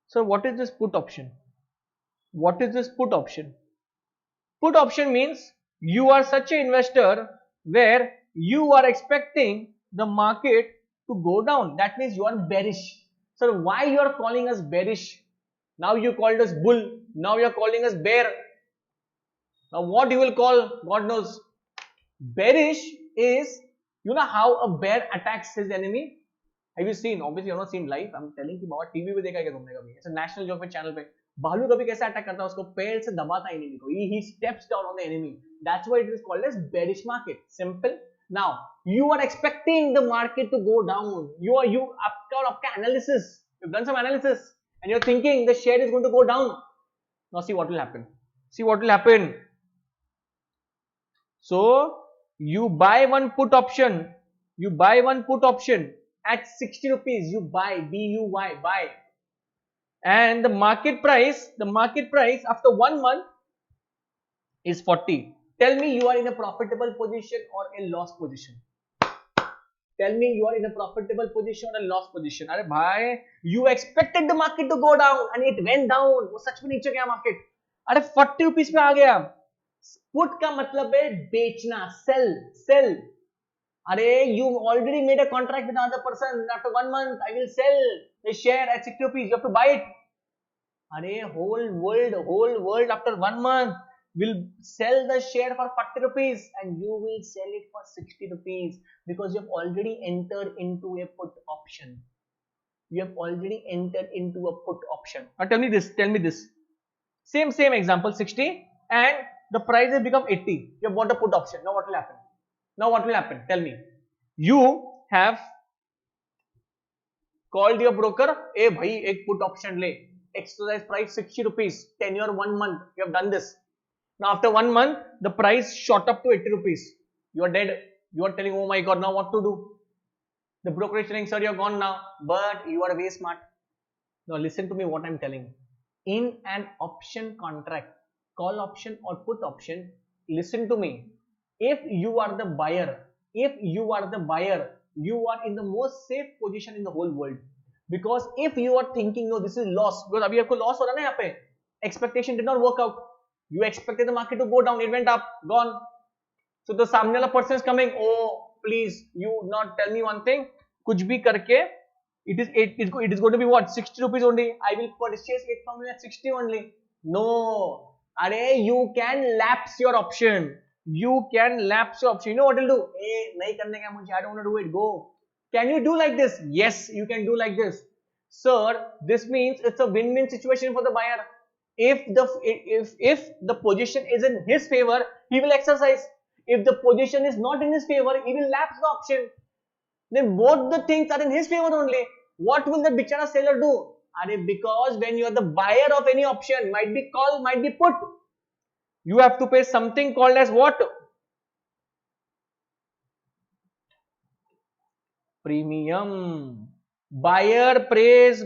So what is this put option? What is this put option? Put option means you are such an investor where you are expecting the market to go down. That means you are bearish. So why you are calling us bearish? Now you called us bull. Now you are calling us bear. Now what you will call, God knows. Bearish is, you know how a bear attacks his enemy? Have you seen? Obviously you have not seen live. I'm telling you about TV पे देखा है क्या तुमने कभी? ऐसे national geographic channel पे भालू कभी कैसे अटैक करता है, उसको पैर से दबाता है एनिमी को. He steps down on the enemy. That's why it is called as bearish market. Simple. Now you are expecting the market to go down. You आपका analysis. You've done some analysis and you're thinking the share is going to go down. Now see what will happen. See what will happen. So you buy one put option. You buy one put option at 60 rupees. You buy, B-U-Y, buy. And the market price after 1 month is 40. Tell me you are in a profitable position or a loss position. Tell me you are in a profitable position or a loss position. अरे भाई, you expected the market to go down and it went down. वो सच में नीचे गया market. अरे 40 rupees पे आ गया. Put का मतलब है बेचना, sell. अरे you already made a contract with another person. After 1 month, I will sell the share at 60 rupees. You have to buy it. अरे whole world after 1 month will sell the share for 40 rupees and you will sell it for 60 rupees because you have already entered into a put option. You have already entered into a put option. Now tell me this. Same example, 60 and the price has become 80. You have bought a put option. Now what will happen? Tell me. You have called your broker. Hey bhai, ek put option le. Exercise price 60 rupees. Tenure 1 month. You have done this. Now after 1 month, the price shot up to 80 rupees. You are dead. You are telling, oh my God, now what to do? The broker is telling, sir, you are gone now. But you are way smart. Now listen to me what I am telling. In an option contract, call option or put option, listen to me. If you are the buyer, you are in the most safe position in the whole world. Because if you are thinking, no, this is loss, because अभी आपको loss हो रहा है ना यहाँ पे, expectation did not work out. You expected the market to go down, it went up, gone. So the सामने वाला person is coming, oh, please, you not tell me one thing, कुछ भी करके, it is going to be what, 60 rupees only. I will purchase it from you at 60 only. No, अरे you can lapse your option. You know what it'll do? Hey, नहीं करने का मुझे, I don't want to do it. Go. Can you do like this? Yes, you can do like this. Sir, this means it's a win-win situation for the buyer. If the position is in his favor, he will exercise. If the position is not in his favor, he will lapse the option. Then both the things are in his favor only. What will the bichara seller do? Because when you are the buyer of any option, might be call, might be put, you have to pay something called as what? Premium. Buyer pays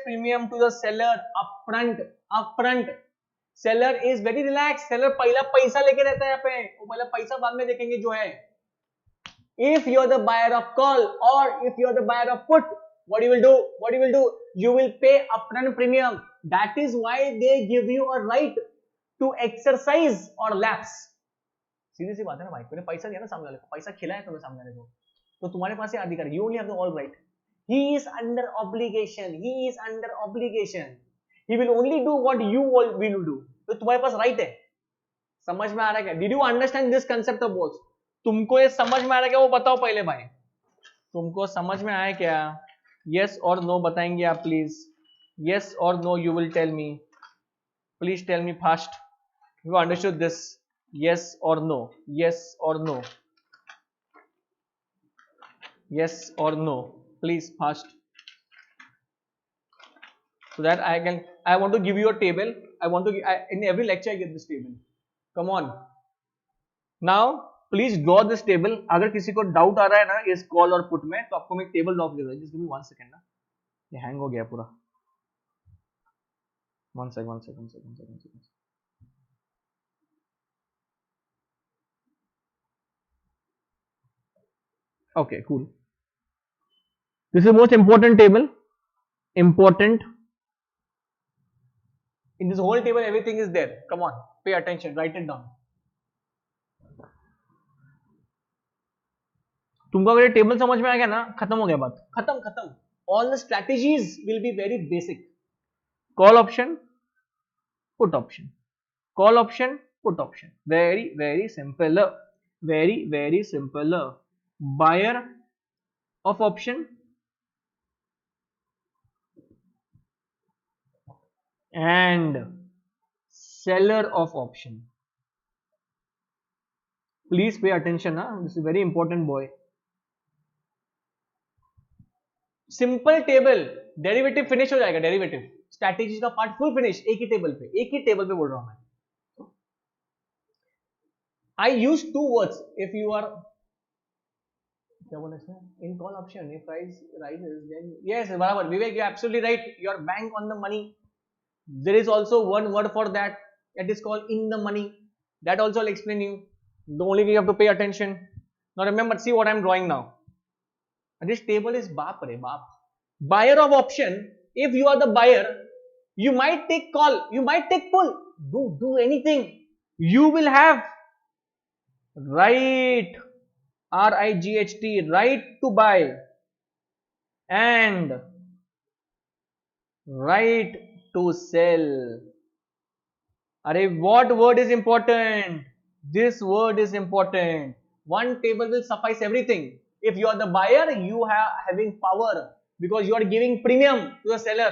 premium to the seller upfront. Seller is very relaxed. Seller पहला पैसा लेके रहता है यहाँ पे, वो पहला पैसा बाद में देखेंगे जो है. If you are the buyer of call or if you are the buyer of put, what you will do? You will pay upfront premium. That is why they give you a right to exercise or lapse. सीधी सी बात है ना भाई, तूने पैसा दिया ना सामने वाले को, पैसा खिलाया तुम्हें सामने वाले को, तो तुम्हारे पास है अधिकार. You only have the all right. He is under obligation. He will only do what you will do. तो तुम्हारे पास right है. समझ में आ रहा है क्या? Did you understand this concept of both? तुमको ये समझ में आ रहा है क्या, वो बताओ पहले भाई. तुमको समझ में आया क्या? Yes or no बताएंगे आप please. Yes or no you will tell me. Please tell me fast. You understood this? Yes or no? Yes or no? Yes or no? Please fast. So that I want to give you a table. In every lecture I get this table. Come on. Now please draw this table. अगर किसी को doubt आ रहा है ना इस call और put में, तो आपको मैं एक table draw कर दूँगा. Just give me 1 second ना. ये hang हो गया पूरा. One second. Okay, cool. This is the most important table. Important In this whole table, everything is there. Come on, pay attention, write it down. तुमको अगर ये टेबल समझ में आ गया ना, खत्म हो गया बात, खत्म खत्म. All the strategies will be very basic. Call option, put option. Call option, put option. Very, very simple. Very, very simple. Buyer of option and seller of option. Please pay attention. This is very important, boy. Simple table, derivative finish हो जाएगा. Derivative strategy का part full finish एक ही table पे बोल रहा हूं मैं. I use two words. If you are, क्या बोला इसमें, in call option, if price rises then, yes बराबर Vivek, you absolutely right, you are bank on the money. There is also one word for that, that is called in the money. That also I'll explain you. The only thing you have to pay attention. Now remember, see what I'm drawing now. This table is baap re baap. Buyer of option. If you are the buyer, you might take call, you might take pull. Do anything. You will have right, R-I-G-H-T, right to buy, and right to sell. Arey, what word is important? This word is important. One table will suffice everything. If you are the buyer, you are having power because you are giving premium to the seller.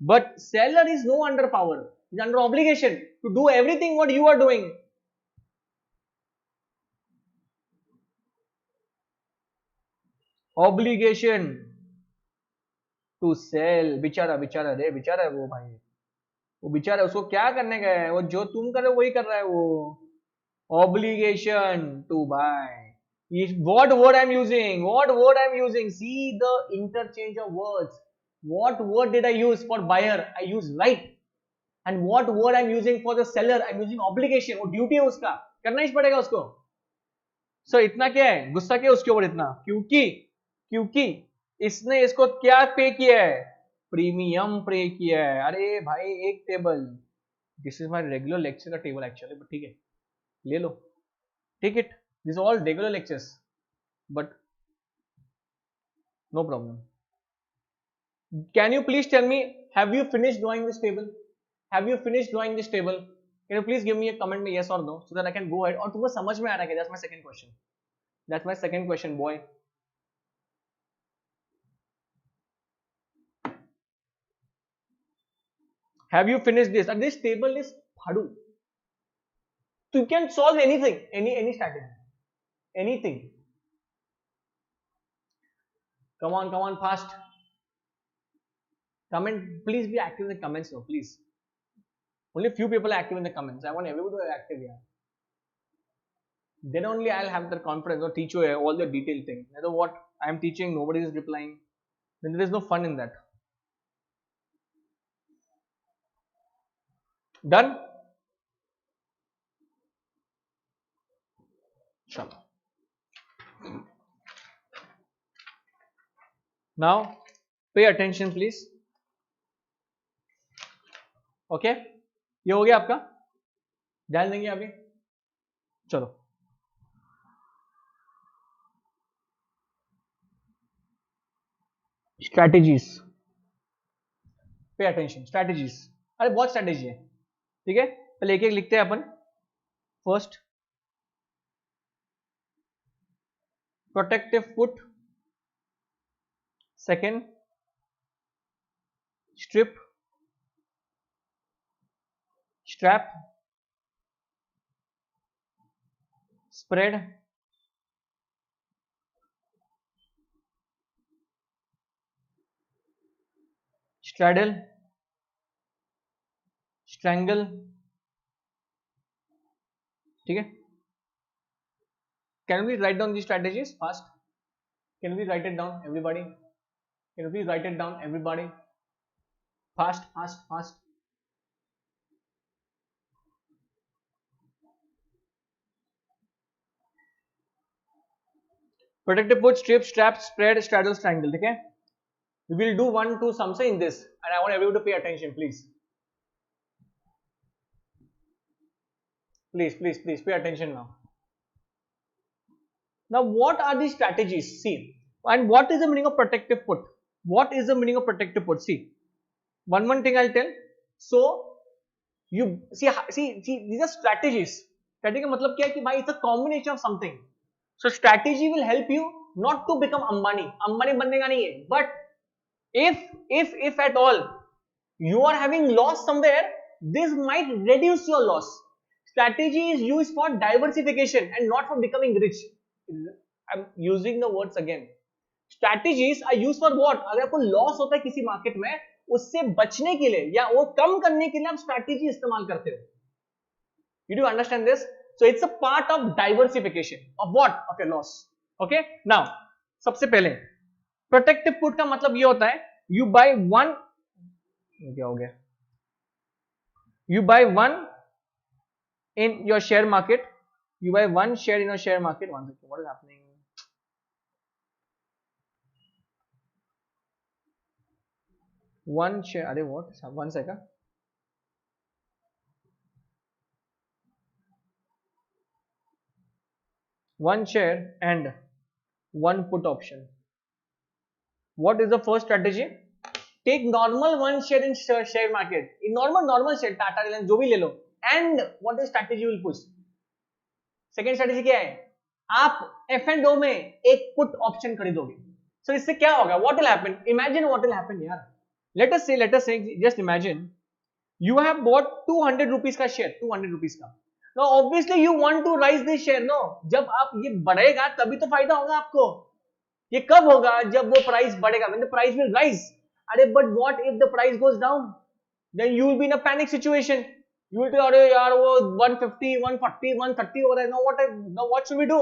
But seller is no under power. He is under obligation to do everything what you are doing. Obligation to sell. बेचारा बेचारा रे, बेचारा है वो भाई. वो बेचारा, उसको क्या करने का है, वो जो तुम कर रहे हो वही कर रहा है वो. Obligation to buy. What word I'm using? What word I'm using? See the interchange of words. What word did I use for buyer? I use right. And what word I'm using for the seller? I'm using obligation. वो duty है उसका, करना ही पड़ेगा उसको. So इतना क्या है, गुस्सा क्या है उसके ऊपर इतना? क्योंकि इसने इसको क्या पे किया है, प्रीमियम पे किया है. अरे भाई एक table, this is my regular lecture का टेबल एक्चुअली, बट ठीक है ले लो, take it, this all regular lectures, but no problem. Can you please tell me, have you finished drawing this table? Have you finished drawing this table? Can you please give me a comment में yes और no, so that I can go ahead. और तुमको समझ में आ रहा है? That's my second question. That's my second question boy. Have you finished this? And this table is phadu. So you can solve anything, any strategy, anything. Come on, fast. Comment, please be active in the comments now, please. Only few people are active in the comments. I want everybody to be active here. Then only I'll have the confidence or teach you all the detailed things. You know what I am teaching, nobody is replying. Then there is no fun in that. Done? Sure. Now pay attention please. Okay ये हो गया आपका, ध्यान देंगे अभी. चलो strategies, pay attention. Strategies, अरे बहुत स्ट्रैटेजी है, ठीक है. पहले एक एक लिखते हैं अपन. First, protective put. Second, strip, strap, spread, straddle, strangle. ठीक है. Can you please write down the strategies fast? Can you please write it down everybody? Can you please write it down everybody? Fast fast fast. Protective put, strip, strap, spread, straddle, strangle. ठीक है. We will do 1-2 sums in this, and I want everyone to pay attention, please. Please pay attention now. Now, what are the strategies? See, and what is the meaning of protective put? What is the meaning of protective put? See, one thing I'll tell. So, you see, these are strategies. Strategy का मतलब क्या है कि भाई it's a combination of something. So, strategy will help you not to become Ambani. Ambani बनने का नहीं है. But if at all you are having loss somewhere, this might reduce your loss. Strategy is used for diversification and not for becoming rich. I'm using the words again. Strategies are used for what? अगर आपको loss होता है किसी market में, उससे बचने के लिए या वो कम करने के लिए आप स्ट्रैटेजी इस्तेमाल करते हो. You do understand this? So it's a part of diversification of what? Of your loss. Okay? Now, सबसे पहले प्रोटेक्टिव पुट का मतलब ये होता है you buy one, क्या हो गया? You buy one in your share market. You buy one share in your share market. One second, what is happening? One share. Are what? 1 second. One share and one put option. What is the first strategy? Take normal one share in share market. In normal share, Tata Reliance, जो भी ले लो. And what is strategy you will push? Second strategy क्या है? आप F&O में एक put option खरीदोगे. So इससे क्या होगा? What will happen? Imagine what will happen यार. Let us say, just imagine, you have bought 200 rupees का share, 200 rupees का. Now obviously you want to rise this share, no? जब आप ये बढ़ेगा तभी तो फायदा होगा आपको. ये कब होगा? जब वो प्राइस बढ़ेगा. When the price will rise. अरे but what if the price goes down? Then you will be in a panic situation. You will tell, अरे यार वो 150, 140, 130 हो रहा है. Now what should we do?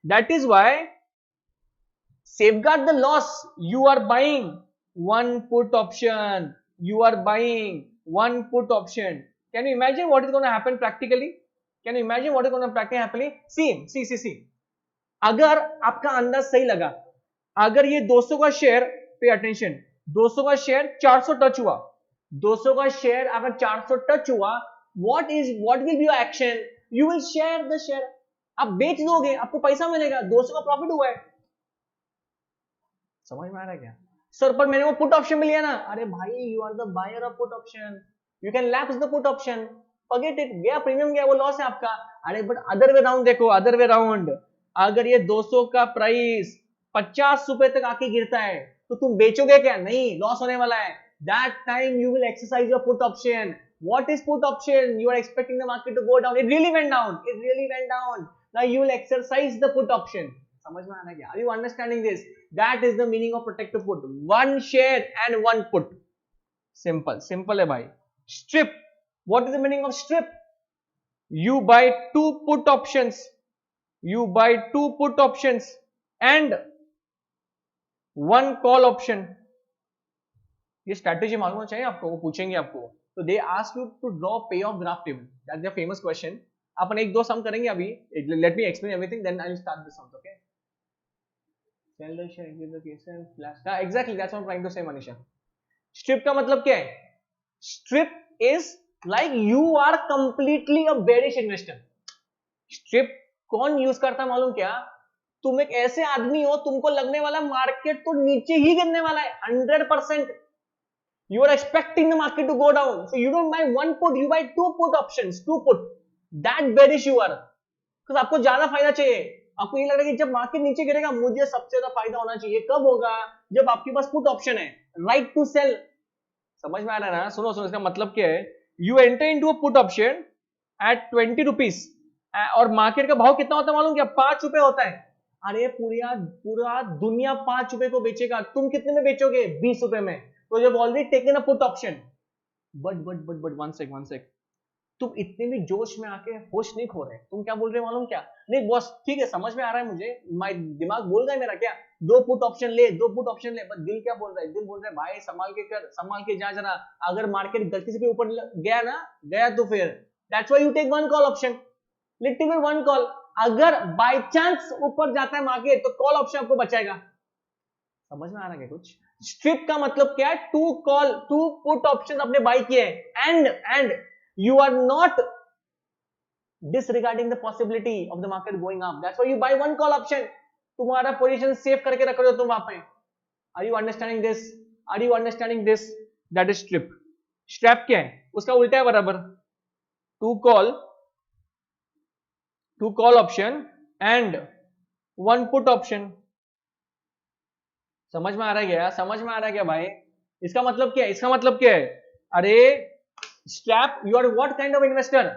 That is why safeguard the loss. You are buying one put option. You are buying one put option. Can you imagine what is going to happen practically? Can you imagine what is going to practically happen? See. अगर आपका अंदाज सही लगा, अगर ये 200 का share, pay attention, 200 का share 400 touch हुआ, 200 का शेयर अगर 400 टच हुआ, what will be your action? You will share the share. आप बेच दोगे, आपको पैसा मिलेगा, 200 का प्रॉफिट हुआ है. समझ में आ रहा है क्या? सर पर मैंने वो पुट ऑप्शन में लिया ना. अरे भाई, you are the buyer of put option, you can lapse the put option, forget it, गया प्रीमियम गया, वो लॉस है आपका. अरे बट अदर वे राउंड देखो, अदर वे राउंड, अगर ये 200 का प्राइस 50 रुपए तक आके गिरता है तो तुम बेचोगे क्या? नहीं, लॉस होने वाला है. That time you will exercise your put option. What is put option? You are expecting the market to go down. It really went down. Now you will exercise the put option. समझ में आ रहा है क्या? Are you understanding this? That is the meaning of protective put. One share and one put. Simple है भाई. Strip. What is the meaning of strip? You buy two put options. And one call option. ये strategy मालूम होना चाहिए आपको, वो पूछेंगे आपको. So they ask you to draw payoff graph table. That's their famous question. अपन एक दो सम करेंगे अभी. Let me explain everything, then I'll start the sums. Okay? Sell the share, give the case and flash. Exactly, that's what I'm trying to say, Manisha. Strip का मतलब क्या है? Strip is like you are completely a bearish investor. Strip कौन use करता है मालूम क्या? तुम एक ऐसे आदमी हो, तुमको लगने वाला मार्केट तो नीचे ही गिरने वाला है 100%. You are expecting the market to go down, so you don't buy one put, you buy two put options, two put. That bearish you are, because आपको ज्यादा फायदा चाहिए. आपको ये लग रहा है कि जब मार्केट नीचे गिरेगा मुझे सबसे ज्यादा फायदा होना चाहिए. कब होगा? जब आपके पास पुट ऑप्शन है, राइट टू सेल. समझ में आ रहा है ना? सुनो, इसका मतलब क्या है? You enter into a put option at 20 rupees और मार्केट का भाव कितना होता है मालूम क्या? 5 रुपए होता है. अरे पूरा दुनिया 5 रुपए को बेचेगा, तुम कितने में बेचोगे? 20 रुपए में. तो जब already taken a put option. But one sec, तुम इतने भी जोश में आके होश नहीं खो रहे. तुम क्या बोल रहे हो मालूम क्या? नहीं बॉस, ठीक है, समझ में आ रहा है मुझे, दिमाग बोल रहा है मेरा क्या, दो पुट ऑप्शन ले. बट दिल क्या बोल रहा है? दिल बोल रहा है भाई संभाल के कर, संभाल के जा जरा. अगर मार्केट गलती से भी ऊपर गया तो फिर that's why you take one call option, literally one call. अगर बाय चांस ऊपर जाता है मार्केट तो कॉल ऑप्शन आपको बचाएगा. समझ में आ रहा है कुछ? स्ट्रिप का मतलब क्या है? टू पुट ऑप्शन आपने बाय किए and you are not disregarding the possibility of the market going up. That's why you buy one call option. तुम्हारा पोजीशन सेव करके रख रहे हो तुम वहां पे. Are you understanding this? Are you understanding this? That is strip. Strap क्या है? उसका उल्टा है बराबर. Two call option and one put option. समझ में आ रहा है क्या? समझ में आ रहा है क्या भाई? इसका मतलब क्या है? इसका मतलब क्या है? अरे strap, you are what kind of investor?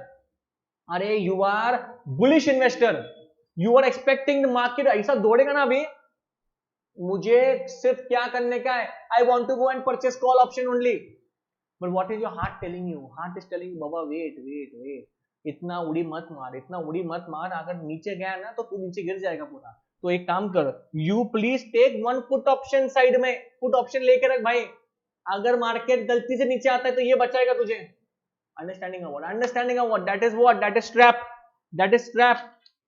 अरे you are bullish investor. You are expecting the market. ऐसा दौड़ेगा ना अभी. मुझे सिर्फ क्या करने का है? I want to go and purchase call option only. But what is your heart telling you? Heart is telling you, Baba wait. इतना उड़ी मत मार. अगर नीचे गया ना तो तू नीचे गिर जाएगा पूरा. तो एक काम कर, you please take one put option side में. Put option लेके रख भाई. अगर मार्केट गलती से नीचे आता है तो ये बचाएगा तुझे. Understanding of what? That is what? That is strap.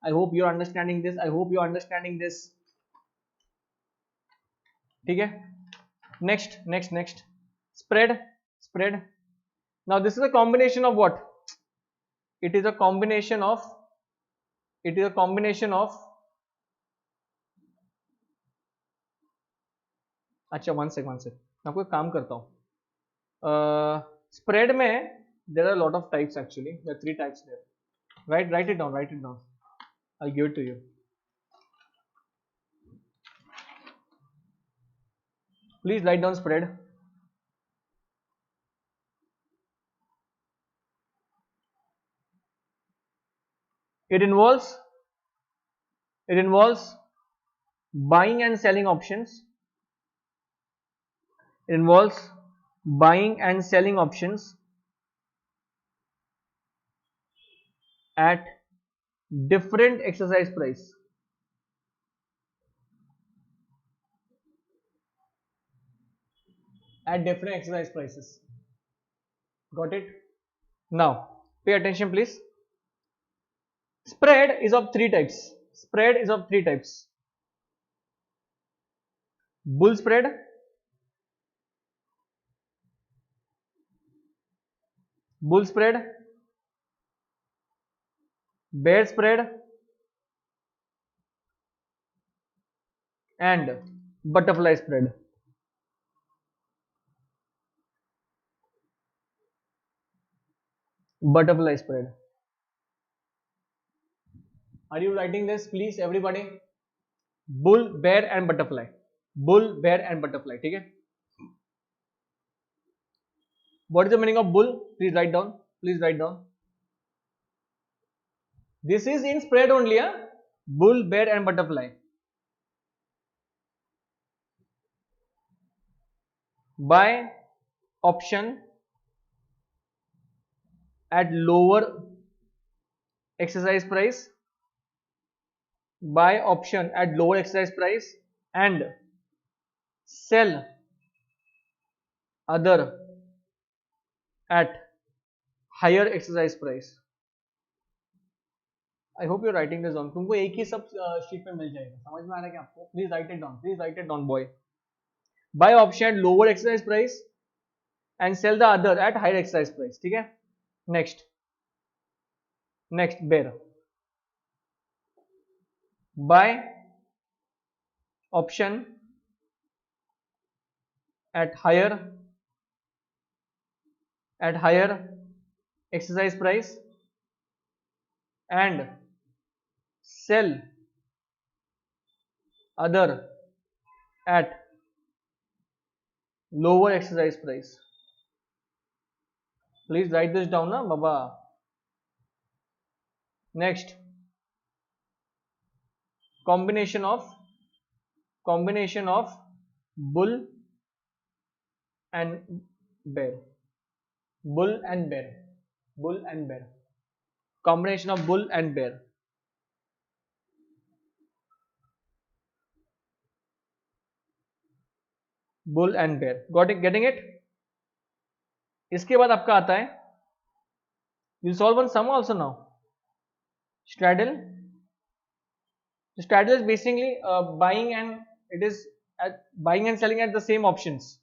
I hope you are understanding this. ठीक है. Next. Spread. Now this is a combination of what? It is a combination of. अच्छा one sec. मैं आपको एक काम करता हूँ. Spread में there are a lot of types actually. There are 3 types there. Write it down. I'll give it to you. Please write down spread. It involves buying and selling options. It involves buying and selling options at different exercise price. At different exercise prices. Got it? Now, pay attention please. Spread is of 3 types. Bull spread, bear spread, and butterfly spread. Are you writing this please everybody? Bull, bear and butterfly. ठीक है. What is the meaning of bull? Please write down. This is in spread only, huh? Bull, bear and butterfly. Buy option at lower exercise price. And sell other at higher exercise price. I hope you're writing this down. तुमको एक ही सब sheet में मिल जाएगा. समझ में आ रहा है क्या आपको? Please write it down, boy. Buy option at lower exercise price and sell the other at higher exercise price. ठीक है? Next, bear. Buy option at higher exercise price and sell other at lower exercise price. Please write this down na baba. Next, combination of bull and bear. Combination of bull and bear. Getting it? इसके बाद आपका आता है, we'll solve one sum also now. Straddle is basically buying and selling at the same options.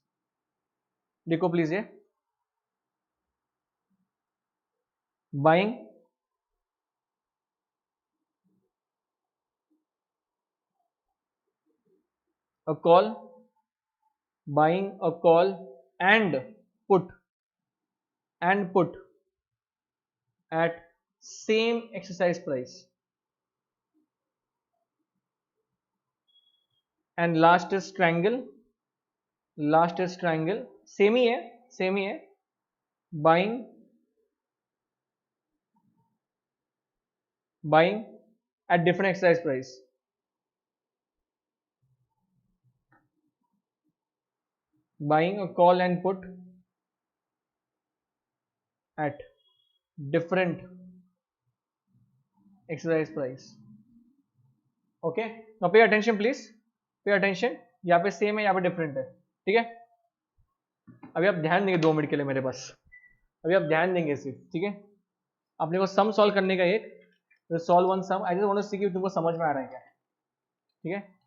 देखो please ये buying a call, buying a call and put at same exercise price. And last is strangle, same ही है, buying at different exercise price. Buying a call and put at different exercise price. Okay, now pay attention please, pay attention. यहाँ पे same है, यहाँ पे different है, ठीक है. अभी आप ध्यान देंगे 2 मिनट के लिए मेरे पास, अभी आप ध्यान देंगे सिर्फ, ठीक है. अपने को सम सॉल्व करने का एक solve one sum. I just want to see कि तुमको समझ में आ रहा है क्या, ठीक है.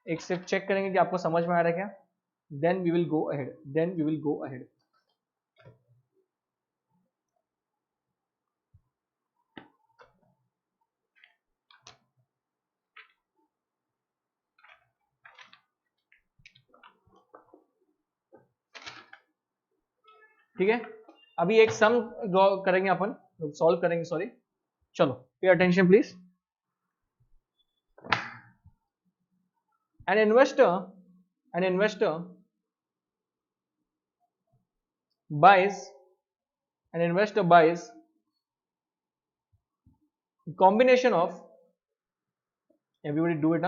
एक सिर्फ चेक करेंगे कि आपको समझ में आ रहा है क्या. Then we will go ahead. ठीक है, अभी एक सम ड्रॉ करेंगे अपन, सॉल्व करेंगे, सॉरी. चलो पे attention please. An investor buys combination of, everybody do it,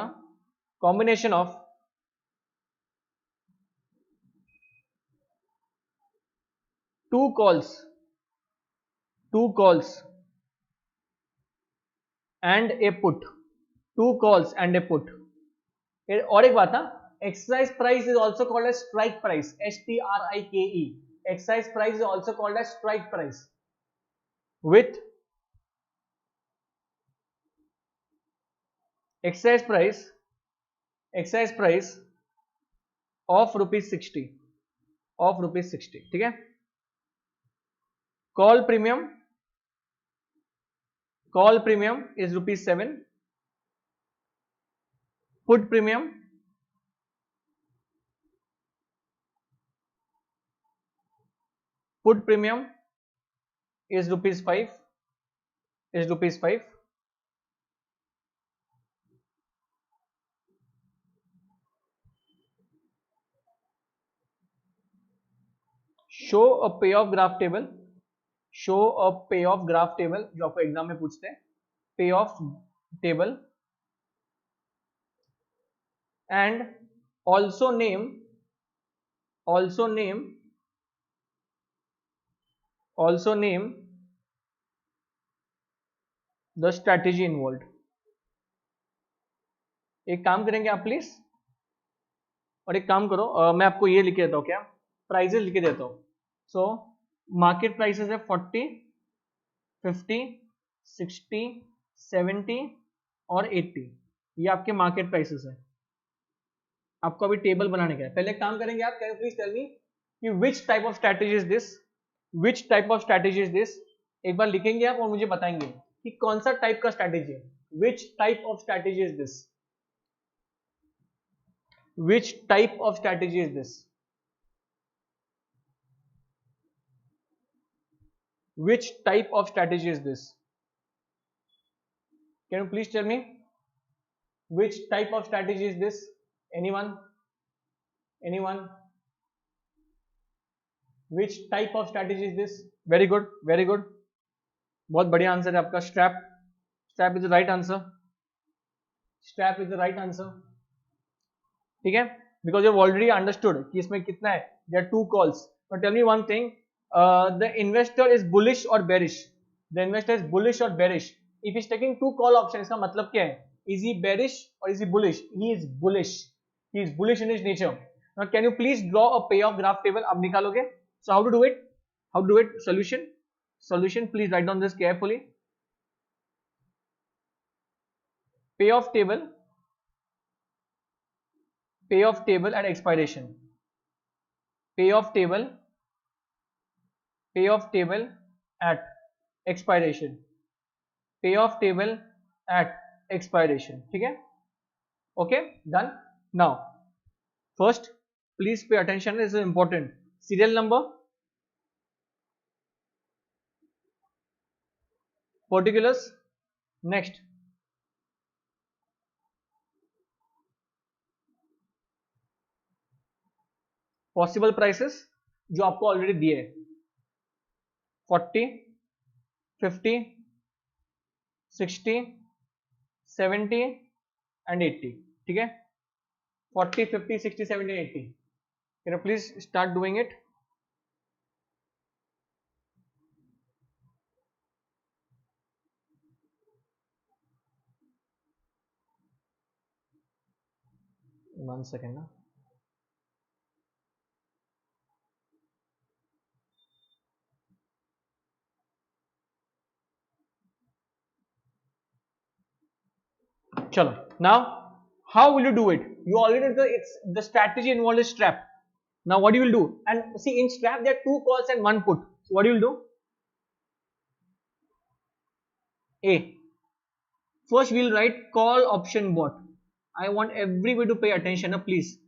combination of two calls and a put. और एक बात ना, exercise price is also called as strike price, STRIKE. exercise price is also called as strike price with exercise price of rupees 60, ठीक है. call premium is rupees 7. put premium is rupees 5. show a payoff graph table, जो आपको exam में पूछते हैं, payoff table, and also name the strategy involved. एक काम करेंगे आप प्लीज, और एक काम करो, मैं आपको ये लिख के देता हूँ, क्या प्राइजेस लिख के देता हूँ. सो मार्केट प्राइसेस है 40, 50, 60, 70 और 80. ये आपके मार्केट प्राइसेस है. आपको अभी टेबल बनाने का है. पहले काम करेंगे आप, can you please tell me कि which type of strategy is this. एक बार लिखेंगे आप और मुझे बताएंगे कि कौन सा टाइप का स्ट्रैटेजी है. विच type of strategy is this. Can you please tell me which type of strategy is this? Anyone? Which type of strategy is this? Very good. बहुत बढ़िया आंसर है आपका. Strap is the right answer. ठीक है, because you have already understood कि इसमें कितना है. There are 2 calls. But tell me one thing, the investor is bullish or bearish. If he's taking 2 call options, इसका मतलब क्या है? Is he bearish or is he bullish? He is bullish in his nature. Now can you please draw a payoff graph table? आप निकालोगे. So how to do it? Solution, please write down this carefully. Payoff table at expiration. Payoff table at expiration. ठीक है, okay, done. Now First, please pay attention, this is important. Serial number, particulars. Next, possible prices जो आपको already दिए 40, 50, 60, 70 and 80. ठीक है, 40, 50, 60, 70, 80. Can you please start doing it? One second ना. चलो, now how will you do it? You already know the strategy involved is strap. Now what you will do, and see in strap there are 2 calls and 1 put. So what you will do? A, first we will write call option bot. I want everybody to pay attention, please.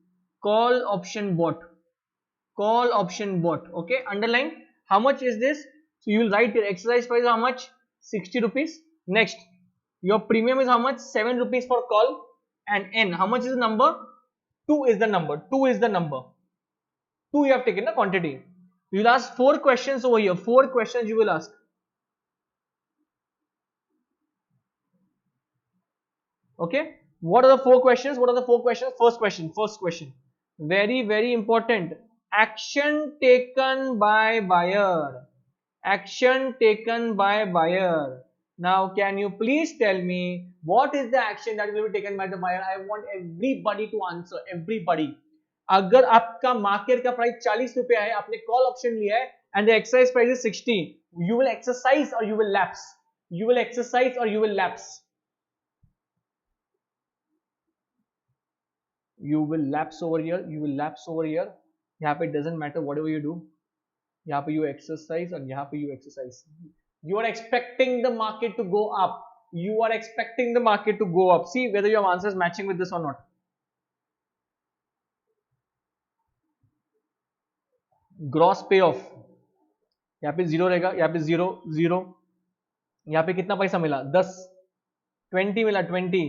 Call option bot, call option bot. Okay, underline. How much is this? So you will write your exercise price how much? 60 rupees. Next, your premium is how much? 7 rupees for call. And n, how much is the number? 2 is the number. 2 is the number. 2 you have taken the quantity. You will ask 4 questions over here. 4 questions you will ask. Okay, what are the 4 questions? What are the 4 questions? First question, very important. Action taken by buyer. Action taken by buyer. Now can you please tell me what is the action that will be taken by the buyer? I want everybody to answer. Everybody. अगर आपका market का price 40 रुपया है, आपने call option लिया है and the exercise price is 60, you will exercise or you will lapse. You will exercise or you will lapse. You will lapse over here. You will lapse over here. यहाँ पे it doesn't matter whatever you do. यहाँ पे you exercise और यहाँ पे you exercise. You are expecting the market to go up. You are expecting the market to go up. See whether your answer is matching with this or not. Gross payoff. यहाँ पे 0 रहेगा, यहाँ पे 0, 0. यहाँ पे कितना पैसा मिला? 10. 20 मिला, 20.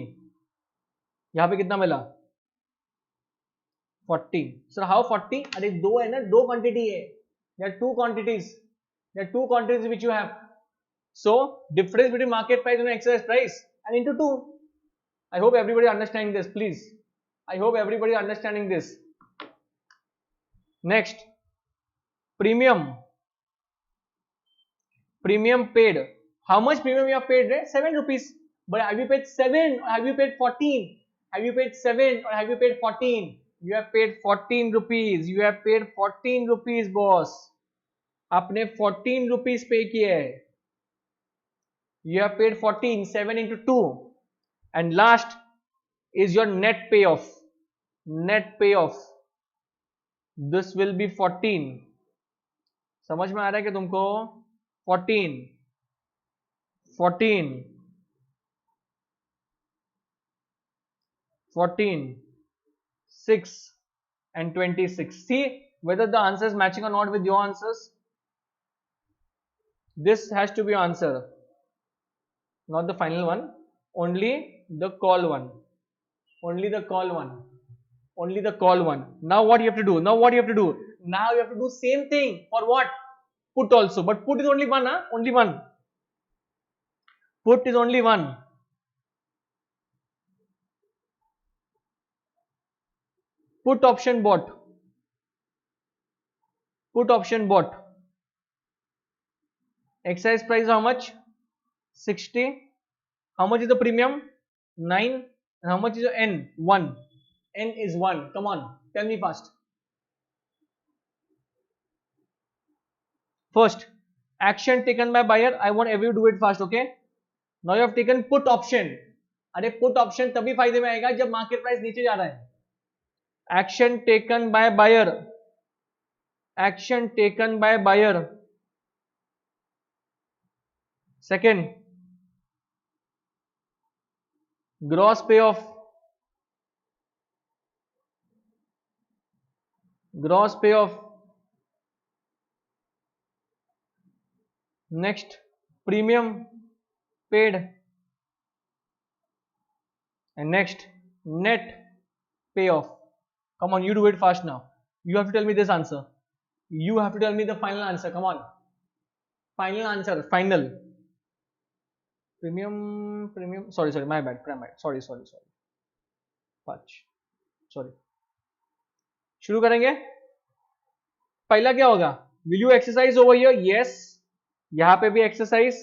यहाँ पे कितना मिला? 40. Sir, how 40? अरे 2 है ना, 2 क्वांटिटी है. There are 2 quantities. There are 2 quantities which you have. So difference between market price and exercise price and into 2. I hope everybody understanding this, please. I hope everybody understanding this. Next, premium. Premium paid. How much premium you have paid? 7 rupees. But have you paid 7 or have you paid 14? Have you paid 7 or have you paid 14? You have paid 14 rupees. You have paid 14 rupees, boss. आपने 14 rupees पे किया है. You have paid 14. 7 into 2. And last is your net payoff. Net payoff. This will be 14. समझ में आ रहा है कि तुमको? 14, 14, 14, 6 and 26. See whether the answer is matching or not with your answers. This has to be your answer, not the final one. Only the call one. Only the call one. Only the call one. Now what you have to do? Now what you have to do? Now you have to do same thing for what? Put also. But put is only one, huh? Only one. Put is only one. Put option bot. Put option bot. Exercise price how much? 60. How much is the premium? 9. And how much is your N? 1. N is 1. Come on. Tell me fast. First, action taken by buyer. I want everyone to do it fast, okay? Now you have taken put option. अरे put option तभी फायदे में आएगा जब market price नीचे जा रहा है. Action taken by buyer. Action taken by buyer. Second, gross payoff. Gross payoff, next premium paid, and next net payoff. Come on, you do it fast now. You have to tell me this answer. You have to tell me the final answer. Come on. Final answer. Final. Premium. Sorry. My bad. Sorry. Sorry. शुरू करेंगे. पहला क्या होगा? Will you exercise over here? Yes. यहाँ पे भी exercise.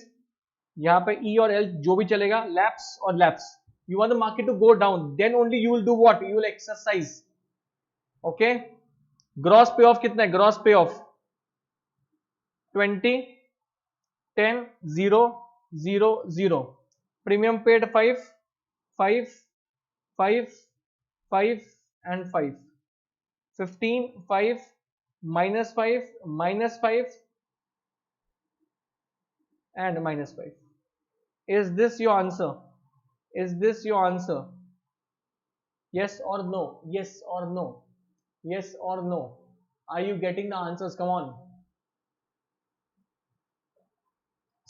यहाँ पे E और L जो भी चलेगा. Laps और laps. You want the market to go down. Then only you will do what? You will exercise. Okay. Gross पे ऑफ कितना है? ग्रॉस पे of 20, 10, 0, 0, 0. Premium paid 5, 5, 5, 5 and 5. 15, 5, -5, -5 and -5. Is this your answer? Is this your answer? Yes or no? Yes or no? Yes or no? Are you getting the answers? Come on.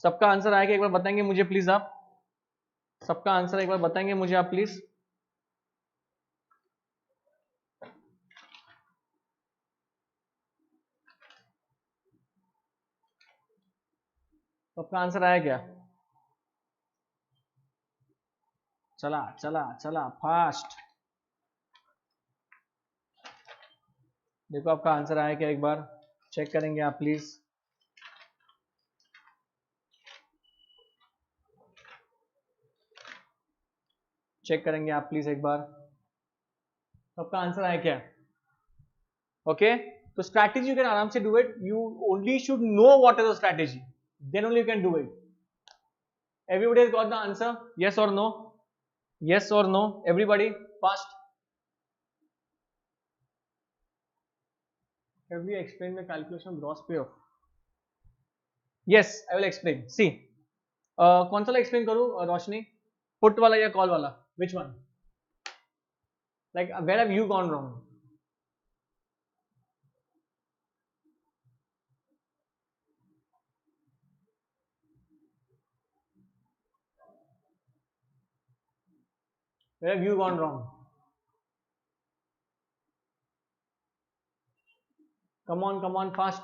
सबका answer आएगा एक बार बताएंगे मुझे please आप. सबका answer एक बार बताएंगे मुझे आप प्लीज. सबका आंसर आया क्या? चला फास्ट. देखो आपका आंसर आया क्या, एक बार चेक करेंगे आप प्लीज. चेक करेंगे आप प्लीज एक बार. आपका आंसर आया क्या? ओके. तो स्ट्रैटेजी यू कैन आराम से do it. You only should know what is the strategy, then only you can do it. Everybody has got the answer? Yes और नो? यस और no everybody? Fast. Have we explained the calculation of gross payoff? Yes, I will explain. See, कौन सा explain करूँ रोशनी? Put वाला या call वाला? Which one? Like where have you gone wrong? Where have you gone wrong? Come on, fast.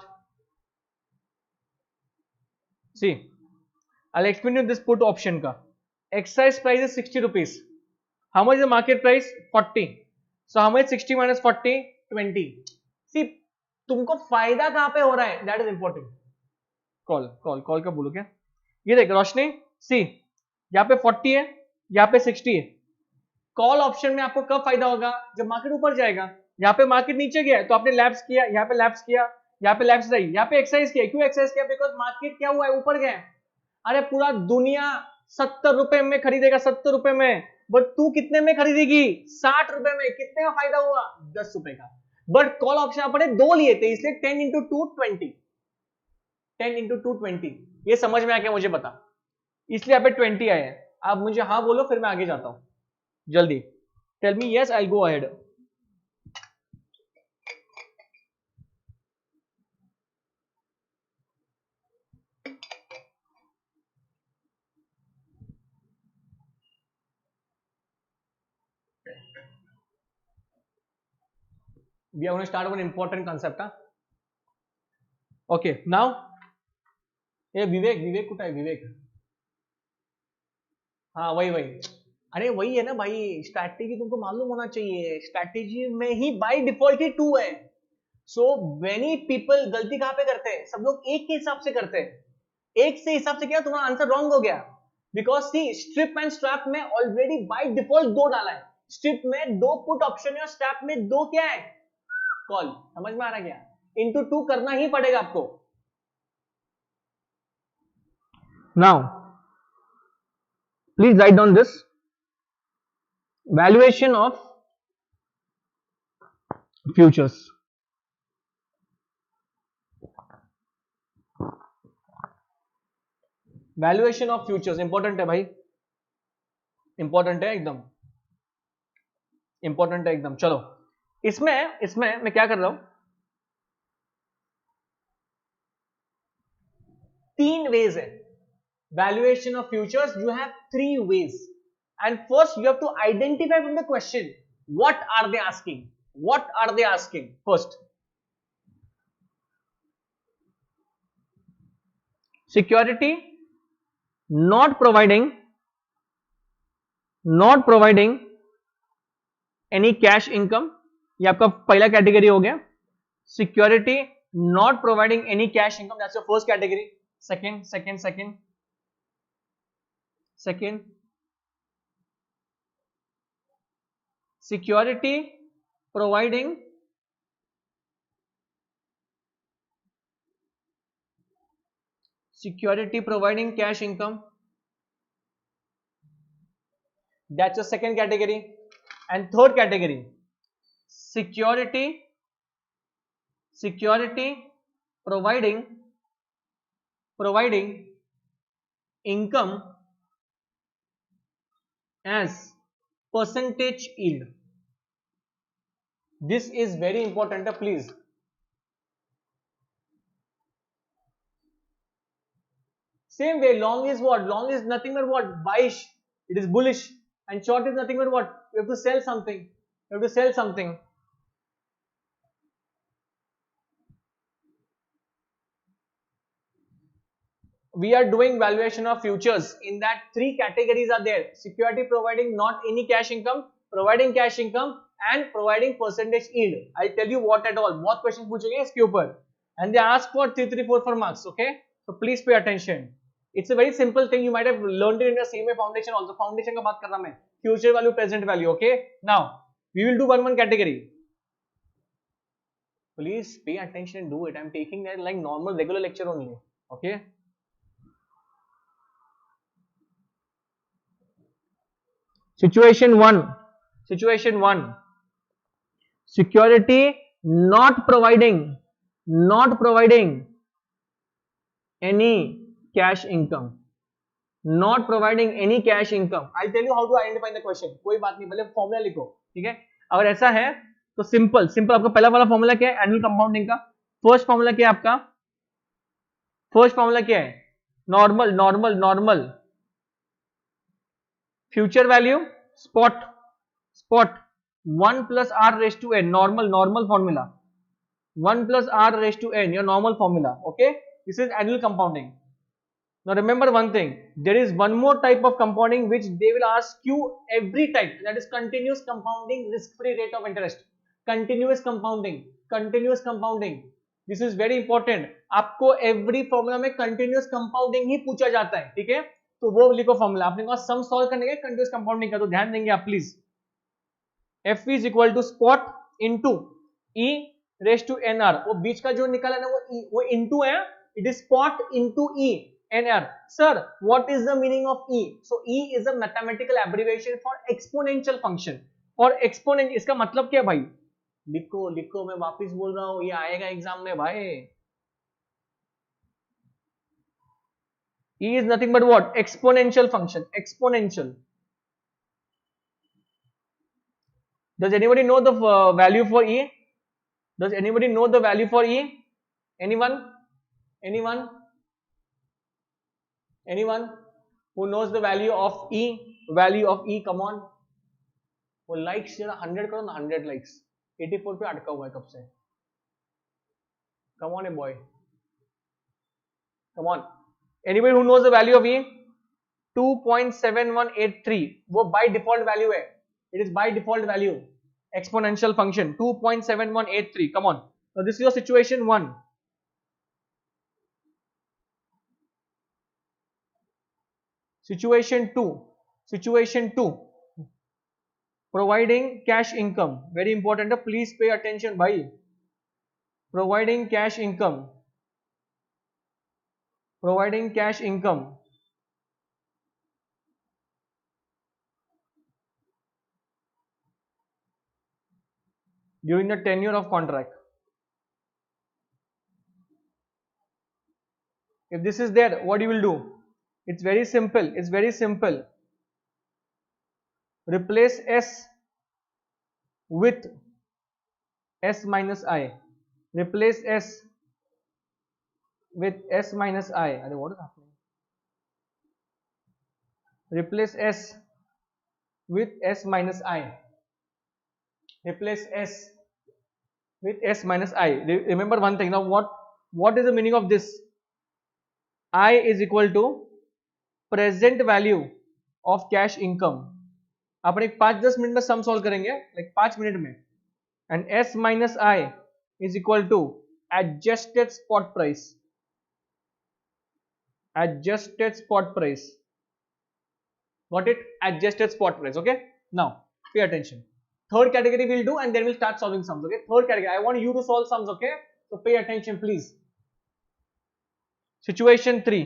See, I'll explain you this put option का. Exercise price is 60 rupees. How much is the market price? 40. So how much 60 minus 40? 20. See, तुमको फायदा कहाँ पे हो रहा है? That is important. Call का बोलो क्या? ये देख रोशनी, सी यहाँ पे 40 है, यहाँ पे 60 है. कॉल ऑप्शन में आपको कब फायदा होगा? जब मार्केट ऊपर जाएगा. यहाँ पे मार्केट नीचे गया तो आपने लैप्स किया, यहाँ पे लैप्स किया, यहाँ पे लैप्स रही, यहाँ पे एक्सरसाइज किया. क्यों एक्सरसाइज किया? बिकॉज मार्केट क्या हुआ है? ऊपर गया. अरे पूरा दुनिया 70 रुपए में खरीदेगा, 70 रुपए में, बट तू कितने में खरीदेगी? 60 रुपए में. कितने का फायदा हुआ? 10 रुपए का. बट कॉल ऑप्शन आपने दो लिए थे, इसलिए 10 इंटू 2 20. 10 इंटू 2 20. ये समझ में आ गया मुझे बता, इसलिए यहाँ पे 20 आए हैं. आप मुझे हाँ बोलो, फिर मैं आगे जाता हूं जल्दी. Tell me yes, I go ahead. We are going to start one important concept. Okay, now ये विवेक कुठे आहे? विवेक, हाँ वही. अरे वही है ना भाई, स्ट्रैटेजी तुमको मालूम होना चाहिए. स्ट्रैटेजी में ही बाय डिफॉल्ट ही 2 है. सो मेनी पीपल गलती कहां पे करते हैं? सब लोग एक के हिसाब से करते हैं. एक से हिसाब से किया, तुम्हारा आंसर रॉन्ग हो गया. Because see, strip and strap में ऑलरेडी बाय डिफॉल्ट 2 डाला है. स्ट्रिप में 2 पुट ऑप्शन है और स्ट्रैप में 2 क्या है? कॉल. समझ में आ रहा क्या? इंटू 2 करना ही पड़ेगा आपको. Now please write down this. Valuation of futures. Valuation of futures important है भाई, इंपॉर्टेंट है एकदम, इंपॉर्टेंट है एकदम. चलो इसमें मैं क्या कर रहा हूं, तीन ways है valuation of futures. You have three ways, and first you have to identify from the question what are they asking. What are they asking first? Security not providing any cash income, ये आपका पहला category हो गया. Security not providing any cash income, that's your first category. Second, security providing cash income, that's your second category. And third category, security providing income as percentage yield. This is very important, please. Same way, long is what? Long is nothing but what? Bullish. It is bullish. And short is nothing but what? You have to sell something. We are doing valuation of futures. In that, three categories are there. Security providing not any cash income, providing cash income, and providing percentage yield. I'll tell you what at all. बहुत questions पूछेंगे इसके ऊपर. And they ask for 3, 3, 4 marks. Okay? So please pay attention. It's a very simple thing. You might have learned it in your CMA foundation also. Foundation का बात कर रहा मैं. Future value, present value. Okay? Now we will do one category. Please pay attention and do it. I'm taking that like normal regular lecture only. Okay? Situation 1. Security not providing any cash income. Not providing any cash income. I'll tell you how to identify the question. कोई बात नहीं, पहले formula लिखो. ठीक है, अगर ऐसा है तो सिंपल आपका पहला वाला फॉर्मूला क्या है? एनुअल कंपाउंडिंग का. फर्स्ट फॉर्मूला क्या है आपका? Normal future value spot 1 plus r raised to n. Normal formula. 1 plus r raised to n, your normal formula. Okay, this is annual compounding. Now remember one thing, there is one more type of compounding which they will ask you every time, that is continuous compounding, risk-free rate of interest. Continuous compounding. This is very important. आपको every formula में continuous compounding ही पूछा जाता है. ठीक है, तो वो लिखो फॉर्मूला. आपने कहा सम सॉल्व करने के continuous compounding का, तो ध्यान देंगे आप please. F is equal to spot into E raised to NR. वो बीच का जो निकला ना वो into है. It is spot into E NR. Sir, what is the meaning of E? So E is a mathematical abbreviation for exponential function. For exponent इसका मतलब क्या है भाई? लिखो मैं वापिस बोल रहा हूँ, ये आएगा एग्जाम में भाई. E is nothing but what? Exponential function. Exponential. Does anybody know the value for E? Does anybody know the value for E? Anyone who knows the value of E? Come on. वो likes जरा 100 करो ना, 100 likes. 84 पे अटका हुआ है कब से. Come on, a boy. Come on. Anybody who knows the value of E? 2.7183. वो by default value है. It is by default value. Exponential function 2.7183. Come on. Now this is your situation 1. Situation 2. Providing cash income. Very important. Please pay attention, bhai. Providing cash income. During the tenure of contract. If this is there, what you will do? It's very simple. Replace S with S minus I. Replace S with S minus I. What is happening? Replace S with S minus I. Replace S with S minus I. Remember one thing. Now what is the meaning of this? I is equal to present value of cash income. अपन एक 5-10 minute में sum solve करेंगे, like 5 minute में. And S minus I is equal to adjusted spot price. Adjusted spot price. Got it? Adjusted spot price. Okay. Now pay attention. Third category we'll do, and then we'll start solving sums. Okay. Third category. I want you to solve sums. Okay. So pay attention, please. Situation 3.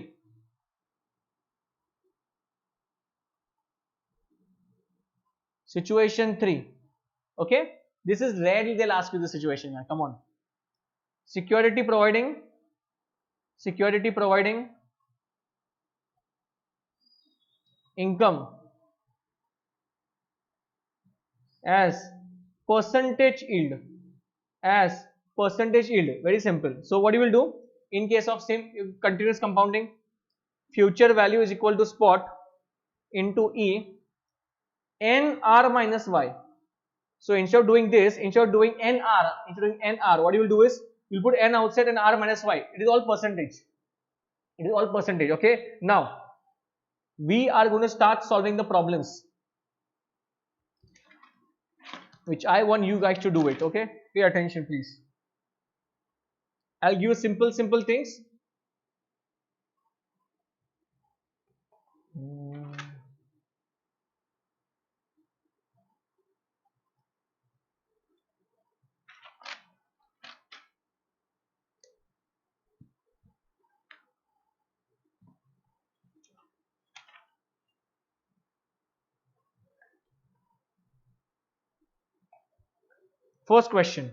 Situation 3. Okay. This is rarely they'll ask you the situation. Yeah. Come on. Security providing income as percentage yield. Very simple. So what you will do in case of same continuous compounding, future value is equal to spot into E NR minus Y. So instead of doing this, instead of doing NR, what you will do is you will put N outside and R minus Y. It is all percentage. Okay. Now we are going to start solving the problems, which I want you guys to do it. Okay. Pay attention, please. I'll give you simple things. First question.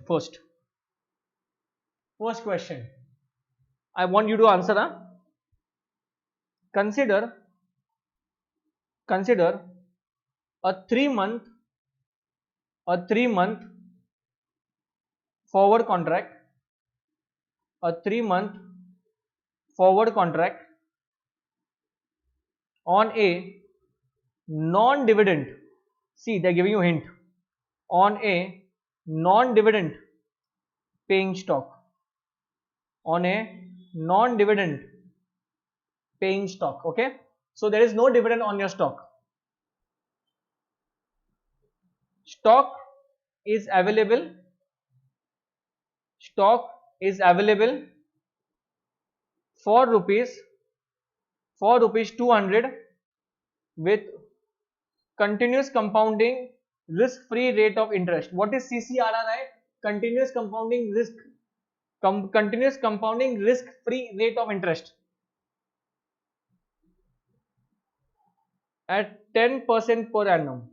I want you to answer. Consider a 3-month forward contract. A 3-month forward contract on a non-dividend. See, they're giving you a hint. On a non-dividend paying stock. Okay. So there is no dividend on your stock. Stock is available for rupees 200 with continuous compounding risk-free rate of interest. What is CCRRI? Continuous compounding risk-free rate of interest at 10% per annum.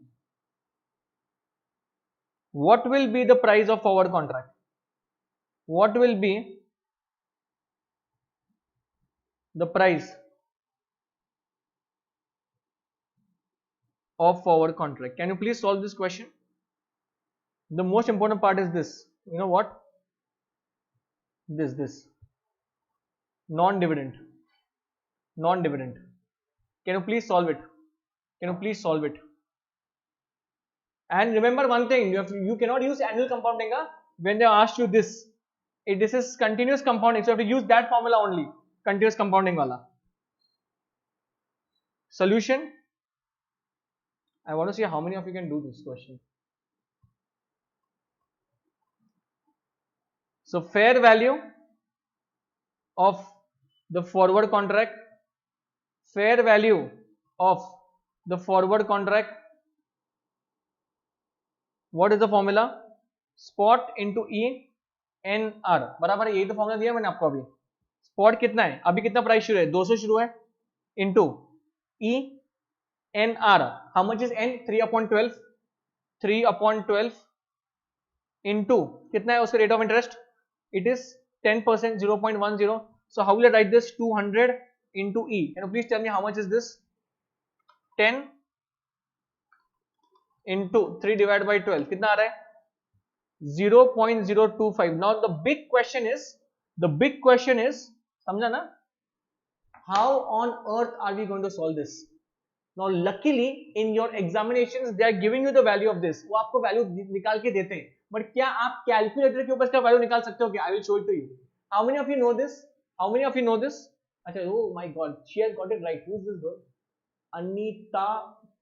What will be the price of forward contract? What will be the price of forward contract? Can you please solve this question? The most important part is this. You know what? This non-dividend. Can you please solve it? And remember one thing, you cannot use annual compounding when they asked you this. This is continuous compounding, so you have to use that formula only. Continuous compounding wala. Solution. I want to see how many of you can do this question. So fair value of the forward contract. What is the formula? Spot into E NR. बराबर है, यही तो formula दिया मैंने आपको अभी. Spot कितना है अभी, कितना प्राइस शुरू है, 200 शुरू है, into E NR. How much is N? 3/12 into कितना है उसका rate of interest? It is 10%, 0.10. So how will I write this? 200 into E. Can you please tell me how much is this? 10 into 3 divided by 12. कितना आ रहा है? 0.025. Now the big question is समझा ना? How on earth are we going to solve this? Now luckily in your examinations they are giving you the value of this. वो आपको value निकाल के देते हैं, बट क्या आप कैलकुलेटर के ऊपर इसका वैल्यू निकाल सकते हो क्या? I will show it to you. How many of you know this? How many of you know this? अच्छा, oh my god, she has got it right. Who is this girl? Anita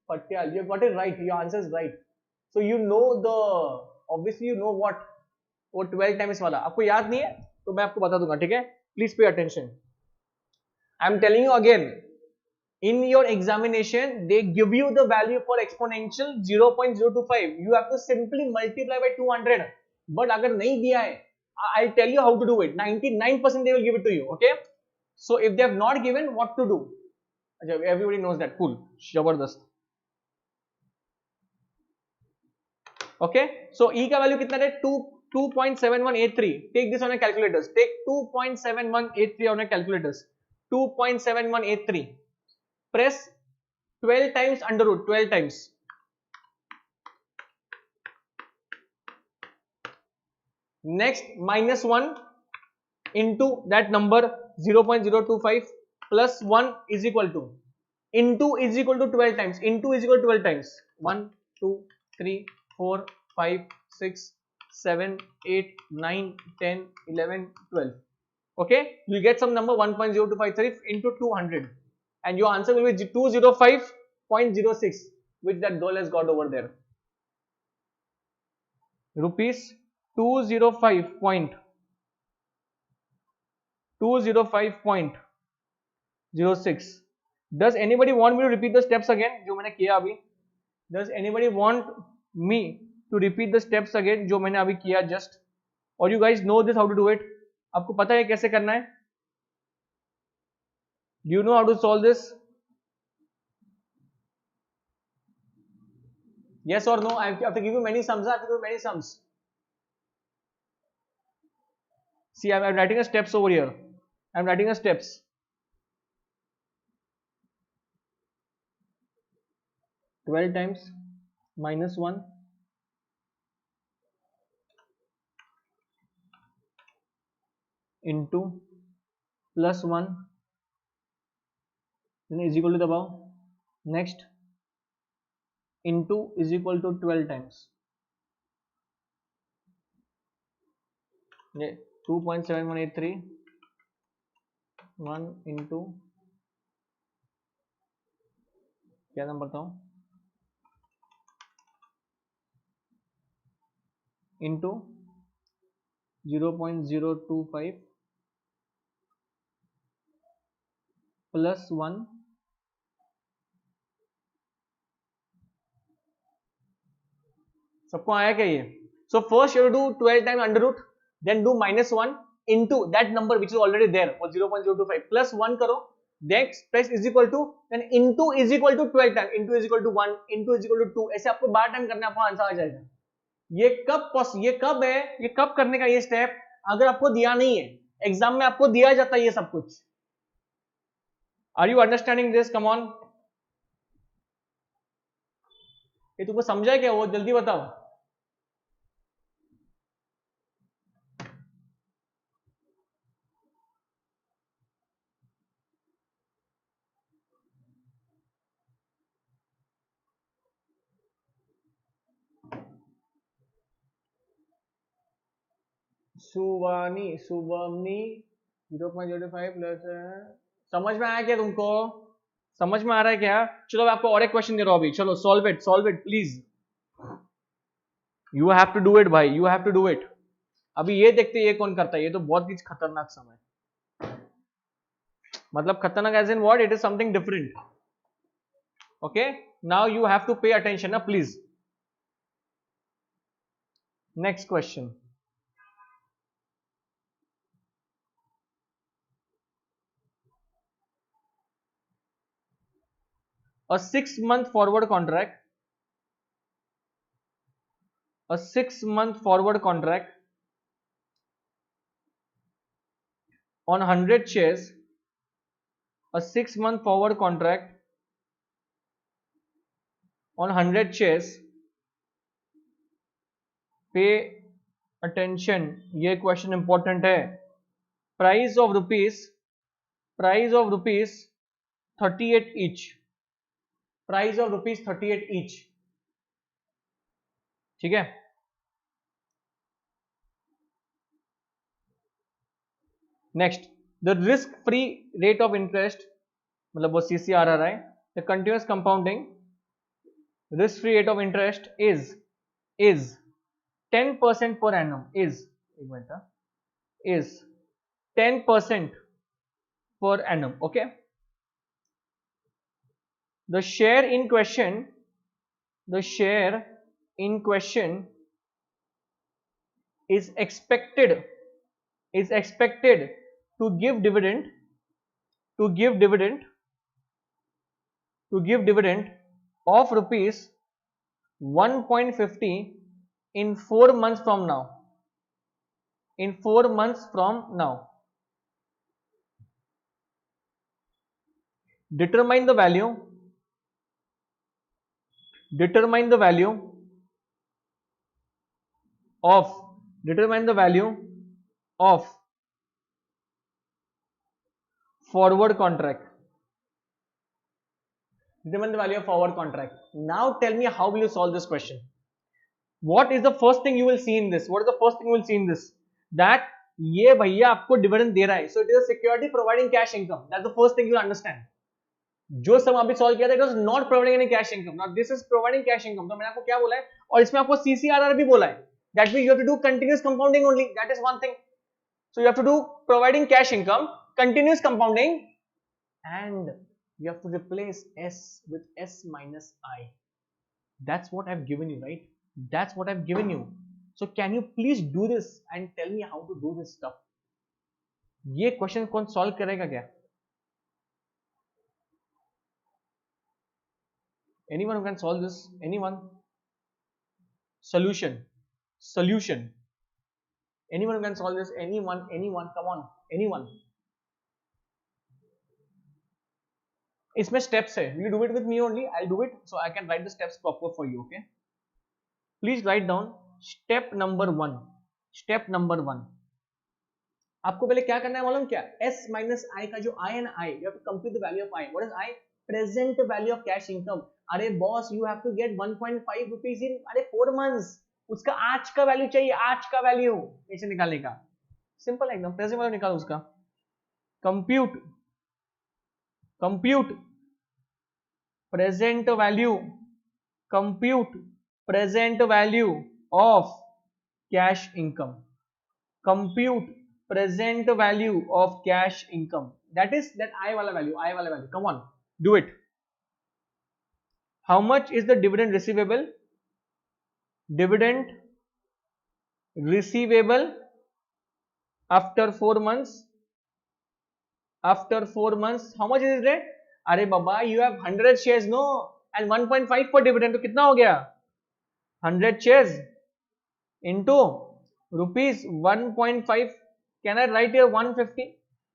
Patel. You have got it right. Your answer is right. So you know the, obviously you know what, वो 12 times वाला आपको याद नहीं है तो मैं आपको बता दूंगा, ठीक है? Please pay attention. I am telling you again, in your examination they give you the value for exponential 0.025. you have to simply multiply by 200. but agar nahi diya hai, I'll tell you how to do it. 99% they will give it to you. Okay, so if they have not given, what to do? Everybody knows that. Cool, jabardast. Okay, so E का value कितना है? 2.7183. take this on a calculators. take 2.7183 on a calculators. 2.7183. press 12 times under root, 12 times. Next, minus 1 into that number 0.025 plus 1 is equal to, into is equal to 12 times, into is equal to 12 times. 1, 2, 3, 4, 5, 6, 7, 8, 9, 10, 11, 12. Okay, you get some number 1.0253 into 200. And your answer will be 205.06, which that girl has got over there. Rupees 205.06. Does anybody want me to repeat the steps again? जो मैंने किया अभी. Does anybody want me to repeat the steps again जो मैंने अभी किया just? Or you guys know this how to do it? आपको पता है कैसे करना है? Do you know how to solve this? Yes or no? I have to give you many sums. I have to give you many sums. See, I am writing a steps over here. I am writing a steps. (12 times minus 1 into plus 1 then is equal to the above. Next, into is equal to 12 times. 2.7183 1 into क्या नाम बताऊं, into 0.025 plus 1 सबको आया क्या ये? So first you have to do 12 times under root, then do minus 1 into that number which is already there or 0.025 plus 1 करो, then press is equal to, then into is equal to 12 times, into is equal to 1, into is equal to 2. ऐसे आपको 12 time करना है, आपको answer आ जाएगा. ये कब है, ये कब करने का ये स्टेप? अगर आपको दिया नहीं है एग्जाम में, आपको दिया जाता है ये सब कुछ. Are you understanding this? Come on, ये तुमको समझा है क्या? वो जल्दी बताओ. सुवमनी 0.05 प्लस, समझ में आया क्या तुमको? समझ में आ रहा है क्या? चलो मैं आपको और एक क्वेश्चन दे रहा हूं अभी. चलो solve it please. You have to do it भाई, you have to do it. अभी ये देखते ये कौन करता है. ये तो बहुत ही खतरनाक समय, मतलब खतरनाक as in what? It is something different. Okay, now you have to pay attention ना please. Next question. A 6-month forward contract, a 6-month forward contract on 100 shares, a 6-month forward contract on 100 shares. Pay attention, ये question important है. Price of rupees price of ₹38 each, price of ₹38 each, ठीक है। Next, the risk free rate of interest, मतलब वो CCR आ रहा है, the continuous compounding risk free rate of interest is 10% per annum, is एक minute is 10% per annum, okay। the share in question is expected to give dividend of rupees 1.50 in 4 months from now, determine the value of forward contract. Determine the value of forward contract. Now tell me, how will you solve this question? What is the first thing you will see in this? That ये भैया आपको dividend दे रहा है, so it is a security providing cash income. That's the first thing you understand. जो सम अभी solve किया था, it was not providing any cash income. Now this is providing cash income. तो मैंने आपको क्या बोला है, और इसमें आपको CCRR भी बोला है. That means you have to do continuous compounding only. That is one thing. So you have to do providing cash income, continuous compounding, and you have to replace S with S minus I. That's what I've given you, right? That's what I've given you. So can you please do this and tell me how to do this stuff? ये question कौन solve करेगा क्या? Anyone who can solve this? Anyone? Solution. Anyone who can solve this? Anyone? Come on. Anyone? इसमें steps है. Will you do it with me only? I'll do it so I can write the steps proper for you. Okay? Please write down step number 1. Step number 1. आपको पहले क्या करना है मालूम क्या? S minus I का जो I and I, you have to compute the value of I. What is I? Present value of cash income. अरे boss, you have to get 1.5 rupees in 4 months. उसका आज का वैल्यू चाहिए, आज का value कैसे निकालने का? सिंपल एकदम, प्रेजेंट वैल्यू निकालो उसका. Compute present value of cash income. Compute present value of cash income. That is that I wala value. Come on, do it. How much is the dividend receivable? Dividend receivable after 4 months. After 4 months, how much is it? अरे बाबा, you have 100 shares, no, and 1.5 for dividend, तो कितना हो गया? 100 shares into rupees 1.5. Can I write here 150?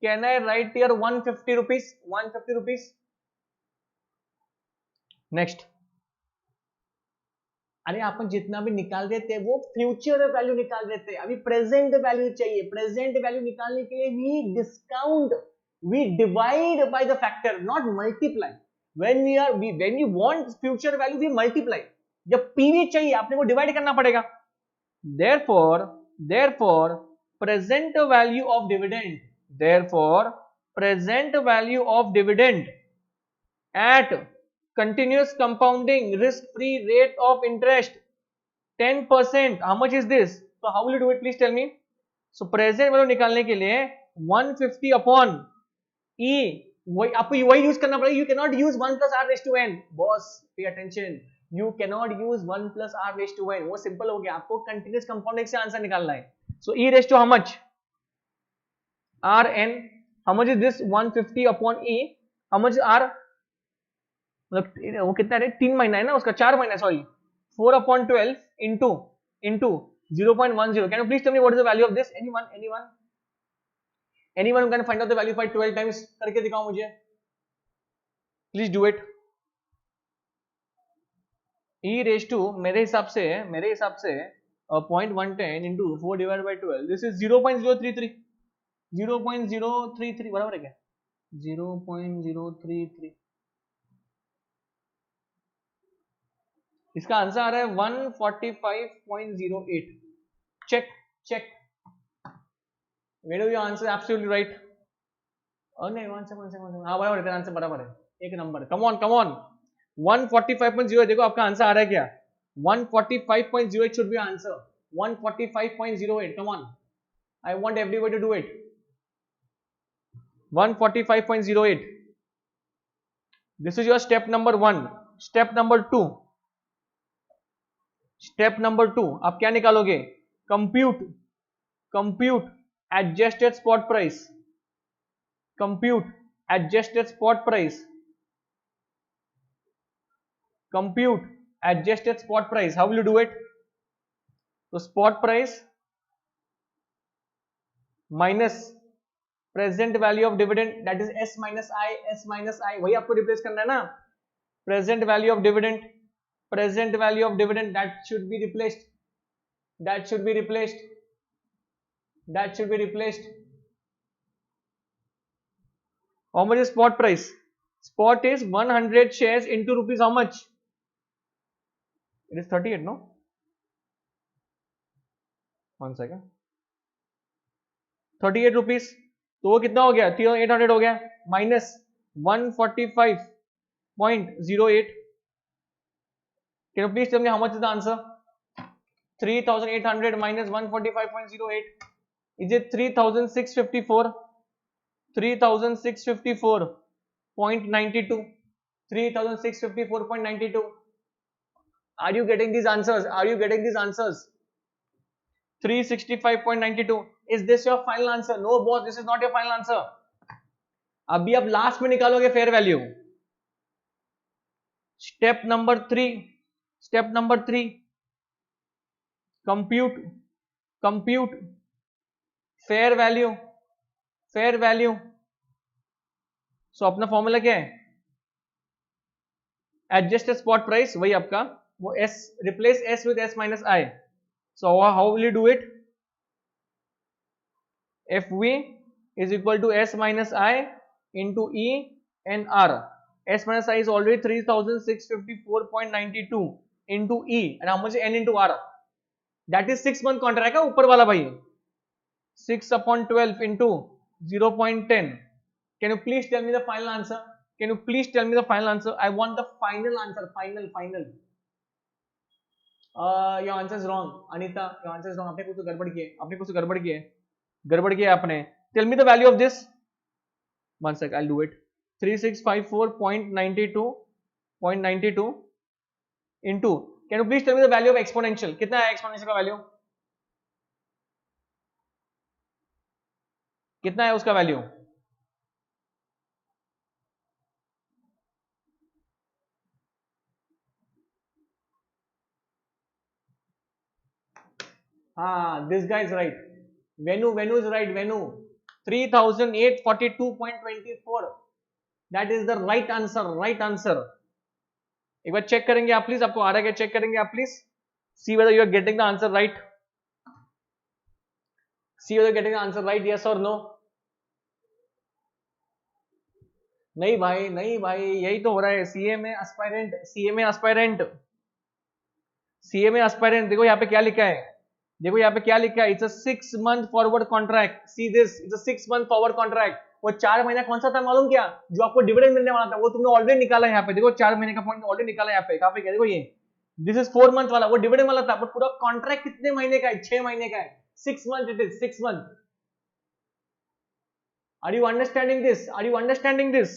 Can I write here 150 rupees? 150 rupees. Next. अरे अपन जितना भी निकाल देते वो फ्यूचर वैल्यू निकाल देते, अभी प्रेजेंट वैल्यू चाहिए. प्रेजेंट वैल्यू निकालने के लिए we discount, we divide by the factor, not multiply. When you want future value, we multiply. जब PV चाहिए आपने को डिवाइड करना पड़ेगा. Therefore present value of dividend at continuous compounding risk free rate of interest 10%. How much is this? So how will you do it? Please tell me. So present value निकालने के लिए 150 upon E, आपको वही use करना पड़ेगा. You cannot use 1 plus R raised to n. Boss, pay attention. You cannot use 1 plus R raised to n. वो simple हो गया. आपको कंटिन्यूस कंपाउंडिंग से आंसर निकालना है. So E raised to how much? Rn. How much is this? 150 upon E. How much is R? मतलब वो कितना है? 3 महीना है ना उसका, 4 महीना, sorry. 4 upon 12 into 0.10. Can you please tell me what is the value of this? Anyone who can find out the value by 12 times करके दिखाओ मुझे. Please do it. E raised to मेरे हिसाब से 0.110 into 4 divided by 12. This is 0.033. 0.033 बराबर है क्या? 0.033, इसका आंसर आ रहा है 145.08. Check check. Venu your answer absolutely right. नहीं, वन सेकंड. हाँ बराबर है, तेरा आंसर बराबर है, एक number. Come on come on. 145.08. देखो आपका आंसर आ रहा है क्या? 145.08 should be answer. 145.08. Come on. I want everybody to do it. 145.08. This is your step number 1. Step number 2. Step number 2. आप क्या निकालोगे? Compute adjusted spot price. Compute adjusted spot price. Compute adjusted spot price. How will you do it? So spot price minus present value of dividend, that is S minus I. S minus I वही आपको replace करना है ना. Present value of dividend. Present value of dividend, that should be replaced. That should be replaced. That should be replaced. How much is spot price? Spot is 100 shares into rupees. How much? It is 38, no? One second. 38 rupees. तो वो कितना हो गया? 3800 हो गया. Minus 145.08. Can you please tell me how much is the answer? 3800 minus 145.08. Is it 3654? 3654.92. 3654.92. Are you getting these answers? Are you getting these answers? 365.92. Is this your final answer? No boss, this is not your final answer. अभी आप last में निकालोगे fair value. Step number 3. Step number 3. Compute fair value. Fair value. So अपना formula क्या है? Adjusted spot price, वही आपका वो S, replace S with S minus I. So how will you do it? FV is equal to S minus I into E and R. S minus I is already 3654.92 into E and how much is N into R? That is 6 month contract का ऊपर वाला भाई. 6/12 into 0.10. Can you please tell me the final answer? Can you please tell me the final answer? I want the final answer. Final. Your answer is wrong. Anita, your answer is wrong. आपने कुछ तो गड़बड़ की है. गड़बड़ किया आपने. Tell me the value of this. One sec, I'll do it. 3654.92 into. Can you please tell me the value of exponential? कितना है exponential का value? कितना है उसका value? This guy is right. Venu is right. Venu 3842.24. That is the right answer. एक बार check करेंगे आप please. आपको आ रहा है क्या? चेक करेंगे आप please. See whether you are getting the answer right. See whether you are getting the answer right. Yes or no? नहीं भाई, यही तो हो रहा है. CA में एस्पायरेंट. देखो यहाँ पे क्या लिखा है. It's a 6 month forward contract. See this, it's a 6 month forward contract. वो 4 महीना कौन सा था मालूम क्या? जो आपको डिविडेंड मिलने वाला था वो तुमने ऑलरेडी निकाला है यहाँ पे. देखो 4 महीने का पॉइंट ऑलरेडी निकाला है यहाँ पे. कहाँ पे क्या? देखो ये दिस इज 4 मंथ वाला, वो डिविडेंड वाला था. बट पूरा कॉन्ट्रैक्ट कितने महीने का है? 6 महीने का है. 6 month it is. 6 month. Are you understanding this?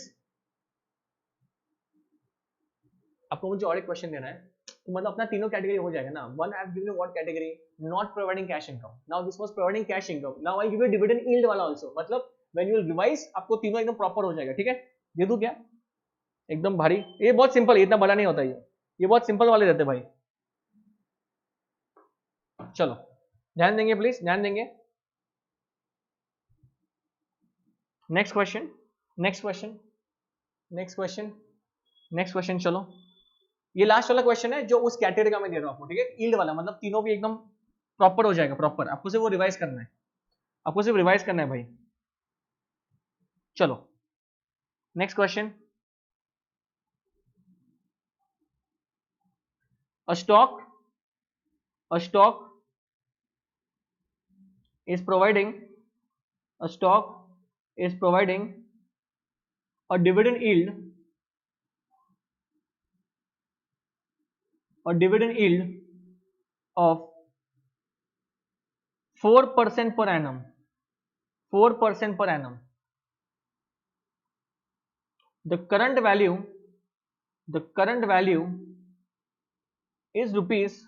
आपको मुझे और एक क्वेश्चन देना है. तो मतलब अपना तीनों कैटेगरी हो जाएगा ना. One I have given you what category? Not providing cash income. Now this was providing cash income. Now I give you dividend yield वाला आल्सो. मतलब व्हेन यू विल रिवाइज आपको तीनों एकदम प्रॉपर हो जाएगा. ठीक है, दे दूं क्या? एकदम भारी. ये बहुत सिंपल है, इतना बड़ा नहीं होता ये बहुत सिंपल वाले रहते भाई. चलो ध्यान देंगे प्लीज, ध्यान देंगे. Next question. चलो ये लास्ट वाला क्वेश्चन है जो उस कैटेगरी का मैं दे रहा हूं आपको. ठीक है, यील्ड वाला, मतलब तीनों भी एकदम प्रॉपर हो जाएगा. प्रॉपर आपको सिर्फ वो रिवाइज करना है. भाई. चलो next question, a stock a stock is providing a stock is providing a dividend yield of 4% per annum. 4% per annum. The current value is rupees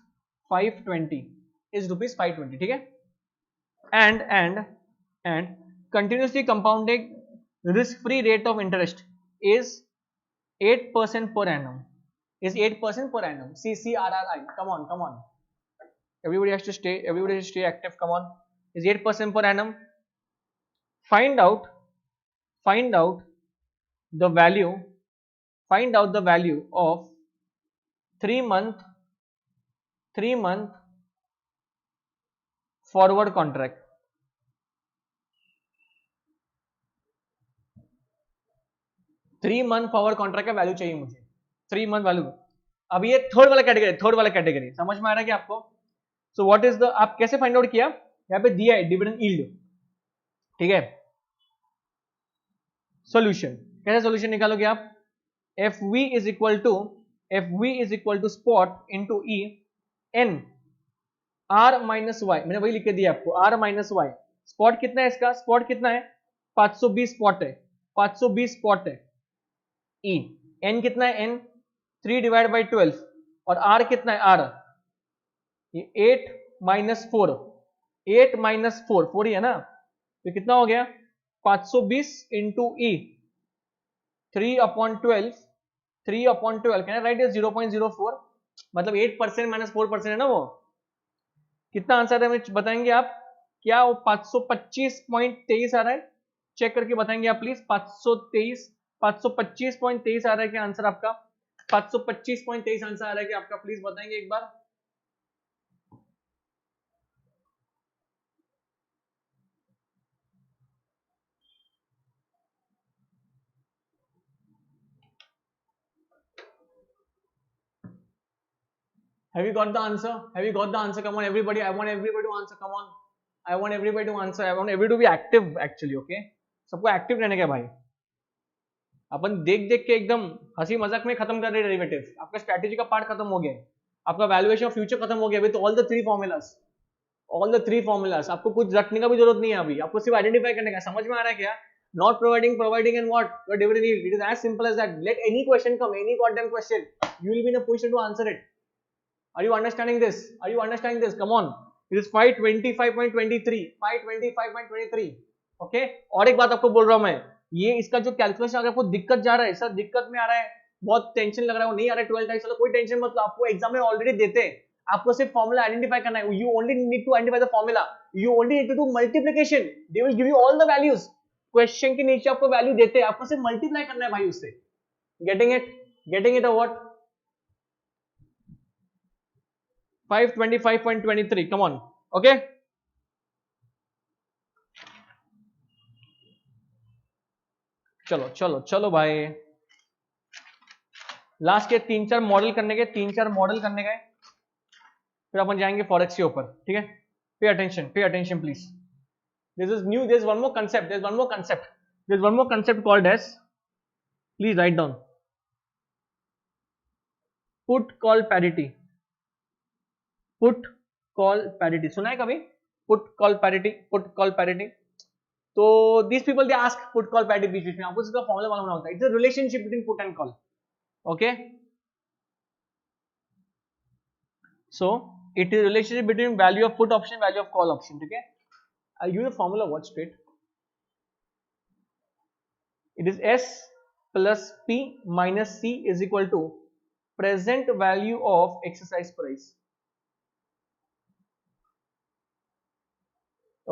520, ठीक है. And continuously compounding risk free rate of interest is 8% per annum. CCRRI. Come on, everybody has to stay active. Come on, is 8% per annum. Find out the value of 3 month forward contract. 3 month forward contract का value चाहिए मुझे. 3 month value. अब ये third वाला category समझ में आ रहा है क्या आपको? सो व्हाट इज द, आप कैसे फाइंड आउट किया? यहाँ पे दिया है डिविडेंड यील्ड, ठीक है. सॉल्यूशन, कैसे सॉल्यूशन निकालोगे आप? FV is equal to spot into E N R minus Y. मैंने वही लिख के दिया आपको, R माइनस वाई. स्पॉट कितना है इसका? स्पॉट कितना है? 520 स्पॉट है, 520 स्पॉट है. E N कितना है? N 3 divide by 12. और R कितना है? R ये 8 माइनस 4, 8 माइनस 4, 4 ही है ना. तो कितना हो गया? 520 into E 3/12, 3/12 can I right is 0.04, मतलब 8% माइनस 4% है ना वो. कितना आंसर है बताएंगे आप? क्या वो 525.23 आ रहा है? चेक करके बताएंगे आप प्लीज. 525.23 आ रहा है क्या आंसर आपका? 525.23 आंसर आ रहा है क्या आपका? प्लीज बताएंगे एक बार. Have you got the answer? Come on, everybody. I want everybody to answer. Come on. I want everybody to answer. I want everybody to be active actually. Okay. सबको active रहने का भाई. अपन देख देख के एकदम हंसी मजाक में खत्म कर रहे डेरिवेटिव्स. आपका स्ट्रैटेजी का पार्ट खत्म हो गया. आपका वैल्यूएशन ऑफ फ्यूचर खत्म हो गया. With all the three formulas आपको कुछ रखने का भी जरूरत नहीं है अभी. आपको सिर्फ आइडेंटिफाई करने का. समझ में आ रहा है क्या? Not providing and what? Your dividend yield. It is as simple as that. Let any question come, any goddamn question. You will be in a position to answer it. Are you understanding this? Come on. It is 525.23. 525.23. Okay. और एक बात आपको बोल रहा हूं मैं, ये इसका जो कैलकुलेशन अगर आपको दिक्कत जा रहा है, सर दिक्कत में आ रहा है, बहुत टेंशन लग रहा है, वो नहीं आ रहा है 12 टाइम्स, चलो कोई टेंशन मत लो. आपको एग्जाम में ऑलरेडी देते हैं. आपको सिर्फ फॉर्मूला आइडेंटिफाई करना है. You only need to identify the formula. You only need to do multiplication. They will give you all the values. Question के नीचे आपको वैल्यू देते हैं, आपको सिर्फ मल्टीप्लाई करना है भाई उससे. गेटिंग इट और व्हाट? 525.23. come on. okay. चलो भाई. लास्ट के 3-4 मॉडल करने गए, फिर अपन जाएंगे फॉरेक्स के ऊपर. ठीक है. पे attention please. This is new. This one more concept called as, please write down, put call parity. सुना है कभी? put call parity. तो these people they ask put call parity बीच में. आपको इसका फॉर्मूला मालूम होता है. It's a relationship between put and call. okay. so it is relationship between value of put option, value of call option. ठीक है. I'll give you the formula. Watch straight. It is S plus P minus C is equal to present value of exercise price.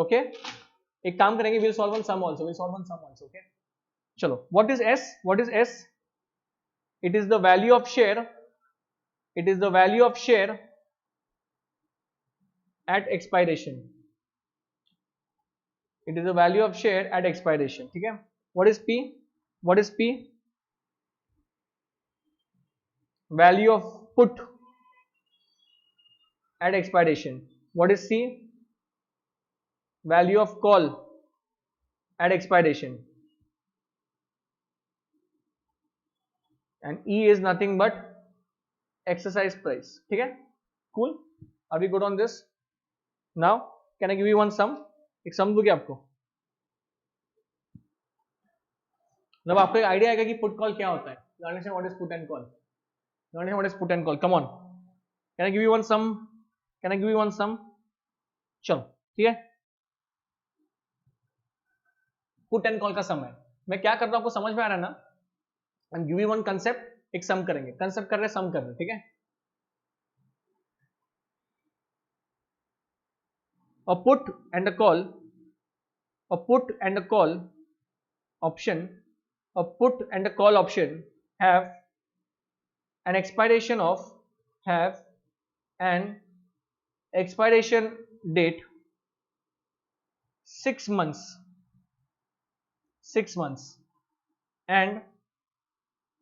okay. एक काम करेंगे, we'll solve on sum also. okay. चलो. what is S? It is the value of share at expiration. ठीक है. what is P? What is P? Value of put at expiration. What is C? Value of call at expiration. And E is nothing but exercise price. ठीक है? Cool. Are we good on this? Now, can I give you one sum? एक sum दूंगी आपको. मतलब आपको एक idea आएगा कि पुट कॉल क्या होता है. You understand what is put and call? You understand what is put and call? Come on. Can I give you one sum? Can I give you one sum? चलो, ठीक है. Put and call का सम है. मैं क्या कर रहा हूं आपको समझ में आ रहा है ना? And give you one concept, एक सम करेंगे. कंसेप्ट कर रहे सम कर रहे, ठीक है. A put and a call, a put and a call option, a put and a call option have an expiration date 6 months and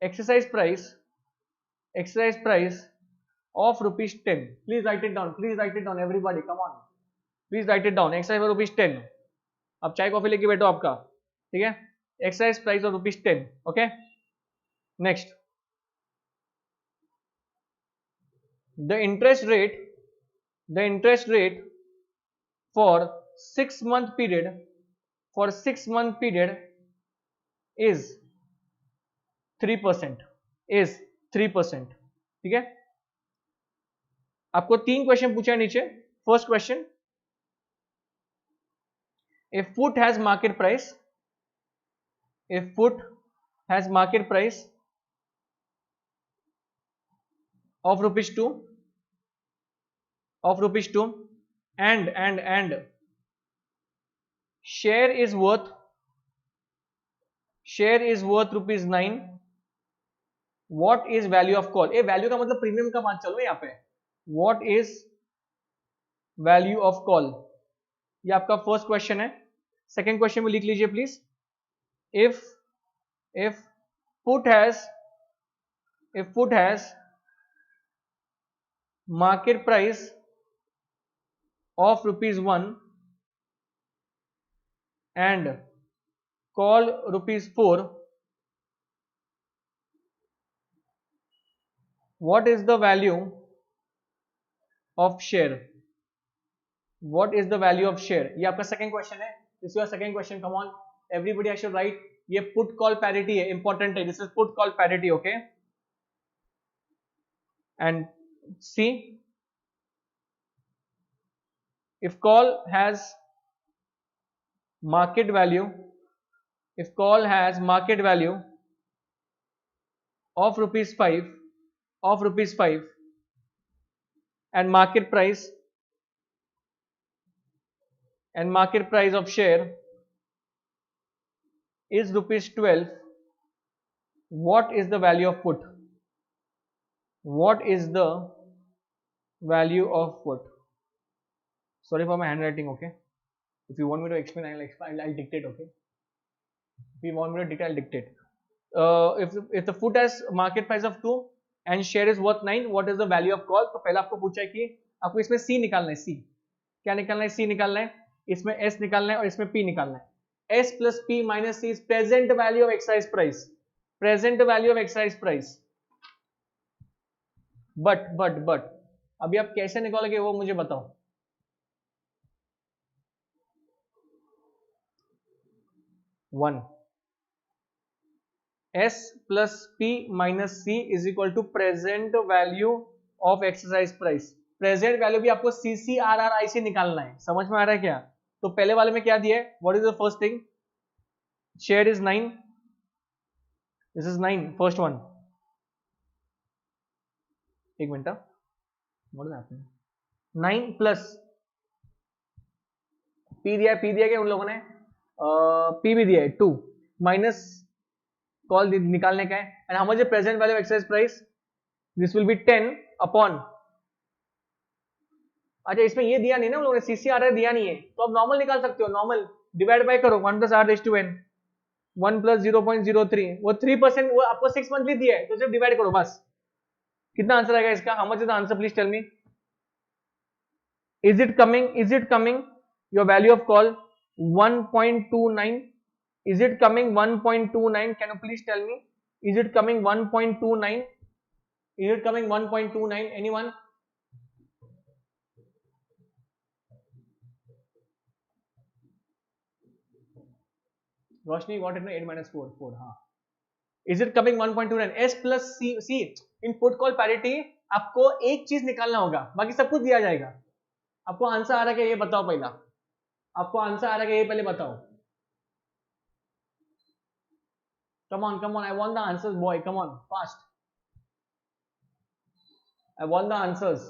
exercise price of rupees 10. Please write it down everybody, come on, please write it down. Exercise for rupees 10. अब चाय coffee लेके बैठो आपका, ठीक है. Exercise price of rupees 10. Okay. Next, the interest rate for 6-month period is 3%. ठीक है. आपको 3 क्वेश्चन पूछा है नीचे. First question, if put has market price of rupees 2 and share is worth rupees 9, what is value of call? ये value का मतलब premium का बात चलो यहाँ पे. what is value of call? ये आपका फर्स्ट क्वेश्चन है. सेकेंड क्वेश्चन में लिख लीजिए please. if put has market price of rupees 1 and call rupees 4, what is the value of share? What is the value of share? ये आपका second question है. This your second question. Come on everybody, I should write. ये put call parity है, important है. This is put call parity. Okay. And see, if call has market value of rupees 5 and market price of share is rupees 12, what is the value of put? Sorry for my handwriting, okay. If you want me to explain, I'll dictate, okay. If you want me to dictate, I'll dictate. If the put has market price of 2 and share is worth 9, what is the value of call? तो पहले आपको पूछा है कि आपको इसमें C निकालना है. C क्या निकालना है? C निकालना है. इसमें S निकालना है और इसमें P निकालना है. S plus P minus C is present value of exercise price. But अभी आप कैसे निकालोगे वो मुझे बताओ. One, S plus P minus C is equal to present value of exercise price. Present value भी आपको CCRRI से निकालना है. समझ में आ रहा है क्या? तो पहले वाले में क्या दिया है? What is the first thing? Share is 9. This is 9, first one. एक minute, what is happening? 9 plus P दिया क्या उन लोगों ने? P भी दिया है 2 माइनस कॉल निकालने का है. And how much is present value of exercise price? This will be 10 upon. अच्छा, इसमें ये दिया नहीं ना उन लोगों ने, CCRI दिया नहीं है, तो आप नॉर्मल निकाल सकते हो. नॉर्मल डिवाइड बाय करो 1 + R⁴n. 1+0.03, वो 3%, वो आपको 6 मंथली दिया है तो सिर्फ डिवाइड करो बस। कितना आंसर आएगा इसका? How much is the answer? Please tell me. Is it coming your value of call 1.29? Is it coming 1.29? Can you please tell me? Is it coming 1.29? Is it coming 1.29? Anyone? Roshni, what is 8 minus 4? 4, हाँ. Is it coming 1.29? S plus C. See, in put call parity आपको एक चीज निकालना होगा, बाकी सब कुछ दिया जाएगा। आपको आंसर आ रहा है क्या ये बताओ पहला। आपको आंसर आ रहा है क्या ये पहले बताओ। Come on, I want the answers, boy. Come on, fast. I want the answers.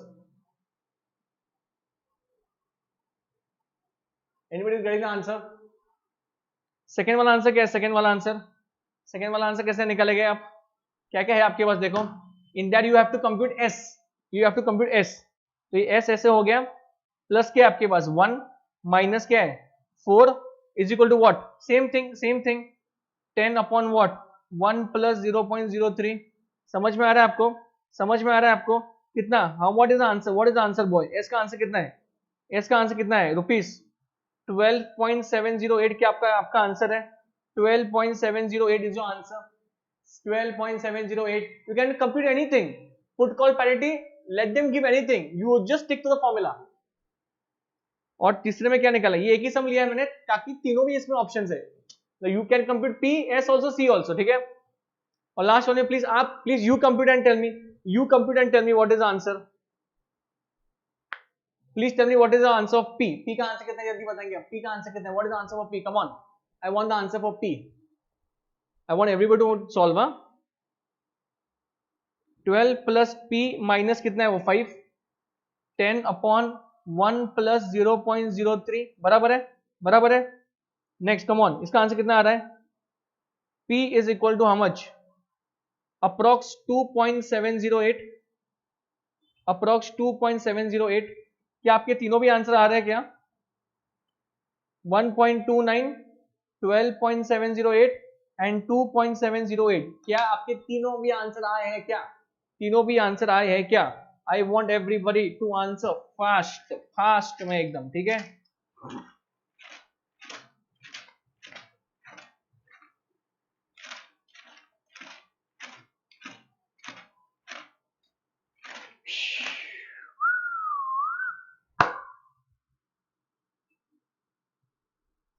Anybody is getting the answer? Second वाला आंसर क्या है? सेकेंड वाला आंसर कैसे निकालेंगे आप? क्या क्या है आपके पास देखो। In that you have to compute S, तो ये एस ऐसे हो गया, प्लस क्या है आपके पास 1 माइनस क्या है 4 is equal to what? Same thing 10 upon what 1 plus 0.03। समझ में आ रहा है आपको? कितना? How what is the answer boy? S का आंसर कितना है? रुपीस 12.708 क्या आपका आंसर है? 12.708 is your answer. 12.708. You can compute anything. Put call parity. Let them give anything. You just stick to the formula. और तीसरे में क्या निकाला? ये एक ही सम लिया है मैंने ताकि तीनों भी इसमें ऑप्शंस है। So you can compute P, S also, C also. ठीक है? और लास्ट वन में please you compute and tell me. You compute and tell me what is the answer. Please tell me what is the answer of P. P का answer कितना जल्दी बताएंगे आप? P का आंसर कितना है? What is the answer for P? Come on. I want the answer for P. I want everybody to solve. 12 plus P minus कितना है वो? 5. 10 upon 1 plus 0.03 बराबर है। नेक्स्ट कम ऑन, इसका आंसर कितना आ रहा है? P is equal to how much? Approx 2.708. Approx 2.708. क्या आपके तीनों भी आंसर आ रहे हैं क्या? 1.29, 12.708 एंड 2.708। क्या आपके तीनों भी आंसर आए हैं क्या? I want everybody to answer fast में एकदम, ठीक है?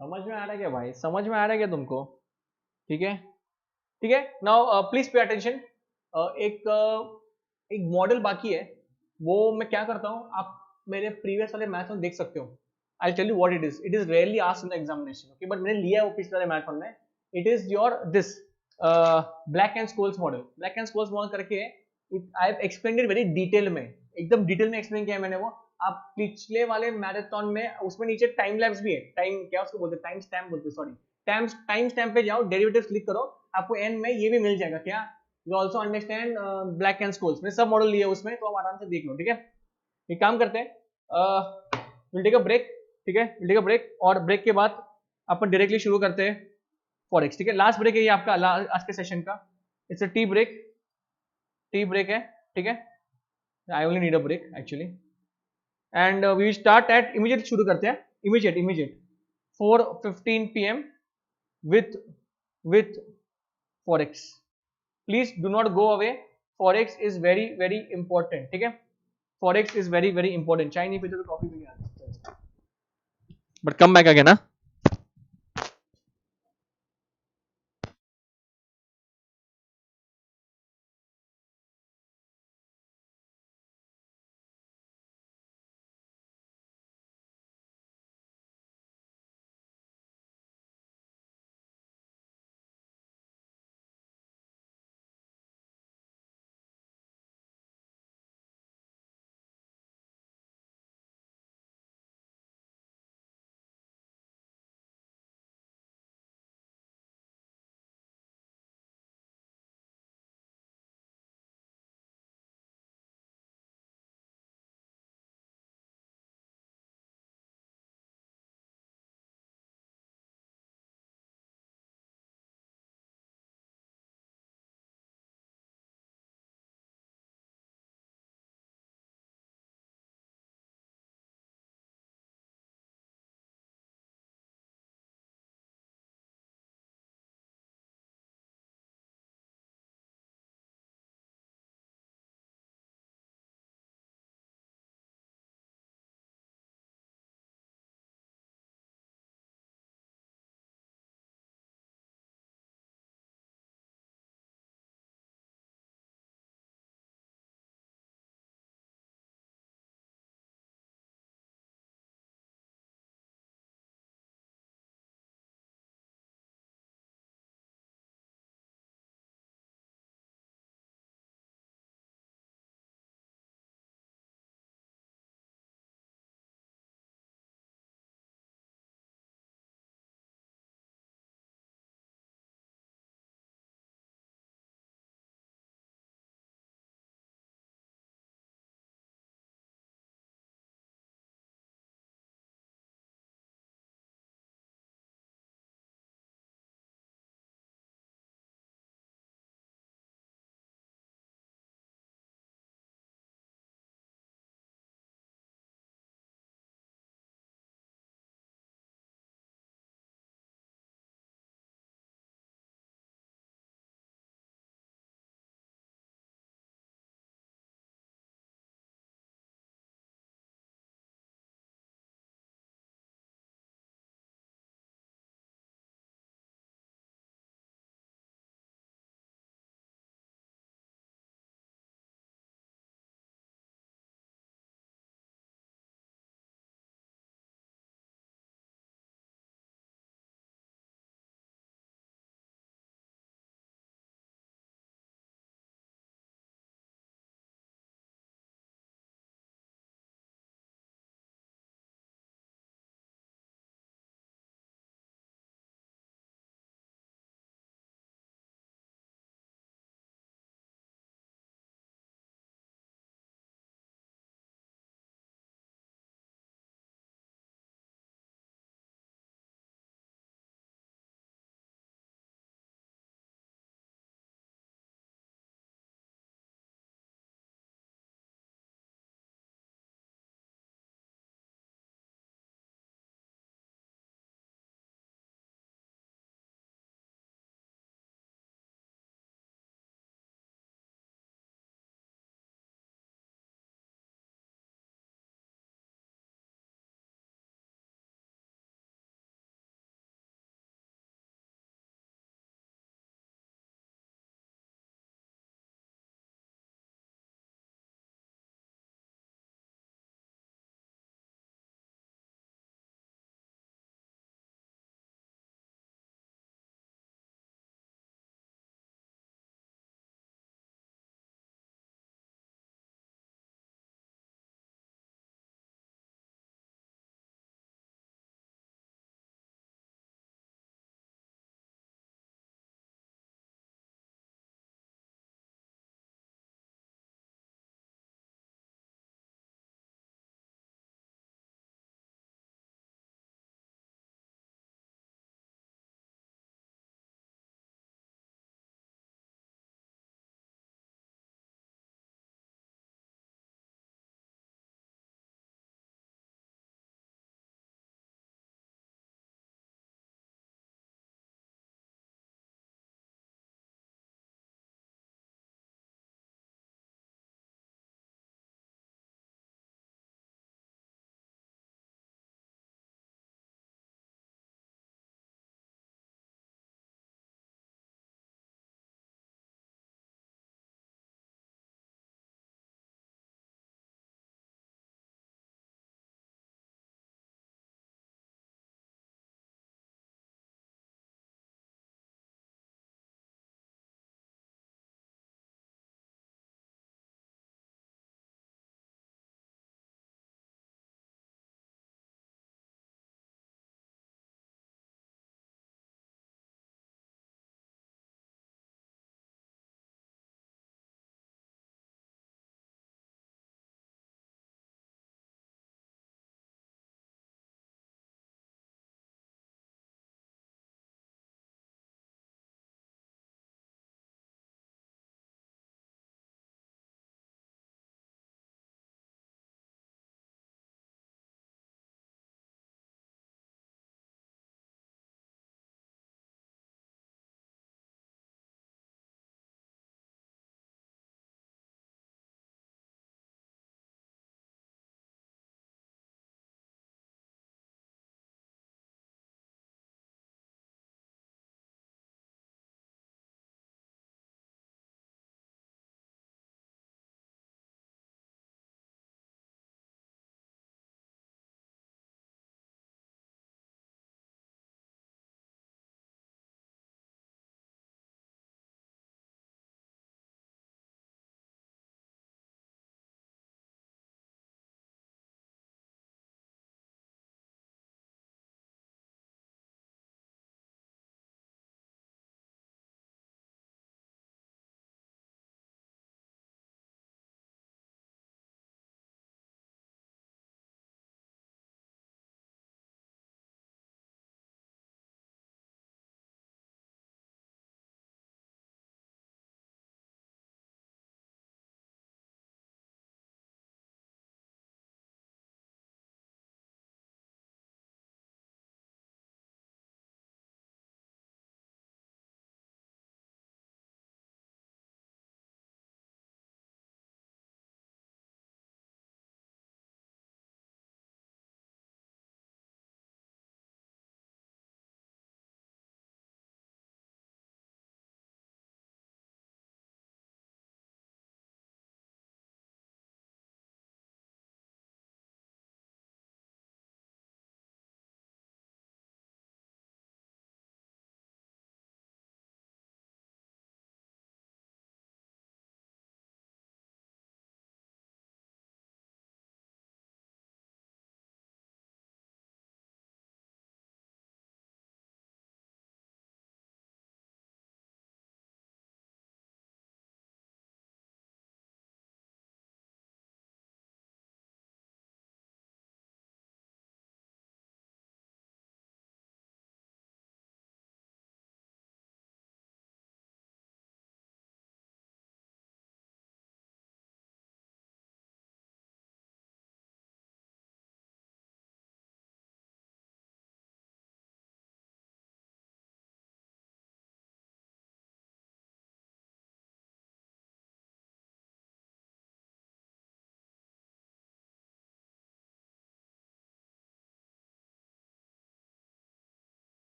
समझ में आ रहा है क्या भाई? समझ में आ रहा है क्या तुमको? ठीक है। Now please pay attention. एक मॉडल बाकी है, वो मैं क्या करता हूँ, आप मेरे प्रीवियस वाले मैथ में देख सकते हो। I tell you what it is rarely asked in the examination, okay, but मैंने लिया है वो पिछले वाले मैथ में। It is your this black and Scholes model करके I have explained it very detail में, एकदम डिटेल में एक्सप्लेन किया है मैंने वो। आप पिछले वाले मैराथन में उसमें नीचे टाइम लैप्स भी है, टाइम क्या उसको बोलते हैं, टाइम स्टैम्प बोलते हैं, सॉरी टाइम स्टैम्प पे जाओ, डेरिवेटिव्स क्लिक करो, आपको एंड में ये भी मिल जाएगा। क्या? You also understand black and Scholes में सब मॉडल लिए उसमें, तो आप आराम से देख लो, ठीक है? एक काम करते हैं, विल टेक अ ब्रेक, ठीक है? विल टेक अ ब्रेक, और ब्रेक के बाद अपन डायरेक्टली शुरू करते हैं फॉरेक्स, ठीक है? लास्ट ब्रेक है ये आपका आज के सेशन का। इट्स अ टी ब्रेक है, ठीक है? I only need a break actually, and we start at immediate, शुरू करते हैं immediate 4:15 PM with forex. Please do not go away, forex is very important, ठीक है? Forex is very important. चाय नहीं पीते तो कॉफी भी नहीं, बट कम बैक अगेन ना।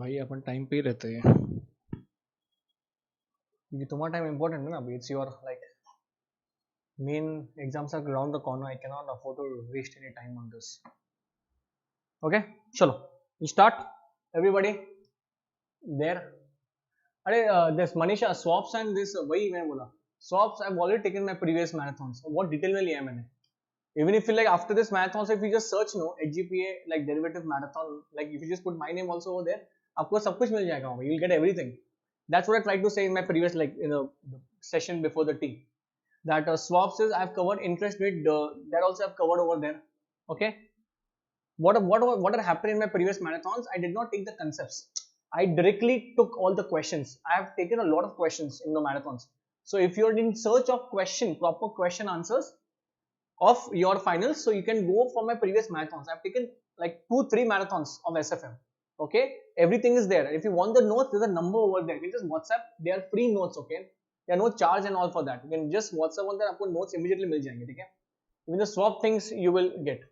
भाई अपन टाइम पे ही रहते हैं, क्योंकि तुम्हारा टाइम इम्पोर्टेंट है ना अभी. It's your like main exams are around the corner. I can not afford to waste any time on this. Okay चलो स्टार्ट एवरीबॉडी देयर. अरे this Manisha swaps and this, वही मैंने बोला swaps. I have already taken my previous marathons. बहुत detail में लिया है मैंने. Even if you like after this marathon, so if you just search Hgpa like derivative marathon, like if you just put my name also over there, आपको सब कुछ मिल जाएगा वहाँ. You'll get everything. That's what I tried to say in my previous like in the session before the tea. That swaps is I've covered interest rate. That also I've covered over there. Okay. What had happened in my previous marathons? I did not take the concepts. I directly took all the questions. I have taken a lot of questions in the marathons. So if you're in search of proper question answers of your finals, so you can go for my previous marathons. I've taken like 2-3 marathons of SFM. Okay, everything is there. If you want the notes, there's a number over there. You can just WhatsApp. They are free notes. Okay, there are no charge and all for that. You can just WhatsApp on there. आपको notes immediately मिल जाएंगे. ठीक है, even the swap things you will get.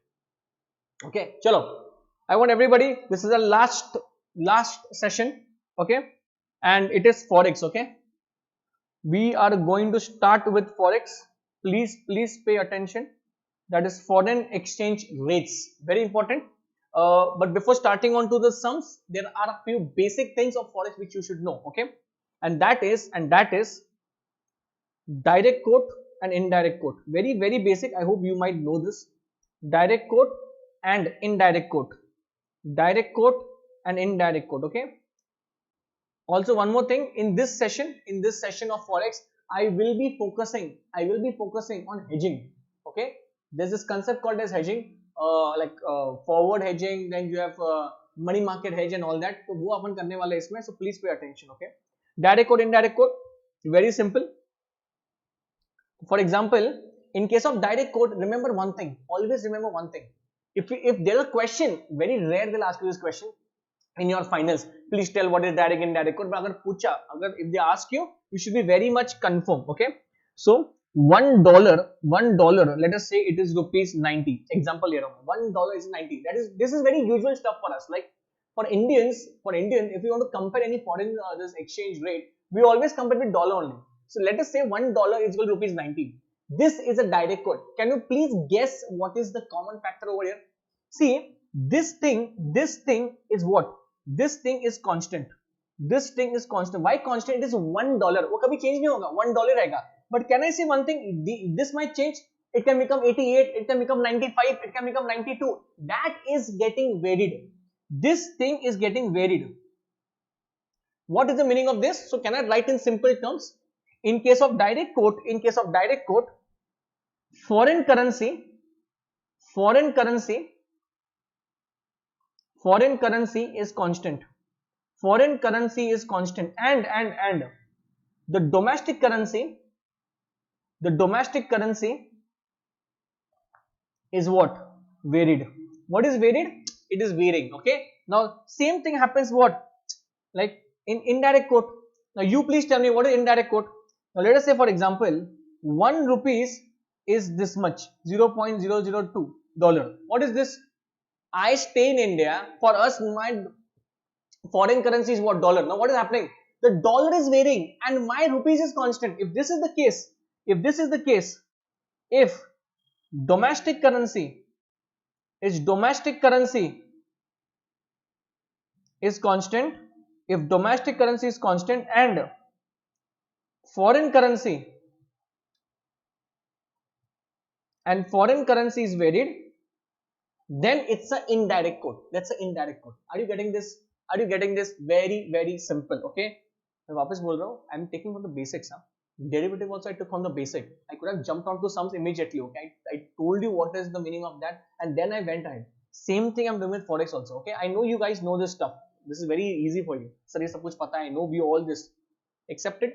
Okay, चलो. I want everybody. This is the last session. Okay, and it is Forex. Okay, we are going to start with Forex. Please pay attention. That is foreign exchange rates, very important. But before starting on to the sums, there are a few basic things of forex which you should know. Okay, and that is direct quote and indirect quote. Very basic. I hope you might know this. Direct quote and indirect quote. Direct quote and indirect quote. Okay, also one more thing, in this session of forex, I will be focusing on hedging. Okay, there's this concept called as hedging, forward hedging, then you have money market hedge and all that. तो वो अपन करने वाले हैं इसमें. So please pay attention. Okay, direct quote, indirect quote, very simple. For example, in case of direct quote, remember one thing. Always remember one thing. If there's a question, very rare they'll ask you this question in your finals. Please tell what is direct and indirect quote. But if they ask you, you should be very much confirm. Okay, so $1, let us say it is rupees 90. Example here, $1 is 90. This is very usual stuff for us. Like for Indian, if you want to compare any foreign this exchange rate, we always compare with dollar only. So let us say $1 is equal to rupees 90. This is a direct quote. Can you please guess what is the common factor over here? See, this thing is what? This thing is constant. This thing is constant. Why constant? It is $1. वो कभी change नहीं होगा. $1 रहेगा. But can I say one thing? This might change. It can become 88. It can become 95. It can become 92. That is getting varied. This thing is getting varied. What is the meaning of this? So can I write in simple terms? In case of direct quote, foreign currency is constant. Foreign currency is constant, and the domestic currency is what? Varied. What is varied? It is varying. Okay, now same thing happens what? Like in indirect quote. Now you please tell me what is indirect quote. Now let us say for example 1 rupees is this much, $0.002. What is this? I stay in India. For us, my foreign currency is what? Dollar. Now what is happening? The dollar is varying and my rupees is constant. If this is the case, if domestic currency is constant, and foreign currency is varied, then it's an indirect quote. That's an indirect quote. Are you getting this? Very simple. Okay, मैं वापस बोल रहा हूँ. I'm taking from the basics. Derivative also I took from the basic. I could have jumped onto sums immediately. Okay, I told you what is the meaning of that, and then I went ahead. Same thing I'm doing with forex also. Okay, I know you guys know this stuff. This is very easy for you. Sir, ये सब कुछ पता है. I know we all this. Accept it.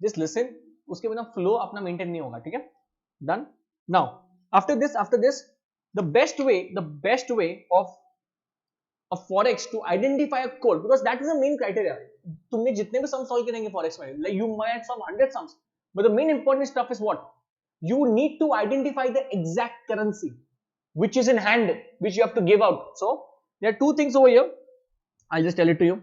Just listen. उसके बिना flow अपना maintain नहीं होगा. ठीक है? Done. Now after this, the best way of a forex to identify a code, because that is the main criteria. तुमने जितने भी sums solve करेंगे forex में, like you might solve 100 sums, but the main important stuff is what? You need to identify the exact currency which is in hand, which you have to give out. So there are two things over here. I'll just tell it to you.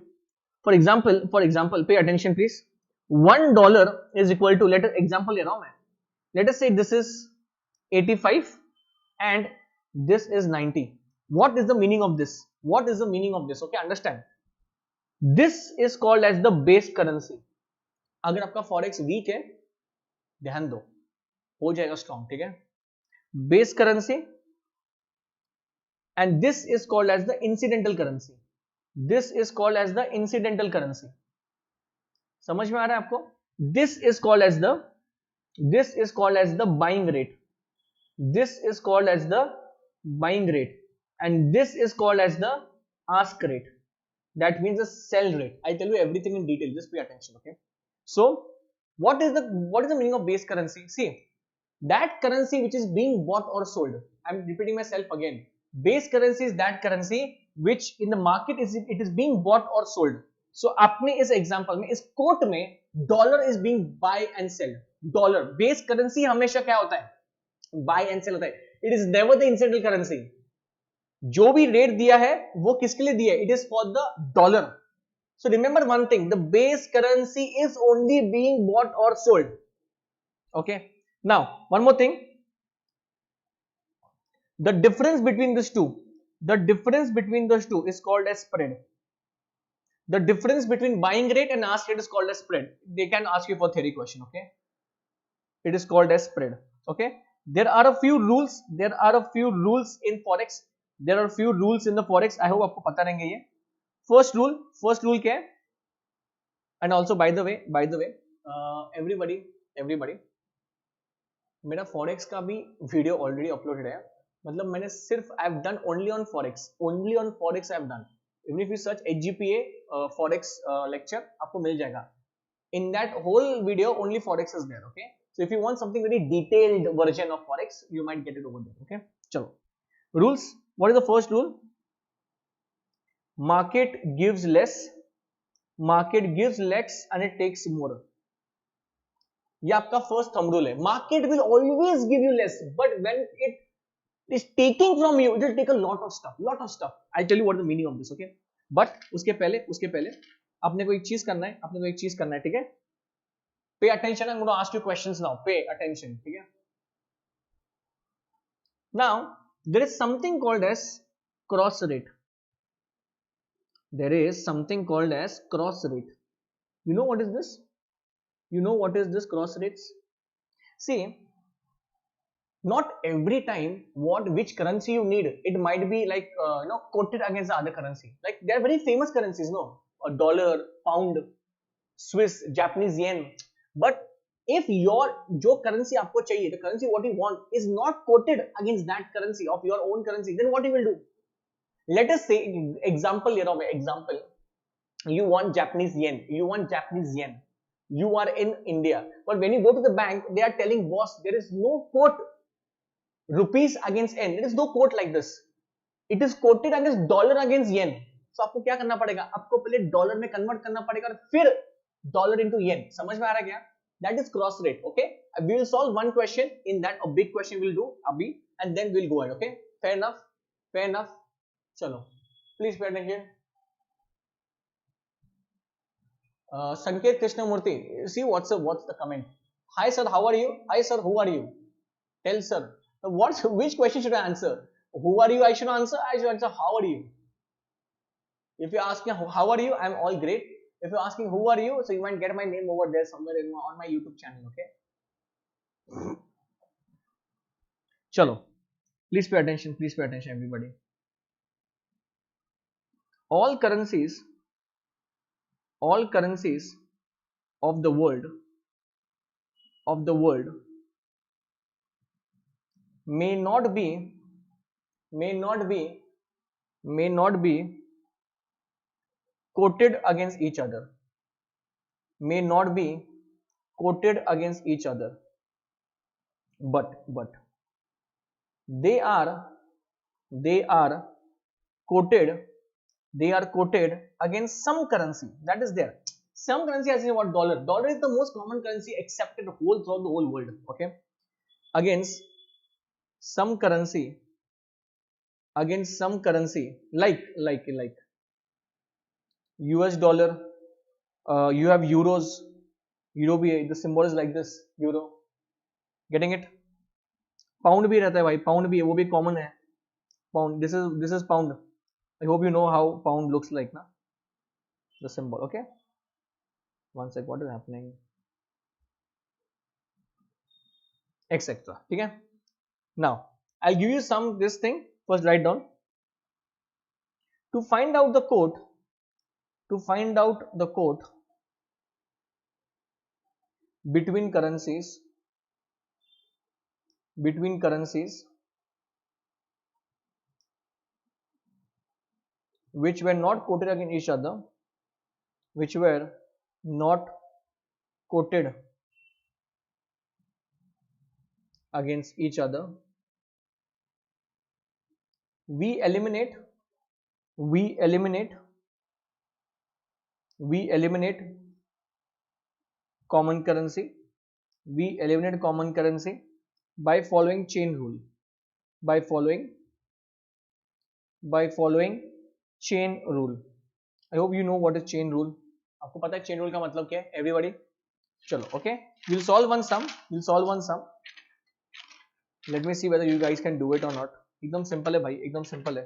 For example, pay attention please. $1 is equal to, let us example ले रहा हूं मैं. Let us say this is 85 and this is 90. What is the meaning of this? What is the meaning of this? Okay, understand. This is called as the base currency. अगर आपका forex week है, ध्यान दो, हो जाएगा strong, ठीक है. Base currency, and this is called as the incidental currency. This is called as the incidental currency. समझ में आ रहा है आपको? This is called as the buying rate. This is called as the buying rate, and this is called as the ask rate. That means the sell rate. I tell you everything in detail. Just pay attention, okay? So, what is the meaning of base currency? See, that currency which is being bought or sold. I'm repeating myself again. Base currency is that currency which in the market it is being bought or sold. So आपने इस example में, इस quote में dollar is being buy and sell. Dollar base currency हमेशा क्या होता है? Buy and sell होता है. It is never the incidental currency. जो भी रेट दिया है वो किसके लिए दिया है? It is for the dollar. So remember one thing: the base currency is only being bought or sold. Okay. Now one more thing. The difference between these two, is called as spread. The difference between buying rate and ask rate is called as spread. They can ask you for theory question, okay? It is called as spread, okay? There are a few rules. In forex. There are a few rules in the forex. I hope आपको पता रहेंगे ये. First rule क्या है? And also by the way, everybody, मेरा forex का भी video already uploaded है. मतलब मैंने सिर्फ I have done only on forex I have done. Even if you search Hgpa forex lecture, आपको मिल जाएगा. In that whole video only forex is there, okay. So if you want something very detailed version of forex, you might get it over there, okay. चलो, rules. What is the first rule? Market gives less and it takes more. ये आपका first thumb rule है. Market will always give you less, but when it is taking from you, it will take a lot of stuff. I'll tell you what the meaning of this, okay? But उसके पहले आपने को एक चीज करना है, ठीक है? Pay attention. I'm going to ask you questions now. Pay attention, ठीक है? Now there is something called as cross rate. You know what is this? Cross rates? See, not every time which currency you need, it might be like quoted against the other currency. Like they are very famous currencies, no? A dollar, pound, Swiss, Japanese yen. But if your जो currency आपको चाहिए, the currency what you want is not quoted against that currency of your own currency, then what you will do? Let us say example, you want Japanese yen. You are in India, but when you go to the bank, they are telling, boss, there is no quote rupees against yen. There is no quote like this. It is quoted against dollar against yen. So आपको क्या करना पड़ेगा? आपको पहले dollar में convert करना पड़ेगा और फिर डॉलर इनटू येन. समझ में आ रहा है क्या? That is cross rate, okay? We will solve one question in that. A big question we'll do abhi, and then we'll go ahead, okay? Fair enough. Chalo, please pay attention. Sanket Krishnamurthy, see what's the comment? Hi sir, how are you? Hi sir, who are you? Tell sir. Which question should I answer? Who are you? I should answer how are you? If you ask me how are you, I'm all great. If you're asking who are you, so you might get my name over there somewhere on my YouTube channel, okay? Chalo, please pay attention everybody. All currencies of the world may not be quoted against each other. But they are quoted against some currency that is there. Some currency, as in what? Dollar is the most common currency accepted throughout the whole world, okay? Against some currency like US dollar, You have euros. Euro भी है, the symbol is like this, euro. Getting it? Pound भी रहता है भाई, pound भी है, वो भी common है. Pound. This is pound. I hope you know how pound looks like, na? The symbol. Okay. One sec. What is happening? Etc. ठीक है? Now I'll give you some this thing. First write down. To find out the quote. To find out the quote between currencies. Between currencies which were not quoted against each other, which were not quoted against each other, we eliminate common currency. We eliminate common currency by following chain rule. By following chain rule. I hope you know what is chain rule. आपको पता है chain rule का मतलब क्या है? Everybody, चलो, okay. We'll solve one sum. Let me see whether you guys can do it or not. एकदम simple है भाई, एकदम simple है,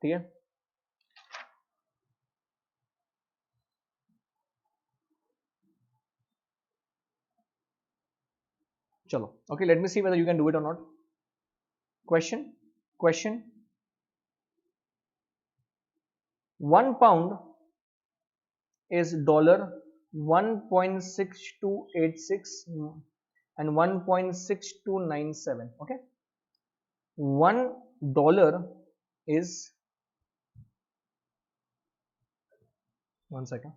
ठीक है. चलो, okay. Let me see whether you can do it or not. Question. 1 pound is $1.6286 and 1.6297. Okay, $1 is, one second,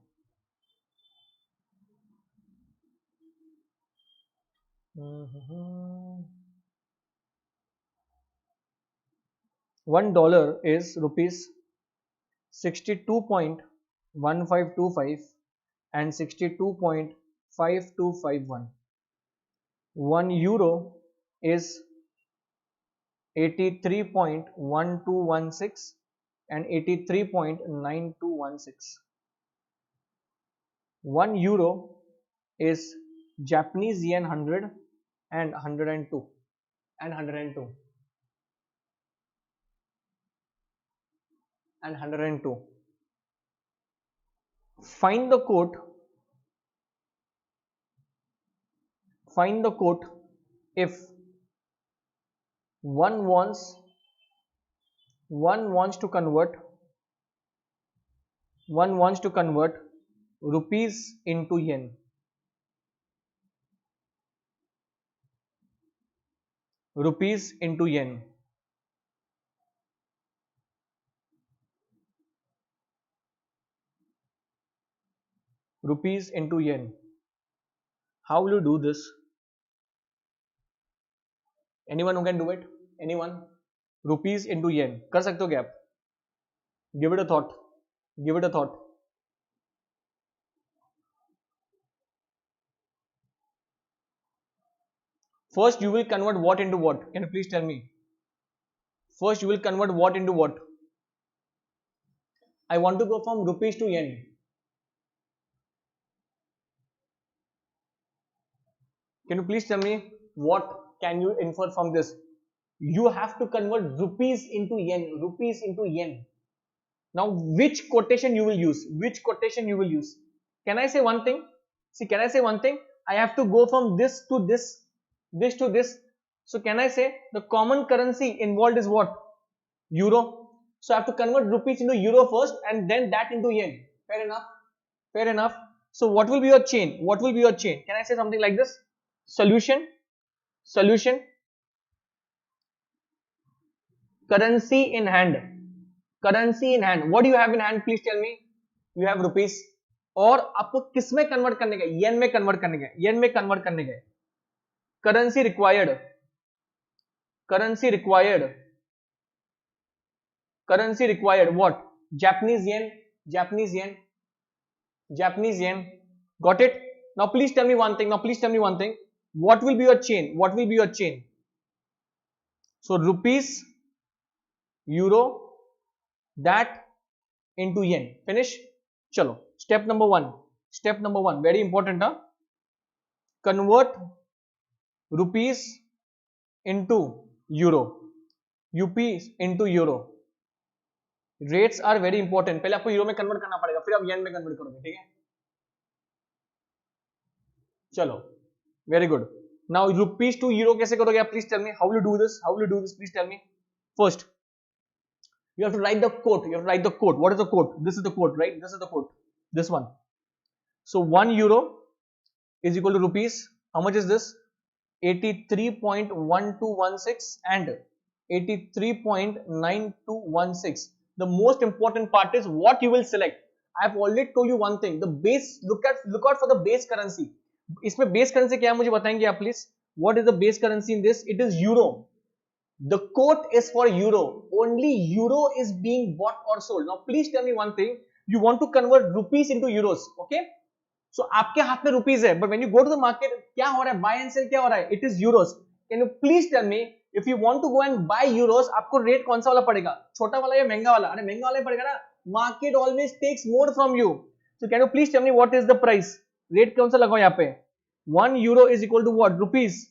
$1 is rupees 62.1525 and 62.5251. 1 euro is 83.1216 and 83.9216. 1 euro is Japanese yen 100 and 102 and 102 and 102. Find the quote if one wants to convert rupees into yen. Rupees into yen. Rupees into yen. How will you do this? Anyone who can do it? Anyone? Rupees into yen. कर सकते हो क्या आप? Give it a thought. First, you will convert what into what? Can you please tell me? First, you will convert what into what? I want to go from rupees to yen. Can you please tell me what can you infer from this? You have to convert rupees into yen. Now, which quotation you will use? Can I say one thing? I have to go from this to this to this. So can I say the common currency involved is what? Euro. So I have to convert rupees into euro first and then that into yen. Fair enough. So what will be your chain? Can I say something like this? Solution. Currency in hand. What do you have in hand? Please tell me. You have rupees. और आपको किस में convert करने का? येन में convert करने का. Currency required. What? Japanese yen. Got it? Now please tell me one thing. What will be your chain? So rupees, euro, that into yen. Finish? Chalo. Step number one. Step number one. Very important. Huh? Convert rupees into euro. UPs into euro. Rates are very important. पहले आपको euro में convert करना पड़ेगा, फिर आप येन में convert करोगे, ठीक है? चलो, very good. Now rupees to euro कैसे करोगे आप? Please tell me. How will you do this? How will you do this? Please tell me. First, you have to write the quote. You have to write the quote. What is the quote? This is the quote, right? This is the quote. This one. So 1 euro is equal to rupees. How much is this? 83.1216 and 83.9216. The most important part is what you will select. I have already told you one thing. The base. Look out for the base currency. इसमें base currency क्या है मुझे बताएंगे आप please? What is the base currency in this? It is euro. The quote is for euro. Only euro is being bought or sold. Now please tell me one thing. You want to convert rupees into euros, okay? So आपके हाथ में rupees है, but when you go to the market, क्या हो रहा है? Buy and sell क्या हो रहा है? It is euros. Can you please tell me if you want to go and buy euros, आपको rate कौन सा वाला पड़ेगा? छोटा वाला या महंगा वाला? अरे महंगा वाला ही पड़ेगा ना? Market always takes more from you. So can you please tell me what is the price? Rate कौन सा लगाओ यहाँ पे? 1 euro is equal to what? Rupees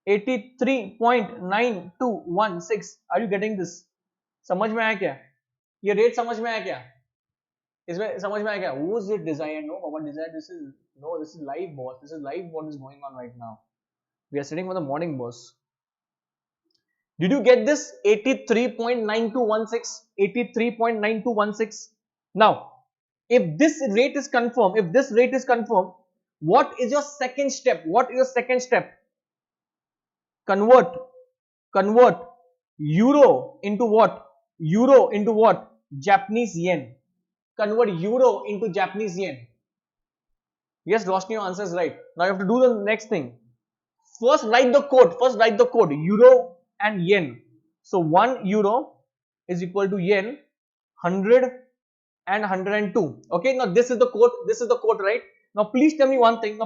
83.9216. Are you getting this? समझ में आया क्या? ये रेट समझ में आया क्या? इसमें समझ में आया क्या? Who's it designed? No, what designed? This is live, boss. This is live. What is going on right now? We are sitting for the morning, boss. Did you get this? 83.9216. 83.9216. Now, if this rate is confirmed, what is your second step? What is your second step? Convert euro into what? Euro into what? Japanese yen. Convert euro into Japanese yen. Yes, Roshni, your answer is right. Now you have to do the next thing. First write the code. Euro and yen. So 1 euro is equal to yen 100 and 102. Okay, now this is the code. Right? Now please tell me one thing.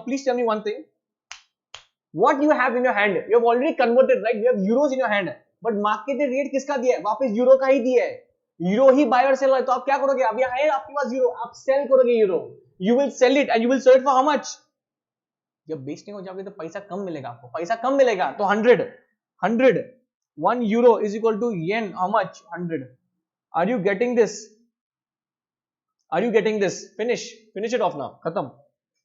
What you have in your hand? You have already converted, right? You have euros in your hand. But market rate किसका दिया है? वापस euro का ही दिया है. Euro ही buy और sell है. तो आप क्या करोगे? अभी है आपके पास euro. आप sell करोगे euro. You will sell it and you will sell it for how much? जब बेचने हो जाओगे तो पैसा कम मिलेगा आपको. तो 100. 1 euro is equal to yen. How much? 100. Are you getting this? Finish it off now. Khatam.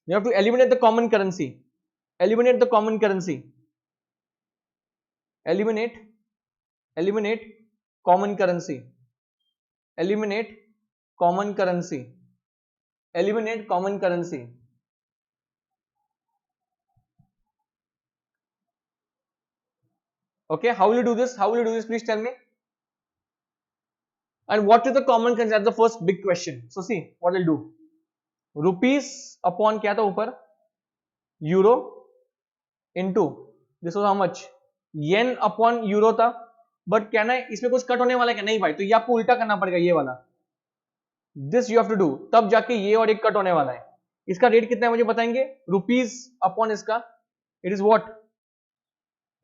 You have to eliminate the common currency. Eliminate common currency. Eliminate common currency. Okay, how will you do this? Please tell me. And what is the common currency? That's the first big question. So see what I'll do. Rupees upon क्या था ऊपर? Euro into this was how much? Yen upon euro था. But क्या ना इसमें कुछ cut होने वाला है क्या? नहीं भाई, तो ये आपको उल्टा करना पड़ेगा ये वाला. This you have to do. तब जाके ये और एक कट होने वाला है. इसका रेट कितना है मुझे बताएंगे? रुपीज अपॉन इसका. It is what?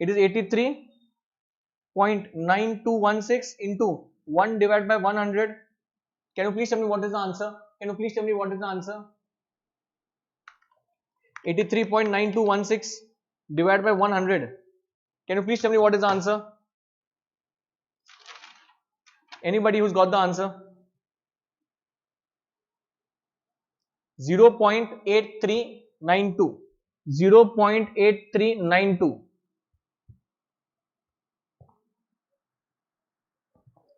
It is 83.9216 into 1 divided by 100. Can you please tell me what is the answer? 83.9216 divided by 100. Can you please tell me what is the answer? Anybody who's got the answer? 0.8392. 0.8392.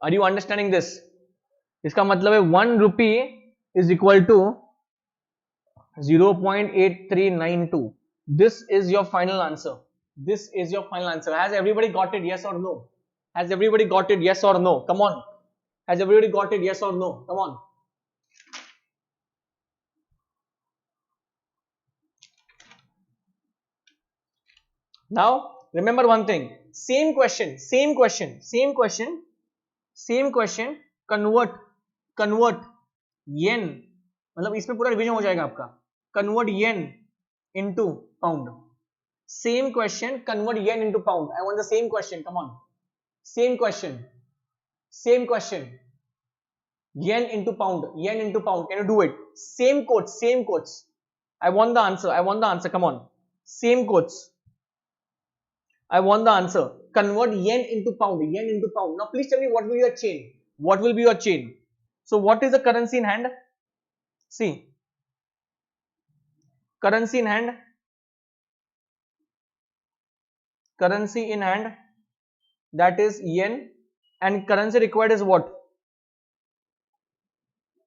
Are you understanding this? इसका मतलब है 1 rupee is equal to 0.8392. This is your final answer. Has everybody got it? Yes or no? Has everybody got it? Yes or no? Come on. Has everybody got it? Yes or no? Come on. Now remember one thing. Same question. Convert yen. मतलब इसमें पूरा revision हो जाएगा आपका. Convert yen into pound. Same question. Convert yen into pound. I want the same question. Come on. Same question. Yen into pound. Yen into pound. Can you do it? Same quotes. Same quotes. I want the answer. I want the answer. Come on. Same quotes. I want the answer. Convert yen into pound. Yen into pound. Now please tell me what will be your chain. What will be your chain? So what is the currency in hand? See. Currency in hand. Currency in hand. That is yen. And currency required is what?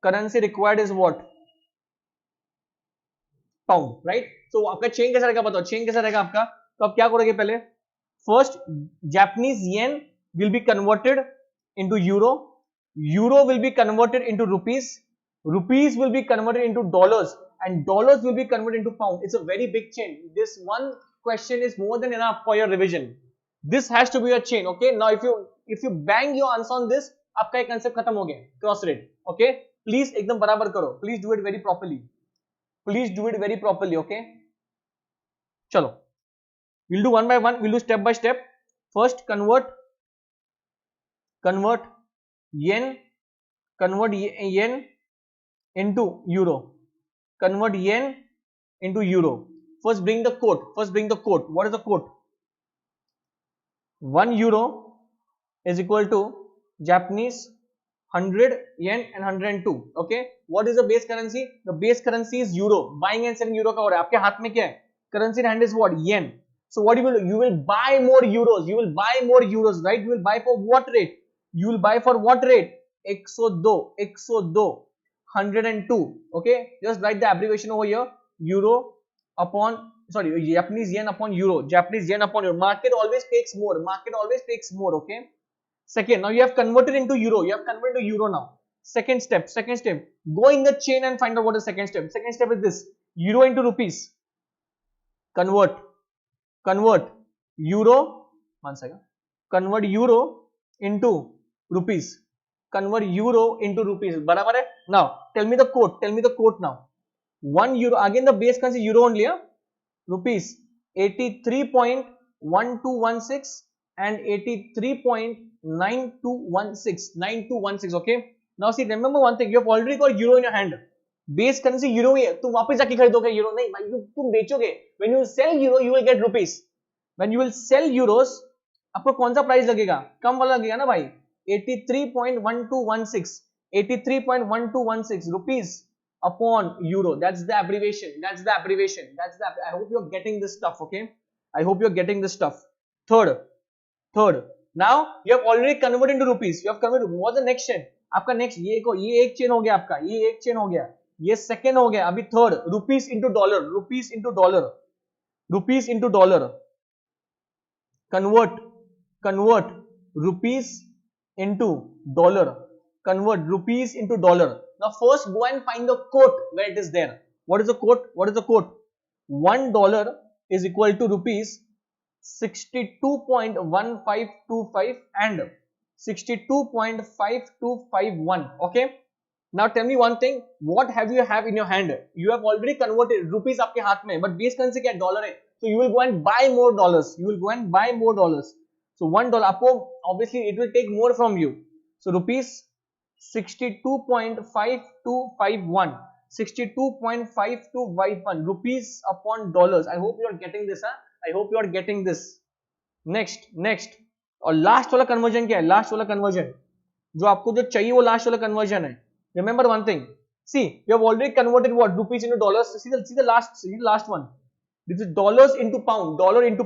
Currency required is what? Pound, right? So आपका chain कैसा रहेगा बताओ, chain कैसा रहेगा आपका? तो आप क्या करोगे पहले? First, Japanese yen will be converted into euro. Euro will be converted into rupees. Rupees will be converted into dollars, and dollars will be converted into pound. It's a very big chain. This one question is more than enough for your revision. This has to be a chain. Okay. Now, if you bang your answer on this, आपका एक concept खत्म हो गया. Cross rate. Okay. Please एकदम बराबर करो. Please do it very properly. Please do it very properly. Okay. चलो. We'll do one by one. We'll do step by step. First, convert yen, convert yen into euro. Convert yen into euro. First, bring the quote. What is the quote? 1 euro is equal to Japanese 100 yen and 102. Okay. What is the base currency? The base currency is euro. Buying and selling euro का हो रहा है. आपके हाथ में क्या है? Currency in hand is what? Yen. So what you will do? You will buy more euros. You will buy more euros, right? You will buy for what rate? You will buy for what rate? 102, 102. Okay. Just write the abbreviation over here. Euro upon, sorry, Japanese yen upon euro. Japanese yen upon euro. Market always takes more. Market always takes more. Okay. Second, now you have converted into euro. You have converted to euro now. Second step. Go in the chain and find out what is second step. Second step is this. Euro into rupees. Convert euro, one second, convert euro into rupees, barabar hai? Now tell me the quote now. 1 euro, again the base currency euro only, rupees 83.1216 and 83.9216, okay. Now see, remember one thing, you have already got euro in your hand. Base currency euro ही है, तुम वापस जाके खरीदोगे euro नहीं भाई, तुम बेचोगे. When you sell euro you will get rupees. When you will sell euros आपको कौन सा प्राइस लगेगा? कम वाला लगेगा ना भाई. 83.1216 83.1216 rupees upon euro. That's the abbreviation. I hope you're getting this stuff. Okay, I hope you're getting this stuff. Third, now you have already converted into rupees. You have converted. What's the next chain? आपका next ये एक chain हो गया आपका, ये एक chain हो गया, ये सेकेंड हो गया. अभी third, rupees into dollar. Convert rupees into dollar. Now first go and find the quote where it is there. What is the quote? $1 is equal to rupees 62.1525 and 62.5251. Okay. Now tell me one thing. What have you in your hand? You have already converted rupees आपके हाथ में, but base currency क्या है? Dollar है. So you will go and buy more dollars. So $1 आपको obviously it will take more from you. So rupees 62.5251 rupees upon dollars. I hope you are getting this. Next और last वाला conversion क्या है? Last वाला conversion जो आपको जो चाहिए वो लास्ट वाला कन्वर्जन है. Remember one thing. See, you have already converted what? Rupees into dollars. See the last one. This is dollars into pound. Convert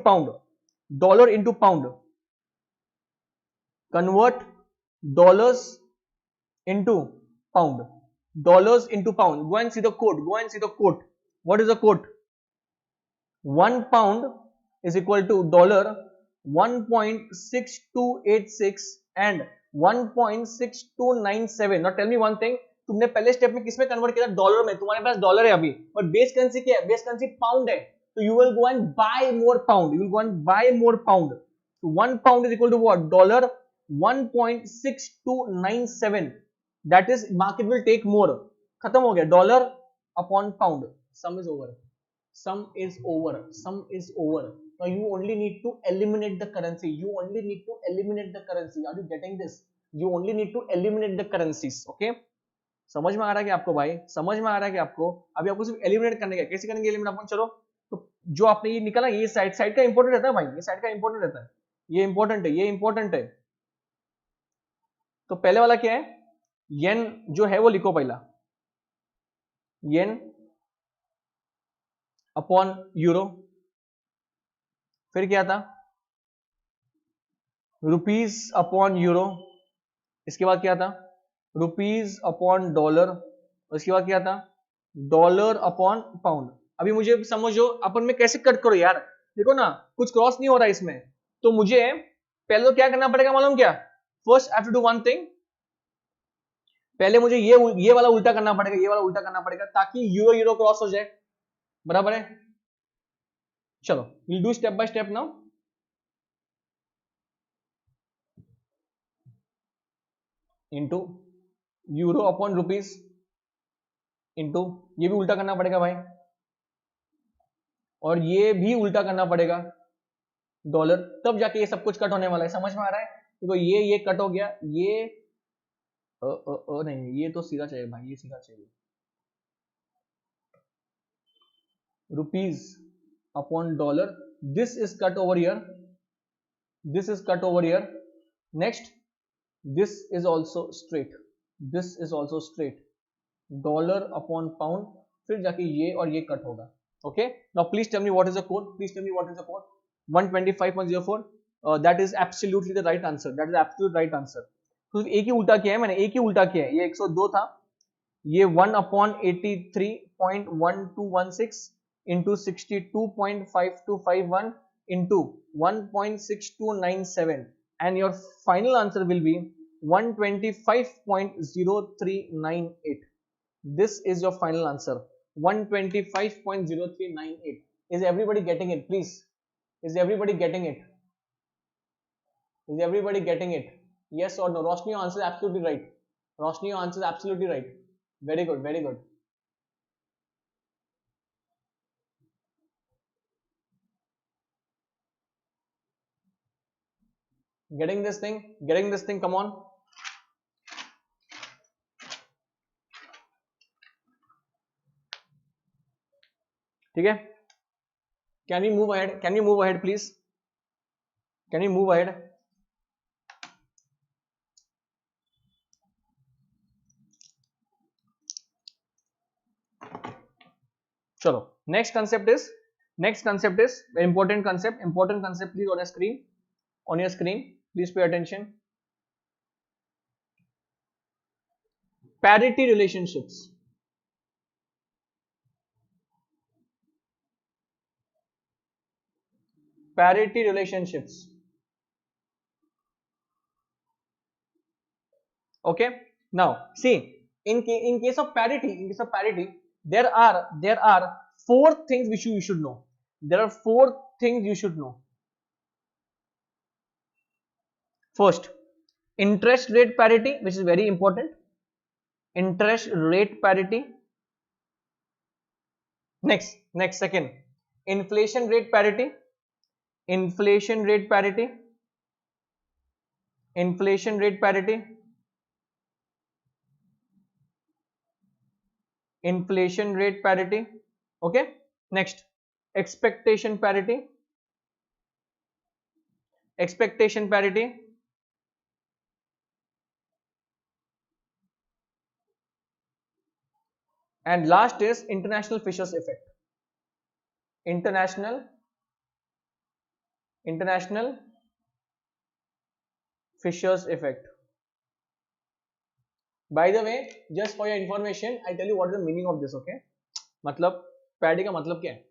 dollars into pound. Go and see the quote. What is the quote? 1 pound is equal to dollar 1.6286 and 1.6297. Now tell me one thing. तुमने पहले step में किसमें convert किया? Dollar में. तुम्हारे पास dollar है अभी, but base currency क्या है? बेस करेंसी पाउंड है. तो you will go and buy more pound. So 1 pound is equal to what? Dollar 1.6297. That is, market will take more. खत्म हो गया. Dollar upon pound. Sum is over. Now you only need to eliminate the currency. Are you getting this? You only need to eliminate the currencies. Okay, समझ में आ रहा है कि आपको भाई, समझ में आ रहा है कि आपको, अभी आपको सिर्फ एलिमिनेट करने का, कैसे करेंगे एलिमिनेट अपन, चलो तो जो आपने ये निकाला, ये साइड साइड का इंपॉर्टेंट रहता है भाई, ये साइड का इंपॉर्टेंट रहता है, ये इंपॉर्टेंट है, ये इंपॉर्टेंट है। तो पहले वाला क्या है, येन जो है वो लिखो पहला, येन अपॉन यूरो, फिर क्या था, रुपीज अपॉन यूरो, इसके बाद क्या था, रुपीज अपॉन डॉलर, उसके बाद क्या था, डॉलर अपॉन पाउंड। अभी मुझे समझो अपन में कैसे कट करो यार, देखो ना कुछ क्रॉस नहीं हो रहा इसमें, तो मुझे पहले तो क्या करना पड़ेगा मालूम क्या, first I have to do one thing, पहले मुझे ये वाला उल्टा करना पड़ेगा, ये वाला उल्टा करना पड़ेगा, ताकि यूरो यूरो क्रॉस हो जाए, बराबर है। चलो will do step by step now. Into euro upon rupees, into ये भी उल्टा करना पड़ेगा भाई, और ये भी उल्टा करना पड़ेगा डॉलर, तब जाके ये सब कुछ कट होने वाला है, समझ में आ रहा है। देखो ये कट हो गया, ये नहीं, ये तो सीधा चाहिए भाई, ये सीधा चाहिए, rupees upon dollar, this is cut over here, this is cut over here, next this is also straight, this is also straight, dollar upon pound, फिर जाके ये और ये कट होगा। Okay, now please tell me what is the code, please tell me what is the code, 125.04, that is absolutely the right answer, that is absolute right answer. तो एक ही उल्टा किया है मैंने, एक ही उल्टा किया है, ये 102 था, ये 1/83.1216 into 62.5251 into 1.6297, and your final answer will be 125.0398. This is your final answer, 125.0398. Is everybody getting it, please? Is everybody getting it? Is everybody getting it? Yes or no? Roshni, your answer is absolutely right. Roshni, your answer is absolutely right. Very good, very good. Getting this thing, come on. ठीक है, can we move ahead, please, can we move ahead? चलो next concept is important concept, please, on your screen, please pay attention. Parity relationships. Parity relationships. Okay, now see, in case of parity, there are four things which you should know. There are four things you should know. First, interest rate parity, which is very important. Interest rate parity. Next, second, inflation rate parity. Inflation rate parity. Inflation rate parity. Inflation rate parity. Okay, next, expectation parity. Expectation parity. And last is international Fisher's effect. International Fisher's effect. By the way, just for your information, I tell you what is the meaning of this. Okay, मतलब parity का मतलब क्या है?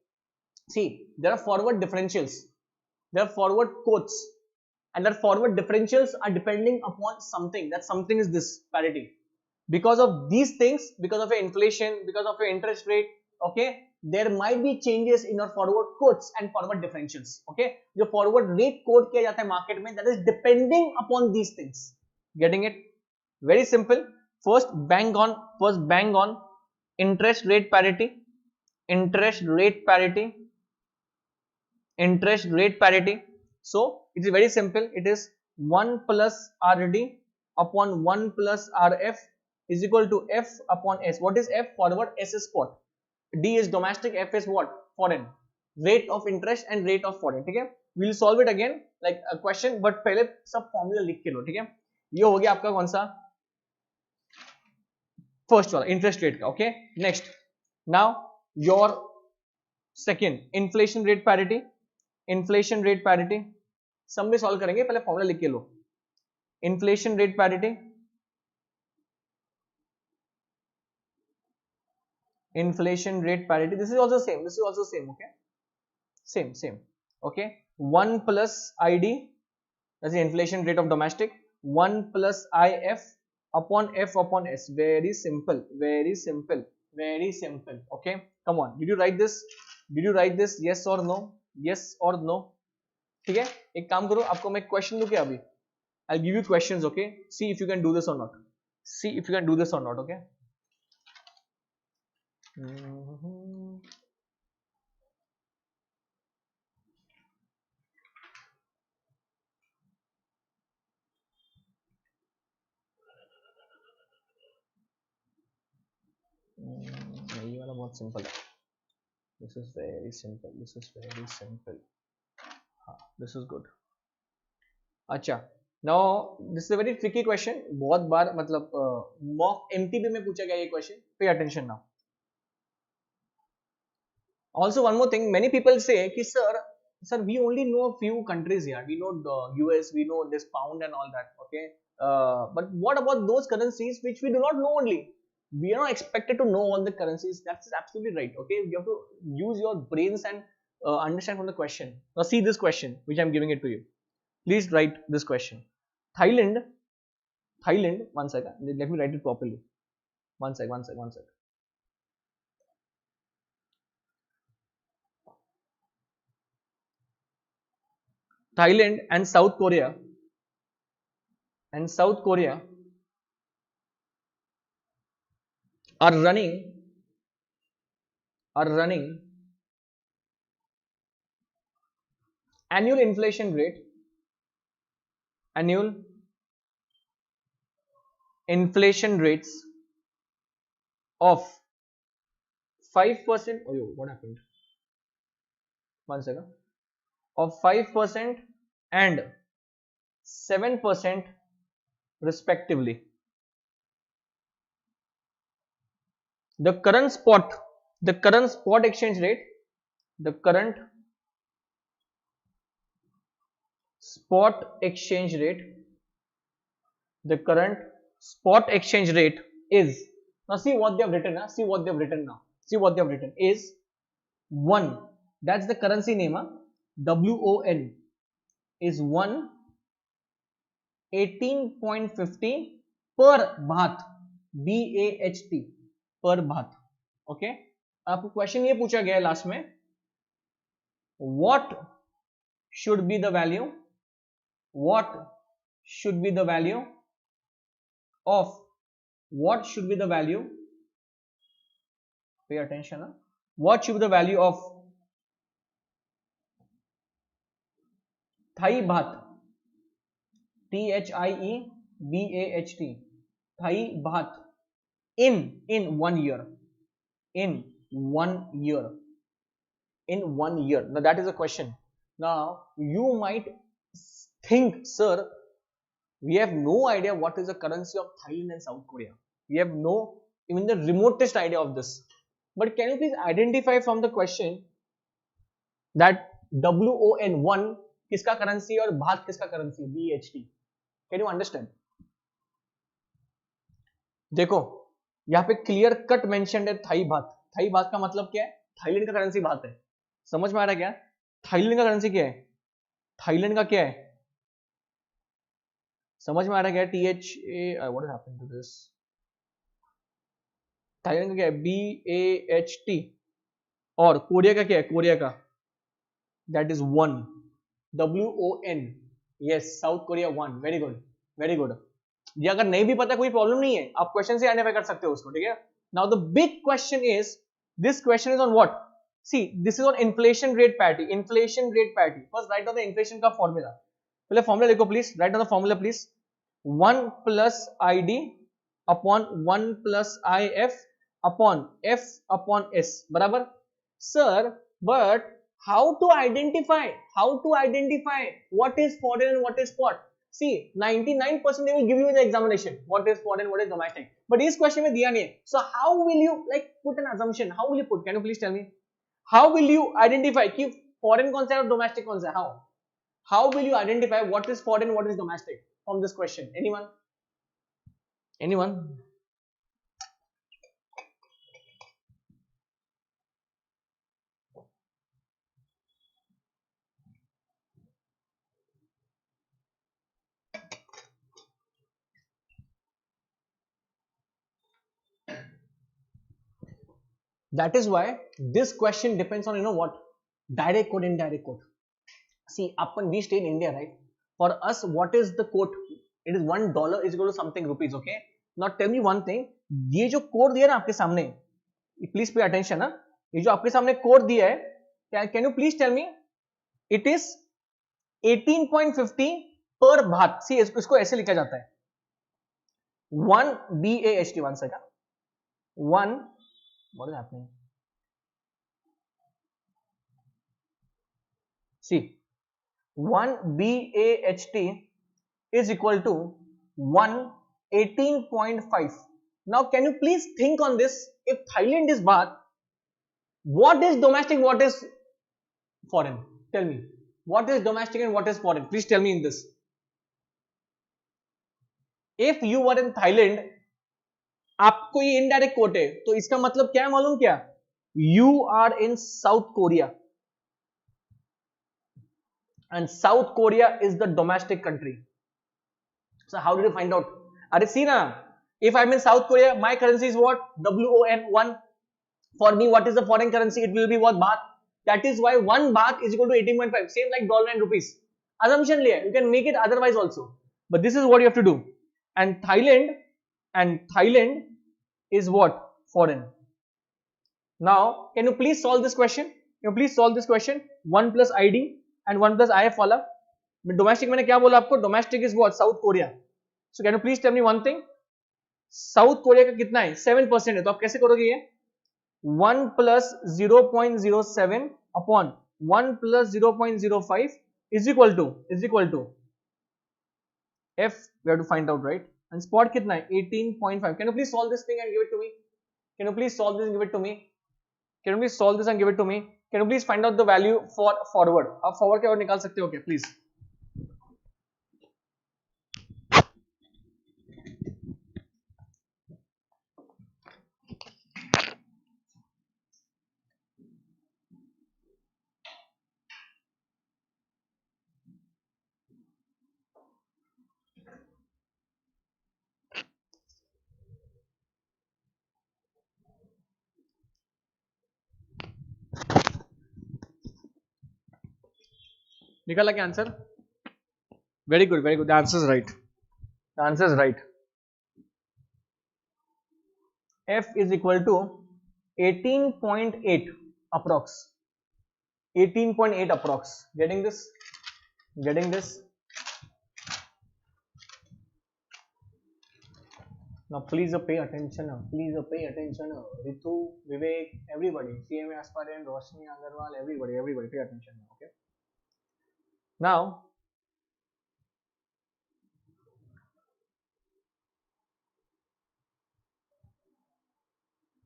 See, there are forward differentials, there are forward quotes, and that forward differentials are depending upon something. That something is this parity. Because of these things, because of your inflation, because of your interest rate, okay, there might be changes in your forward quotes and forward differentials. Okay, जो forward rate quote किया जाता है market में, that is depending upon these things. Getting it? Very simple. First bang on interest rate parity. Interest rate parity. So it is very simple. It is 1 plus RD upon 1 plus RF is equal to F upon S. What is F? Forward. S is spot. D is domestic. F is what? Foreign. Rate of interest and rate of foreign. ठीक है? We'll solve it again like a question, but पहले सब formula लिख के लो. ठीक है? ये हो गया आपका कौन सा? First वाला interest rate का. Okay? Next. Now your second inflation rate parity. Inflation rate parity. सब में solve करेंगे. पहले formula लिख के लो. Inflation rate parity. Inflation rate parity. This is also same. This is also same. Okay. Same. Okay. 1 plus ID. That's the inflation rate of domestic. 1 plus IF upon F upon S. Very simple. Very simple. Very simple. Okay. Come on. Did you write this? Did you write this? Yes or no? Yes or no? ठीक है. एक काम करो. आपको मैं question दूँ क्या अभी? I'll give you questions. Okay. See if you can do this or not. See if you can do this or not. Okay. ये वाला बहुत सिंपल है. This is very simple. This is very simple. हाँ, this is good. अच्छा. Now this is a very tricky question. बहुत बार मतलब mock MTB में पूछा गया ये question. Pay attention now. Also one more thing. Many people say कि sir, we only know a few countries here. We know the US, we know this pound and all that. Okay. But what about those currencies which we do not know only? We are not expected to know all the currencies. That's absolutely right. Okay, you have to use your brains and understand from the question. Now see this question which I'm giving it to you. Please write this question. Thailand. One second. Let me write it properly. One sec. Thailand and South Korea. Are running annual inflation rates of 5%. Oh, what happened? One second. Of 5% and 7% respectively. The current spot exchange rate, the current spot exchange rate is, now see what they have written now. See what they have written is 1. That's the currency name. WON is 1 18.50 per baht. BAHT per baht. Okay. आपको question ये पूछा गया है last में, what should be the value of pay attention, what should be the value of Thai baht, THIEBAHT, Thai baht in 1 year. In 1 year. Now that is a question. Now you might think, sir, we have no idea what is the currency of Thailand and South Korea. We have no even the remotest idea of this. But can you please identify from the question that WON किसका currency और बात किसका currency? BHT. Can you understand? देखो यहाँ पे clear cut mentioned है Thai बात. Thai बात का मतलब क्या है? थाईलैंड का करेंसी बात है. समझ में आ रहा है क्या? थाईलैंड का करेंसी क्या है? थाईलैंड का क्या है? समझ में आ रहा है क्या? THA, what has happened to this? Thailand का क्या है? BAHT. और कोरिया का क्या है? कोरिया का that is 1. WON. Yes, South Korea 1. Very good. ये अगर नहीं भी पता कोई प्रॉब्लम नहीं है, आप क्वेश्चन से आइडेंटिफाई कर सकते हो उसको. ठीक है. Now the big question is, this question is on what? See this is on inflation rate parity. First right down the inflation का फॉर्मूला. पहले फॉर्मूला लिखो please. Write down the formula please. 1 plus id upon 1 plus if upon f upon s बराबर. Sir, but how to identify what is foreign and what is spot? See, 99% they will give you in the examination what is foreign, what is domestic, but इस question में दिया नहीं है. So how will you like put an assumption? How will you put? Can you please tell me? How will you identify कि foreign कौन सा है और domestic कौन सा है? How will you identify what is foreign, what is domestic from this question? Anyone? That is why this question depends on what? Direct quote, indirect quote. See, upon we stay in India, right? For us, what is the quote? It is $1 is equal to something rupees. Okay. Now tell me one thing. ये जो code दिया ना आपके सामने, please pay attention ना. ये जो आपके सामने कोड दिया है, can you please tell me? It is 18.50 per भात. सी, इसको ऐसे लिखा जाता है 1 BAHT. 1 second. 1. What is happening? See, 1 BAHT is equal to 118.5. Now, can you please think on this? If Thailand is baht, what is domestic, what is foreign? Tell me. What is domestic and what is foreign? Please tell me in this. If you were in Thailand, आपको ये indirect coat है, तो इसका मतलब क्या है मालूम क्या? You are in South Korea. And South Korea is the domestic country. So how did you find out? Are see na, if I'm in South Korea, my currency is what? WON 1. For me, what is the foreign currency? It will be what? Baht. That is why 1 baht is equal to 18.5. Same like dollar and rupees. Assumption liya. You can make it otherwise also. But this is what you have to do. And Thailand is what? Foreign. Now, can you please solve this question? Can you please solve this question? 1 plus ID and 1 plus IF वाला. Domestic मैंने क्या बोला आपको? Domestic is what? South Korea. So can you please tell me one thing? South Korea का कितना है? 7% है. तो आप कैसे करोगे ये? 1 plus 0.07 upon 1 plus 0.05 is equal to F. We have to find out, right? And spot कितना है? 18.5. Can you please solve this thing and give it to me? Can you please solve this and give it to me? Can you please solve this and give it to me? Can you please find out the value for forward? आप forward क्या और निकाल सकते हो क्या? Please. निकाला क्या answer? Very good, very good. The answer is right. The answer is right. F is equal to 18.8 approx. 18.8 approx. Getting this? Getting this? Now please pay attention. Please pay attention. Ritu, Vivek, everybody. CMA aspirant, Roshni Agarwal, everybody pay attention. Okay. Now,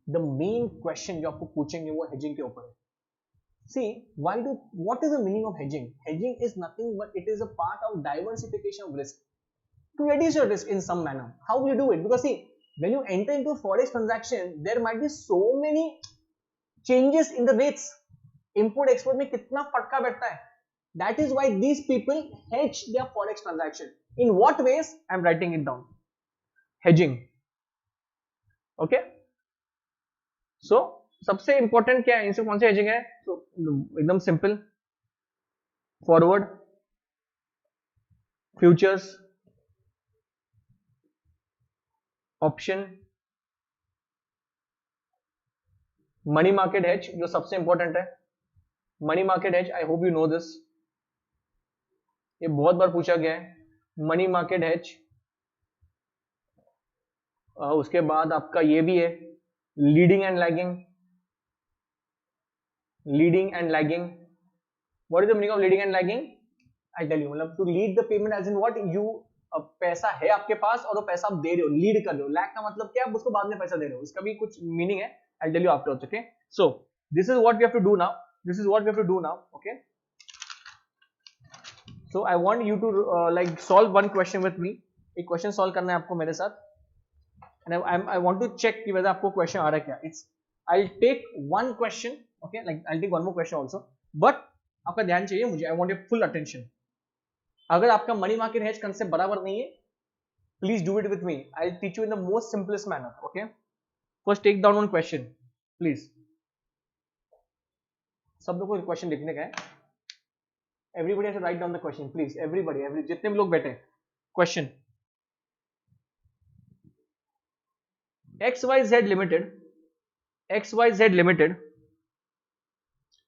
the main question जो आपको पूछेंगे वो hedging के ऊपर है. See, what is the meaning of hedging? Hedging is nothing but it is a part of diversification of risk to reduce your risk in some manner. How will you do it? Because see, when you enter into a forex transaction, there might be so many changes in the rates. Import export में कितना फटका बैठता है. That is why these people hedge their forex transaction. In what ways? I am writing it down. Hedging. Okay. So सबसे important क्या है? इनसे कौन सी hedging है? So एकदम simple. Forward, futures, option, money market hedge जो सबसे important है. Money market hedge. I hope you know this. ये बहुत बार पूछा गया है. Money market hedge उसके बाद आपका ये भी है leading and lagging. Leading and lagging, what is the meaning of leading and lagging? I tell you, मतलब to lead the payment as in what you, पैसा है आपके पास और वो पैसा आप दे रहे हो, लीड कर रहे हो. लैग का मतलब क्या, आप उसको बाद में पैसा दे रहे हो, इसका भी कुछ मीनिंग है. I tell you after. Okay, so this is what we have to do now. This is what we have to do now. Okay, so I want you to like solve one question with me. एक question solve करना है आपको मेरे साथ. And I want to check कि वैसे आपको question आ रहा है क्या. It's, I take one question. Okay, like I take one more question also, but आपका ध्यान चाहिए मुझे. I want your full attention. अगर आपका मनी मार्केट हेज कंसेप्ट बराबर नहीं है, please do it with me. I teach you in the most simplest manner. Okay, first take down one question please. सब लोगों को क्वेश्चन लिखने का है. Everybody has to write down the question please. Everybody, जितने भी लोग बैठे. Question, XYZ Limited, XYZ Limited,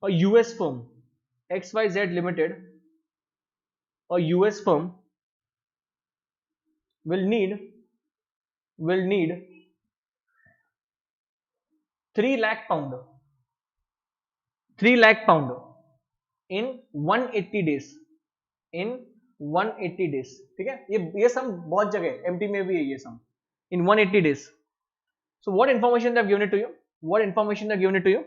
a US firm, XYZ Limited, a US firm will need 3 lakh pound, 3 lakh pound in 180 days, in 180 days. ठीक है, ये सम बहुत जगह MT में भी है ये सम, in 180 days. So what information they have given it to you? What information they have given it to you?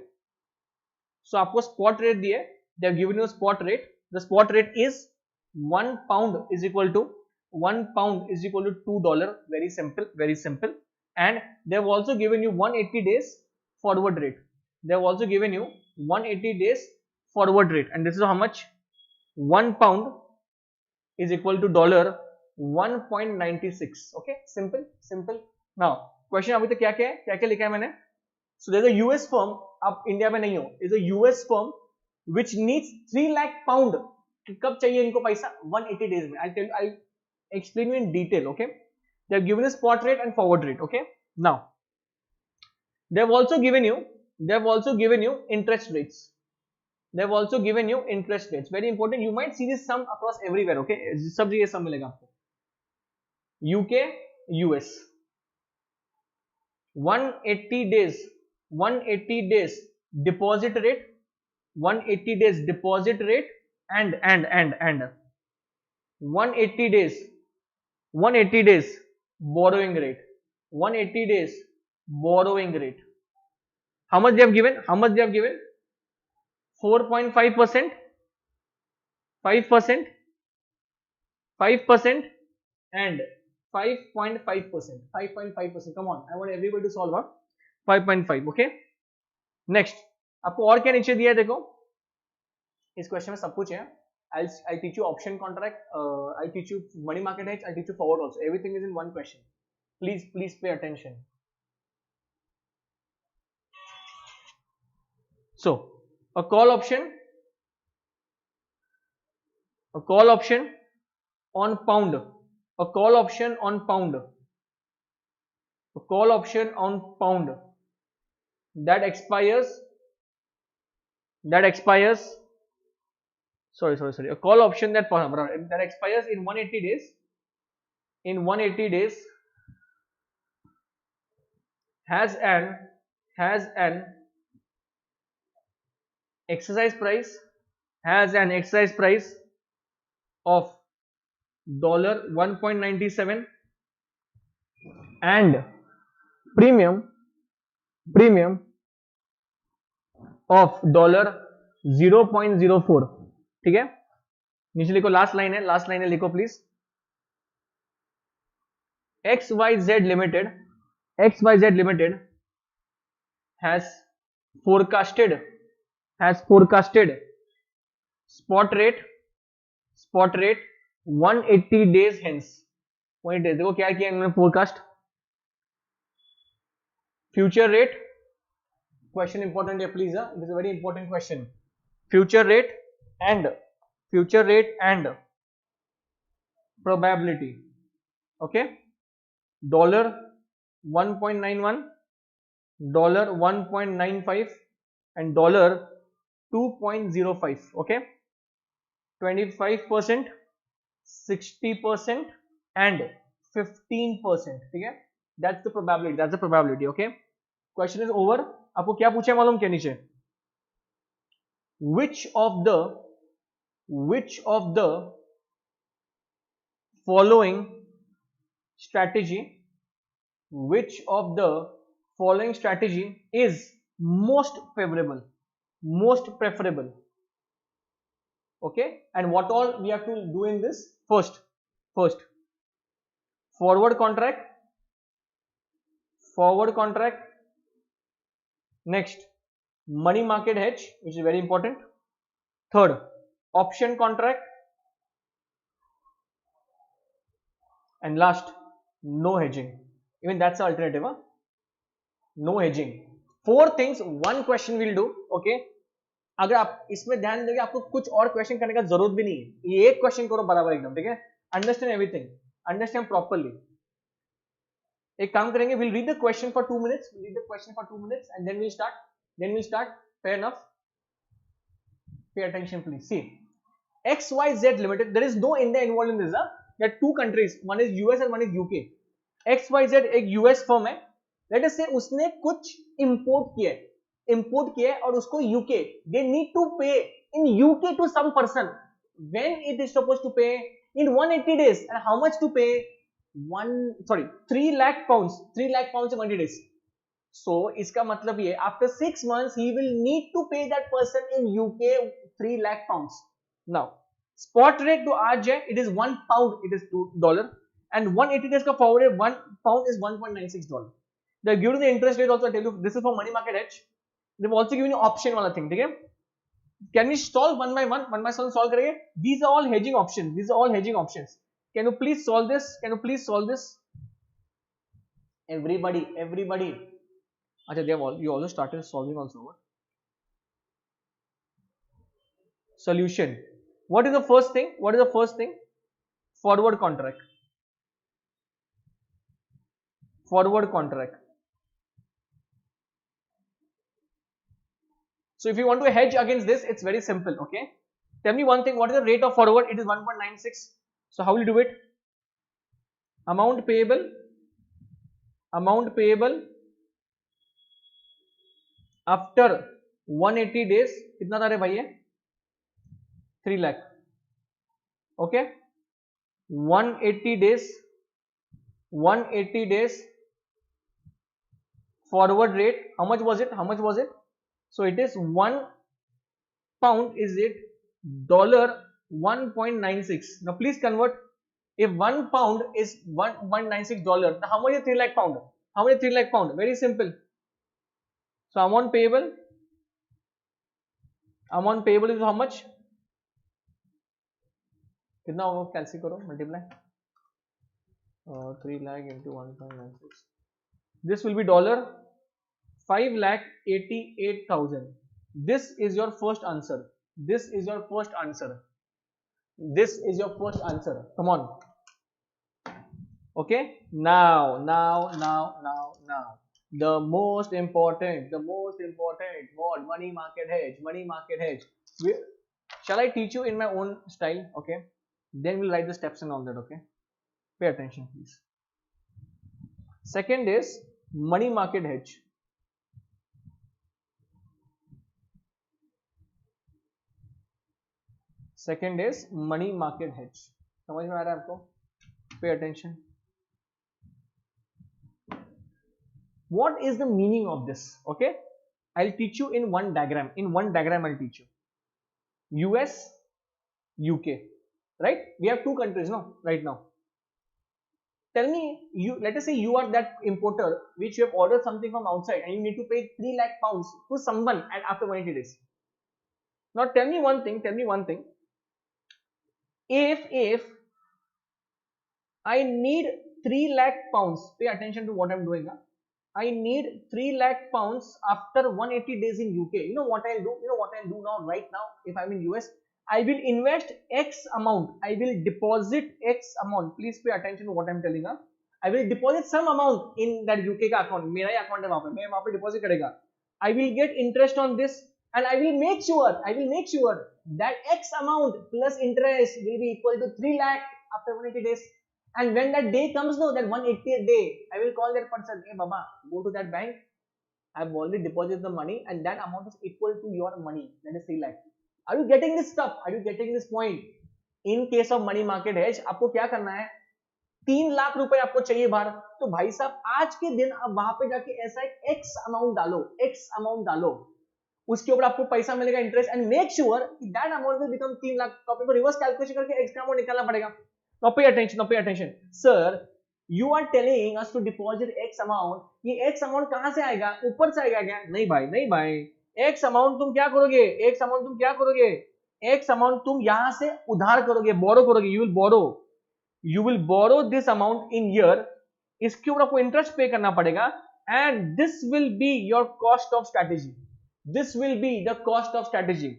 So आपको spot rate दिए, they have given you spot rate. The spot rate is 1 pound is equal to $2. Very simple, very simple. And they have also given you 180 days forward rate. They have also given you 180 days forward rate. And this is how much? 1 pound is equal to $1.96. Okay, simple, simple. Now question अभी तक क्या क्या है, क्या क्या लिखा है मैंने. So there is a US firm, आप इंडिया में नहीं हो, is a US firm which needs 3 lakh pound. कब चाहिए इनको पैसा? 180 डेज में. I explain you in detail. Okay, they have given a spot rate and forward rate. Okay, now they have also given you interest rates. They have also given you interest rates. Very important. You might see this sum across everywhere. Okay, सब जगह sum मिलेगा आपको. UK, US. 180 days deposit rate, 180 days deposit rate, and 180 days borrowing rate. 180 days borrowing rate. How much they have given? 4.5%, 5%, 5%, and 5.5%. 5.5%. Come on, I want everybody to solve. 5.5. Okay. Next, आपको और क्या नीचे दिया है देखो. इस क्वेश्चन में सब कुछ है. I'll teach you option contract. I'll teach you money market hedge. I'll teach you forward also. Everything is in one question. Please pay attention. So, a call option on pound. A call option on pound. That expires. Sorry. A call option that expires in 180 days. In 180 days has an exercise price of $1.97 and premium of $0.04. ठीक है, नीचे लिखो. Last line है, लिखो please. XYZ Limited has forecasted spot rate 180 days hence. 180 days. देखो क्या किया इन्होंने forecast. Future rate, question important है please. It is a very important question. Future rate and probability. Okay, $1.91, $1.95, and $2.05. Okay, 25%, 60% and 15%. ठीक है, That's the probability. That's the probability. Okay. Question is over. आपको क्या पूछा है मालूम क्या नीचे? Which of the following strategy? Which of the following strategy is most favorable? Most preferable? Okay. And what all we have to do in this? First, forward contract. Next, money market hedge, which is very important. Third, option contract. And last, no hedging. Even that's the alternative. Huh? No hedging. 4 things, one question will do. Okay. अगर आप इसमें ध्यान देंगे आपको कुछ और question करने का जरूरत भी नहीं है, ये एक क्वेश्चन करो बराबर एकदम, ठीक है. Understand everything, understand properly. एक काम करेंगे, we'll read the question for 2 minutes, and then we'll start. Fair enough. Pay attention please. See, XYZ Limited, there is no India involved in this. There are 2 countries, one is US and one is UK. XYZ एक US firm है. Let us say उसने कुछ import किया है और उसको UK, they need to pay in UK to some person. When it is supposed to pay in 180 days, and how much to pay? 3 lakh pounds in 180 days. So इसका मतलब ये, after 6 months he will need to pay that person in UK 3 lakh pounds. Now spot rate to आज है, it is 1 pound, it is $2, and 180 days का forward rate 1 pound is $1.96. They are giving the interest rate also. I tell you, this is for money market hedge. They've also given you option वाला thing, ठीक है. Can we solve one by one solve करेंगे. These are all hedging options. Can you please solve this? Everybody. Achha, you also started solving also. Solution. What is the first thing? Forward contract. So if you want to hedge against this, it's very simple. Okay. Tell me one thing. What is the rate of forward? It is 1.96. So how will you do it? Amount payable after 180 days. कितना था रे भाई ये? 3 lakh. Okay. 180 days forward rate. How much was it? So it is 1 pound is it $1.96. Now please convert. If 1 pound is $1.96, now how much is 3 lakh pound? Very simple. So amount payable is how much? कितना होगा? Calculate करो, multiply. 3 lakh into 1.96. This will be $5,88,000. This is your first answer. Come on. Okay. Now. The most important what? Money market hedge. Shall I teach you in my own style? Okay. Then we'll write the steps and all that. Okay. Pay attention, please. Second is money market hedge. समझ में आ रहा है आपको? Pay attention. What is the meaning of this? Okay, I'll teach you in one diagram. I'll teach you. US, UK, right? We have 2 countries, no? Right now. Tell me, let us say you are that importer which you have ordered something from outside and you need to pay 3 lakh pounds to someone after 180 days. Now tell me one thing. If I need 3 lakh pounds, pay attention to what I'm doing. I need 3 lakh pounds after 180 days in UK. You know what I'll do? Now, right now, if I'm in US, I will invest X amount. I will deposit X amount. Please pay attention to what I'm telling you. I will deposit some amount in that UK का account. मेरा ही account है वहाँ पे. मैं वहाँ पे deposit करेगा. I will get interest on this, and I will make sure that X amount plus interest will be equal to 3 lakh after 180 days. And when that day comes, no, that 180th day, I will call that person, hey Baba, go to that bank, I've already deposited the money and that amount is equal to your money, that is 3 lakh. Are you getting this stuff? Are you getting this point? In case of money market hedge, आपको क्या करना है, 3 लाख रुपए आपको चाहिए बाहर, तो भाई साहब आज के दिन आप वहां पे जाके ऐसा एक एक्स अमाउंट डालो, एक्स अमाउंट डालो, उसके ऊपर आपको पैसा मिलेगा इंटरेस्ट, एंड मेक श्योर कि that amount will become 3 lakh. तो आपको रिवर्स कैलकुलेशन करके एक्स का अमाउंट निकालना पड़ेगा. Now pay attention, now pay attention. Sir, you are telling us to deposit X amount. ये X amount कहाँ से आएगा? ऊपर से आएगा क्या? नहीं भाई, नहीं भाई. X amount तुम क्या करोगे? X amount तुम क्या करोगे? X amount तुम यहाँ से उधार करोगे, borrow करोगे. You will borrow. You will borrow this amount in year. इसके ऊपर आपको interest pay करना पड़ेगा. And this will be your cost of strategy. This will be the cost of strategy.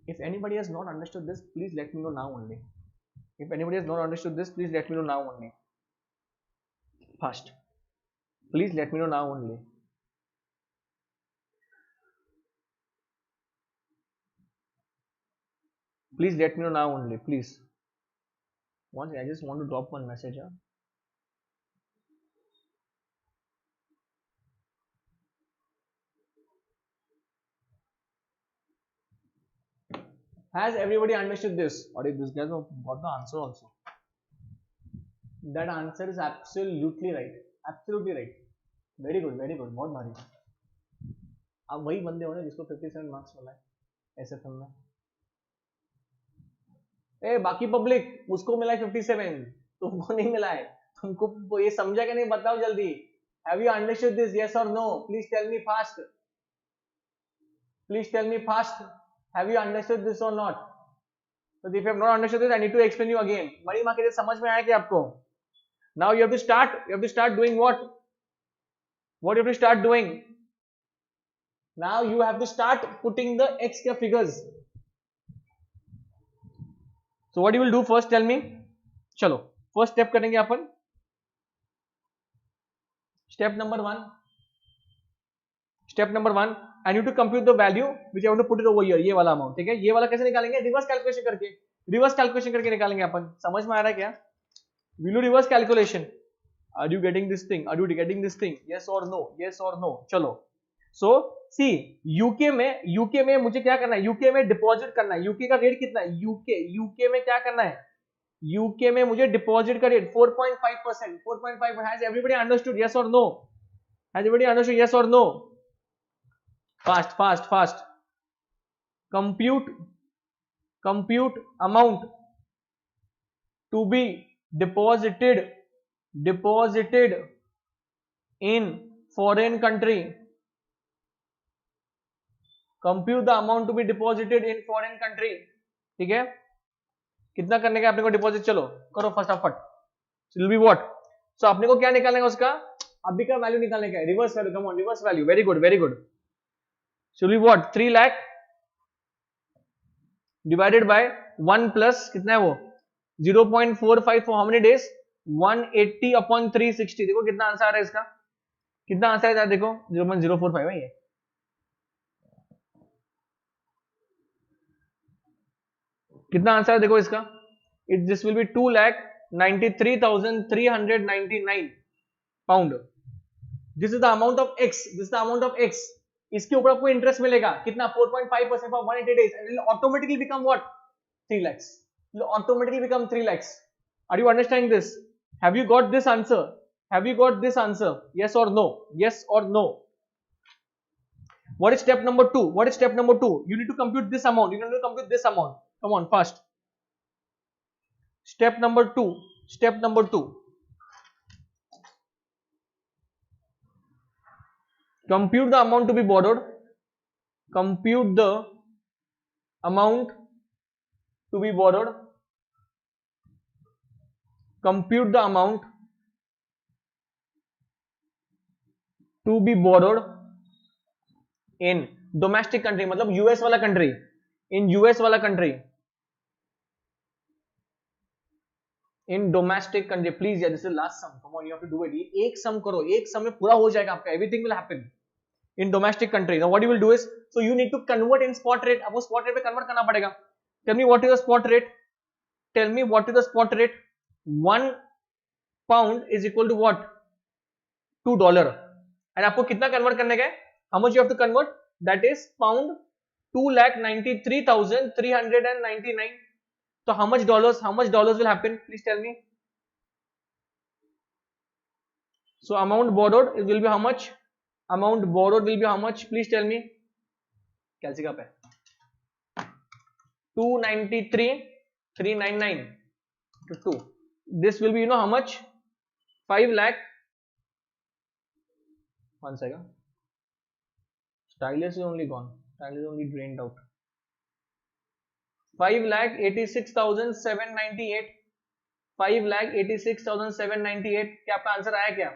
If anybody has not understood this, please let me know now only. If anybody has not understood this, please let me know now only. Fast. Please let me know now only. Please let me know now only. Please. Once I just want to drop one message. Has everybody understood this? Or if this guy got the answer also? That answer is absolutely right. Absolutely right. Very good, very good. बहुत भारी. आप वही बंदे हो ना जिसको 57 marks मिला है SFM में. ए बाकी पब्लिक उसको मिला है 57, तुमको नहीं मिला है. तुमको ये समझा कि नहीं, बताओ जल्दी. Have you understood this? Yes or no? Please tell me fast. Please tell me fast. Have you understood this or not? So if you have not understood this, I need to explain you again. Money market समझ में आया क्या आपको? Now you have to start. You have to start doing what? What you have to start doing? Now you have to start putting the X figures. So what you will do first? Tell me. चलो first step करेंगे अपन. Step number one. Step number one. I need to compute the value which I want to put it over here. ये वाला amount, ठीक है? ये वाला कैसे निकालेंगे? Reverse calculation करके. Reverse calculation करके निकालेंगे अपन. समझ में आ रहा है क्या? Will you reverse calculation? Are you getting this thing? Are you getting this thing? Yes or no? Yes or no? चलो. So see, UK में मुझे क्या करना है? UK में डिपॉजिट करना है. UK का रेट कितना है? UK में क्या करना है? UK में मुझे डिपॉजिट का rate 4.5%. 4.5. Has everybody understood? Yes or no? Has everybody understood? Yes or no? Fast. Compute amount to be deposited in foreign country. Compute the amount to be deposited in foreign country. ठीक है? कितना करने का अपने को deposit? चलो करो फटाफट. Will be what? So अपने को क्या निकालने का उसका? अभी का वैल्यू निकालने का है. Reverse value. Come on, reverse value. Very good, very good. Should be what? 3 lakh divided by 1 plus कितना है वो? 0.45 for how many days? 180 upon 360. देखो कितना आंसर आ रहा है इसका. कितना आंसर है देखो. 0.045 है ये. कितना आंसर है देखो इसका. This will be 2,93,399 pound. This is the amount of X. This is the amount of X. इसके ऊपर आपको इंटरेस्ट मिलेगा कितना? 4.5% for 180 days, and it will automatically become what? 3 lakhs. It will automatically become 3 lakhs. Are you understanding this? Have you got this answer? Have you got this answer? Yes or no? Yes or no? What is step number 2? What is step number 2? You need to compute this amount. You need to compute this amount. Come on, fast. Step number 2. Step number 2. Compute the amount to be borrowed. Compute the amount to be borrowed. Compute the amount to be borrowed in domestic country, मतलब US वाला country. In US वाला country. In domestic country. Please, yeah, this is the last sum. Come on, you have to do it. एक sum करो. एक sum में पूरा हो जाएगा आपका. Everything will happen. In domestic country. Now what you will do is, so you need to convert in spot rate. आपको spot rate पे convert करना पड़ेगा. Tell me what is the spot rate? Tell me what is the spot rate? 1 pound is equal to what? $2. And आपको कितना convert करने का है? How much you have to convert? That is pound 2,93,399. So how much dollars will happen? Please tell me. So amount borrowed will be how much? Amount borrowed will be how much? Please tell me. कैलसी का पे 293,399 to 2. This will be, you know, how much? 5 lakh. One second. Stylus is only gone. Stylus is only drained out. 5,86,798. 5,86,798. क्या आपका answer आया क्या?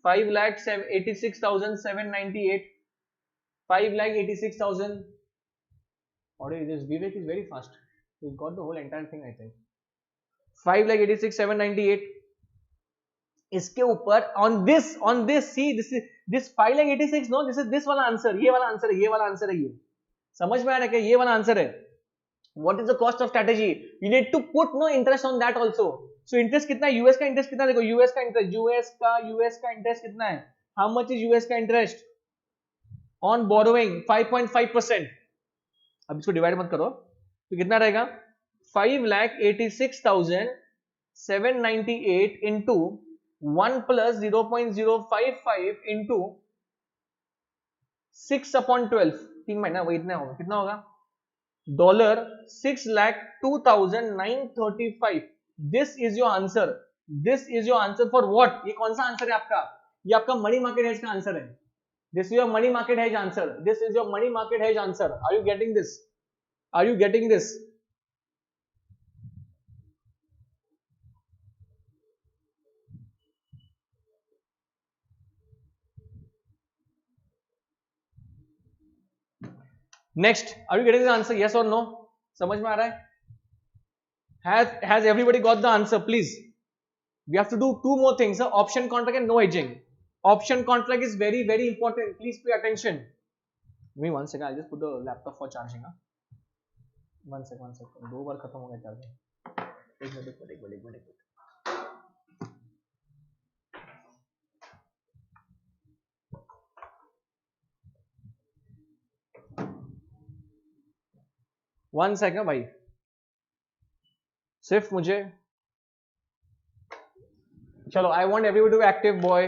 5,86,798. 5,86,000. Or this Vivek is very fast. He got the whole entire thing, I think. 5,86,798. इसके ऊपर on this see this 5,86, no, this वाला answer, ये वाला answer है, ये वाला आंसर है, ये समझ में आ रहा है क्या? ये वाला आंसर है. What is the cost of strategy? You need to put no interest on that also. So interest कितना है? US का इंटरेस्ट कितना? देखो US का इंटरेस्ट, US का इंटरेस्ट कितना है? How much is US का इंटरेस्ट on borrowing? 5.5%. अब इसको डिवाइड मत करो तो कितना रहेगा? 5,86,798 into 1 plus 0.055 into 6/12. 3 महीना वही इतना होगा. कितना होगा? $6,02,935. This is your answer. This is your answer for what? ये कौन सा आंसर है आपका? ये आपका मनी मार्केट हेज का आंसर है. This is your money market hedge answer. This is your money market hedge answer. Are you getting this? Are you getting this? Next, are you getting the answer? Yes or no? समझ में आ रहा है? Has everybody got the answer? Please. We have to do 2 more things. Option contract and no hedging. Option contract is very, very important. Please pay attention. Give me 1 second. I'll just put the laptop for charging. 1 second. 2 बार खत्म हो गया charging. एक minute. 1 second भाई. सिर्फ मुझे चलो. I want everybody to be active, boy.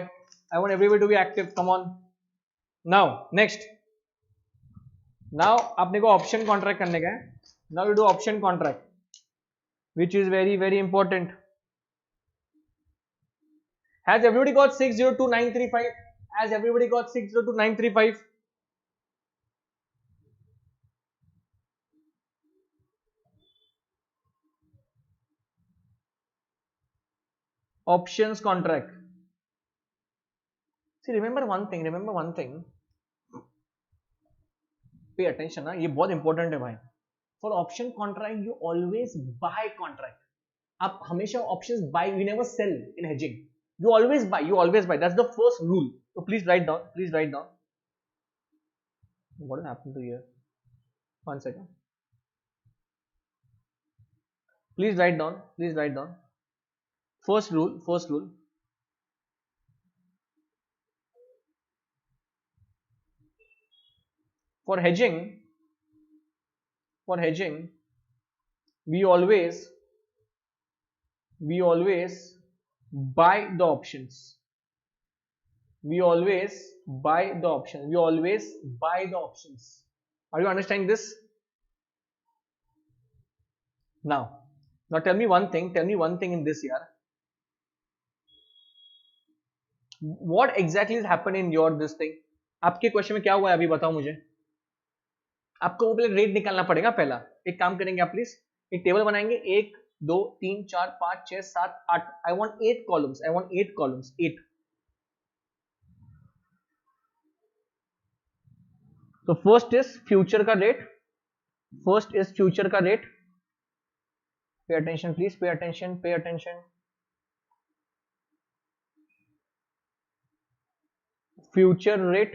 I want everybody to be active. Come on. Now next. Now आपने को ऑप्शन कॉन्ट्रैक्ट करने का है. Now you do option contract, which is very, very important. Has everybody got 602,935? Has everybody got 602,935? Options contract. See, remember one thing. Pay attention. ये बहुत important है भाई. For option contract, you always buy contract. आप हमेशा options buy. You never sell in hedging. You always buy. That's the first rule. So please write down. What will happen to here? 1 second. Please write down. First rule. For hedging, we always buy the options. Are you understanding this? Now tell me one thing in this year. What exactly has happened in your this thing? आपके question में क्या हुआ है अभी बताओ मुझे. आपको वो पहले रेट निकालना पड़ेगा. पहला एक काम करेंगे आप प्लीज. एक टेबल बनाएंगे. 1 2 3 4 5 6 7 8. I want 8 columns. 8. So first is future का rate. Pay attention please. Pay attention. Future rate.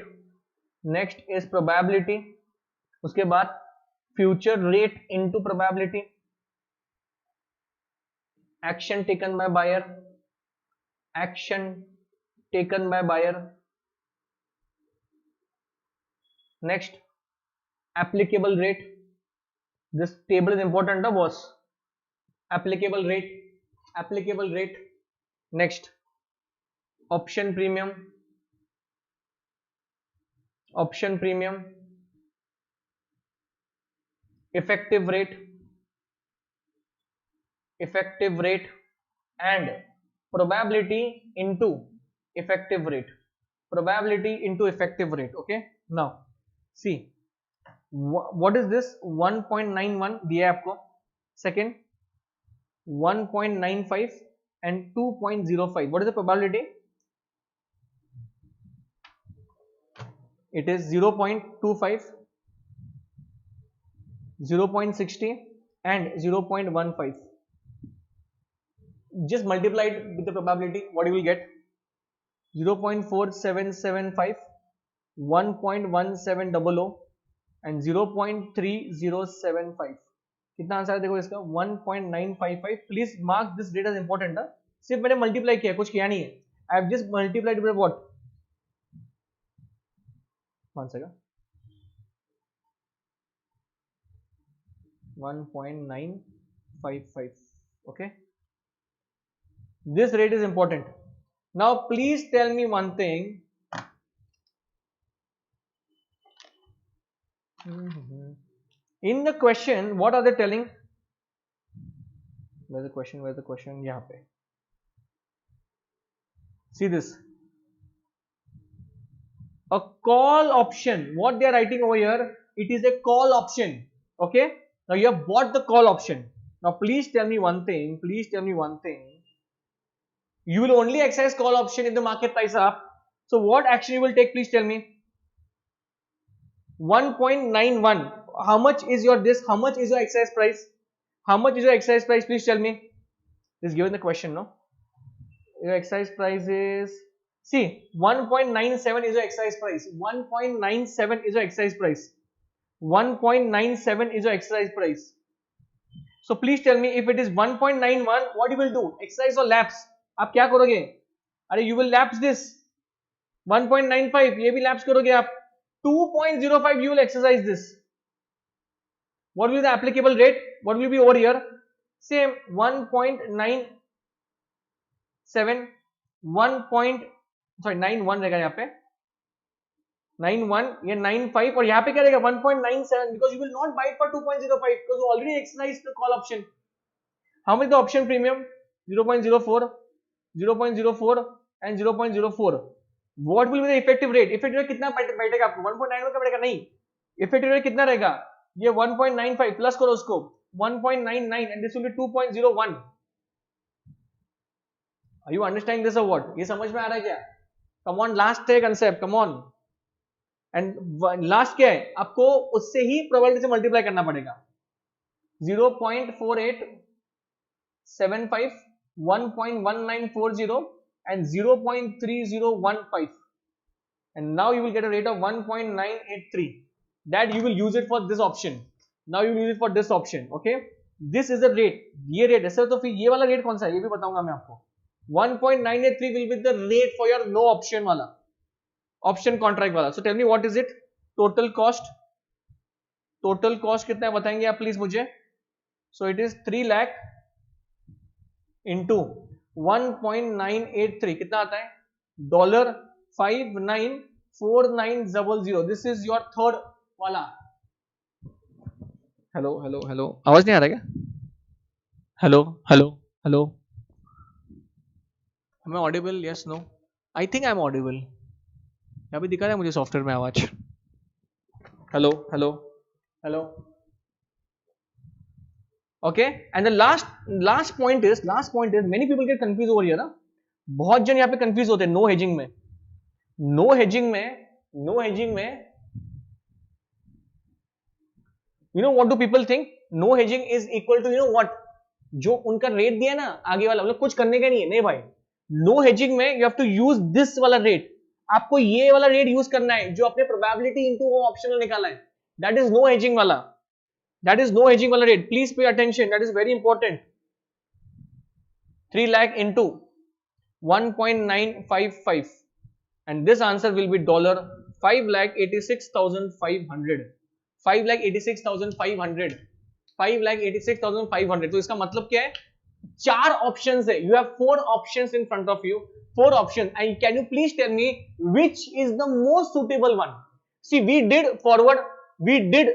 Next is probability. उसके बाद future rate into probability. action taken by buyer, action taken by buyer. Next, applicable rate. This table is important, na boss? Applicable rate, applicable rate. Next, option premium, option premium, effective rate, effective rate, and probability into effective rate, probability into effective rate. Okay, now see what is this 1.91 दिया है आपको, second 1.95 and 2.05. what is the probability? It is 0.25, 0.60 and 0.15. just multiply it with the probability. what you will get? 0.4775, 1.1700 and 0.3075. कितना answer है देखो इसका 1.955. Please mark this data is important है. सिर्फ मैंने मल्टीप्लाई किया, कुछ किया नहीं है. I have just multiplied by what? One second. 1.955. okay, this rate is important. now please tell me one thing. in the question what are they telling? where's the question, where's the question? yahan pe see this, a call option. what they are writing over here, it is a call option. okay, now you have bought the call option. now please tell me one thing, please tell me one thing. you will only exercise call option if the market price up. so what action you will take? please tell me. 1.91. how much is your this? how much is your exercise price? how much is your exercise price? please tell me. this is given the question, no? your exercise price is, see 1.97 is your exercise price. 1.97 is your exercise price. 1.97 is your exercise price. so please tell me, if it is 1.91, what you will do? exercise or lapse? आप क्या करोगे? अरे you will lapse this. 1.95 ये भी lapse करोगे आप. 2.05 you will exercise this. what will be the applicable rate? what will be over here? same 1.97 91 रहेगा यहाँ पे 91, ये 95 और यहाँ पे क्या रहेगा 1.97 because you will not buy it for 2.05 because you already exercised the call option. how much is the option premium? 0.04, 0.04 and 0.04. what will be the effective rate? effective rate कितना बैठेगा आपको? 1.91 का बैठेगा नहीं. effective rate कितना रहेगा? ये 1.95 plus करो उसको 1.99 and this will be 2.01. are you understanding this or what? ये समझ में आ रहा है क्या? come on, last है concept, come on. and last क्या है? आपको उससे ही probability से multiply करना पड़ेगा. 0.4875, 1.1940 and 0.3015. and now you will get a rate of 1.983. that you will use it for this option. now you will use it for this option. okay, this is the rate. ये rate है sir. तो फिर ये वाला rate कौन सा है ये भी बताऊंगा मैं आपको. 1.983 will be the rate for your no option वाला, option contract वाला. so tell me what is it? total cost. total cost कितना है बताएंगे आप प्लीज मुझे. so it is 3 lakh into 1.983 कितना आता है? $594,900. this is your third वाला. हेलो हेलो हेलो, आवाज नहीं आ रहा क्या? Hello hello hello, am I audible? yes, no, I think I am audible. यहाँ पे दिखा रहा है मुझे सॉफ्टवेयर में आवाज. Hello hello hello. okay, and the last point is many people get confused over here ना. बहुत जन यहाँ पे confused होते हैं no hedging में. no hedging में you know what do people think? no hedging is equal to you know what? जो उनका रेट दिया ना आगे वाला, मतलब कुछ करने का नहीं है. नहीं भाई, no hedging में you have to use this वाला रेट. आपको ये वाला रेट यूज करना है जो अपने प्रोबेबिलिटी इनटू वो ऑप्शनल निकाला है. दैट इज नो हेजिंग वाला. दैट इज नो हेजिंग वाला rate. Please pay attention, that is very important. 3 lakh into 1.955, and this answer will be $5,86,500. 5,86,500, 5,86,500. तो इसका मतलब क्या है, 4 ऑप्शंस है. You have 4 options in front of you, 4 options, and can you please tell me which is the most suitable one? See, we did forward, we did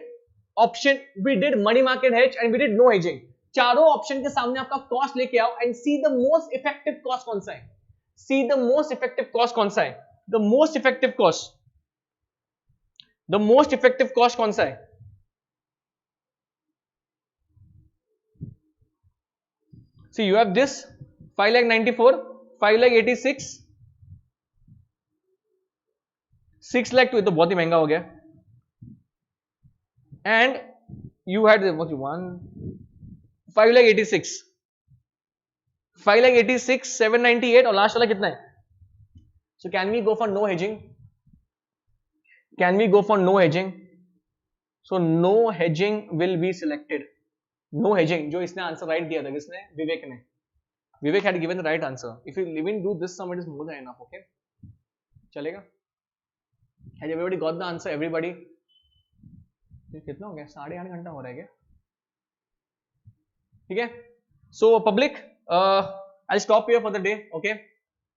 option, we did money market hedge, and we did no hedging. चारों option के सामने आपका cost लेके आओ and see the most effective cost कौन सा है. See the most effective cost कौन सा है. The most effective cost, the most effective cost कौन सा है. See, you have this 5,94, 5,86, 6 lakh तो ये तो बहुत ही महंगा हो गया. And you had what you want, 5,86, 5,86, 798 और लास्ट वाला कितना है. So can we go for no hedging? Can we go for no hedging? So no hedging will be selected. No hedging. जो इसने आंसर राइट दिया था, किसने, विवेक ने. विवेक had given the right answer. If you even do this sum, it is more than enough. Okay, चलेगा. Has everybody got the answer? Everybody. कितना हो गया, 8.5 घंटा हो रहा है क्या. ठीक है. So public, I'll stop here for the day. Okay.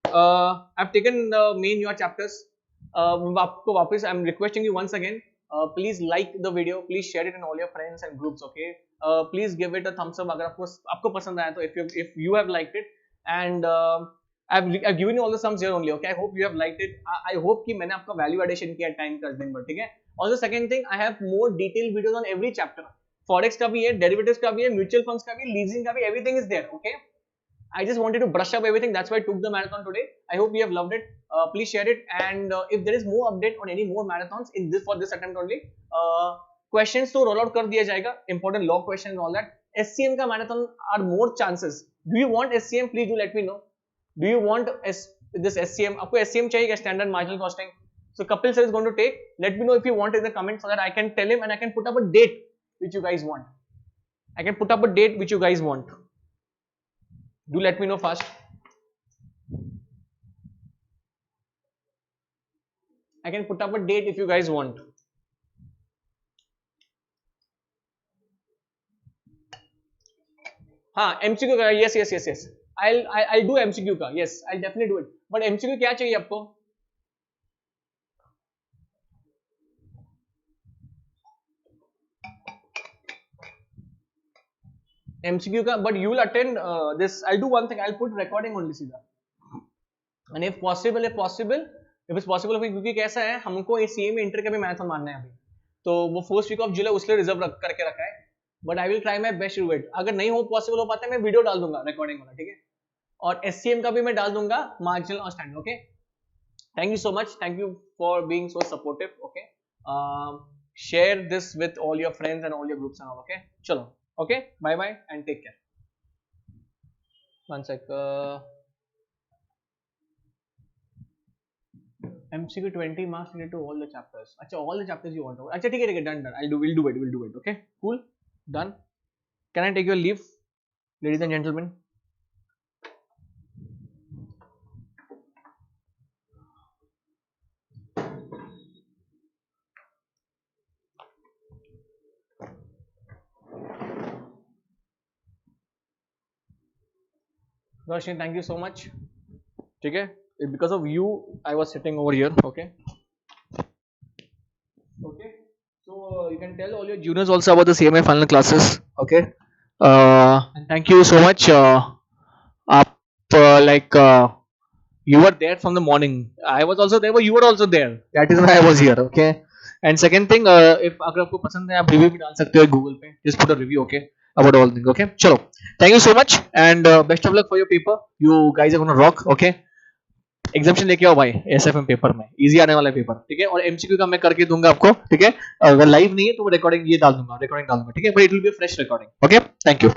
I've taken the main your chapters. आपको वापस I'm requesting you once again. Please like the video. Please share it in all your friends and groups. Okay. Please give it a thumbs up अगर आपको पसंद आया तो. If you have liked it, and I've given you all the sums here only. Okay. I hope you have liked it. I hope कि मैंने आपका value addition किया time का दिन भर. ठीक है. Also second thing, I have more detailed videos on every chapter. Forex का भी है, derivatives का भी है, mutual funds का भी, leasing का भी, everything is there. Okay. I just wanted to brush up everything. That's why I took the marathon today. I hope you have loved it. Please share it, and if there is more update on any more marathons in this for this attempt only, questions तो roll out कर दिया जाएगा. Important law questions and all that. SCM का marathon are more chances. Do you want SCM? Please do let me know. Do you want this SCM? आपको SCM चाहिए क्या, standard marginal costing? So Kapil sir is going to take. Let me know if you want in the comments so that I can tell him and I can put up a date which you guys want. I can put up a date which you guys want. Do let me know fast. I can put up a date if you guys want. हाँ, MCQ का, yes. I'll do MCQ का. Yes, I'll definitely do it. But MCQ क्या चाहिए आपको? MCQ का, but you will attend this. I'll do one thing. I'll put recording only सीधा. And if possible, if it's possible, क्योंकि कैसा है, हमको CA में इंटर का भी मैराथन मारना है अभी, तो वो फर्स्ट वीक ऑफ जुलाई उसके लिए रिजर्व करके रखा है. But I will try my best to it. अगर नहीं हो पॉसिबल हो पाता है, मैं वीडियो डाल दूंगा रिकॉर्डिंग वाला. ठीक है. और SCM का भी मैं डाल दूंगा, मार्जिनल और standard. Okay. Thank you so much. Thank you for being so supportive. Okay. Share this with all your friends and all your groups and all. Okay. चलो. Okay, bye bye and take care. One sec. MCQ 20 marks related to all the chapters. अच्छा, all the chapters you want to. अच्छा, ठीक है, done. We'll do it. Okay, cool, done. Can I take your leave, ladies and gentlemen? Rashni, thank you so much. ठीक है. Because of you, I was sitting over here. Okay. So you can tell all your juniors also about the CMA final classes. Okay. And thank you so much. You were there from the morning. I was also there, but you were also there. That is why I was here. Okay. And second thing, if अगर आपको पसंद है, आप review भी डाल सकते हो Google पे. Just put a review. Okay. About all things. Okay. चलो. Thank you so much and best of luck for your paper. You guys are gonna rock. Okay. Examination लेके आओ भाई SFM पेपर में, इजी आने वाला paper. ठीक है. और MCQ का मैं करके दूंगा आपको. ठीक है. अगर लाइव नहीं है तो मैं रिकॉर्डिंग डाल दूंगा. ठीक है. But it will be fresh recording. Okay. Thank you.